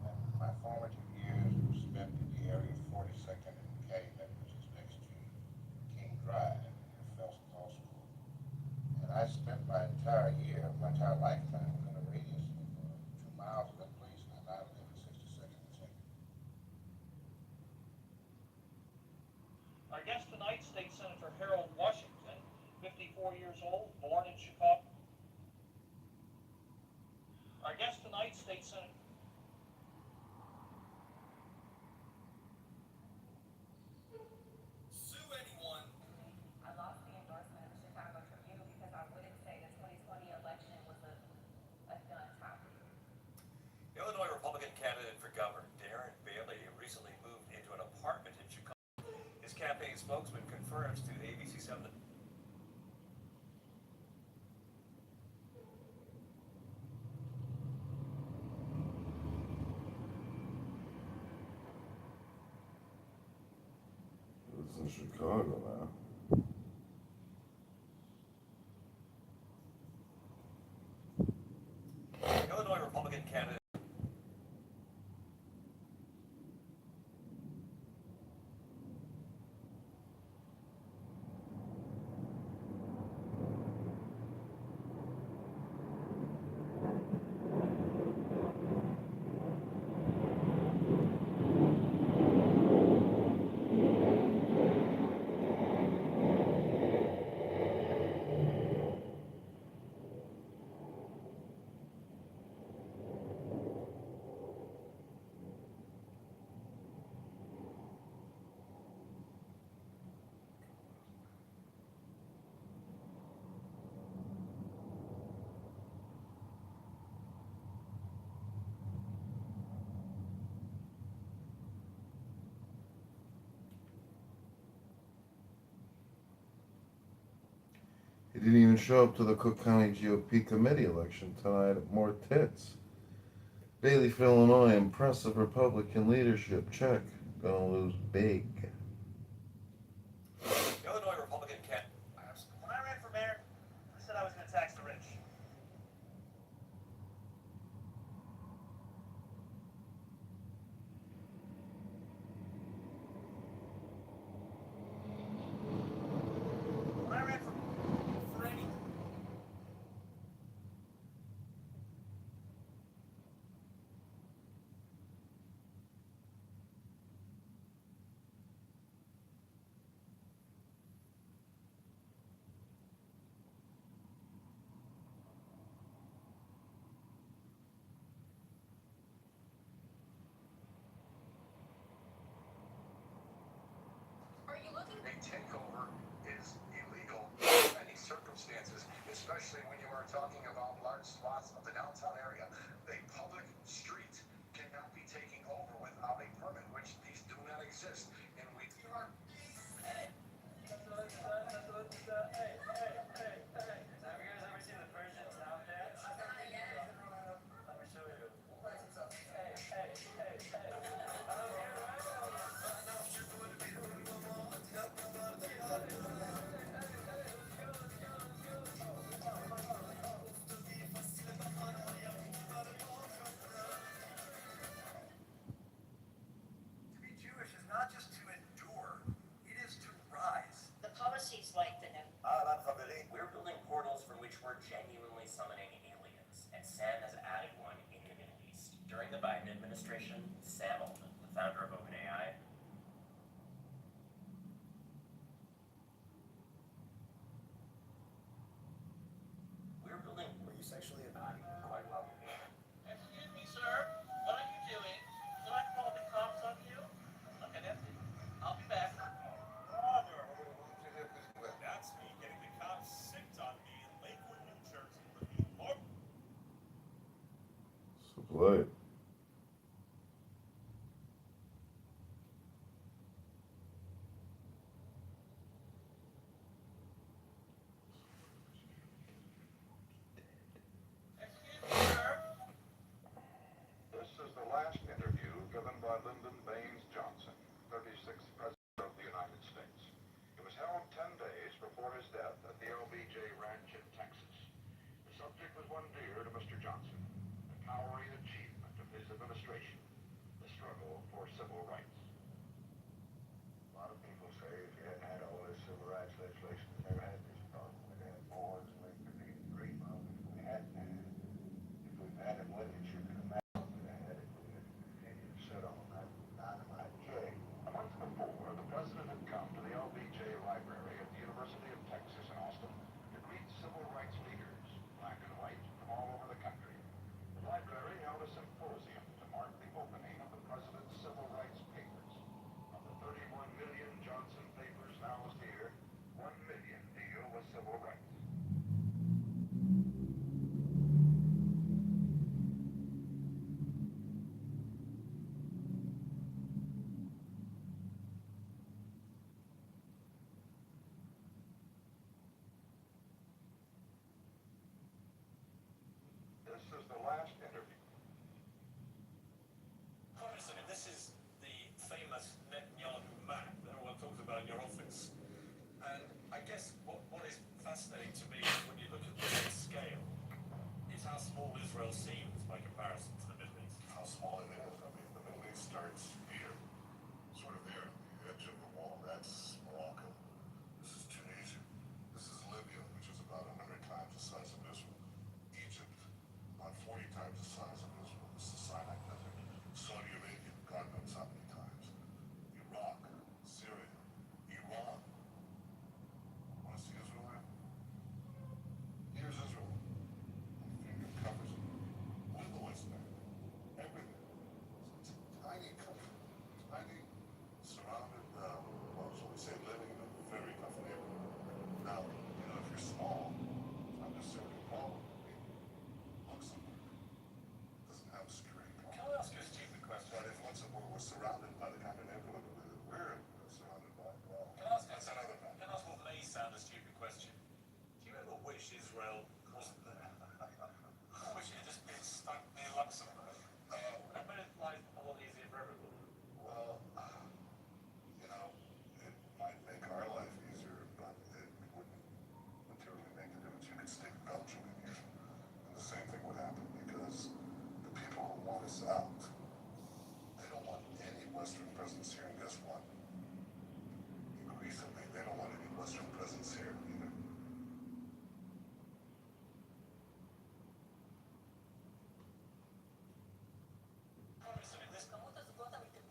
And my formative years were spent in the area of 42nd and Calumet, which is next to King Drive and Felsen Law School. And I spent my entire lifetime within a radius of 2 miles of that place, and I now live at 62nd and 2nd. Our guest tonight, State Senator Harold Washington, 54 years old, born in Chicago. Our guest tonight, State Senator. Sue anyone. I lost the endorsement of the Chicago Tribune because I wouldn't say the 2020 election was a done topic. Illinois Republican candidate for governor Darren Bailey recently moved into an apartment in Chicago. His campaign spokesman confirms to ABC 7. It's in Chicago now. Illinois Republican candidate. He didn't even show up to the Cook County GOP committee election tonight at More Tits. Bailey for Illinois, impressive Republican leadership. Check. Gonna lose big. Illinois Republican candidate. When I ran for mayor, I said I was going to tax the rich. When I ran for any. Are you looking? A takeover is illegal in any circumstances, especially when you are talking about large swaths of the downtown area. A public street cannot be taken over without a permit, which these do not exist. And we are. Have you guys ever seen the Persian sound dance? Let me show you. To be Jewish is not just to endure, it is to rise. The policies like the new. We're building portals from which we're genuinely summoning aliens, and Sam has added one in the Middle East. During the Biden administration, Sam Altman, the founder of OpenAI, we're building. Were you sexually quite well? Excuse me, sir. What are you doing? Can I call the cops on you? Okay, that's it. I'll be back. Supply. This is the last interview given by Lyndon Baines Johnson, 36th President of the United States. It was held 10 days before his death at the LBJ Ranch in Texas. The subject was one dear to Mr. Johnson, the towering achievement of his administration, the struggle for civil rights. A lot of people say if you hadn't had all this civil rights legislation, we never had this problem. We'd had wars, we could be dream of it if we hadn't had it. If we'd had it when it should have come out, we'd have had it. We would continue to sit on that dynamite keg. A month before, the president had come to the LBJ Library at the University of Texas in Austin to greet civil rights leaders, black and white, from all over the country. The library held a symposium to mark the opening of the president's civil rights papers. Of the 31 million Johnson papers now here, 1 million deal with civil rights. This is the last interview. Congressman, this is the famous Netanyahu map that everyone talks about in your office. And I guess what is fascinating to me when you look at the scale is how small Israel seems by comparison to the Middle East. How small it is. I mean, the Middle East starts here, sort of there, the edge of the wall. That's Morocco. This is Tunisia. This is Libya, which is about 100 times the size of Israel. Egypt, about 40 times the size of Israel. This is Sinai Desert. Saudi Arabia, God knows how many times. Iraq, Syria, Iran. Want to see Israel now? Here's Israel. My finger covers it. Look at what's there. Everything. It's a tiny country. Tiny, surrounded, well, shall we say, living in a very tough neighborhood. Now, you know, if you're small, it's not necessarily a problem. Luxembourg doesn't have a security problem. Can I ask you a stupid question? But if Luxembourg was surrounded by the kind of neighborhood we're surrounded by, well, Can I ask that's another matter. Can I ask what may sound a stupid question? Do you ever wish Israel wasn't there? I wish it had just been stuck near Luxembourg. It made it life a lot easier for everyone. Well, you know, it might make our life easier, but it wouldn't materially make a difference. You could stick Belgium in here, and the same thing would happen because the people who want us out, they don't want any Western presence here, and guess what? Increasingly, they don't want any Western presence here either. Congressman,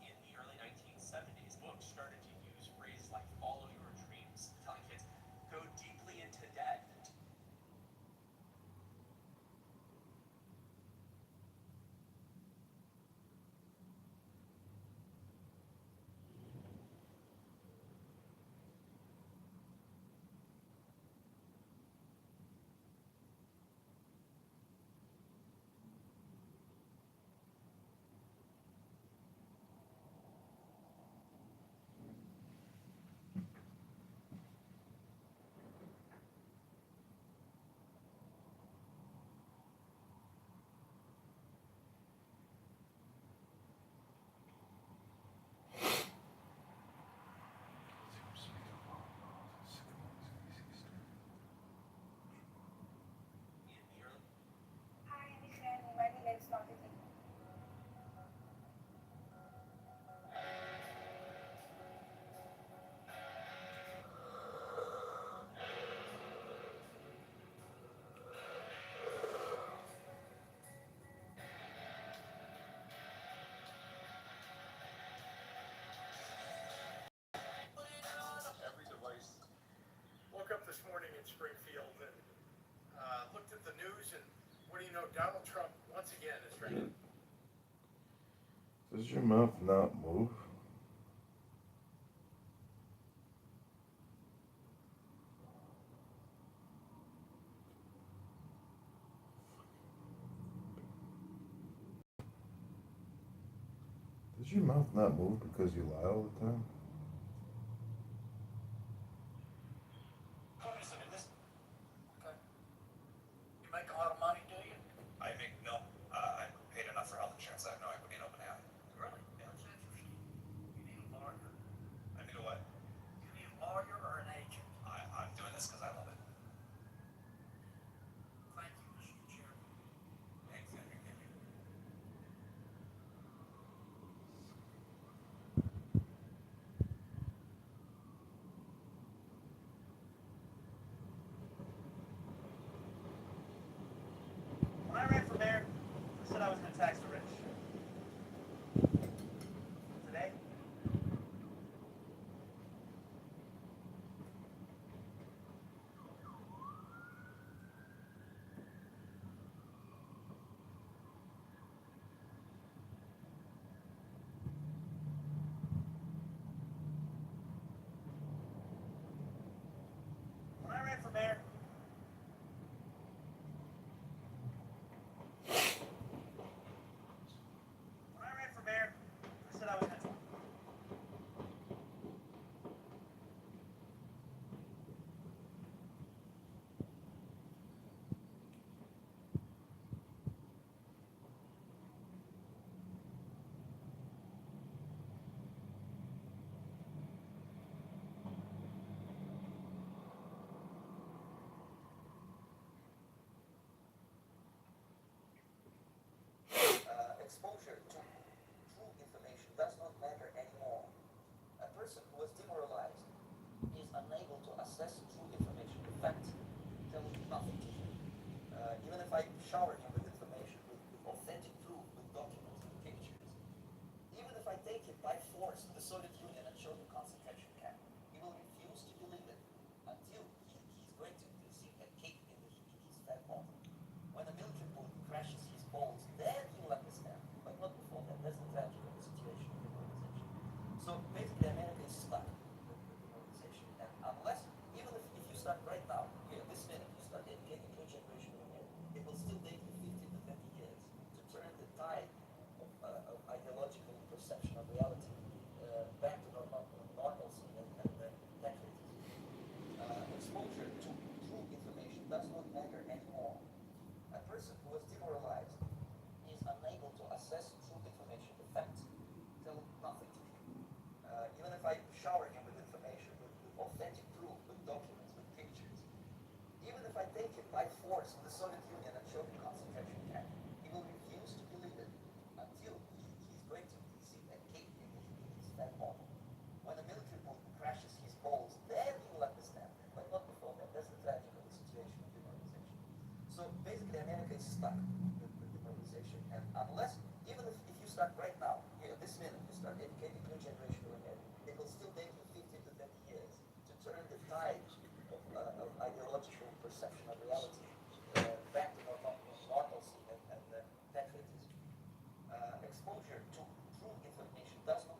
in the early 1970s, books started to use phrases like follow your dreams, telling kids, go deeply into debt. Woke up this morning in Springfield and looked at the news, and what do you know? Donald Trump once again is ready. Does your mouth not move? Does your mouth not move because you lie all the time? Congressman, listen. Okay. You make a lot of money, do you? I make no. I'm paid enough for health insurance. I have no equity in open alley. Really? That's interesting. You need a lawyer. I need a what? You need a lawyer or an agent? I'm doing this because I love it. Thank you, Mr. Chairman. Thanks, Henry. Thank you. When I ran for mayor, I said I was going to tax the rich. Today, when I ran for mayor, I said I was going to. Exposure to true information does not matter anymore. A person who was demoralized is unable to assess true information. The facts tell him nothing. Even if I shower him with information, with authentic proof, with documents, with pictures, even if I take him by force to the Soviet Union and show him concentration camp, he will refuse to believe it until he's going to receive a kick in his fat ball. When a military bullet crashes his balls, then he will understand. But not before that. That's the tragedy of the situation of the organization. So basically, America is stuck with the organization. And unless, even if you start right now, here, this minute, you start educating new generation of America, it will still take you 15 to 20 years to turn the tide of ideological perception of reality back to normalcy and decades. Exposure to true information does not matter anymore. A person who was demoralized is unable to assess true information. The facts tell nothing to him. Even if I shower him with information, with authentic proof, with documents, with pictures, even if I take him by force to the Soviet Union and show him concentration camp, he will refuse to believe it until he's going to receive a kick in his fat ball. When a military bullet crashes his balls, then he will understand. But not before that. That's the tragedy of the situation of the organization. So basically, America is stuck with the organization. And unless, even if you start right now, here, this minute, you start educating new generation of America, it will still take you 15 to 20 years to turn the tide of ideological perception of reality back to normalcy and patriotism. Exposure to true information does not.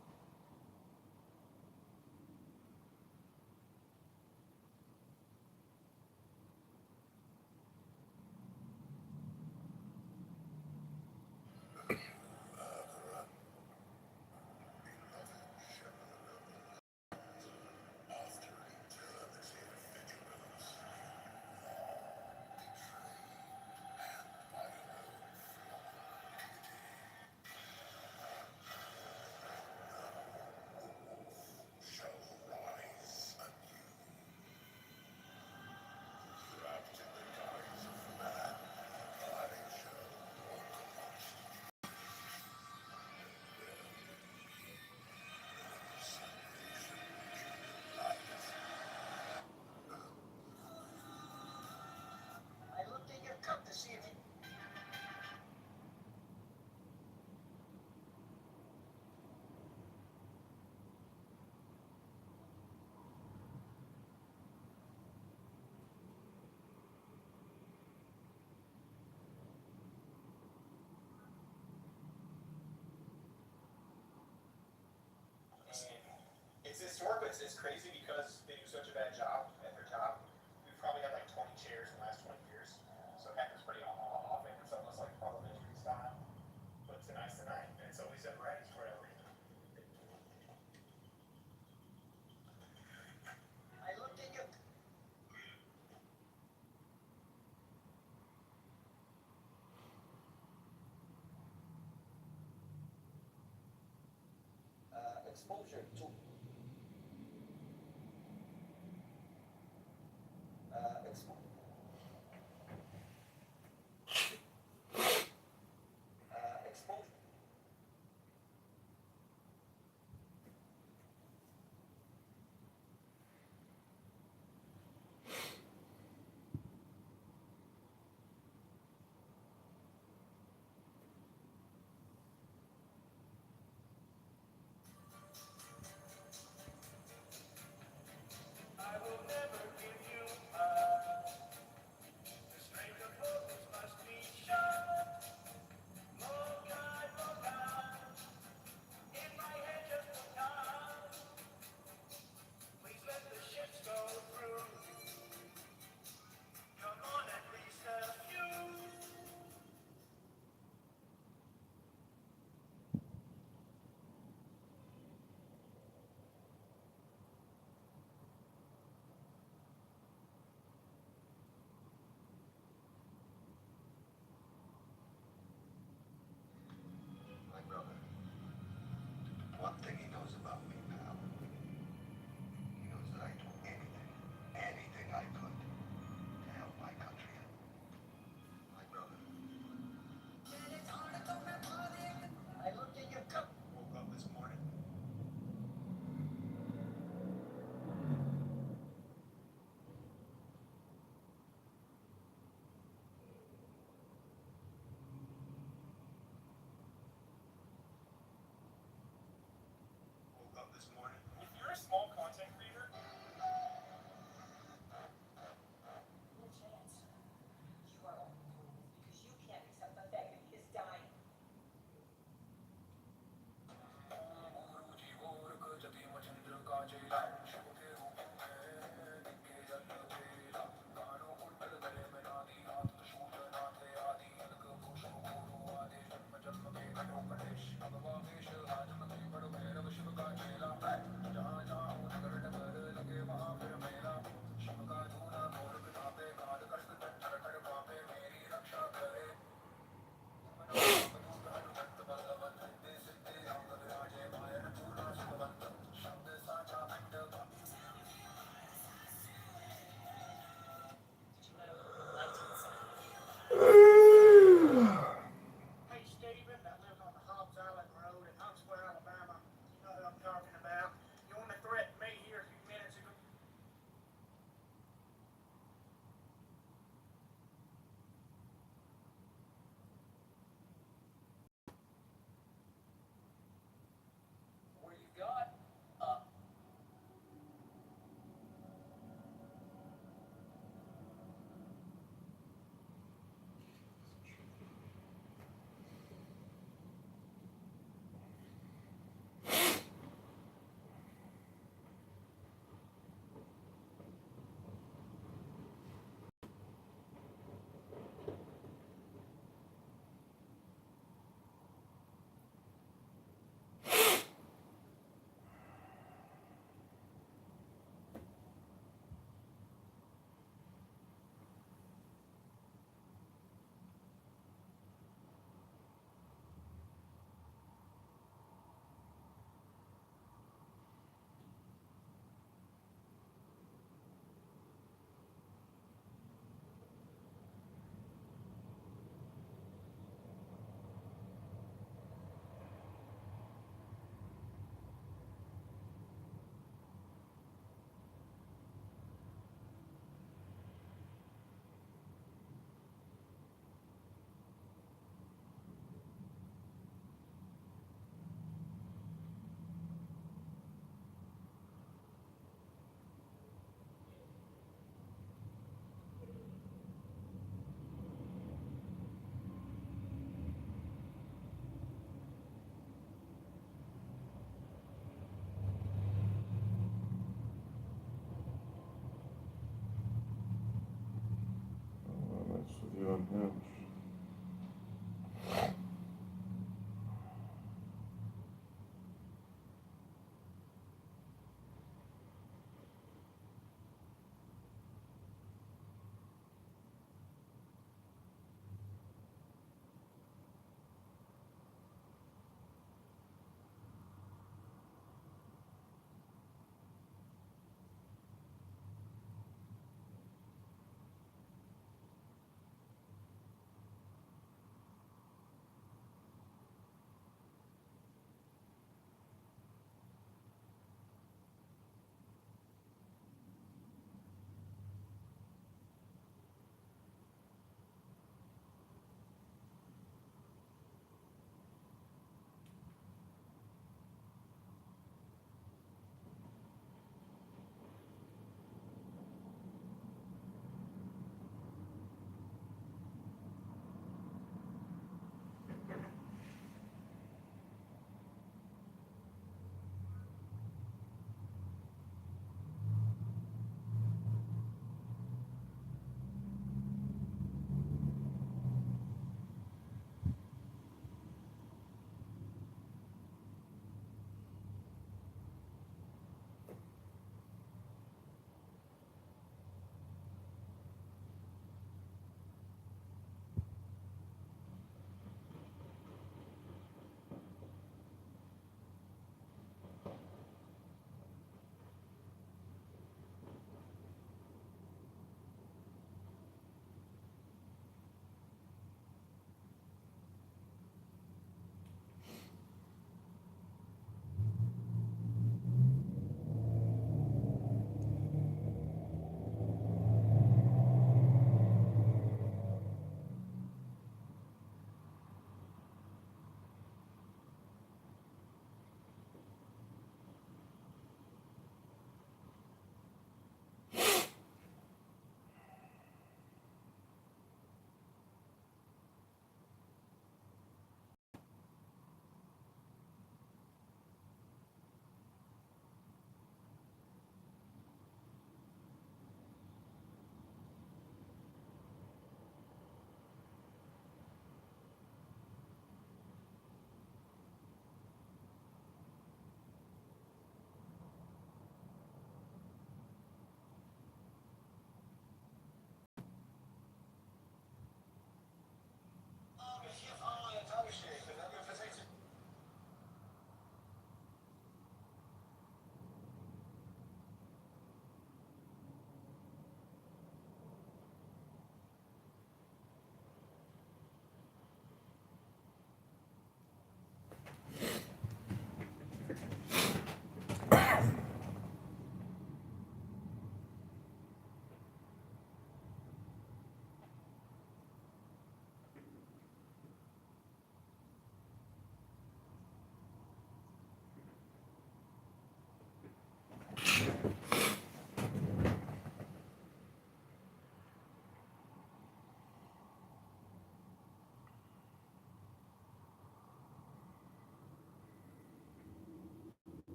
I looked in your cup to see if you. It's historic, but it's crazy because they do such a bad job at their job. We've probably had like 20 chairs in the last 20 years, so it happens pretty often. It's almost like parliamentary style, but tonight's tonight, and it's always been right for a reason. exposure to exposure. I will never give you up. The strength of focus must be sharp. More God, in my head just a thought. Please let the ships go through. Come on, at least a few. My brother, one thing he knows about me, pal. He knows that I do anything I could to help my country. My brother. I looked at your cup. Woke up this morning. Woke up this morning. If you're a small content creator, hey Steven, that lives on the Hobbs Island Road in Huntsville, Alabama. You know who I'm talking about. You only threatened me here a few minutes ago. What you got? That's with you on him.